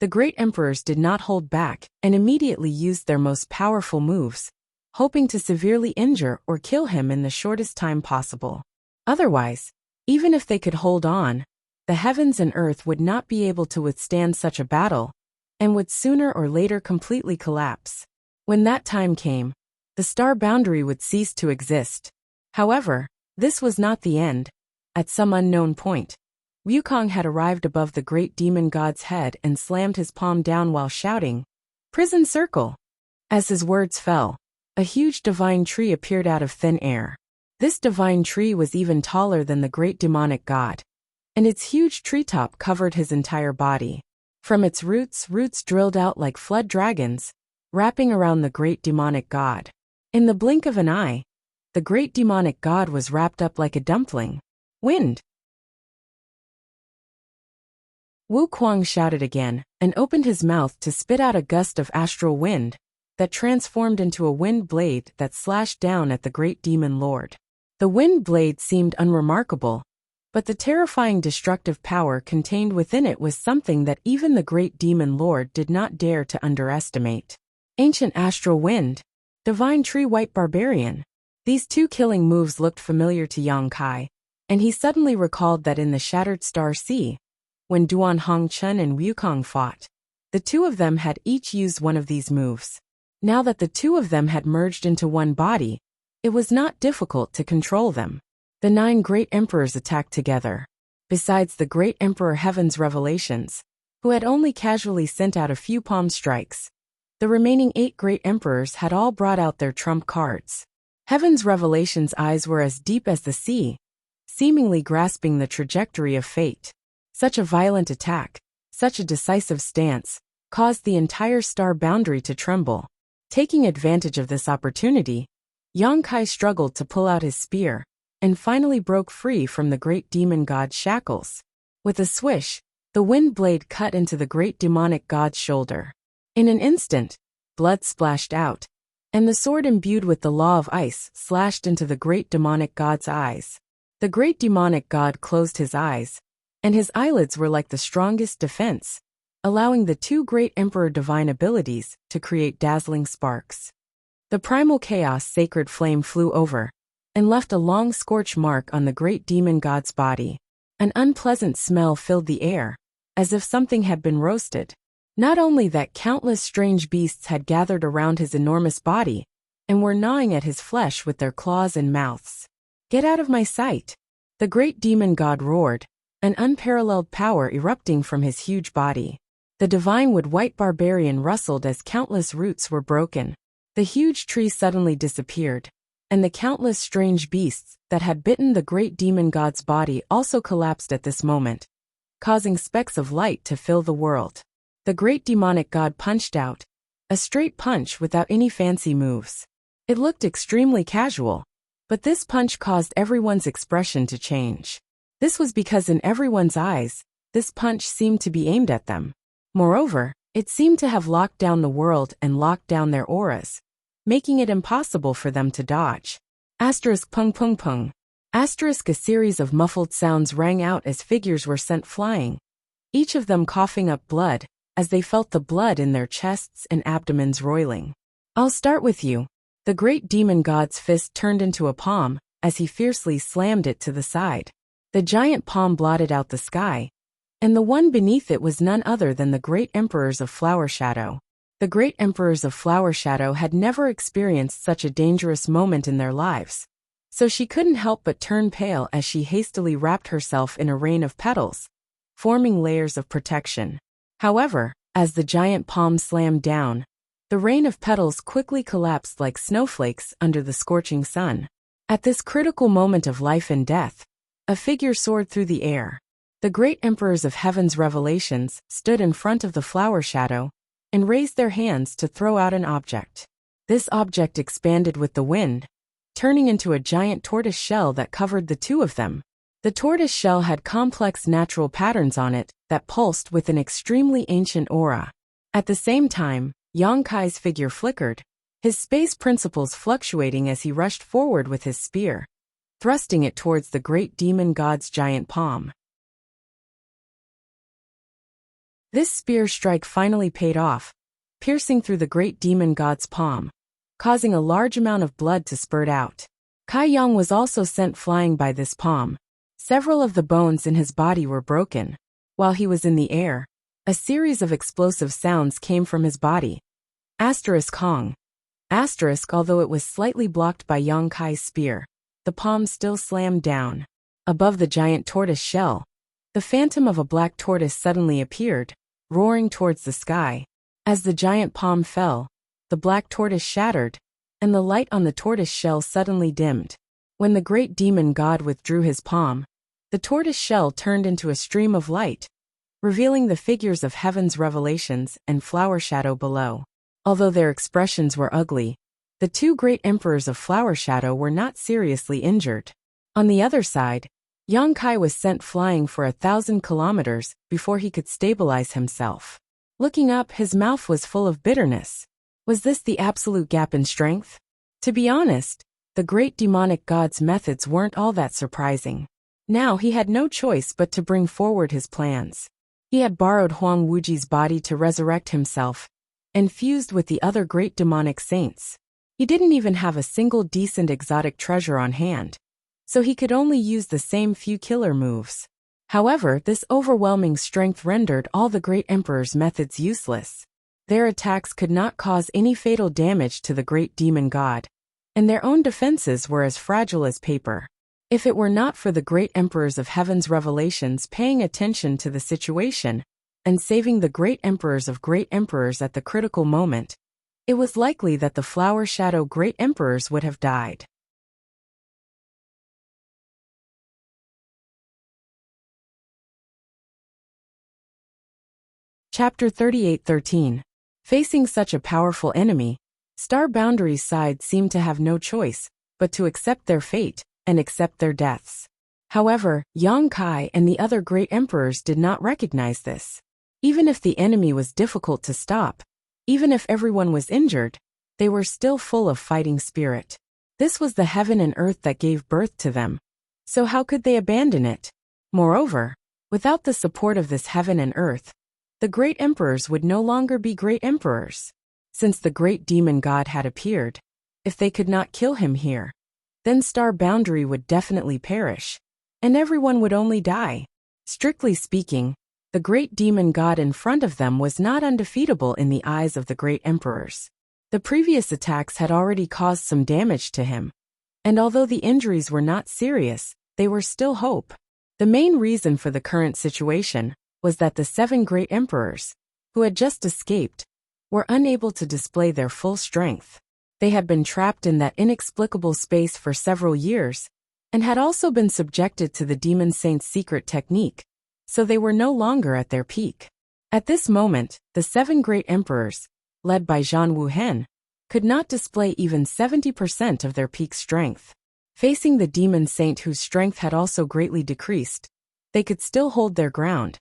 the great emperors did not hold back and immediately used their most powerful moves, hoping to severely injure or kill him in the shortest time possible. Otherwise, even if they could hold on, the heavens and earth would not be able to withstand such a battle, and would sooner or later completely collapse. When that time came, the star boundary would cease to exist. However, this was not the end. At some unknown point, Wukong had arrived above the great demon god's head and slammed his palm down while shouting, "Prison circle!" As his words fell, a huge divine tree appeared out of thin air. This divine tree was even taller than the great demonic god, and its huge treetop covered his entire body. From its roots drilled out like flood dragons, wrapping around the great demonic god. In the blink of an eye, the great demonic god was wrapped up like a dumpling. Wind! Wukong shouted again, and opened his mouth to spit out a gust of astral wind that transformed into a wind blade that slashed down at the great demon lord. The wind blade seemed unremarkable, but the terrifying destructive power contained within it was something that even the great demon lord did not dare to underestimate. Ancient astral wind, divine tree white barbarian. These two killing moves looked familiar to Yang Kai, and he suddenly recalled that in the Shattered Star Sea, when Duan Hongchun and Wukong fought, the two of them had each used one of these moves. Now that the two of them had merged into one body, it was not difficult to control them. The 9 great emperors attacked together. Besides the great emperor Heaven's Revelations, who had only casually sent out a few palm strikes, the remaining 8 great emperors had all brought out their trump cards. Heaven's Revelations' eyes were as deep as the sea, seemingly grasping the trajectory of fate. Such a violent attack, such a decisive stance, caused the entire star boundary to tremble. Taking advantage of this opportunity, Yang Kai struggled to pull out his spear, and finally broke free from the great demon god's shackles. With a swish, the wind blade cut into the great demonic god's shoulder. In an instant, blood splashed out, and the sword imbued with the law of ice slashed into the great demonic god's eyes. The great demonic god closed his eyes, and his eyelids were like the strongest defense, allowing the 2 great emperor divine abilities to create dazzling sparks. The primal chaos sacred flame flew over, and left a long scorch mark on the great demon god's body. An unpleasant smell filled the air, as if something had been roasted. Not only that, countless strange beasts had gathered around his enormous body, and were gnawing at his flesh with their claws and mouths. "Get out of my sight!" The great demon god roared, an unparalleled power erupting from his huge body. The divine wood white barbarian rustled as countless roots were broken. The huge tree suddenly disappeared, and the countless strange beasts that had bitten the great demon god's body also collapsed at this moment, causing specks of light to fill the world. The great demonic god punched out, a straight punch without any fancy moves. It looked extremely casual, but this punch caused everyone's expression to change. This was because in everyone's eyes, this punch seemed to be aimed at them. Moreover, it seemed to have locked down the world and locked down their auras, making it impossible for them to dodge. Asterisk pung pung pung. Asterisk. A series of muffled sounds rang out as figures were sent flying, each of them coughing up blood, as they felt the blood in their chests and abdomens roiling. "I'll start with you." The great demon god's fist turned into a palm, as he fiercely slammed it to the side. The giant palm blotted out the sky, and the one beneath it was none other than the great emperors of Flower Shadow. The great emperors of Flower Shadow had never experienced such a dangerous moment in their lives, so she couldn't help but turn pale as she hastily wrapped herself in a rain of petals, forming layers of protection. However, as the giant palm slammed down, the rain of petals quickly collapsed like snowflakes under the scorching sun. At this critical moment of life and death, a figure soared through the air. The great emperors of Heaven's Revelations stood in front of the Flower Shadow, and raised their hands to throw out an object. This object expanded with the wind, turning into a giant tortoise shell that covered the two of them. The tortoise shell had complex natural patterns on it that pulsed with an extremely ancient aura. At the same time, Yang Kai's figure flickered, his space principles fluctuating as he rushed forward with his spear, thrusting it towards the great demon god's giant palm. This spear strike finally paid off, piercing through the great demon god's palm, causing a large amount of blood to spurt out. Kai Yang was also sent flying by this palm. Several of the bones in his body were broken. While he was in the air, a series of explosive sounds came from his body. Hong. Although it was slightly blocked by Yang Kai's spear, the palm still slammed down. Above the giant tortoise shell, the phantom of a black tortoise suddenly appeared, roaring towards the sky. As the giant palm fell, the black tortoise shattered, and the light on the tortoise shell suddenly dimmed. When the great demon god withdrew his palm, the tortoise shell turned into a stream of light, revealing the figures of heaven's revelations and flower shadow below. Although their expressions were ugly, the two great emperors of flower shadow were not seriously injured. On the other side, Yang Kai was sent flying for 1,000 kilometers before he could stabilize himself. Looking up, his mouth was full of bitterness. Was this the absolute gap in strength? To be honest, the great demonic god's methods weren't all that surprising. Now he had no choice but to bring forward his plans. He had borrowed Huang Wuji's body to resurrect himself, and fused with the other great demonic saints. He didn't even have a single decent exotic treasure on hand, so he could only use the same few killer moves. However, this overwhelming strength rendered all the great emperor's methods useless. Their attacks could not cause any fatal damage to the great demon god, and their own defenses were as fragile as paper. If it were not for the great emperors of heaven's revelations paying attention to the situation and saving the great emperors of great emperors at the critical moment, it was likely that the flower shadow great emperors would have died. Chapter 38:13. Facing such a powerful enemy, Star Boundary's side seemed to have no choice but to accept their fate and accept their deaths. However, Yang Kai and the other great emperors did not recognize this. Even if the enemy was difficult to stop, even if everyone was injured, they were still full of fighting spirit. This was the heaven and earth that gave birth to them, so how could they abandon it? Moreover, without the support of this heaven and earth, the great emperors would no longer be great emperors. Since the great demon god had appeared, if they could not kill him here, then Star Boundary would definitely perish, and everyone would only die. Strictly speaking, the great demon god in front of them was not undefeatable in the eyes of the great emperors. The previous attacks had already caused some damage to him, and although the injuries were not serious, they were still hope. The main reason for the current situation was that the 7 great emperors, who had just escaped, were unable to display their full strength. They had been trapped in that inexplicable space for several years, and had also been subjected to the demon saint's secret technique, so they were no longer at their peak. At this moment, the 7 great emperors, led by Zhan Wuhen, could not display even 70% of their peak strength. Facing the demon saint whose strength had also greatly decreased, they could still hold their ground.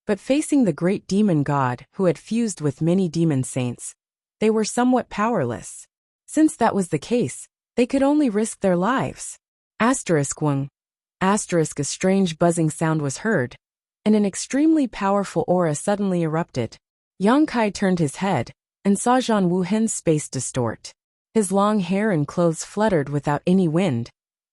But facing the great demon god who had fused with many demon saints, they were somewhat powerless. Since that was the case, they could only risk their lives. Wung. A strange buzzing sound was heard, and an extremely powerful aura suddenly erupted. Yang Kai turned his head and saw Zhan Wuhen's space distort. His long hair and clothes fluttered without any wind,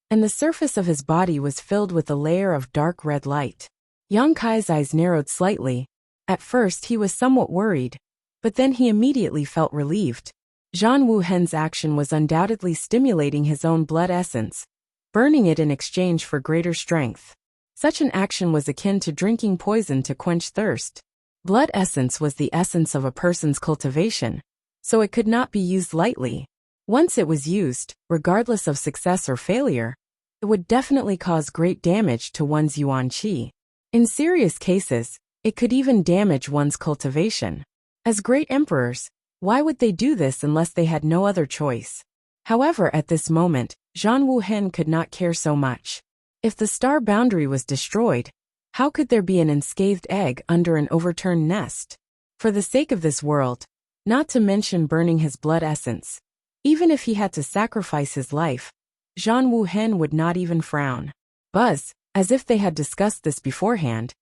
and the surface of his body was filled with a layer of dark red light. Yang Kai's eyes narrowed slightly. At first he was somewhat worried, but then he immediately felt relieved. Zhan Wuhen's action was undoubtedly stimulating his own blood essence, burning it in exchange for greater strength. Such an action was akin to drinking poison to quench thirst. Blood essence was the essence of a person's cultivation, so it could not be used lightly. Once it was used, regardless of success or failure, it would definitely cause great damage to one's yuan qi. In serious cases, it could even damage one's cultivation. As great emperors, why would they do this unless they had no other choice? However, at this moment, Zhang Wuhen could not care so much. If the star boundary was destroyed, how could there be an unscathed egg under an overturned nest? For the sake of this world, not to mention burning his blood essence, even if he had to sacrifice his life, Zhang Wuhen would not even frown. Buzz, as if they had discussed this beforehand.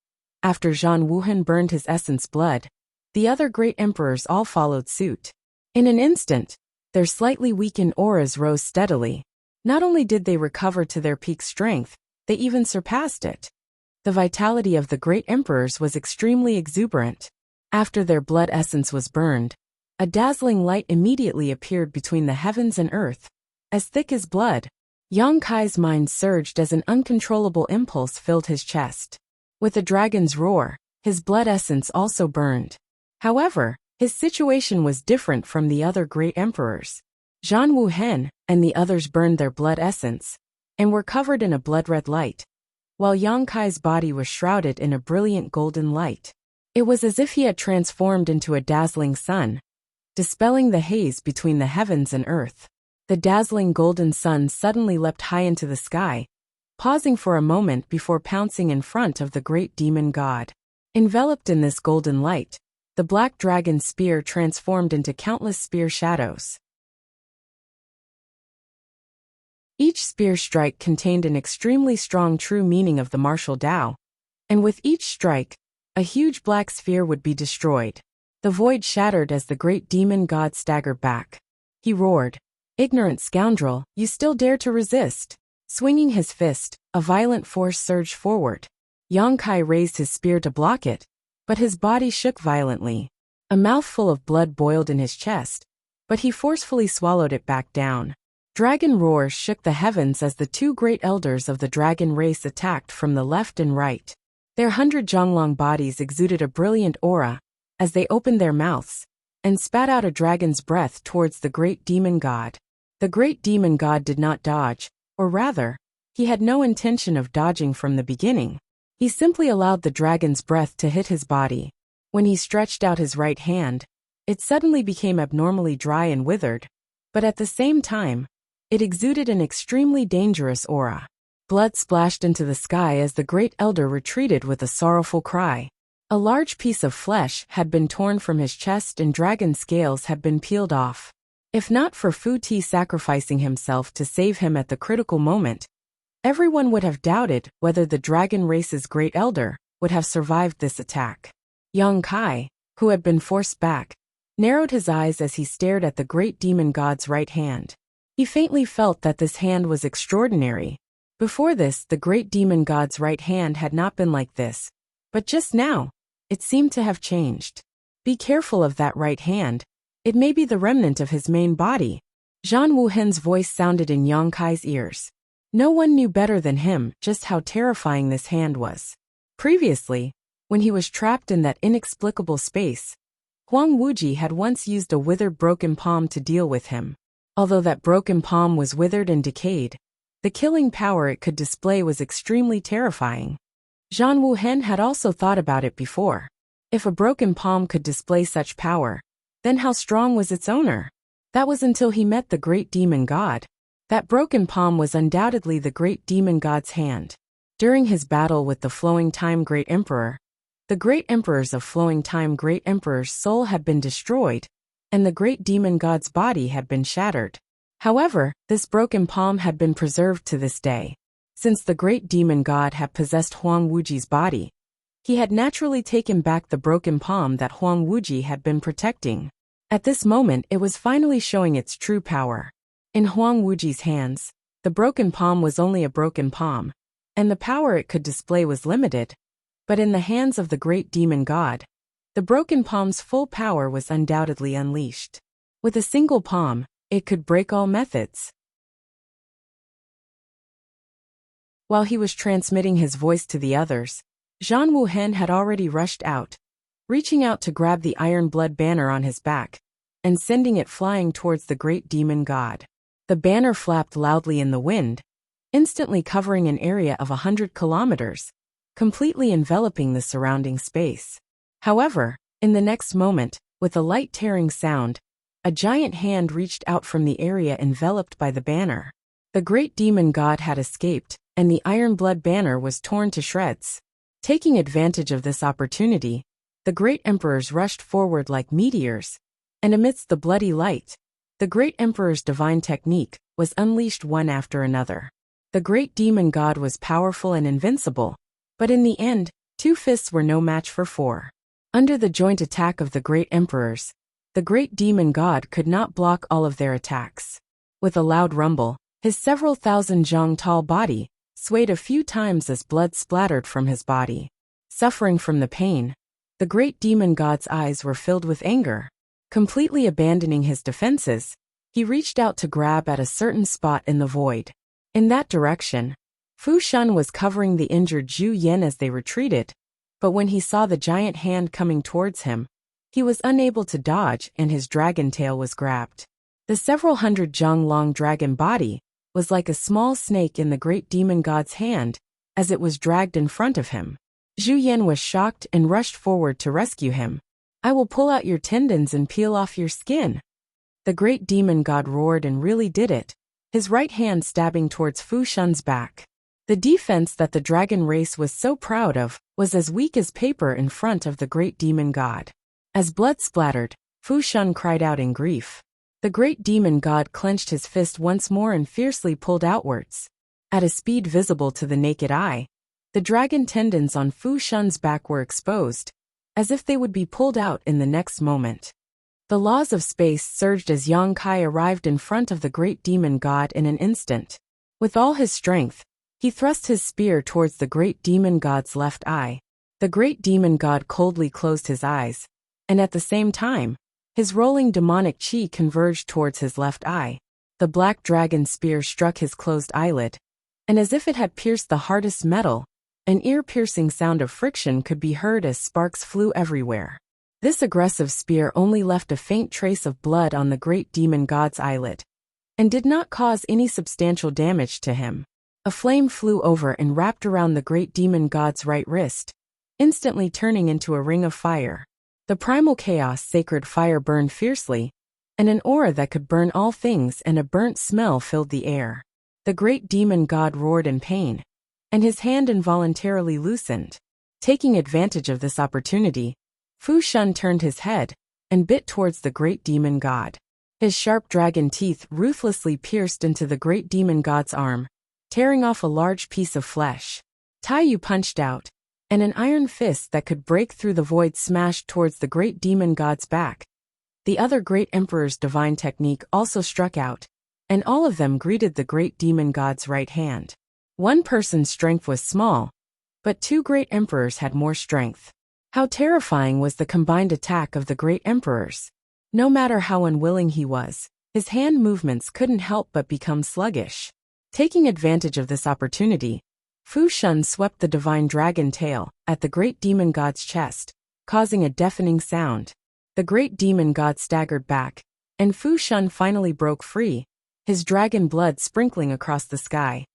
After Zhang Wuhen burned his essence blood, the other great emperors all followed suit. In an instant, their slightly weakened auras rose steadily. Not only did they recover to their peak strength, they even surpassed it. The vitality of the great emperors was extremely exuberant. After their blood essence was burned, a dazzling light immediately appeared between the heavens and earth, as thick as blood. Yang Kai's mind surged as an uncontrollable impulse filled his chest. With a dragon's roar, his blood essence also burned. However, his situation was different from the other great emperors. Zhang Wuhen and the others burned their blood essence, and were covered in a blood-red light, while Yang Kai's body was shrouded in a brilliant golden light. It was as if he had transformed into a dazzling sun, dispelling the haze between the heavens and earth. The dazzling golden sun suddenly leapt high into the sky, pausing for a moment before pouncing in front of the great demon god. Enveloped in this golden light, the black dragon spear transformed into countless spear shadows. Each spear strike contained an extremely strong true meaning of the martial Tao, and with each strike, a huge black sphere would be destroyed. The void shattered as the great demon god staggered back. He roared, "Ignorant scoundrel, you still dare to resist?" Swinging his fist, a violent force surged forward. Yang Kai raised his spear to block it, but his body shook violently. A mouthful of blood boiled in his chest, but he forcefully swallowed it back down. Dragon roars shook the heavens as the two great elders of the dragon race attacked from the left and right. Their 100 Zhonglong bodies exuded a brilliant aura as they opened their mouths and spat out a dragon's breath towards the great demon god. The great demon god did not dodge, or rather, he had no intention of dodging from the beginning. He simply allowed the dragon's breath to hit his body. When he stretched out his right hand, it suddenly became abnormally dry and withered, but at the same time, it exuded an extremely dangerous aura. Blood splashed into the sky as the great elder retreated with a sorrowful cry. A large piece of flesh had been torn from his chest and dragon scales had been peeled off. If not for Fu Ti sacrificing himself to save him at the critical moment, everyone would have doubted whether the dragon race's great elder would have survived this attack. Yang Kai, who had been forced back, narrowed his eyes as he stared at the great demon god's right hand. He faintly felt that this hand was extraordinary. Before this, the great demon god's right hand had not been like this, but just now, it seemed to have changed. Be careful of that right hand. It may be the remnant of his main body. Zhang Wuhen's voice sounded in Yang Kai's ears. No one knew better than him just how terrifying this hand was. Previously, when he was trapped in that inexplicable space, Huang Wuji had once used a withered broken palm to deal with him. Although that broken palm was withered and decayed, the killing power it could display was extremely terrifying. Zhang Wuhen had also thought about it before. If a broken palm could display such power, then how strong was its owner? That was until he met the great demon god. That broken palm was undoubtedly the great demon god's hand. During his battle with the Flowing Time Great Emperor, the great emperors of Flowing Time Great Emperor's soul had been destroyed, and the great demon god's body had been shattered. However, this broken palm had been preserved to this day. Since the great demon god had possessed Huang Wuji's body, he had naturally taken back the broken palm that Huang Wuji had been protecting. At this moment it was finally showing its true power. In Huang Wuji's hands, the broken palm was only a broken palm, and the power it could display was limited. But in the hands of the great demon god, the broken palm's full power was undoubtedly unleashed. With a single palm, it could break all methods. While he was transmitting his voice to the others, Zhang Wuhen had already rushed out, reaching out to grab the iron blood banner on his back, and sending it flying towards the great demon god. The banner flapped loudly in the wind, instantly covering an area of 100 kilometers, completely enveloping the surrounding space. However, in the next moment, With a light tearing sound, a giant hand reached out from the area enveloped by the banner. The great demon god had escaped, and the Iron Blood banner was torn to shreds. Taking advantage of this opportunity, the great emperors rushed forward like meteors, and amidst the bloody light, the great emperor's divine technique was unleashed one after another. The great demon god was powerful and invincible, but in the end, 2 fists were no match for 4. Under the joint attack of the great emperors, the great demon god could not block all of their attacks. With a loud rumble, his several thousand zhang tall body swayed a few times as blood splattered from his body. Suffering from the pain, the great demon god's eyes were filled with anger. Completely abandoning his defenses, he reached out to grab at a certain spot in the void. In that direction, Fu Shun was covering the injured Zhu Yan as they retreated, but when he saw the giant hand coming towards him, he was unable to dodge and his dragon tail was grabbed. The several hundred zhang long dragon body was like a small snake in the great demon god's hand as it was dragged in front of him. Zhu Yan was shocked and rushed forward to rescue him. "I will pull out your tendons and peel off your skin." The great demon god roared and really did it, his right hand stabbing towards Fu Shun's back. The defense that the dragon race was so proud of was as weak as paper in front of the great demon god. As blood splattered, Fu Shun cried out in grief. The great demon god clenched his fist once more and fiercely pulled outwards. At a speed visible to the naked eye, the dragon tendons on Fu Shun's back were exposed, as if they would be pulled out in the next moment. The laws of space surged as Yang Kai arrived in front of the great demon god in an instant. With all his strength, he thrust his spear towards the great demon god's left eye. The great demon god coldly closed his eyes, and at the same time, his rolling demonic chi converged towards his left eye. The black dragon spear struck his closed eyelid, and as if it had pierced the hardest metal, an ear-piercing sound of friction could be heard as sparks flew everywhere. This aggressive spear only left a faint trace of blood on the great demon god's eyelid, and did not cause any substantial damage to him. A flame flew over and wrapped around the great demon god's right wrist, instantly turning into a ring of fire. The primal chaos sacred fire burned fiercely, and an aura that could burn all things and a burnt smell filled the air. The great demon god roared in pain, and his hand involuntarily loosened. Taking advantage of this opportunity, Fu Shun turned his head and bit towards the great demon god. His sharp dragon teeth ruthlessly pierced into the great demon god's arm, tearing off a large piece of flesh. Taiyu punched out, and an iron fist that could break through the void smashed towards the great demon god's back. The other great emperor's divine technique also struck out, and all of them greeted the great demon god's right hand. One person's strength was small, but 2 great emperors had more strength. How terrifying was the combined attack of the great emperors. No matter how unwilling he was, his hand movements couldn't help but become sluggish. Taking advantage of this opportunity, Fu Shun swept the divine dragon tail at the great demon god's chest, causing a deafening sound. The great demon god staggered back, and Fu Shun finally broke free, his dragon blood sprinkling across the sky.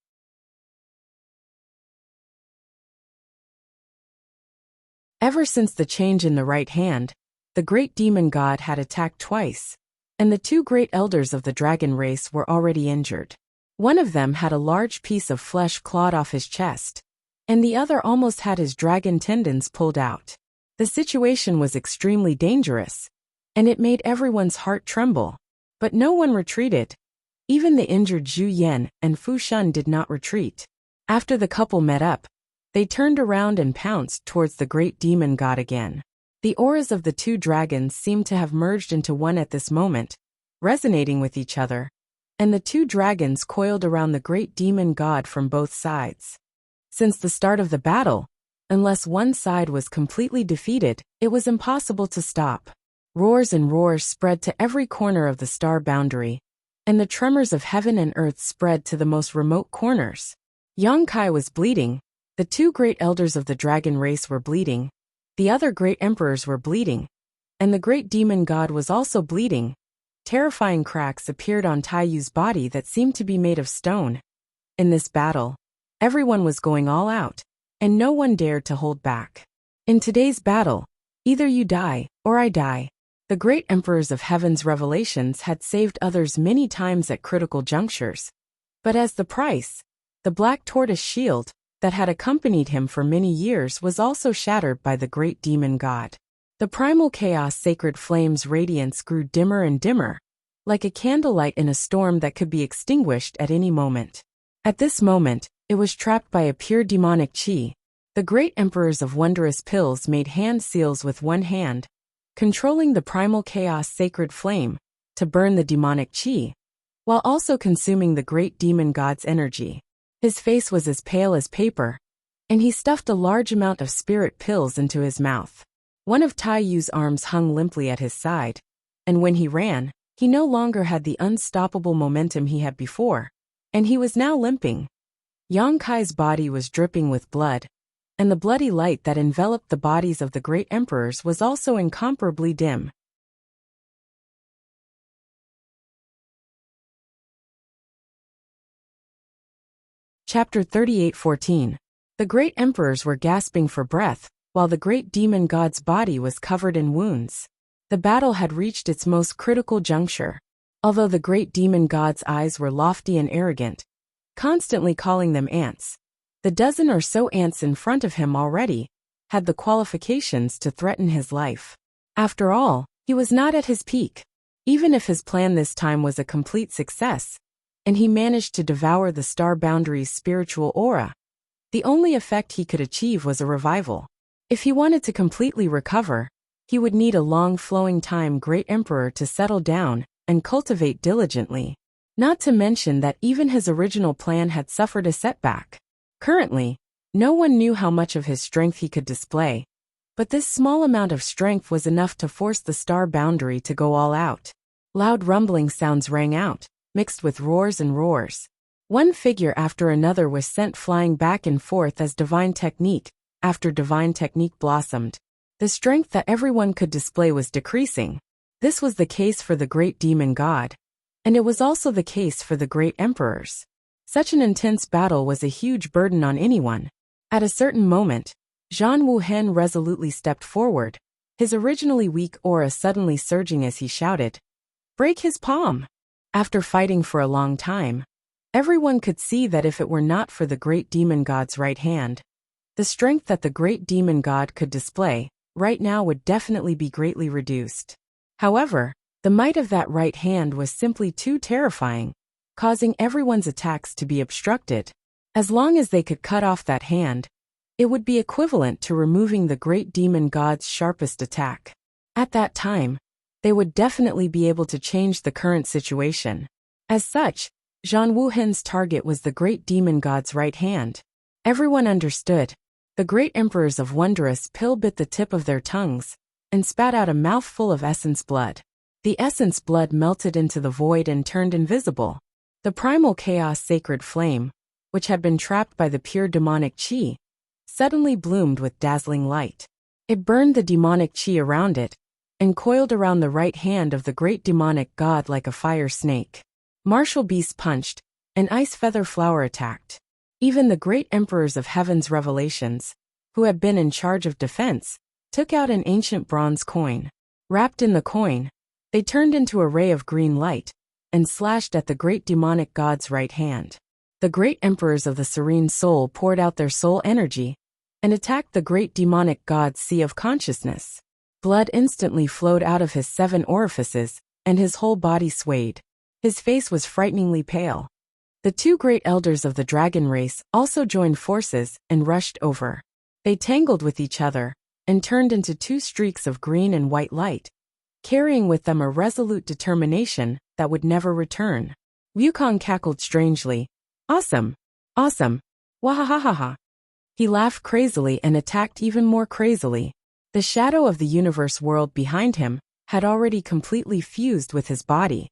Ever since the change in the right hand, the great demon god had attacked twice, and the 2 great elders of the dragon race were already injured. One of them had a large piece of flesh clawed off his chest, and the other almost had his dragon tendons pulled out. The situation was extremely dangerous, and it made everyone's heart tremble. But no one retreated. Even the injured Zhu Yan and Fu Shun did not retreat. After the couple met up, they turned around and pounced towards the great demon god again. The auras of the 2 dragons seemed to have merged into one at this moment, resonating with each other, and the 2 dragons coiled around the great demon god from both sides. Since the start of the battle, unless one side was completely defeated, it was impossible to stop. Roars and roars spread to every corner of the star boundary, and the tremors of heaven and earth spread to the most remote corners. Yang Kai was bleeding, the 2 great elders of the dragon race were bleeding, the other great emperors were bleeding, and the great demon god was also bleeding. Terrifying cracks appeared on Taiyu's body that seemed to be made of stone. In this battle, everyone was going all out, and no one dared to hold back. In today's battle, either you die, or I die. The The great emperors of heaven's revelations had saved others many times at critical junctures. But as the price, the black tortoise shield that had accompanied him for many years was also shattered by the great demon god. The primal chaos sacred flame's radiance grew dimmer and dimmer, like a candlelight in a storm that could be extinguished at any moment. At this moment, it was trapped by a pure demonic chi. The great emperors of wondrous pills made hand seals with one hand, controlling the primal chaos sacred flame to burn the demonic chi, while also consuming the great demon god's energy. His face was as pale as paper, and he stuffed a large amount of spirit pills into his mouth. One of Tai Yu's arms hung limply at his side, and when he ran, he no longer had the unstoppable momentum he had before, and he was now limping. Yang Kai's body was dripping with blood, and the bloody light that enveloped the bodies of the great emperors was also incomparably dim. Chapter 38:14. The great emperors were gasping for breath, while the great demon god's body was covered in wounds. The battle had reached its most critical juncture. Although the great demon god's eyes were lofty and arrogant, constantly calling them ants, the dozen or so ants in front of him already had the qualifications to threaten his life. After all, he was not at his peak. Even if his plan this time was a complete success, and he managed to devour the star boundary's spiritual aura, the only effect he could achieve was a revival. If he wanted to completely recover, he would need a long flowing time great emperor to settle down and cultivate diligently. Not to mention that even his original plan had suffered a setback. Currently, no one knew how much of his strength he could display, but this small amount of strength was enough to force the star boundary to go all out. Loud rumbling sounds rang out, mixed with roars and roars. One figure after another was sent flying back and forth as divine technique after divine technique blossomed. The strength that everyone could display was decreasing. This was the case for the great demon god, and it was also the case for the great emperors. Such an intense battle was a huge burden on anyone. At a certain moment, Zhang Wuhen resolutely stepped forward, his originally weak aura suddenly surging as he shouted, "Break his palm!" After fighting for a long time, everyone could see that if it were not for the great demon god's right hand, the strength that the great demon god could display right now would definitely be greatly reduced. However, the might of that right hand was simply too terrifying, causing everyone's attacks to be obstructed. As long as they could cut off that hand, it would be equivalent to removing the great demon god's sharpest attack. At that time, they would definitely be able to change the current situation. As such, Zhang Wuhen's target was the great demon god's right hand. Everyone understood. The great emperors of wondrous pill bit the tip of their tongues and spat out a mouthful of essence blood. The essence blood melted into the void and turned invisible. The primal chaos sacred flame, which had been trapped by the pure demonic chi, suddenly bloomed with dazzling light. It burned the demonic chi around it, and coiled around the right hand of the great demonic god like a fire snake. Martial beasts punched, and ice feather flower attacked. Even the great emperors of heaven's revelations, who had been in charge of defense, took out an ancient bronze coin. Wrapped in the coin, they turned into a ray of green light, and slashed at the great demonic god's right hand. The great emperors of the serene soul poured out their soul energy, and attacked the great demonic god's sea of consciousness. Blood instantly flowed out of his 7 orifices, and his whole body swayed. His face was frighteningly pale. The 2 great elders of the dragon race also joined forces and rushed over. They tangled with each other, and turned into 2 streaks of green and white light, carrying with them a resolute determination that would never return. Wukong cackled strangely. "Awesome! Awesome! Wahahaha!" He laughed crazily and attacked even more crazily. The shadow of the universe world behind him had already completely fused with his body,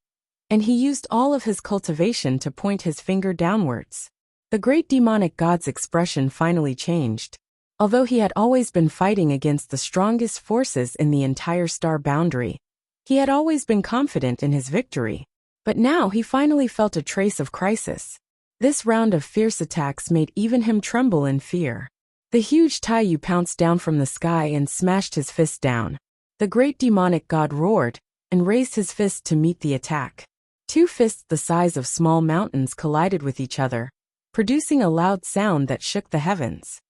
and he used all of his cultivation to point his finger downwards. The great demonic god's expression finally changed. Although he had always been fighting against the strongest forces in the entire star boundary, he had always been confident in his victory. But now he finally felt a trace of crisis. This round of fierce attacks made even him tremble in fear. The huge Taiyu pounced down from the sky and smashed his fist down. The great demonic god roared and raised his fist to meet the attack. Two fists the size of small mountains collided with each other, producing a loud sound that shook the heavens.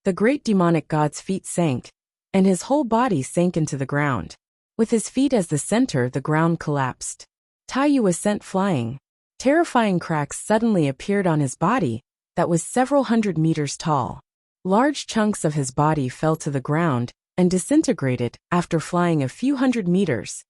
The great demonic god's feet sank, and his whole body sank into the ground. With his feet as the center, the ground collapsed. Taiyu was sent flying. Terrifying cracks suddenly appeared on his body that was several hundred meters tall. Large chunks of his body fell to the ground and disintegrated after flying a few hundred meters.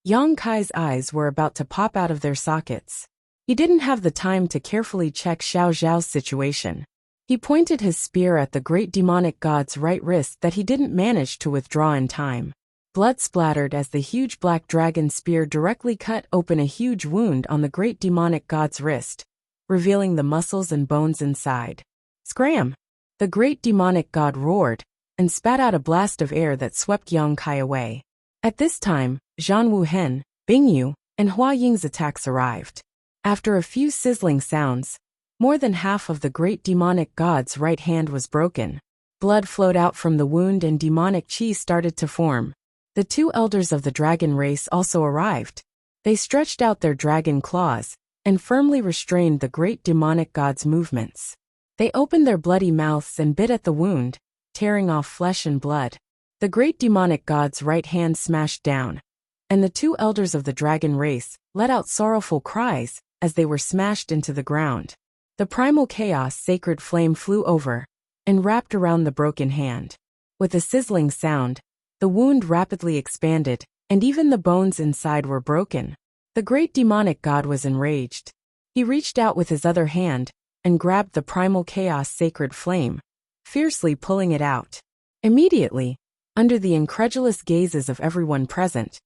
Yang Kai's eyes were about to pop out of their sockets. He didn't have the time to carefully check Xiao Zhao's situation. He pointed his spear at the great demonic god's right wrist that he didn't manage to withdraw in time. Blood splattered as the huge black dragon spear directly cut open a huge wound on the great demonic god's wrist, revealing the muscles and bones inside. Scram! The great demonic god roared and spat out a blast of air that swept Yang Kai away. At this time, Zhan Wuhen, Bingyu, and Hua Ying's attacks arrived. After a few sizzling sounds, more than half of the great demonic god's right hand was broken. Blood flowed out from the wound and demonic chi started to form. The two elders of the dragon race also arrived. They stretched out their dragon claws and firmly restrained the great demonic god's movements. They opened their bloody mouths and bit at the wound, tearing off flesh and blood. The great demonic god's right hand smashed down, and the two elders of the dragon race let out sorrowful cries as they were smashed into the ground. The primal chaos sacred flame flew over and wrapped around the broken hand. With a sizzling sound, the wound rapidly expanded, and even the bones inside were broken. The great demonic god was enraged. He reached out with his other hand and grabbed the primal chaos sacred flame, fiercely pulling it out. Immediately, under the incredulous gazes of everyone present,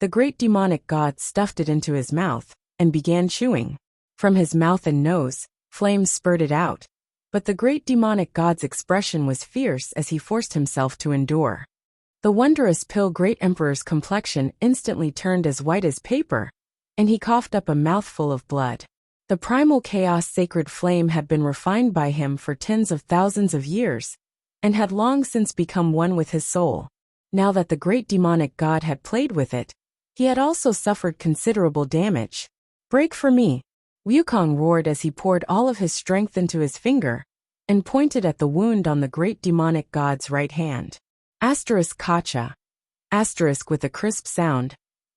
the great demonic god stuffed it into his mouth and began chewing. From his mouth and nose, flames spurted out, but the great demonic god's expression was fierce as he forced himself to endure. The wondrous pill great emperor's complexion instantly turned as white as paper, and he coughed up a mouthful of blood. The primal chaos sacred flame had been refined by him for tens of thousands of years, and had long since become one with his soul. Now that the great demonic god had played with it, he had also suffered considerable damage. "Break for me!" Wukong roared as he poured all of his strength into his finger, and pointed at the wound on the great demonic god's right hand. Asterisk Kacha. Asterisk with a crisp sound.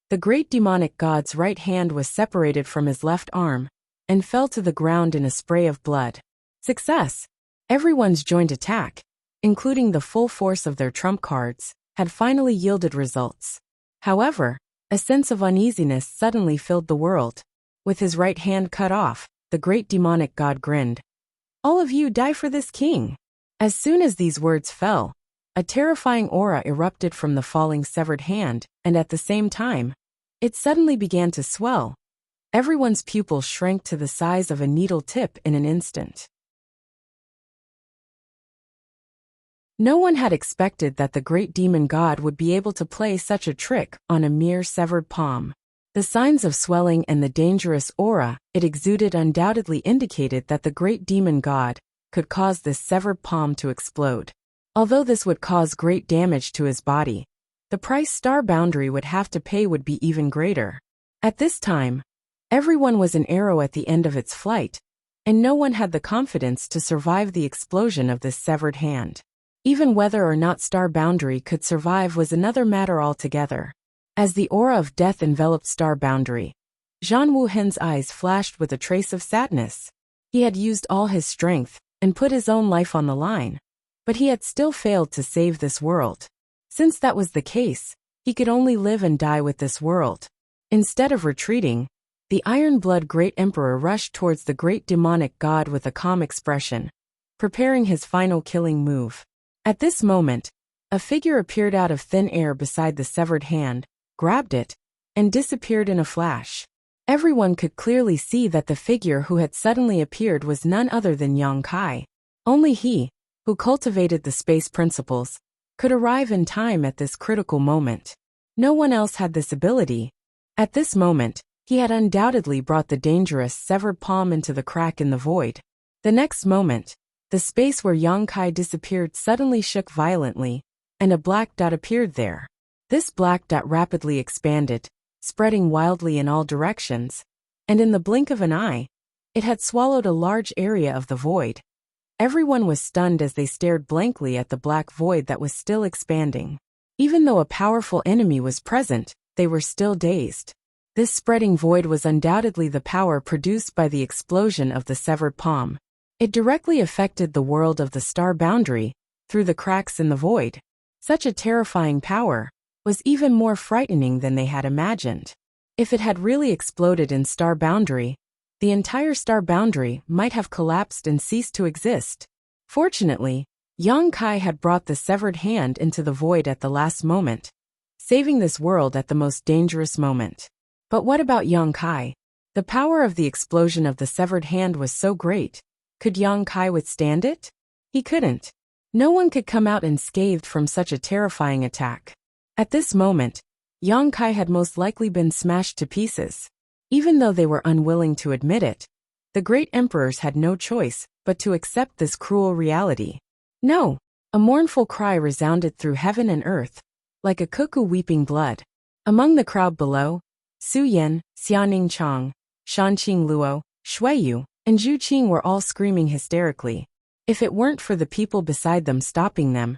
The great demonic god's right hand was separated from his left arm, and fell to the ground in a spray of blood. Success! Everyone's joint attack, including the full force of their trump cards, had finally yielded results. However, a sense of uneasiness suddenly filled the world. With his right hand cut off, the great demonic god grinned. "All of you die for this king." As soon as these words fell, a terrifying aura erupted from the falling severed hand, and at the same time, it suddenly began to swell. Everyone's pupils shrank to the size of a needle tip in an instant. No one had expected that the great demon god would be able to play such a trick on a mere severed palm. The signs of swelling and the dangerous aura it exuded undoubtedly indicated that the great demon god could cause this severed palm to explode. Although this would cause great damage to his body, the price Star Boundary would have to pay would be even greater. At this time, everyone was an arrow at the end of its flight, and no one had the confidence to survive the explosion of this severed hand. Even whether or not Star Boundary could survive was another matter altogether. As the aura of death enveloped Star Boundary, Zhan Wuhen's eyes flashed with a trace of sadness. He had used all his strength and put his own life on the line, but he had still failed to save this world. Since that was the case, he could only live and die with this world. Instead of retreating, the Iron-Blood Great Emperor rushed towards the great demonic god with a calm expression, preparing his final killing move. At this moment, a figure appeared out of thin air beside the severed hand, grabbed it, and disappeared in a flash. Everyone could clearly see that the figure who had suddenly appeared was none other than Yang Kai. Only he, who cultivated the space principles, could arrive in time at this critical moment. No one else had this ability. At this moment, he had undoubtedly brought the dangerous severed palm into the crack in the void. The next moment, The space where Yang Kai disappeared suddenly shook violently, and a black dot appeared there. This black dot rapidly expanded, spreading wildly in all directions, and in the blink of an eye, it had swallowed a large area of the void. Everyone was stunned as they stared blankly at the black void that was still expanding. Even though a powerful enemy was present, they were still dazed. This spreading void was undoubtedly the power produced by the explosion of the severed palm. It directly affected the world of the star boundary, through the cracks in the void. Such a terrifying power was even more frightening than they had imagined. If it had really exploded in star boundary, the entire star boundary might have collapsed and ceased to exist. Fortunately, Yang Kai had brought the severed hand into the void at the last moment, saving this world at the most dangerous moment. But what about Yang Kai? The power of the explosion of the severed hand was so great. Could Yang Kai withstand it? He couldn't. No one could come out unscathed from such a terrifying attack. At this moment, Yang Kai had most likely been smashed to pieces. Even though they were unwilling to admit it, the great emperors had no choice but to accept this cruel reality. No! A mournful cry resounded through heaven and earth, like a cuckoo weeping blood. Among the crowd below, Su Yan, Xiaoning Chang, Shanqing Luo, Shui Yu, and Zhu Qing were all screaming hysterically. If it weren't for the people beside them stopping them,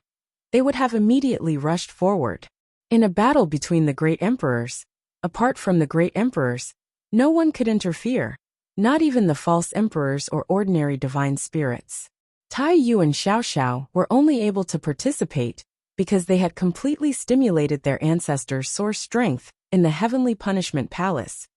they would have immediately rushed forward. In a battle between the great emperors, apart from the great emperors, no one could interfere, not even the false emperors or ordinary divine spirits. Tai Yu and Xiao Xiao were only able to participate because they had completely stimulated their ancestors' source strength in the heavenly punishment palace,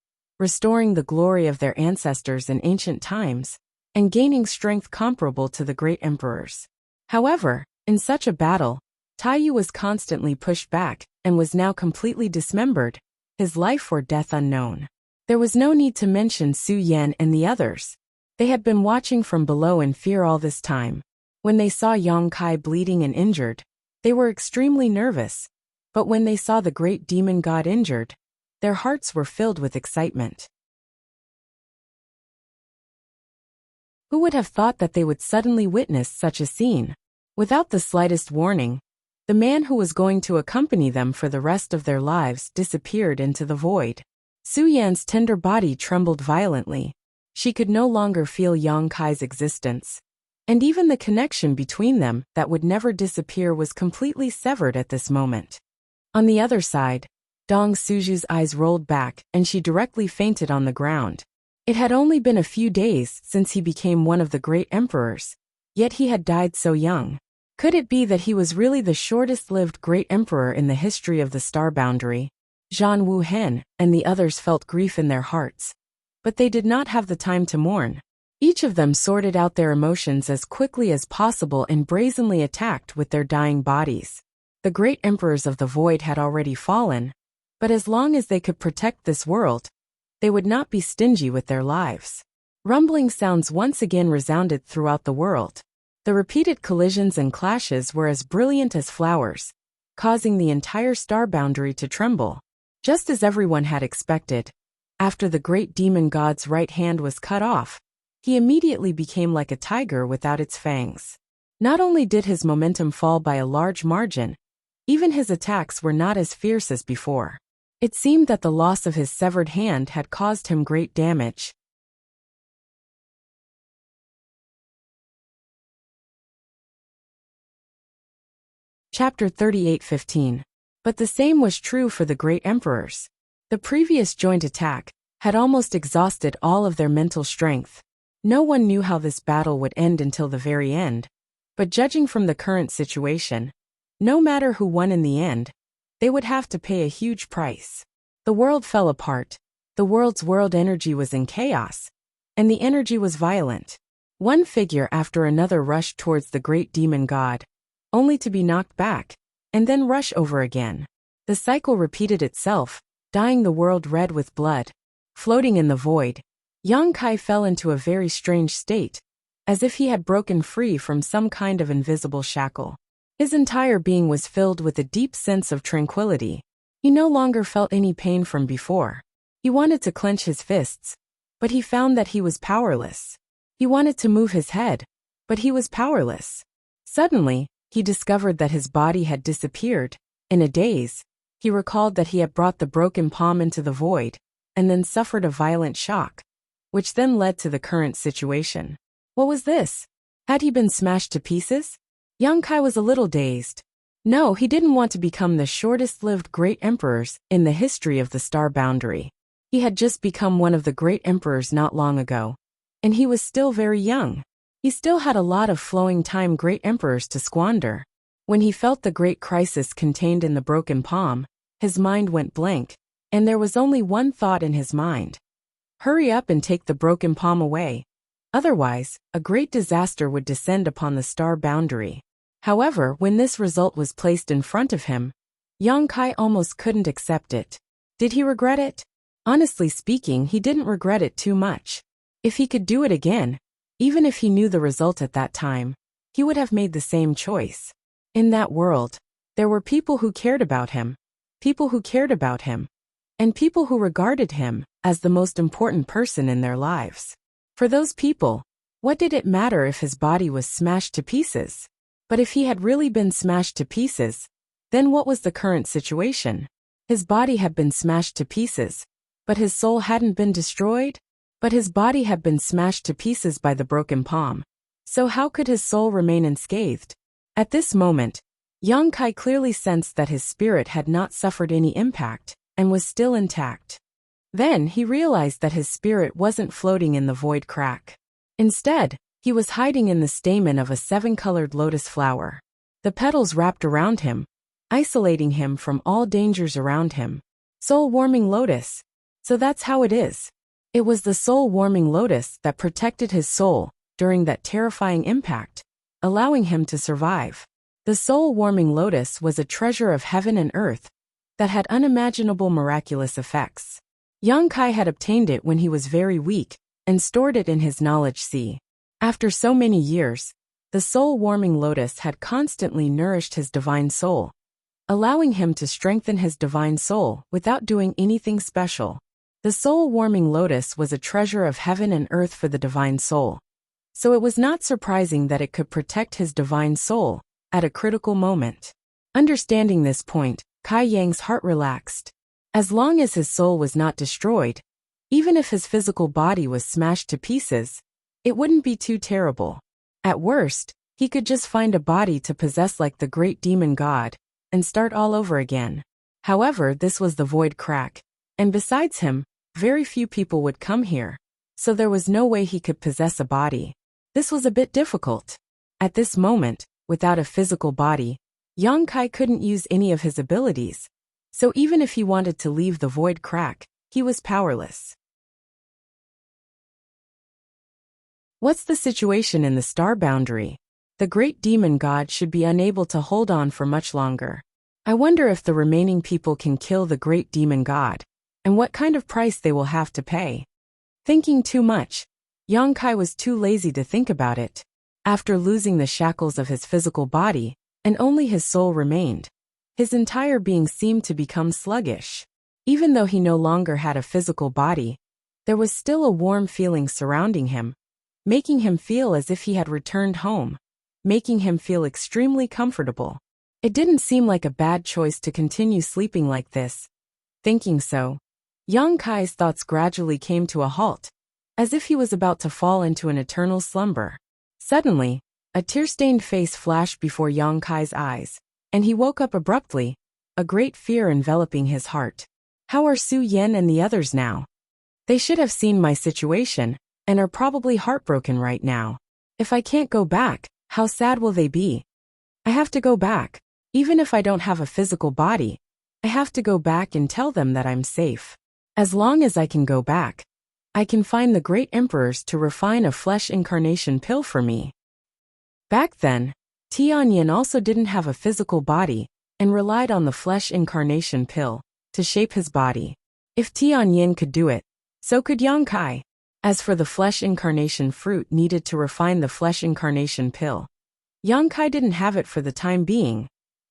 restoring the glory of their ancestors in ancient times, and gaining strength comparable to the great emperors. However, in such a battle, Tai Yu was constantly pushed back and was now completely dismembered, his life or death unknown. There was no need to mention Su Yan and the others. They had been watching from below in fear all this time. When they saw Yang Kai bleeding and injured, they were extremely nervous. But when they saw the great demon god injured, their hearts were filled with excitement. Who would have thought that they would suddenly witness such a scene? Without the slightest warning, the man who was going to accompany them for the rest of their lives disappeared into the void. Su Yan's tender body trembled violently. She could no longer feel Yang Kai's existence. And even the connection between them that would never disappear was completely severed at this moment. On the other side, Dong Suju's eyes rolled back and she directly fainted on the ground. It had only been a few days since he became one of the great emperors, yet he had died so young. Could it be that he was really the shortest-lived great emperor in the history of the star boundary? Zhan Wuhen and the others felt grief in their hearts, but they did not have the time to mourn. Each of them sorted out their emotions as quickly as possible and brazenly attacked with their dying bodies. The great emperors of the void had already fallen, but as long as they could protect this world, they would not be stingy with their lives. Rumbling sounds once again resounded throughout the world. The repeated collisions and clashes were as brilliant as flowers, causing the entire star boundary to tremble. Just as everyone had expected, after the great demon god's right hand was cut off, he immediately became like a tiger without its fangs. Not only did his momentum fall by a large margin, even his attacks were not as fierce as before. It seemed that the loss of his severed hand had caused him great damage. Chapter 38:15. But the same was true for the great emperors. The previous joint attack had almost exhausted all of their mental strength. No one knew how this battle would end until the very end, but judging from the current situation, no matter who won in the end, they would have to pay a huge price. The world fell apart. The world's world energy was in chaos, and the energy was violent. One figure after another rushed towards the great demon god, only to be knocked back, and then rush over again. The cycle repeated itself, dyeing the world red with blood. Floating in the void, Yang Kai fell into a very strange state, as if he had broken free from some kind of invisible shackle. His entire being was filled with a deep sense of tranquility. He no longer felt any pain from before. He wanted to clench his fists, but he found that he was powerless. He wanted to move his head, but he was powerless. Suddenly, he discovered that his body had disappeared. In a daze, he recalled that he had brought the broken palm into the void, and then suffered a violent shock, which then led to the current situation. What was this? Had he been smashed to pieces? Yang Kai was a little dazed. No, he didn't want to become the shortest-lived great emperors in the history of the Star Boundary. He had just become one of the great emperors not long ago, and he was still very young. He still had a lot of flowing time great emperors to squander. When he felt the great crisis contained in the broken palm, his mind went blank, and there was only one thought in his mind. Hurry up and take the broken palm away. Otherwise, a great disaster would descend upon the Star Boundary. However, when this result was placed in front of him, Yang Kai almost couldn't accept it. Did he regret it? Honestly speaking, he didn't regret it too much. If he could do it again, even if he knew the result at that time, he would have made the same choice. In that world, there were people who cared about him, and people who regarded him as the most important person in their lives. For those people, what did it matter if his body was smashed to pieces? But if he had really been smashed to pieces, then what was the current situation? His body had been smashed to pieces, but his soul hadn't been destroyed? But his body had been smashed to pieces by the broken palm. So how could his soul remain unscathed? At this moment, Yang Kai clearly sensed that his spirit had not suffered any impact, and was still intact. Then he realized that his spirit wasn't floating in the void crack. Instead, he was hiding in the stamen of a 7-colored lotus flower. The petals wrapped around him, isolating him from all dangers around him. Soul-warming lotus. So that's how it is. It was the soul-warming lotus that protected his soul during that terrifying impact, allowing him to survive. The soul-warming lotus was a treasure of heaven and earth that had unimaginable miraculous effects. Yang Kai had obtained it when he was very weak and stored it in his knowledge sea. After so many years, the soul-warming lotus had constantly nourished his divine soul, allowing him to strengthen his divine soul without doing anything special. The soul-warming lotus was a treasure of heaven and earth for the divine soul, so it was not surprising that it could protect his divine soul at a critical moment. Understanding this point, Kai Yang's heart relaxed. As long as his soul was not destroyed, even if his physical body was smashed to pieces, it wouldn't be too terrible. At worst, he could just find a body to possess like the great demon god, and start all over again. However, this was the void crack, and besides him, very few people would come here, so there was no way he could possess a body. This was a bit difficult. At this moment, without a physical body, Yang Kai couldn't use any of his abilities, so even if he wanted to leave the void crack, he was powerless. What's the situation in the Star Boundary? The great demon god should be unable to hold on for much longer. I wonder if the remaining people can kill the great demon god, and what kind of price they will have to pay. Thinking too much, Yang Kai was too lazy to think about it. After losing the shackles of his physical body, and only his soul remained, his entire being seemed to become sluggish. Even though he no longer had a physical body, there was still a warm feeling surrounding him, making him feel as if he had returned home, making him feel extremely comfortable. It didn't seem like a bad choice to continue sleeping like this. Thinking so, Yang Kai's thoughts gradually came to a halt, as if he was about to fall into an eternal slumber. Suddenly, a tear-stained face flashed before Yang Kai's eyes, and he woke up abruptly, a great fear enveloping his heart. How are Su Yan and the others now? They should have seen my situation, and are probably heartbroken right now. If I can't go back, how sad will they be? I have to go back. Even if I don't have a physical body, I have to go back and tell them that I'm safe. As long as I can go back, I can find the great emperors to refine a flesh incarnation pill for me. Back then, Tianyin also didn't have a physical body and relied on the flesh incarnation pill to shape his body. If Tianyin could do it, so could Yang Kai. As for the flesh incarnation fruit needed to refine the flesh incarnation pill, Yang Kai didn't have it for the time being,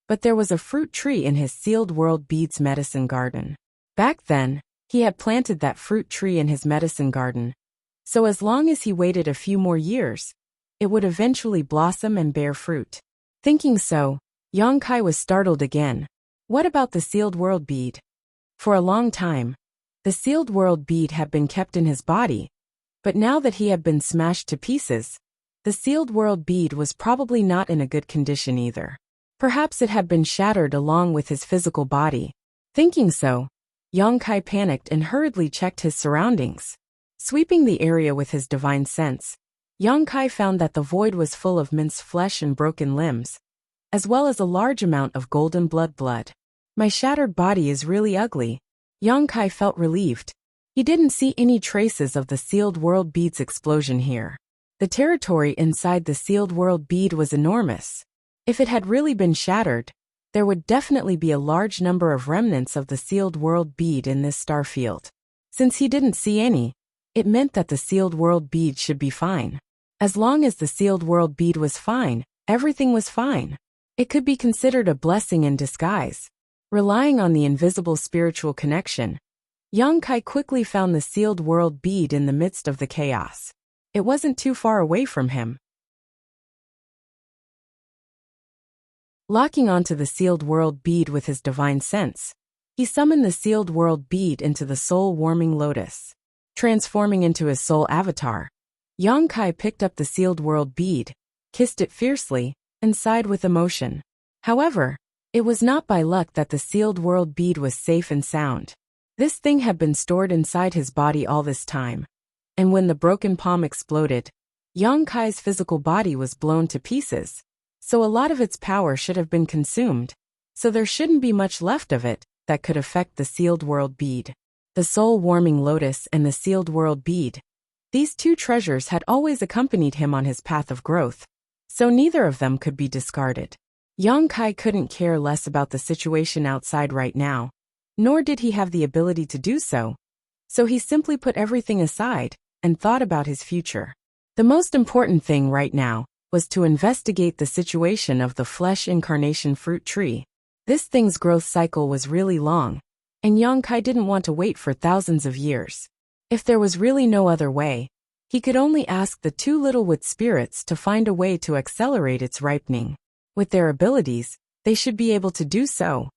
but there was a fruit tree in his sealed world beads medicine garden. Back then, he had planted that fruit tree in his medicine garden, so as long as he waited a few more years, it would eventually blossom and bear fruit. Thinking so, Yang Kai was startled again. What about the sealed world bead? For a long time, the sealed world bead had been kept in his body, but now that he had been smashed to pieces, the sealed world bead was probably not in a good condition either. Perhaps it had been shattered along with his physical body. Thinking so, Yang Kai panicked and hurriedly checked his surroundings. Sweeping the area with his divine sense, Yang Kai found that the void was full of minced flesh and broken limbs, as well as a large amount of golden blood. My shattered body is really ugly. Yang Kai felt relieved. He didn't see any traces of the sealed world bead's explosion here. The territory inside the sealed world bead was enormous. If it had really been shattered, there would definitely be a large number of remnants of the sealed world bead in this star field. Since he didn't see any, it meant that the sealed world bead should be fine. As long as the sealed world bead was fine, everything was fine. It could be considered a blessing in disguise. Relying on the invisible spiritual connection, Yang Kai quickly found the sealed world bead in the midst of the chaos. It wasn't too far away from him. Locking onto the sealed world bead with his divine sense, he summoned the sealed world bead into the soul-warming lotus. Transforming into his soul avatar, Yang Kai picked up the sealed world bead, kissed it fiercely, and sighed with emotion. However, it was not by luck that the sealed world bead was safe and sound. This thing had been stored inside his body all this time, and when the broken palm exploded, Yang Kai's physical body was blown to pieces, so a lot of its power should have been consumed, so there shouldn't be much left of it that could affect the sealed world bead. The soul-warming lotus and the sealed world bead. These two treasures had always accompanied him on his path of growth, so neither of them could be discarded. Yang Kai couldn't care less about the situation outside right now, nor did he have the ability to do so, so he simply put everything aside and thought about his future. The most important thing right now was to investigate the situation of the flesh incarnation fruit tree. This thing's growth cycle was really long, and Yang Kai didn't want to wait for thousands of years. If there was really no other way, he could only ask the two little wood spirits to find a way to accelerate its ripening. With their abilities, they should be able to do so.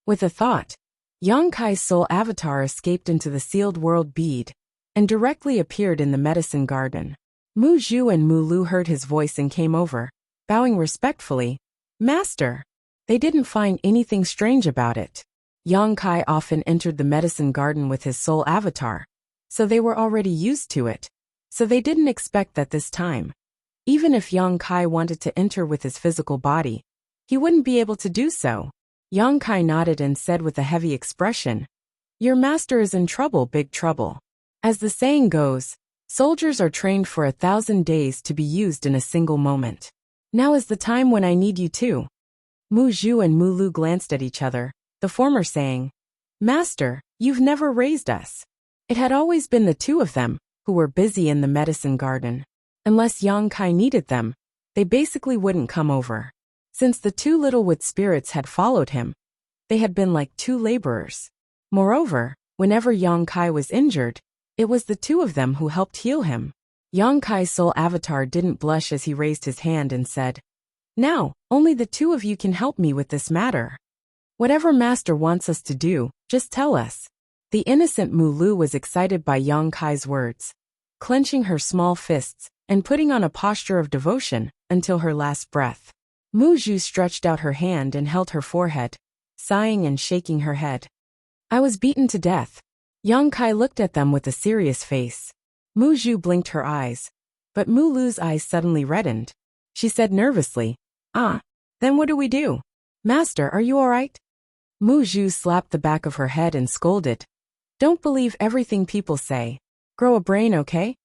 With a thought, Yang Kai's soul avatar escaped into the sealed world bead and directly appeared in the medicine garden. Mu Zhu and Mu Lu heard his voice and came over, bowing respectfully. Master! They didn't find anything strange about it. Yang Kai often entered the medicine garden with his soul avatar, so they were already used to it, so they didn't expect that this time. Even if Yang Kai wanted to enter with his physical body, he wouldn't be able to do so. Yang Kai nodded and said with a heavy expression, Your master is in trouble, big trouble. As the saying goes, soldiers are trained for 1,000 days to be used in a single moment. Now is the time when I need you too. Mu Zhu and Mu Lu glanced at each other, the former saying, Master, you've never raised us. It had always been the two of them who were busy in the medicine garden. Unless Yang Kai needed them, they basically wouldn't come over. Since the two little wood spirits had followed him, they had been like two laborers. Moreover, whenever Yang Kai was injured, it was the two of them who helped heal him. Yang Kai's soul avatar didn't blush as he raised his hand and said, Now, only the two of you can help me with this matter. Whatever master wants us to do, just tell us. The innocent Mu Lu was excited by Yang Kai's words, clenching her small fists and putting on a posture of devotion until her last breath. Mu Zhu stretched out her hand and held her forehead, sighing and shaking her head. I was beaten to death. Yang Kai looked at them with a serious face. Mu Zhu blinked her eyes, but Mu Lu's eyes suddenly reddened. She said nervously, then what do we do? Master, are you all right? Mu Zhu slapped the back of her head and scolded. Don't believe everything people say. Grow a brain, okay?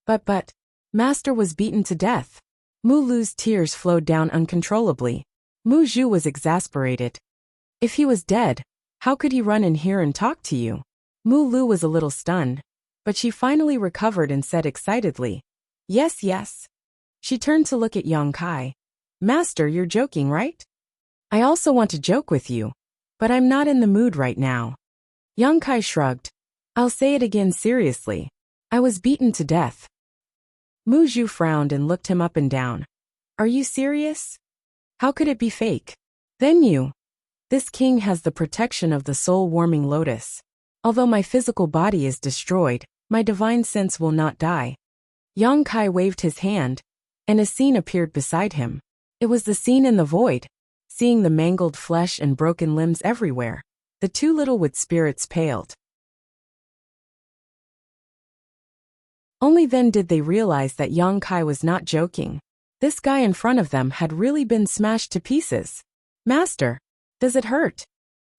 But, Master was beaten to death. Mu Lu's tears flowed down uncontrollably. Mu Zhu was exasperated. If he was dead, how could he run in here and talk to you? Mu Lu was a little stunned, but she finally recovered and said excitedly, Yes, yes. She turned to look at Yang Kai. Master, you're joking, right? I also want to joke with you, but I'm not in the mood right now. Yang Kai shrugged. I'll say it again seriously. I was beaten to death. Mu Zhu frowned and looked him up and down. Are you serious? How could it be fake? Then you. This king has the protection of the soul-warming lotus. Although my physical body is destroyed, my divine sense will not die. Yang Kai waved his hand, and a scene appeared beside him. It was the scene in the void. Seeing the mangled flesh and broken limbs everywhere, the two little wood spirits paled. Only then did they realize that Yang Kai was not joking. This guy in front of them had really been smashed to pieces. Master, does it hurt?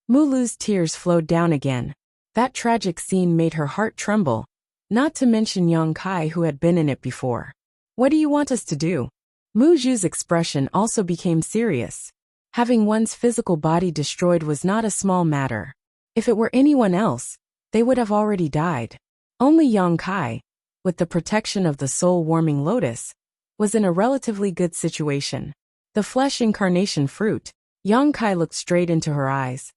Mu Lu's tears flowed down again. That tragic scene made her heart tremble, not to mention Yang Kai who had been in it before. What do you want us to do? Mu Zhu's expression also became serious. Having one's physical body destroyed was not a small matter. If it were anyone else, they would have already died. Only Yang Kai, with the protection of the soul-warming lotus, was in a relatively good situation. The flesh incarnation fruit. Yang Kai looked straight into her eyes.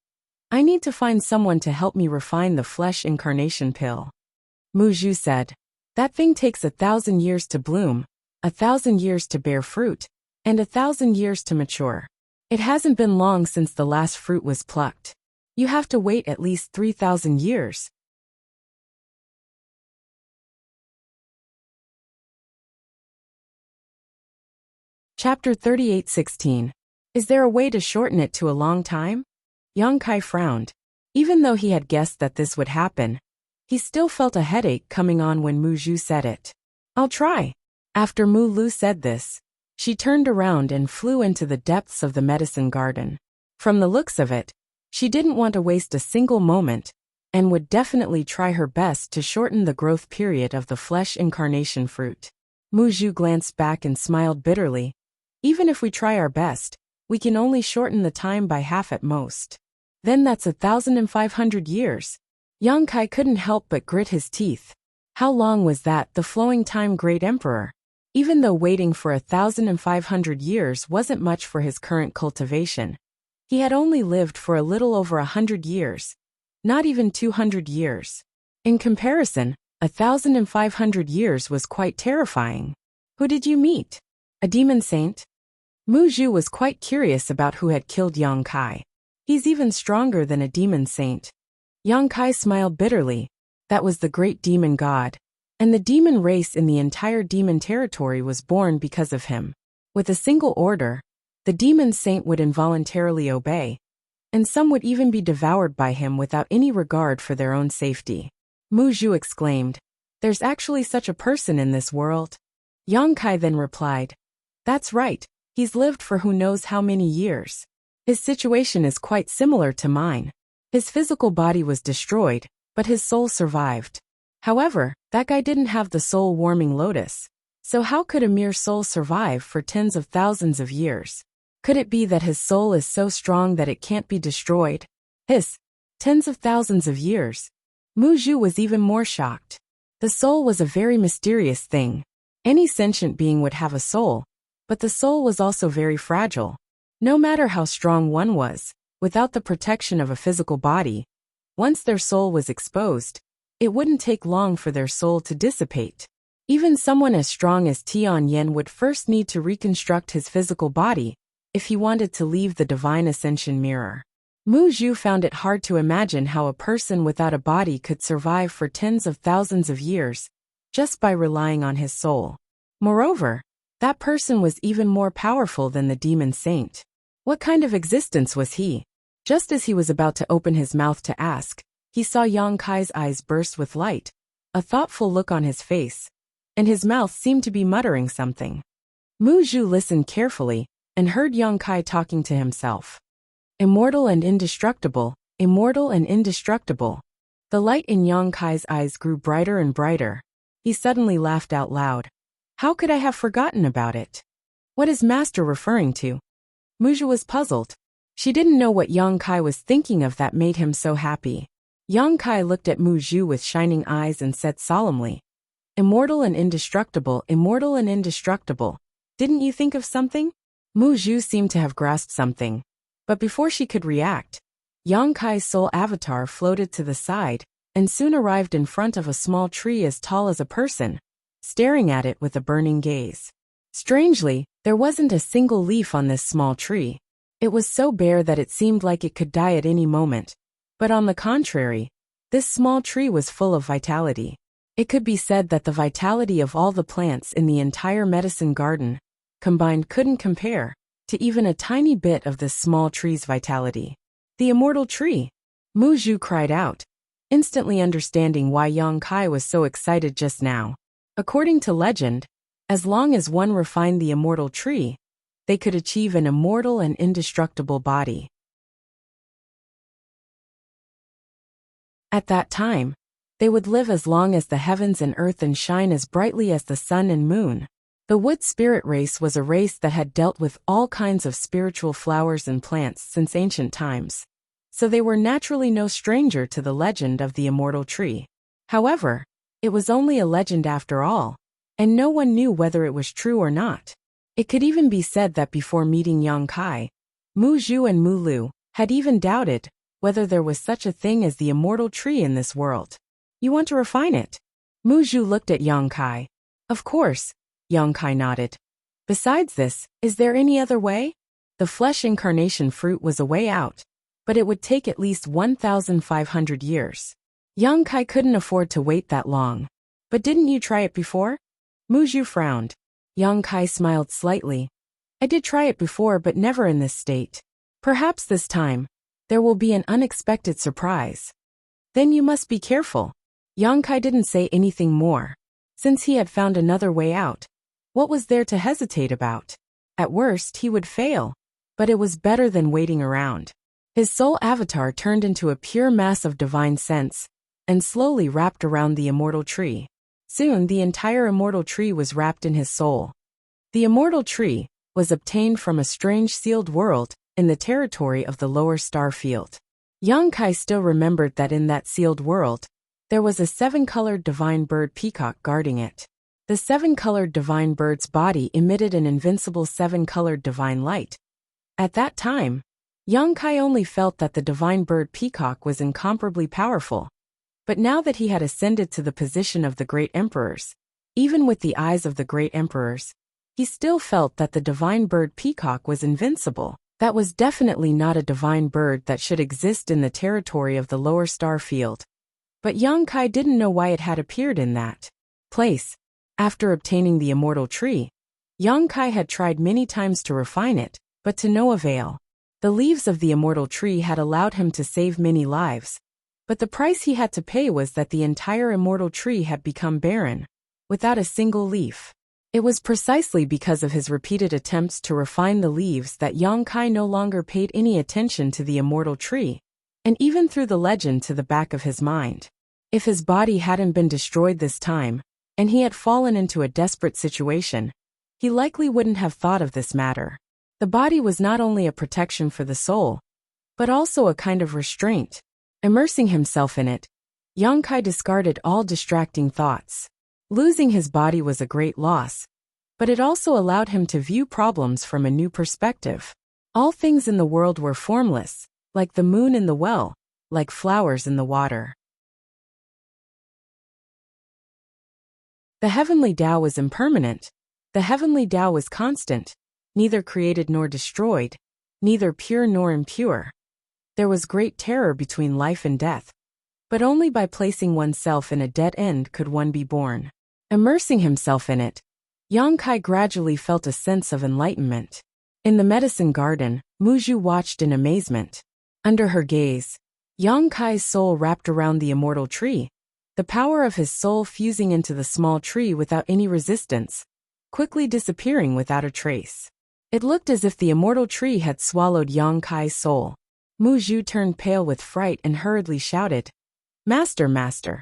I need to find someone to help me refine the flesh incarnation pill. Mu Zhu said. That thing takes 1,000 years to bloom, 1,000 years to bear fruit, and 1,000 years to mature. It hasn't been long since the last fruit was plucked. You have to wait at least 3,000 years. Chapter 38:16. Is there a way to shorten it to a long time? Yang Kai frowned. Even though he had guessed that this would happen, he still felt a headache coming on when Mu Zhu said it. I'll try. After Mu Lu said this, she turned around and flew into the depths of the medicine garden. From the looks of it, she didn't want to waste a single moment, and would definitely try her best to shorten the growth period of the flesh incarnation fruit. Mu Zhu glanced back and smiled bitterly. Even if we try our best, we can only shorten the time by half at most. Then that's 1,500 years. Yang Kai couldn't help but grit his teeth. How long was that, the flowing time, great emperor? Even though waiting for 1,500 years wasn't much for his current cultivation, he had only lived for a little over 100 years, not even 200 years. In comparison, 1,500 years was quite terrifying. Who did you meet? A demon saint? Mu Zhu was quite curious about who had killed Yang Kai. He's even stronger than a demon saint. Yang Kai smiled bitterly. That was the great demon god. And the demon race in the entire demon territory was born because of him. With a single order, the demon saint would involuntarily obey, and some would even be devoured by him without any regard for their own safety. Mu Zhu exclaimed, There's actually such a person in this world? Yang Kai then replied, That's right, he's lived for who knows how many years. His situation is quite similar to mine. His physical body was destroyed, but his soul survived. However, that guy didn't have the soul-warming lotus. So how could a mere soul survive for tens of thousands of years? Could it be that his soul is so strong that it can't be destroyed? Tens of thousands of years. Mu Zhu was even more shocked. The soul was a very mysterious thing. Any sentient being would have a soul, but the soul was also very fragile. No matter how strong one was, without the protection of a physical body, once their soul was exposed, it wouldn't take long for their soul to dissipate. Even someone as strong as Tian Yen would first need to reconstruct his physical body if he wanted to leave the divine ascension mirror. Mu Zhu found it hard to imagine how a person without a body could survive for tens of thousands of years just by relying on his soul. Moreover, that person was even more powerful than the demon saint. What kind of existence was he? Just as he was about to open his mouth to ask, he saw Yang Kai's eyes burst with light, a thoughtful look on his face, and his mouth seemed to be muttering something. Mu Zhu listened carefully and heard Yang Kai talking to himself. Immortal and indestructible, immortal and indestructible. The light in Yang Kai's eyes grew brighter and brighter. He suddenly laughed out loud. How could I have forgotten about it? What is Master referring to? Mu Zhu was puzzled. She didn't know what Yang Kai was thinking of that made him so happy. Yang Kai looked at Mu Zhu with shining eyes and said solemnly, Immortal and indestructible, immortal and indestructible. Didn't you think of something? Mu Zhu seemed to have grasped something. But before she could react, Yang Kai's soul avatar floated to the side and soon arrived in front of a small tree as tall as a person, staring at it with a burning gaze. Strangely, there wasn't a single leaf on this small tree. It was so bare that it seemed like it could die at any moment. But on the contrary, this small tree was full of vitality. It could be said that the vitality of all the plants in the entire medicine garden combined couldn't compare to even a tiny bit of this small tree's vitality. The immortal tree! Mu Zhu cried out, instantly understanding why Yang Kai was so excited just now. According to legend, as long as one refined the immortal tree, they could achieve an immortal and indestructible body. At that time, they would live as long as the heavens and earth and shine as brightly as the sun and moon. The wood spirit race was a race that had dealt with all kinds of spiritual flowers and plants since ancient times, so they were naturally no stranger to the legend of the immortal tree. However, it was only a legend after all, and no one knew whether it was true or not. It could even be said that before meeting Yang Kai, Mu Zhu and Mu Lu had even doubted whether there was such a thing as the immortal tree in this world. You want to refine it? Mu Zhu looked at Yang Kai. Of course, Yang Kai nodded. Besides this, is there any other way? The flesh incarnation fruit was a way out, but it would take at least 1,500 years. Yang Kai couldn't afford to wait that long. But didn't you try it before? Mu Zhu frowned. Yang Kai smiled slightly. I did try it before, but never in this state. Perhaps this time, there will be an unexpected surprise. Then you must be careful. Yang Kai didn't say anything more. Since he had found another way out, what was there to hesitate about? At worst, he would fail, but it was better than waiting around. His soul avatar turned into a pure mass of divine sense and slowly wrapped around the immortal tree. Soon the entire immortal tree was wrapped in his soul. The immortal tree was obtained from a strange sealed world in the territory of the lower star field. Yang Kai still remembered that in that sealed world, there was a 7-colored divine bird peacock guarding it. The 7-colored divine bird's body emitted an invincible 7-colored divine light. At that time, Yang Kai only felt that the divine bird peacock was incomparably powerful. But now that he had ascended to the position of the great emperors, even with the eyes of the great emperors, he still felt that the divine bird peacock was invincible. That was definitely not a divine bird that should exist in the territory of the lower star field. But Yang Kai didn't know why it had appeared in that place. After obtaining the immortal tree, Yang Kai had tried many times to refine it, but to no avail. The leaves of the immortal tree had allowed him to save many lives, but the price he had to pay was that the entire immortal tree had become barren, without a single leaf. It was precisely because of his repeated attempts to refine the leaves that Yang Kai no longer paid any attention to the immortal tree, and even threw the legend to the back of his mind. If his body hadn't been destroyed this time, and he had fallen into a desperate situation, he likely wouldn't have thought of this matter. The body was not only a protection for the soul, but also a kind of restraint. Immersing himself in it, Yang Kai discarded all distracting thoughts. Losing his body was a great loss, but it also allowed him to view problems from a new perspective. All things in the world were formless, like the moon in the well, like flowers in the water. The heavenly Tao was impermanent. The heavenly Tao was constant, neither created nor destroyed, neither pure nor impure. There was great terror between life and death, but only by placing oneself in a dead end could one be born. Immersing himself in it, Yang Kai gradually felt a sense of enlightenment. In the medicine garden, Mu Zhu watched in amazement. Under her gaze, Yang Kai's soul wrapped around the immortal tree, the power of his soul fusing into the small tree without any resistance, quickly disappearing without a trace. It looked as if the immortal tree had swallowed Yang Kai's soul. Mu Zhu turned pale with fright and hurriedly shouted, "Master, master!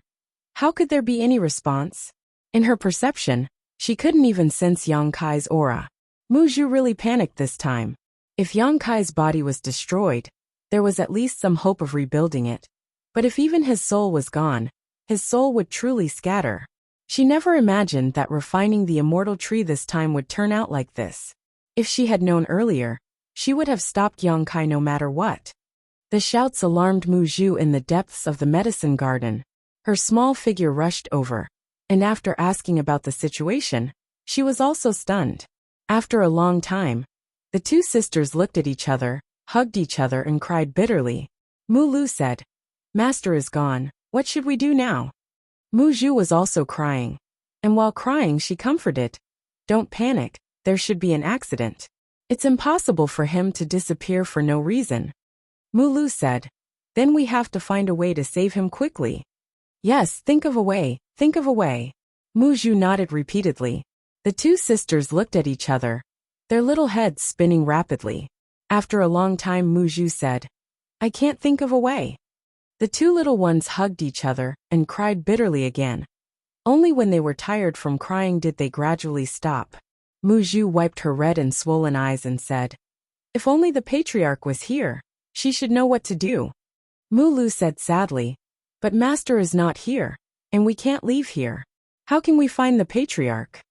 How could there be any response?" In her perception, she couldn't even sense Yang Kai's aura. Mu Zhu really panicked this time. If Yang Kai's body was destroyed, there was at least some hope of rebuilding it. But if even his soul was gone, his soul would truly scatter. She never imagined that refining the immortal tree this time would turn out like this. If she had known earlier, she would have stopped Yang Kai no matter what. The shouts alarmed Mu Zhu in the depths of the medicine garden. Her small figure rushed over, And after asking about the situation, she was also stunned. After a long time, the two sisters looked at each other, hugged each other and cried bitterly. Mu Lu said, "Master is gone, what should we do now?" Mu Zhu was also crying. And while crying she comforted, "Don't panic, there should be an accident. It's impossible for him to disappear for no reason." Mu Lu said, "Then we have to find a way to save him quickly." "Yes, think of a way, think of a way." Mu Zhu nodded repeatedly. The two sisters looked at each other, their little heads spinning rapidly. After a long time Mu Zhu said, "I can't think of a way." The two little ones hugged each other and cried bitterly again. Only when they were tired from crying did they gradually stop. Mu Zhu wiped her red and swollen eyes and said, "If only the patriarch was here, she should know what to do." Mu Lu said sadly, "But master is not here, and we can't leave here. How can we find the patriarch?"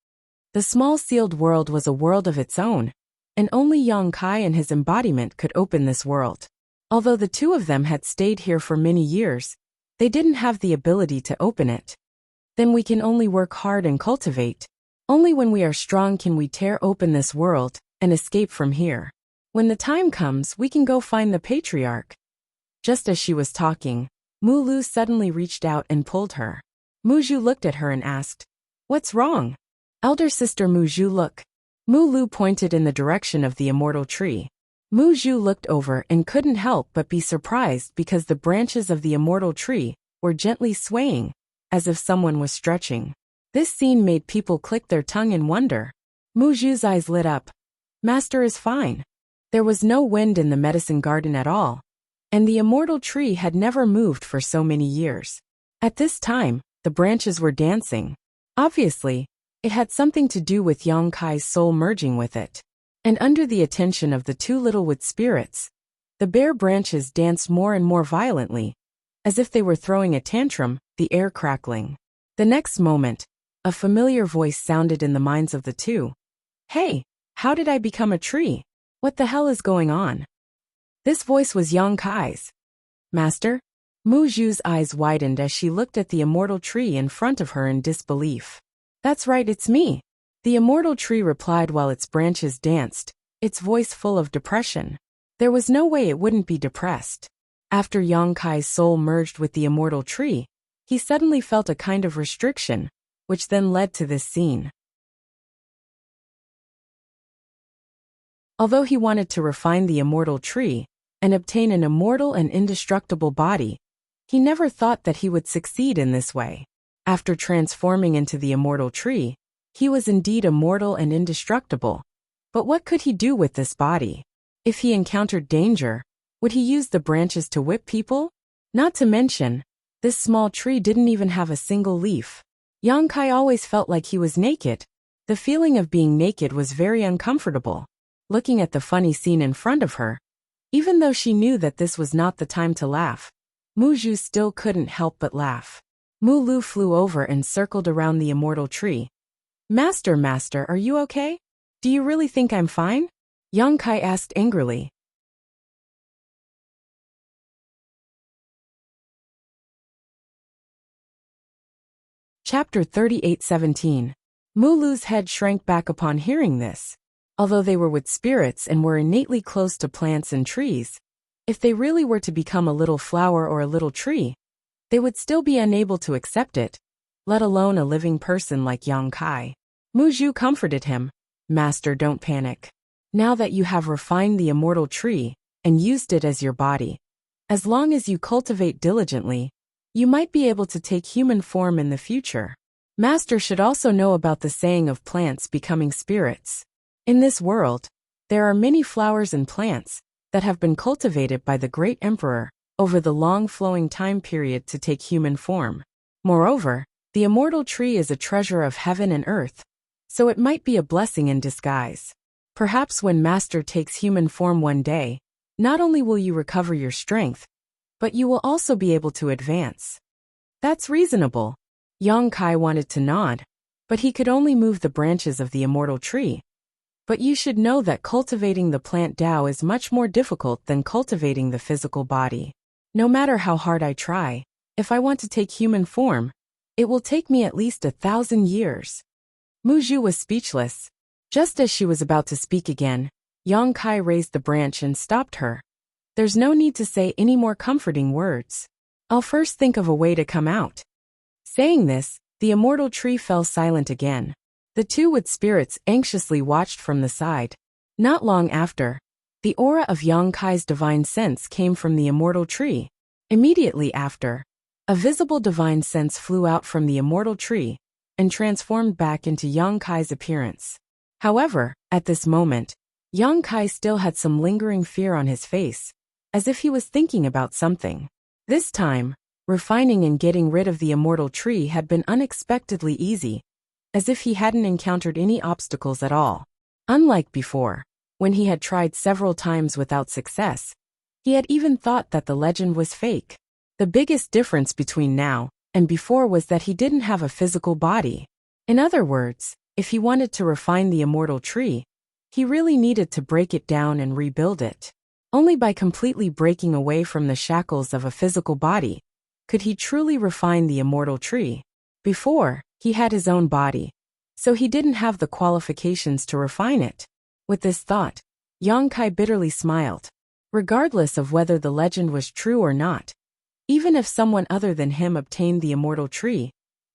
The small sealed world was a world of its own, and only Yang Kai and his embodiment could open this world. Although the two of them had stayed here for many years, they didn't have the ability to open it. Then we can only work hard and cultivate. Only when we are strong can we tear open this world and escape from here. When the time comes, we can go find the patriarch. Just as she was talking, Mu Lu suddenly reached out and pulled her. Mu Zhu looked at her and asked, "What's wrong?" "Elder sister Mu Zhu, look." Mu Lu pointed in the direction of the immortal tree. Mu Zhu looked over and couldn't help but be surprised because the branches of the immortal tree were gently swaying, as if someone was stretching. This scene made people click their tongue in wonder. Mu Zhu's eyes lit up. Master is fine. There was no wind in the medicine garden at all, and the immortal tree had never moved for so many years. At this time, the branches were dancing. Obviously, it had something to do with Yang Kai's soul merging with it. And under the attention of the two little wood spirits, the bare branches danced more and more violently, as if they were throwing a tantrum, the air crackling. The next moment, a familiar voice sounded in the minds of the two. "Hey, how did I become a tree? What the hell is going on?" This voice was Yang Kai's. "Master?" Mu Zhu's eyes widened as she looked at the immortal tree in front of her in disbelief. "That's right, it's me." The immortal tree replied while its branches danced, its voice full of depression. There was no way it wouldn't be depressed. After Yang Kai's soul merged with the immortal tree, he suddenly felt a kind of restriction, which then led to this scene. Although he wanted to refine the immortal tree and obtain an immortal and indestructible body, he never thought that he would succeed in this way. After transforming into the immortal tree, he was indeed immortal and indestructible. But what could he do with this body? If he encountered danger, would he use the branches to whip people? Not to mention, this small tree didn't even have a single leaf. Yang Kai always felt like he was naked. The feeling of being naked was very uncomfortable. Looking at the funny scene in front of her, even though she knew that this was not the time to laugh, Mu Zhu still couldn't help but laugh. Mu Lu flew over and circled around the immortal tree. Master, are you okay? Do you really think I'm fine?" Yang Kai asked angrily. Chapter 38:17. Mu Lu's head shrank back upon hearing this. Although they were wood spirits and were innately close to plants and trees, if they really were to become a little flower or a little tree, they would still be unable to accept it, let alone a living person like Yang Kai. Mu Zhu comforted him. "Master, don't panic. Now that you have refined the immortal tree and used it as your body, as long as you cultivate diligently, you might be able to take human form in the future. Master should also know about the saying of plants becoming spirits. In this world, there are many flowers and plants that have been cultivated by the great emperor over the long flowing time period to take human form. Moreover, the immortal tree is a treasure of heaven and earth, so it might be a blessing in disguise. Perhaps when Master takes human form one day, not only will you recover your strength, but you will also be able to advance." "That's reasonable." Yang Kai wanted to nod, but he could only move the branches of the immortal tree. "But you should know that cultivating the plant Tao is much more difficult than cultivating the physical body. No matter how hard I try, if I want to take human form, It will take me at least 1,000 years. Mu was speechless. Just as she was about to speak again, Yang Kai raised the branch and stopped her. There's no need to say any more comforting words. I'll first think of a way to come out. Saying this, the immortal tree fell silent again. The two wood spirits anxiously watched from the side. Not long after, the aura of Yang Kai's divine sense came from the immortal tree. Immediately after, a visible divine sense flew out from the immortal tree and transformed back into Yang Kai's appearance. However, at this moment, Yang Kai still had some lingering fear on his face, as if he was thinking about something. This time, refining and getting rid of the immortal tree had been unexpectedly easy, as if he hadn't encountered any obstacles at all. Unlike before, when he had tried several times without success, he had even thought that the legend was fake. The biggest difference between now and before was that he didn't have a physical body. In other words, if he wanted to refine the immortal tree, he really needed to break it down and rebuild it. Only by completely breaking away from the shackles of a physical body could he truly refine the immortal tree. Before, he had his own body, so he didn't have the qualifications to refine it. With this thought, Yang Kai bitterly smiled. Regardless of whether the legend was true or not, even if someone other than him obtained the immortal tree,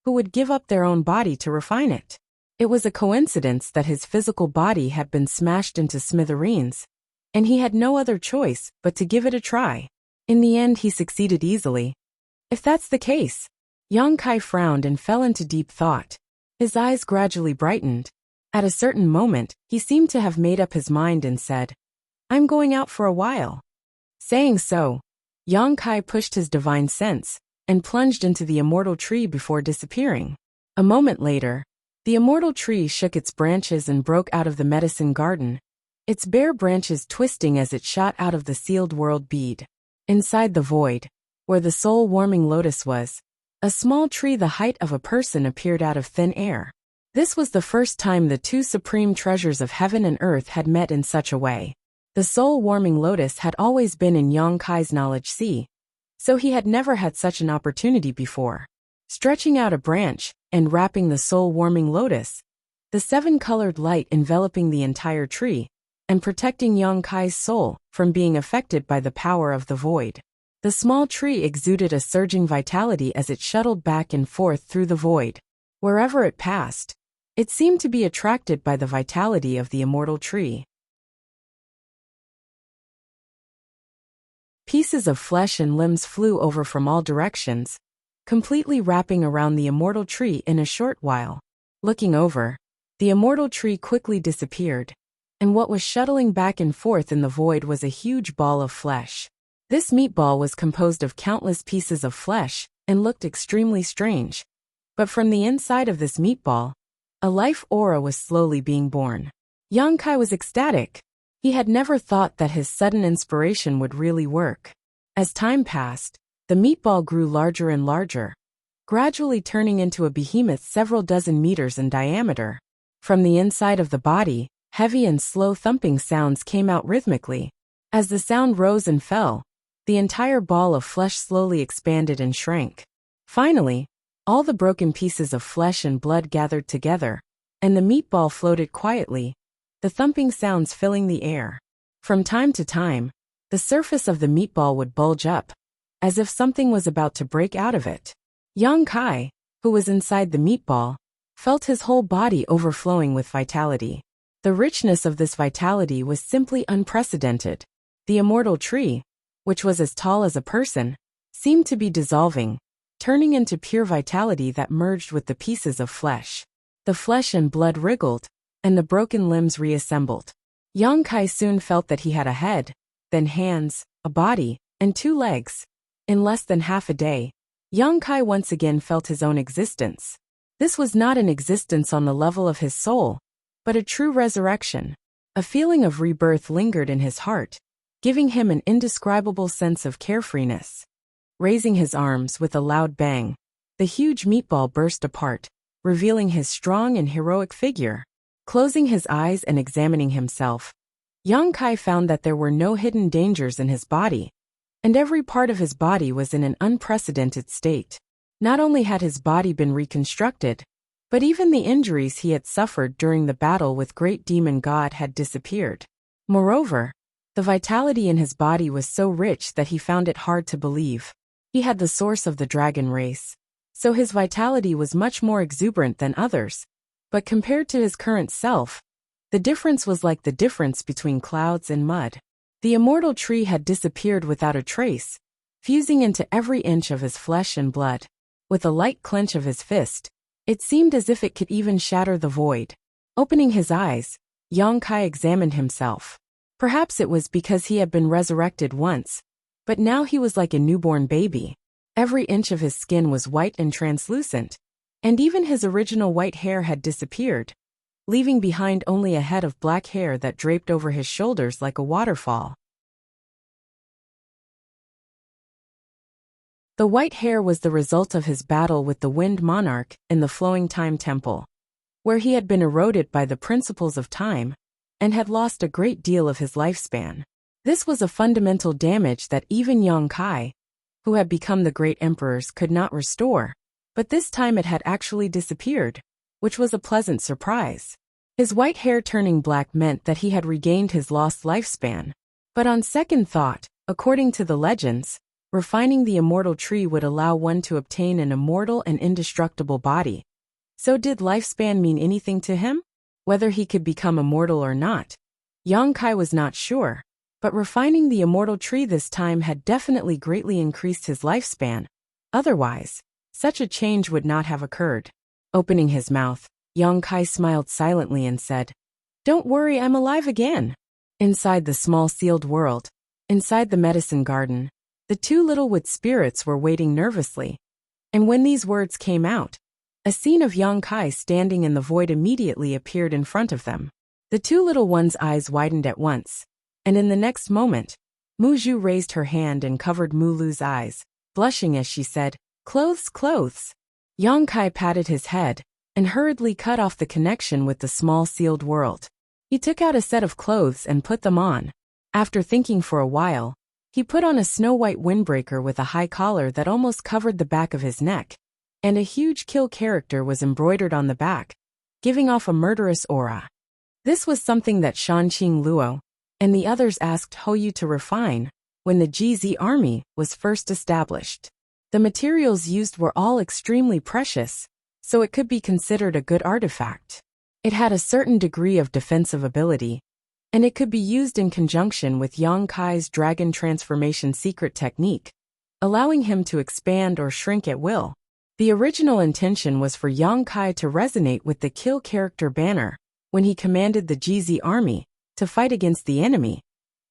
who would give up their own body to refine it? It was a coincidence that his physical body had been smashed into smithereens, and he had no other choice but to give it a try. In the end, he succeeded easily. If that's the case, Yang Kai frowned and fell into deep thought. His eyes gradually brightened. At a certain moment, he seemed to have made up his mind and said, "I'm going out for a while." Saying so, Yang Kai pushed his divine sense and plunged into the immortal tree before disappearing. A moment later, the immortal tree shook its branches and broke out of the medicine garden, its bare branches twisting as it shot out of the sealed world bead. Inside the void, where the soul-warming lotus was, a small tree the height of a person appeared out of thin air. This was the first time the two supreme treasures of heaven and earth had met in such a way. The soul-warming lotus had always been in Yang Kai's knowledge sea, so he had never had such an opportunity before. Stretching out a branch and wrapping the soul-warming lotus, the seven-colored light enveloping the entire tree and protecting Yang Kai's soul from being affected by the power of the void. The small tree exuded a surging vitality as it shuttled back and forth through the void. Wherever it passed, it seemed to be attracted by the vitality of the immortal tree. Pieces of flesh and limbs flew over from all directions, completely wrapping around the immortal tree in a short while. Looking over, the immortal tree quickly disappeared, and what was shuttling back and forth in the void was a huge ball of flesh. This meatball was composed of countless pieces of flesh and looked extremely strange. But from the inside of this meatball, a life aura was slowly being born. Yang Kai was ecstatic. He had never thought that his sudden inspiration would really work. As time passed, the meatball grew larger and larger, gradually turning into a behemoth several dozen meters in diameter. From the inside of the body, heavy and slow thumping sounds came out rhythmically. As the sound rose and fell, the entire ball of flesh slowly expanded and shrank. Finally, all the broken pieces of flesh and blood gathered together, and the meatball floated quietly, the thumping sounds filling the air. From time to time, the surface of the meatball would bulge up, as if something was about to break out of it. Yang Kai, who was inside the meatball, felt his whole body overflowing with vitality. The richness of this vitality was simply unprecedented. The immortal tree, which was as tall as a person, seemed to be dissolving, turning into pure vitality that merged with the pieces of flesh. The flesh and blood wriggled, and the broken limbs reassembled. Yang Kai soon felt that he had a head, then hands, a body, and 2 legs. In less than half a day, Yang Kai once again felt his own existence. This was not an existence on the level of his soul, but a true resurrection. A feeling of rebirth lingered in his heart, giving him an indescribable sense of carefreeness. Raising his arms with a loud bang, the huge meatball burst apart, revealing his strong and heroic figure. Closing his eyes and examining himself, Yang Kai found that there were no hidden dangers in his body, and every part of his body was in an unprecedented state. Not only had his body been reconstructed, but even the injuries he had suffered during the battle with Great Demon God had disappeared. Moreover, the vitality in his body was so rich that he found it hard to believe. He had the source of the dragon race, so his vitality was much more exuberant than others. But compared to his current self, the difference was like the difference between clouds and mud. The immortal tree had disappeared without a trace, fusing into every inch of his flesh and blood. With a light clench of his fist, it seemed as if it could even shatter the void. Opening his eyes, Yang Kai examined himself. Perhaps it was because he had been resurrected once, but now he was like a newborn baby. Every inch of his skin was white and translucent, and even his original white hair had disappeared, leaving behind only a head of black hair that draped over his shoulders like a waterfall. The white hair was the result of his battle with the Wind Monarch in the Flowing Time Temple, where he had been eroded by the principles of time and had lost a great deal of his lifespan. This was a fundamental damage that even Yang Kai, who had become the great emperors, could not restore, but this time it had actually disappeared, which was a pleasant surprise. His white hair turning black meant that he had regained his lost lifespan. But on second thought, according to the legends, refining the immortal tree would allow one to obtain an immortal and indestructible body. So did lifespan mean anything to him? Whether he could become immortal or not, Yang Kai was not sure, but refining the immortal tree this time had definitely greatly increased his lifespan. Otherwise, such a change would not have occurred. Opening his mouth, Yang Kai smiled silently and said, "Don't worry, I'm alive again." Inside the small sealed world, inside the medicine garden, the two little wood spirits were waiting nervously. And when these words came out, a scene of Yang Kai standing in the void immediately appeared in front of them. The two little ones' eyes widened at once, and in the next moment, Mu Zhu raised her hand and covered Mu Lu's eyes, blushing as she said, "Clothes, clothes." Yang Kai patted his head and hurriedly cut off the connection with the small sealed world. He took out a set of clothes and put them on. After thinking for a while, he put on a snow-white windbreaker with a high collar that almost covered the back of his neck, and a huge kill character was embroidered on the back, giving off a murderous aura. This was something that Shanqing Luo and the others asked Hou to refine when the GZ army was first established. The materials used were all extremely precious, so it could be considered a good artifact. It had a certain degree of defensive ability, and it could be used in conjunction with Yang Kai's dragon transformation secret technique, allowing him to expand or shrink at will. The original intention was for Yang Kai to resonate with the kill character banner when he commanded the GZ army to fight against the enemy,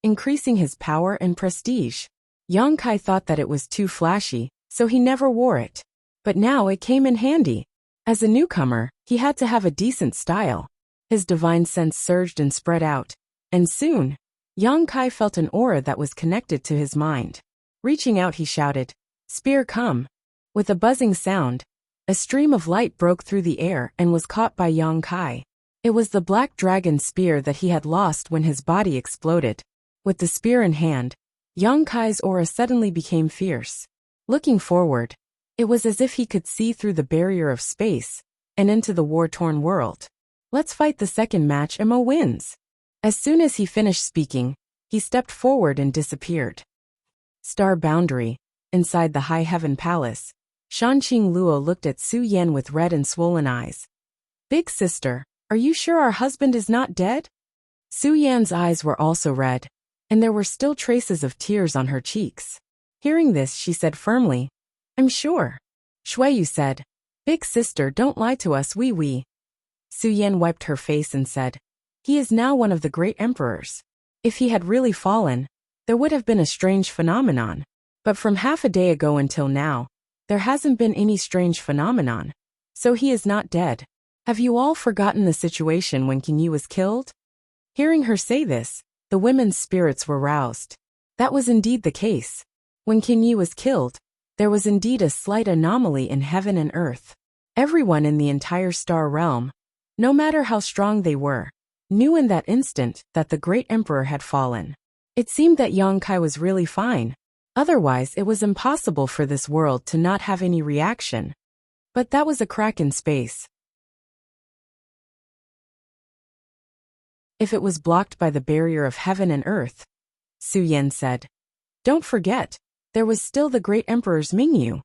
increasing his power and prestige. Yang Kai thought that it was too flashy, so he never wore it. But now it came in handy. As a newcomer, he had to have a decent style. His divine sense surged and spread out, and soon, Yang Kai felt an aura that was connected to his mind. Reaching out, he shouted, "Spear, come." With a buzzing sound, a stream of light broke through the air and was caught by Yang Kai. It was the black dragon spear that he had lost when his body exploded. With the spear in hand, Yang Kai's aura suddenly became fierce. Looking forward, it was as if he could see through the barrier of space and into the war-torn world. "Let's fight the second match and Mo wins." As soon as he finished speaking, he stepped forward and disappeared. Star Boundary, inside the High Heaven Palace, Shanqing Luo looked at Su Yan with red and swollen eyes. "Big sister, are you sure our husband is not dead?" Su Yan's eyes were also red, and there were still traces of tears on her cheeks. Hearing this, she said firmly, "I'm sure." Shuiyu said, "Big sister, don't lie to us, we." Su Yan wiped her face and said, "He is now one of the great emperors. If he had really fallen, there would have been a strange phenomenon. But from half a day ago until now, there hasn't been any strange phenomenon. So he is not dead. Have you all forgotten the situation when King Yi was killed?" Hearing her say this, the women's spirits were roused. That was indeed the case. When King Yi was killed, there was indeed a slight anomaly in heaven and earth. Everyone in the entire star realm, no matter how strong they were, knew in that instant that the great emperor had fallen. It seemed that Yang Kai was really fine. Otherwise, it was impossible for this world to not have any reaction. But that was a crack in space. If it was blocked by the barrier of heaven and earth, Su Yan said. Don't forget, there was still the great emperor's Mingyu.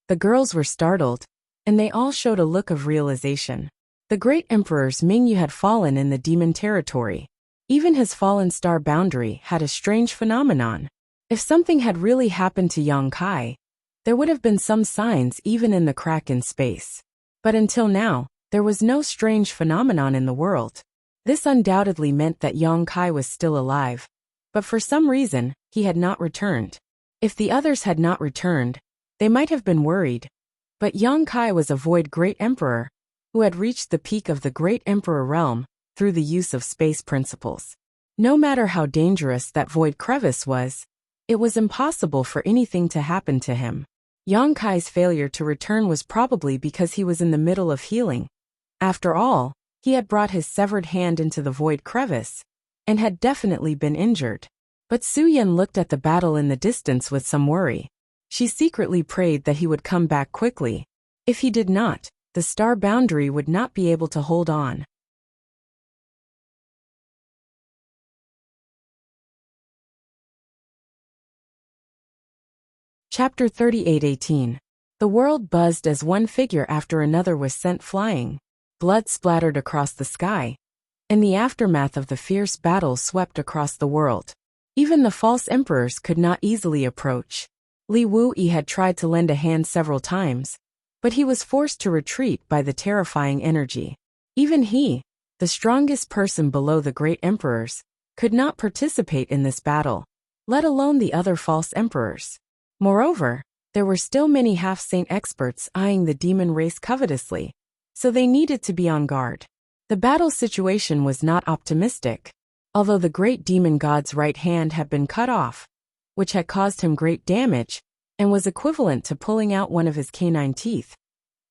The girls were startled, and they all showed a look of realization. The great emperor's Mingyu had fallen in the demon territory. Even his fallen star boundary had a strange phenomenon. If something had really happened to Yang Kai, there would have been some signs even in the crack in space. But until now, there was no strange phenomenon in the world. This undoubtedly meant that Yang Kai was still alive. But for some reason, he had not returned. If the others had not returned, they might have been worried. But Yang Kai was a void great emperor, who had reached the peak of the great emperor realm through the use of space principles. No matter how dangerous that void crevice was, it was impossible for anything to happen to him. Yang Kai's failure to return was probably because he was in the middle of healing. After all, he had brought his severed hand into the void crevice, and had definitely been injured. But Su Yan looked at the battle in the distance with some worry. She secretly prayed that he would come back quickly. If he did not, the star boundary would not be able to hold on. Chapter 38:18. The world buzzed as one figure after another was sent flying. Blood splattered across the sky, and the aftermath of the fierce battle swept across the world. Even the false emperors could not easily approach. Li Wuyi had tried to lend a hand several times, but he was forced to retreat by the terrifying energy. Even he, the strongest person below the great emperors, could not participate in this battle, let alone the other false emperors. Moreover, there were still many half-saint experts eyeing the demon race covetously, so they needed to be on guard. The battle situation was not optimistic. Although the great demon god's right hand had been cut off, which had caused him great damage, and was equivalent to pulling out one of his canine teeth,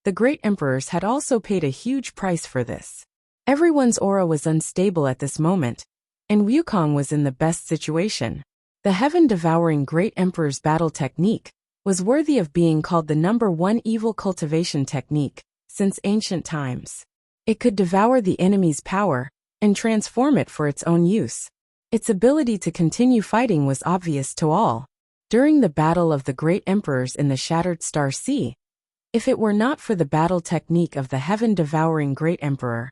the great emperors had also paid a huge price for this. Everyone's aura was unstable at this moment, and Wukong was in the best situation. The heaven-devouring great emperor's battle technique was worthy of being called the #1 evil cultivation technique since ancient times. It could devour the enemy's power and transform it for its own use. Its ability to continue fighting was obvious to all. During the battle of the great emperors in the Shattered Star Sea, if it were not for the battle technique of the heaven-devouring great emperor,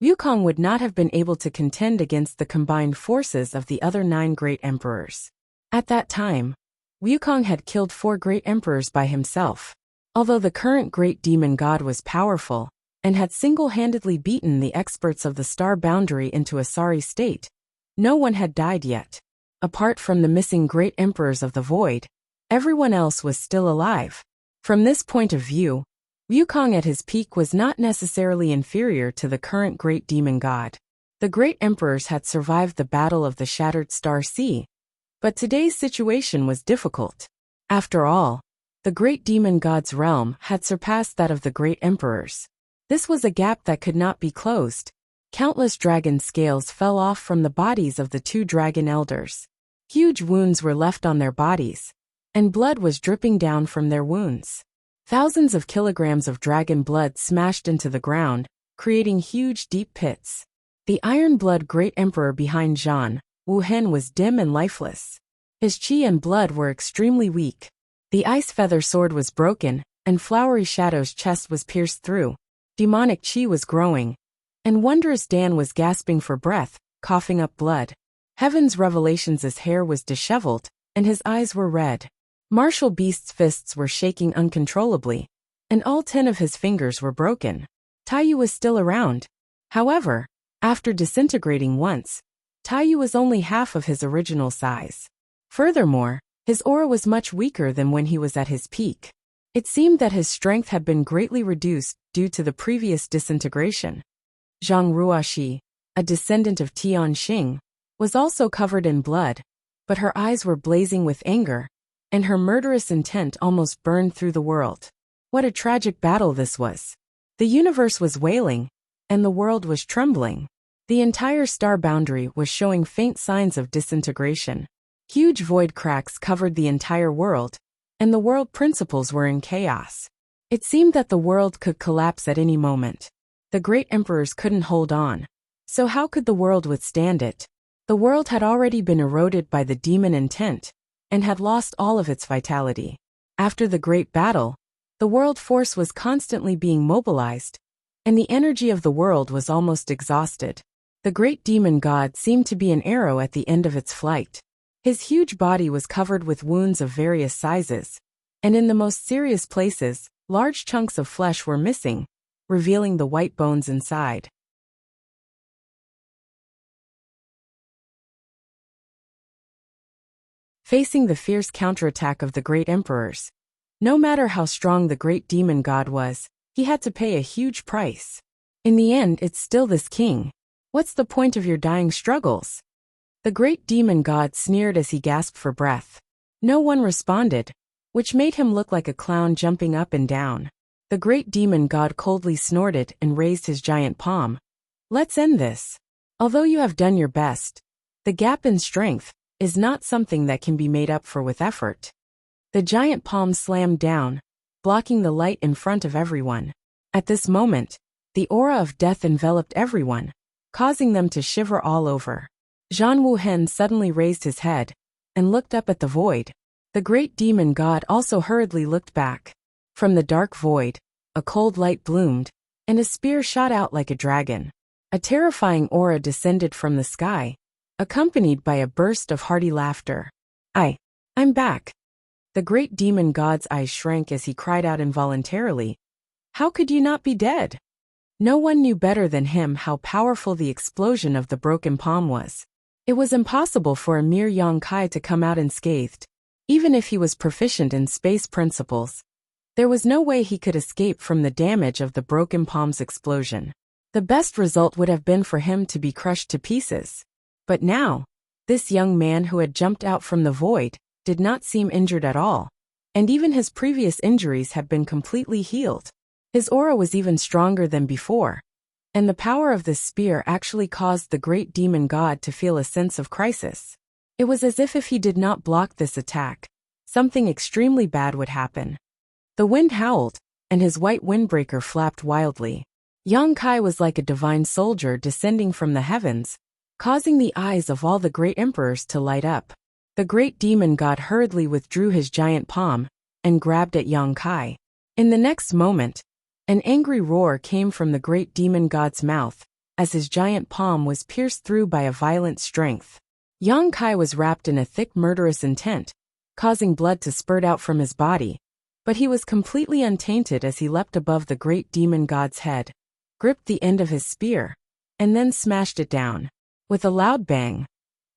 Wukong would not have been able to contend against the combined forces of the other 9 great emperors. At that time, Wukong had killed 4 great emperors by himself. Although the current great demon god was powerful, and had single-handedly beaten the experts of the star boundary into a sorry state, no one had died yet. Apart from the missing great emperors of the void, everyone else was still alive. From this point of view, Wukong at his peak was not necessarily inferior to the current great demon god. The great emperors had survived the battle of the Shattered Star Sea, but today's situation was difficult. After all, the great demon god's realm had surpassed that of the great emperors. This was a gap that could not be closed. Countless dragon scales fell off from the bodies of the 2 dragon elders. Huge wounds were left on their bodies, and blood was dripping down from their wounds. Thousands of kilograms of dragon blood smashed into the ground, creating huge deep pits. The iron-blood great emperor behind Zhan, Wu Hen, was dim and lifeless. His chi and blood were extremely weak. The ice feather sword was broken, and Flowery Shadow's chest was pierced through. Demonic chi was growing, and Wondrous Dan was gasping for breath, coughing up blood. Heaven's Revelations' hair was disheveled, and his eyes were red. Martial Beast's fists were shaking uncontrollably, and all 10 of his fingers were broken. Taiyu was still around. However, after disintegrating once, Taiyu was only half of his original size. Furthermore, his aura was much weaker than when he was at his peak. It seemed that his strength had been greatly reduced due to the previous disintegration. Zhang Ruoxi, a descendant of Tian Xing, was also covered in blood, but her eyes were blazing with anger, and her murderous intent almost burned through the world. What a tragic battle this was. The universe was wailing, and the world was trembling. The entire star boundary was showing faint signs of disintegration. Huge void cracks covered the entire world, and the world principles were in chaos. It seemed that the world could collapse at any moment. The great emperors couldn't hold on. So how could the world withstand it? The world had already been eroded by the demon intent, and had lost all of its vitality. After the great battle, the world force was constantly being mobilized, and the energy of the world was almost exhausted. The great demon god seemed to be an arrow at the end of its flight. His huge body was covered with wounds of various sizes, and in the most serious places, large chunks of flesh were missing, revealing the white bones inside. Facing the fierce counterattack of the great emperors, no matter how strong the great demon god was, he had to pay a huge price. In the end, it's still this king. What's the point of your dying struggles? The great demon god sneered as he gasped for breath. No one responded, which made him look like a clown jumping up and down. The great demon god coldly snorted and raised his giant palm. Let's end this. Although you have done your best, the gap in strength is not something that can be made up for with effort. The giant palm slammed down, blocking the light in front of everyone. At this moment, the aura of death enveloped everyone, causing them to shiver all over. Zhan Wuhen suddenly raised his head and looked up at the void. The great demon god also hurriedly looked back. From the dark void, a cold light bloomed, and a spear shot out like a dragon. A terrifying aura descended from the sky, accompanied by a burst of hearty laughter. I'm back. The great demon god's eyes shrank as he cried out involuntarily. How could you not be dead? No one knew better than him how powerful the explosion of the broken palm was. It was impossible for a mere Yongkai to come out unscathed. Even if he was proficient in space principles, there was no way he could escape from the damage of the broken palm's explosion. The best result would have been for him to be crushed to pieces. But now, this young man who had jumped out from the void did not seem injured at all, and even his previous injuries had been completely healed. His aura was even stronger than before, and the power of this spear actually caused the great demon god to feel a sense of crisis. It was as if he did not block this attack, something extremely bad would happen. The wind howled, and his white windbreaker flapped wildly. Yongkai was like a divine soldier descending from the heavens, causing the eyes of all the great emperors to light up. The great demon god hurriedly withdrew his giant palm and grabbed at Yongkai. In the next moment, an angry roar came from the great demon god's mouth, as his giant palm was pierced through by a violent strength. Yongkai was wrapped in a thick murderous intent, causing blood to spurt out from his body, but he was completely untainted as he leapt above the great demon god's head, gripped the end of his spear, and then smashed it down. With a loud bang,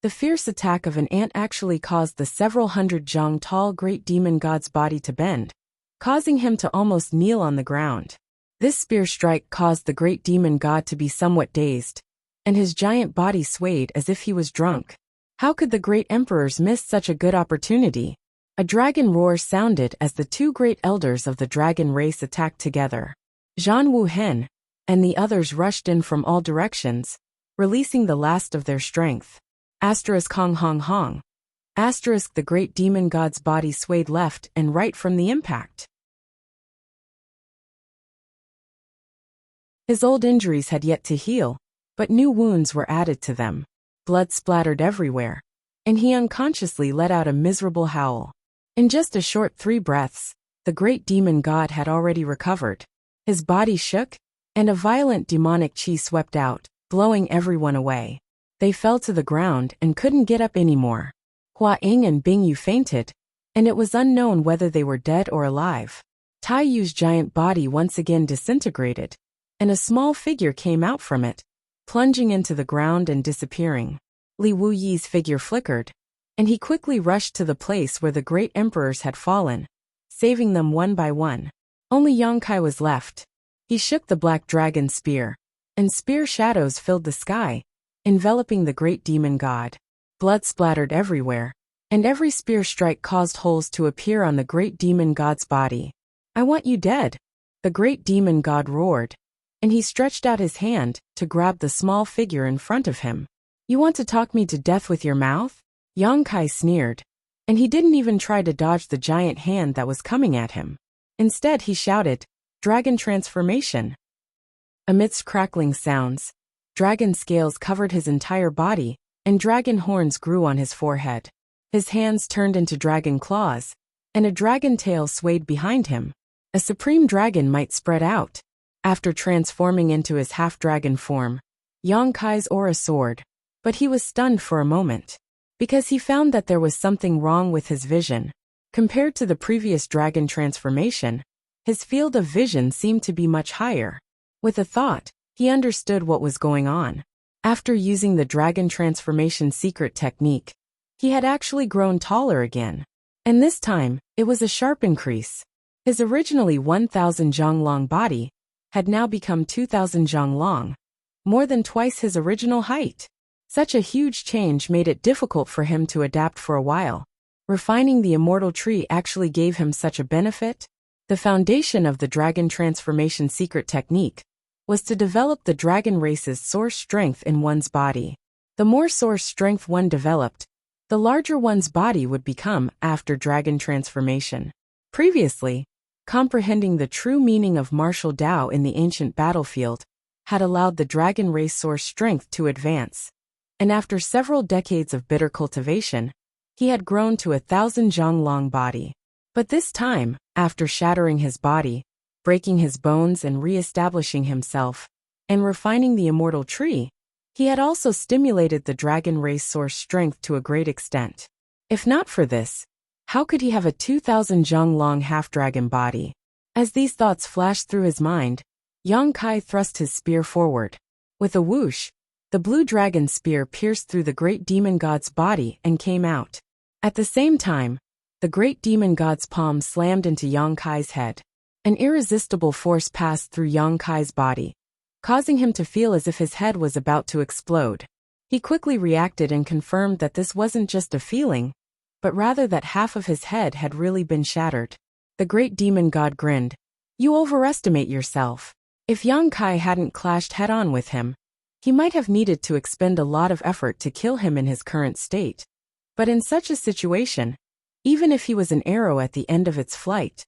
the fierce attack of an ant actually caused the several hundred zhang tall great demon god's body to bend, causing him to almost kneel on the ground. This spear strike caused the great demon god to be somewhat dazed, and his giant body swayed as if he was drunk. How could the great emperors miss such a good opportunity? A dragon roar sounded as the two great elders of the dragon race attacked together. Zhan Wuhen and the others rushed in from all directions, releasing the last of their strength. Hong Hong Hong. The great demon god's body swayed left and right from the impact. His old injuries had yet to heal, but new wounds were added to them. Blood splattered everywhere, and he unconsciously let out a miserable howl. In just a short 3 breaths, the great demon god had already recovered. His body shook, and a violent demonic chi swept out, blowing everyone away. They fell to the ground and couldn't get up anymore. Hua Ying and Bing Yu fainted, and it was unknown whether they were dead or alive. Tai Yu's giant body once again disintegrated, and a small figure came out from it, plunging into the ground and disappearing. Li Wuyi's figure flickered, and he quickly rushed to the place where the great emperors had fallen, saving them one by one. Only Yongkai was left. He shook the black dragon spear, and spear shadows filled the sky, enveloping the great demon god. Blood splattered everywhere, and every spear strike caused holes to appear on the great demon god's body. I want you dead, the great demon god roared, and he stretched out his hand to grab the small figure in front of him. You want to talk me to death with your mouth? Yang Kai sneered, and he didn't even try to dodge the giant hand that was coming at him. Instead, he shouted, "Dragon transformation!" Amidst crackling sounds, dragon scales covered his entire body, and dragon horns grew on his forehead. His hands turned into dragon claws, and a dragon tail swayed behind him. A supreme dragon might spread out. After transforming into his half-dragon form, Yang Kai's aura soared, but he was stunned for a moment, because he found that there was something wrong with his vision. Compared to the previous dragon transformation, his field of vision seemed to be much higher. With a thought, he understood what was going on. After using the dragon transformation secret technique, he had actually grown taller again. And this time, it was a sharp increase. His originally 1,000 zhang long body had now become 2,000 zhang long, more than twice his original height. Such a huge change made it difficult for him to adapt for a while. Refining the immortal tree actually gave him such a benefit. The foundation of the dragon transformation secret technique was to develop the dragon race's source strength in one's body. The more source strength one developed, the larger one's body would become after dragon transformation. Previously, comprehending the true meaning of martial Tao in the ancient battlefield had allowed the dragon race source strength to advance. And after several decades of bitter cultivation, he had grown to 1,000 zhang long body. But this time, after shattering his body, breaking his bones and re-establishing himself, and refining the immortal tree, he had also stimulated the dragon race source strength to a great extent. If not for this, how could he have a 2,000 zhang long half-dragon body? As these thoughts flashed through his mind, Yang Kai thrust his spear forward. With a whoosh, the blue dragon spear pierced through the great demon god's body and came out. At the same time, the great demon god's palm slammed into Yang Kai's head. An irresistible force passed through Yang Kai's body, causing him to feel as if his head was about to explode. He quickly reacted and confirmed that this wasn't just a feeling, but rather that half of his head had really been shattered. The great demon god grinned. "You overestimate yourself." If Yang Kai hadn't clashed head-on with him, he might have needed to expend a lot of effort to kill him in his current state. But in such a situation, even if he was an arrow at the end of its flight,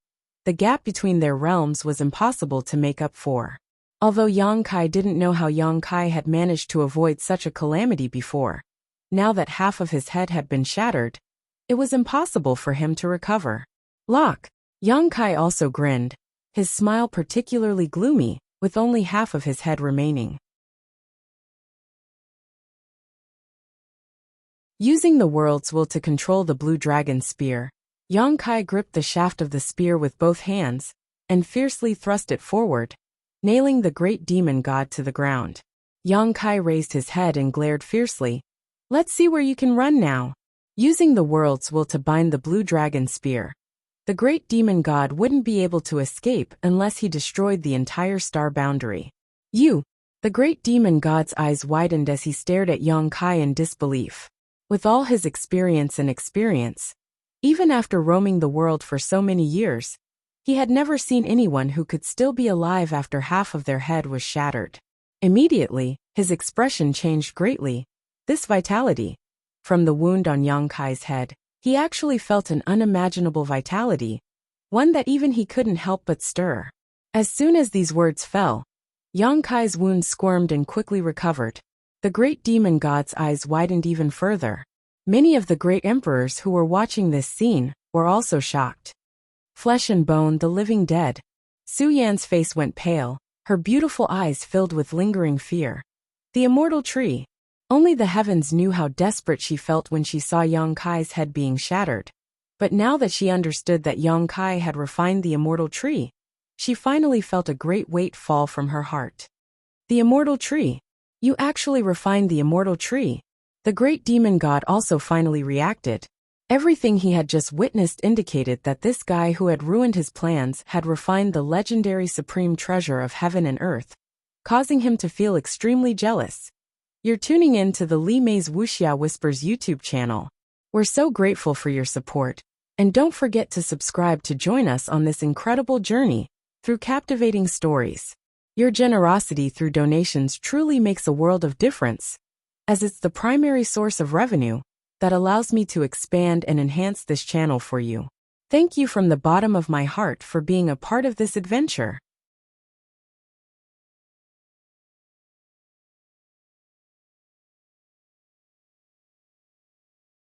the gap between their realms was impossible to make up for. Although Yang Kai didn't know how Yang Kai had managed to avoid such a calamity before, now that half of his head had been shattered, it was impossible for him to recover. Lock! Yang Kai also grinned, his smile particularly gloomy, with only half of his head remaining. Using the world's will to control the blue dragon spear, Yang Kai gripped the shaft of the spear with both hands, and fiercely thrust it forward, nailing the great demon god to the ground. Yang Kai raised his head and glared fiercely. "Let's see where you can run now." Using the world's will to bind the blue dragon spear, the great demon god wouldn't be able to escape unless he destroyed the entire star boundary. "You!" The great demon god's eyes widened as he stared at Yang Kai in disbelief. With all his experience, even after roaming the world for so many years, he had never seen anyone who could still be alive after half of their head was shattered. Immediately, his expression changed greatly. This vitality. From the wound on Yang Kai's head, he actually felt an unimaginable vitality, one that even he couldn't help but stir. As soon as these words fell, Yang Kai's wound squirmed and quickly recovered. The great demon god's eyes widened even further. Many of the great emperors who were watching this scene were also shocked. Flesh and bone, the living dead. Su Yan's face went pale, her beautiful eyes filled with lingering fear. The immortal tree. Only the heavens knew how desperate she felt when she saw Yang Kai's head being shattered. But now that she understood that Yang Kai had refined the immortal tree, she finally felt a great weight fall from her heart. The immortal tree. You actually refined the immortal tree. The great demon god also finally reacted. Everything he had just witnessed indicated that this guy who had ruined his plans had refined the legendary supreme treasure of heaven and earth, causing him to feel extremely jealous. You're tuning in to the Li Mei's Wuxia Whispers YouTube channel. We're so grateful for your support, and don't forget to subscribe to join us on this incredible journey through captivating stories. Your generosity through donations truly makes a world of difference, as it's the primary source of revenue that allows me to expand and enhance this channel for you. Thank you from the bottom of my heart for being a part of this adventure.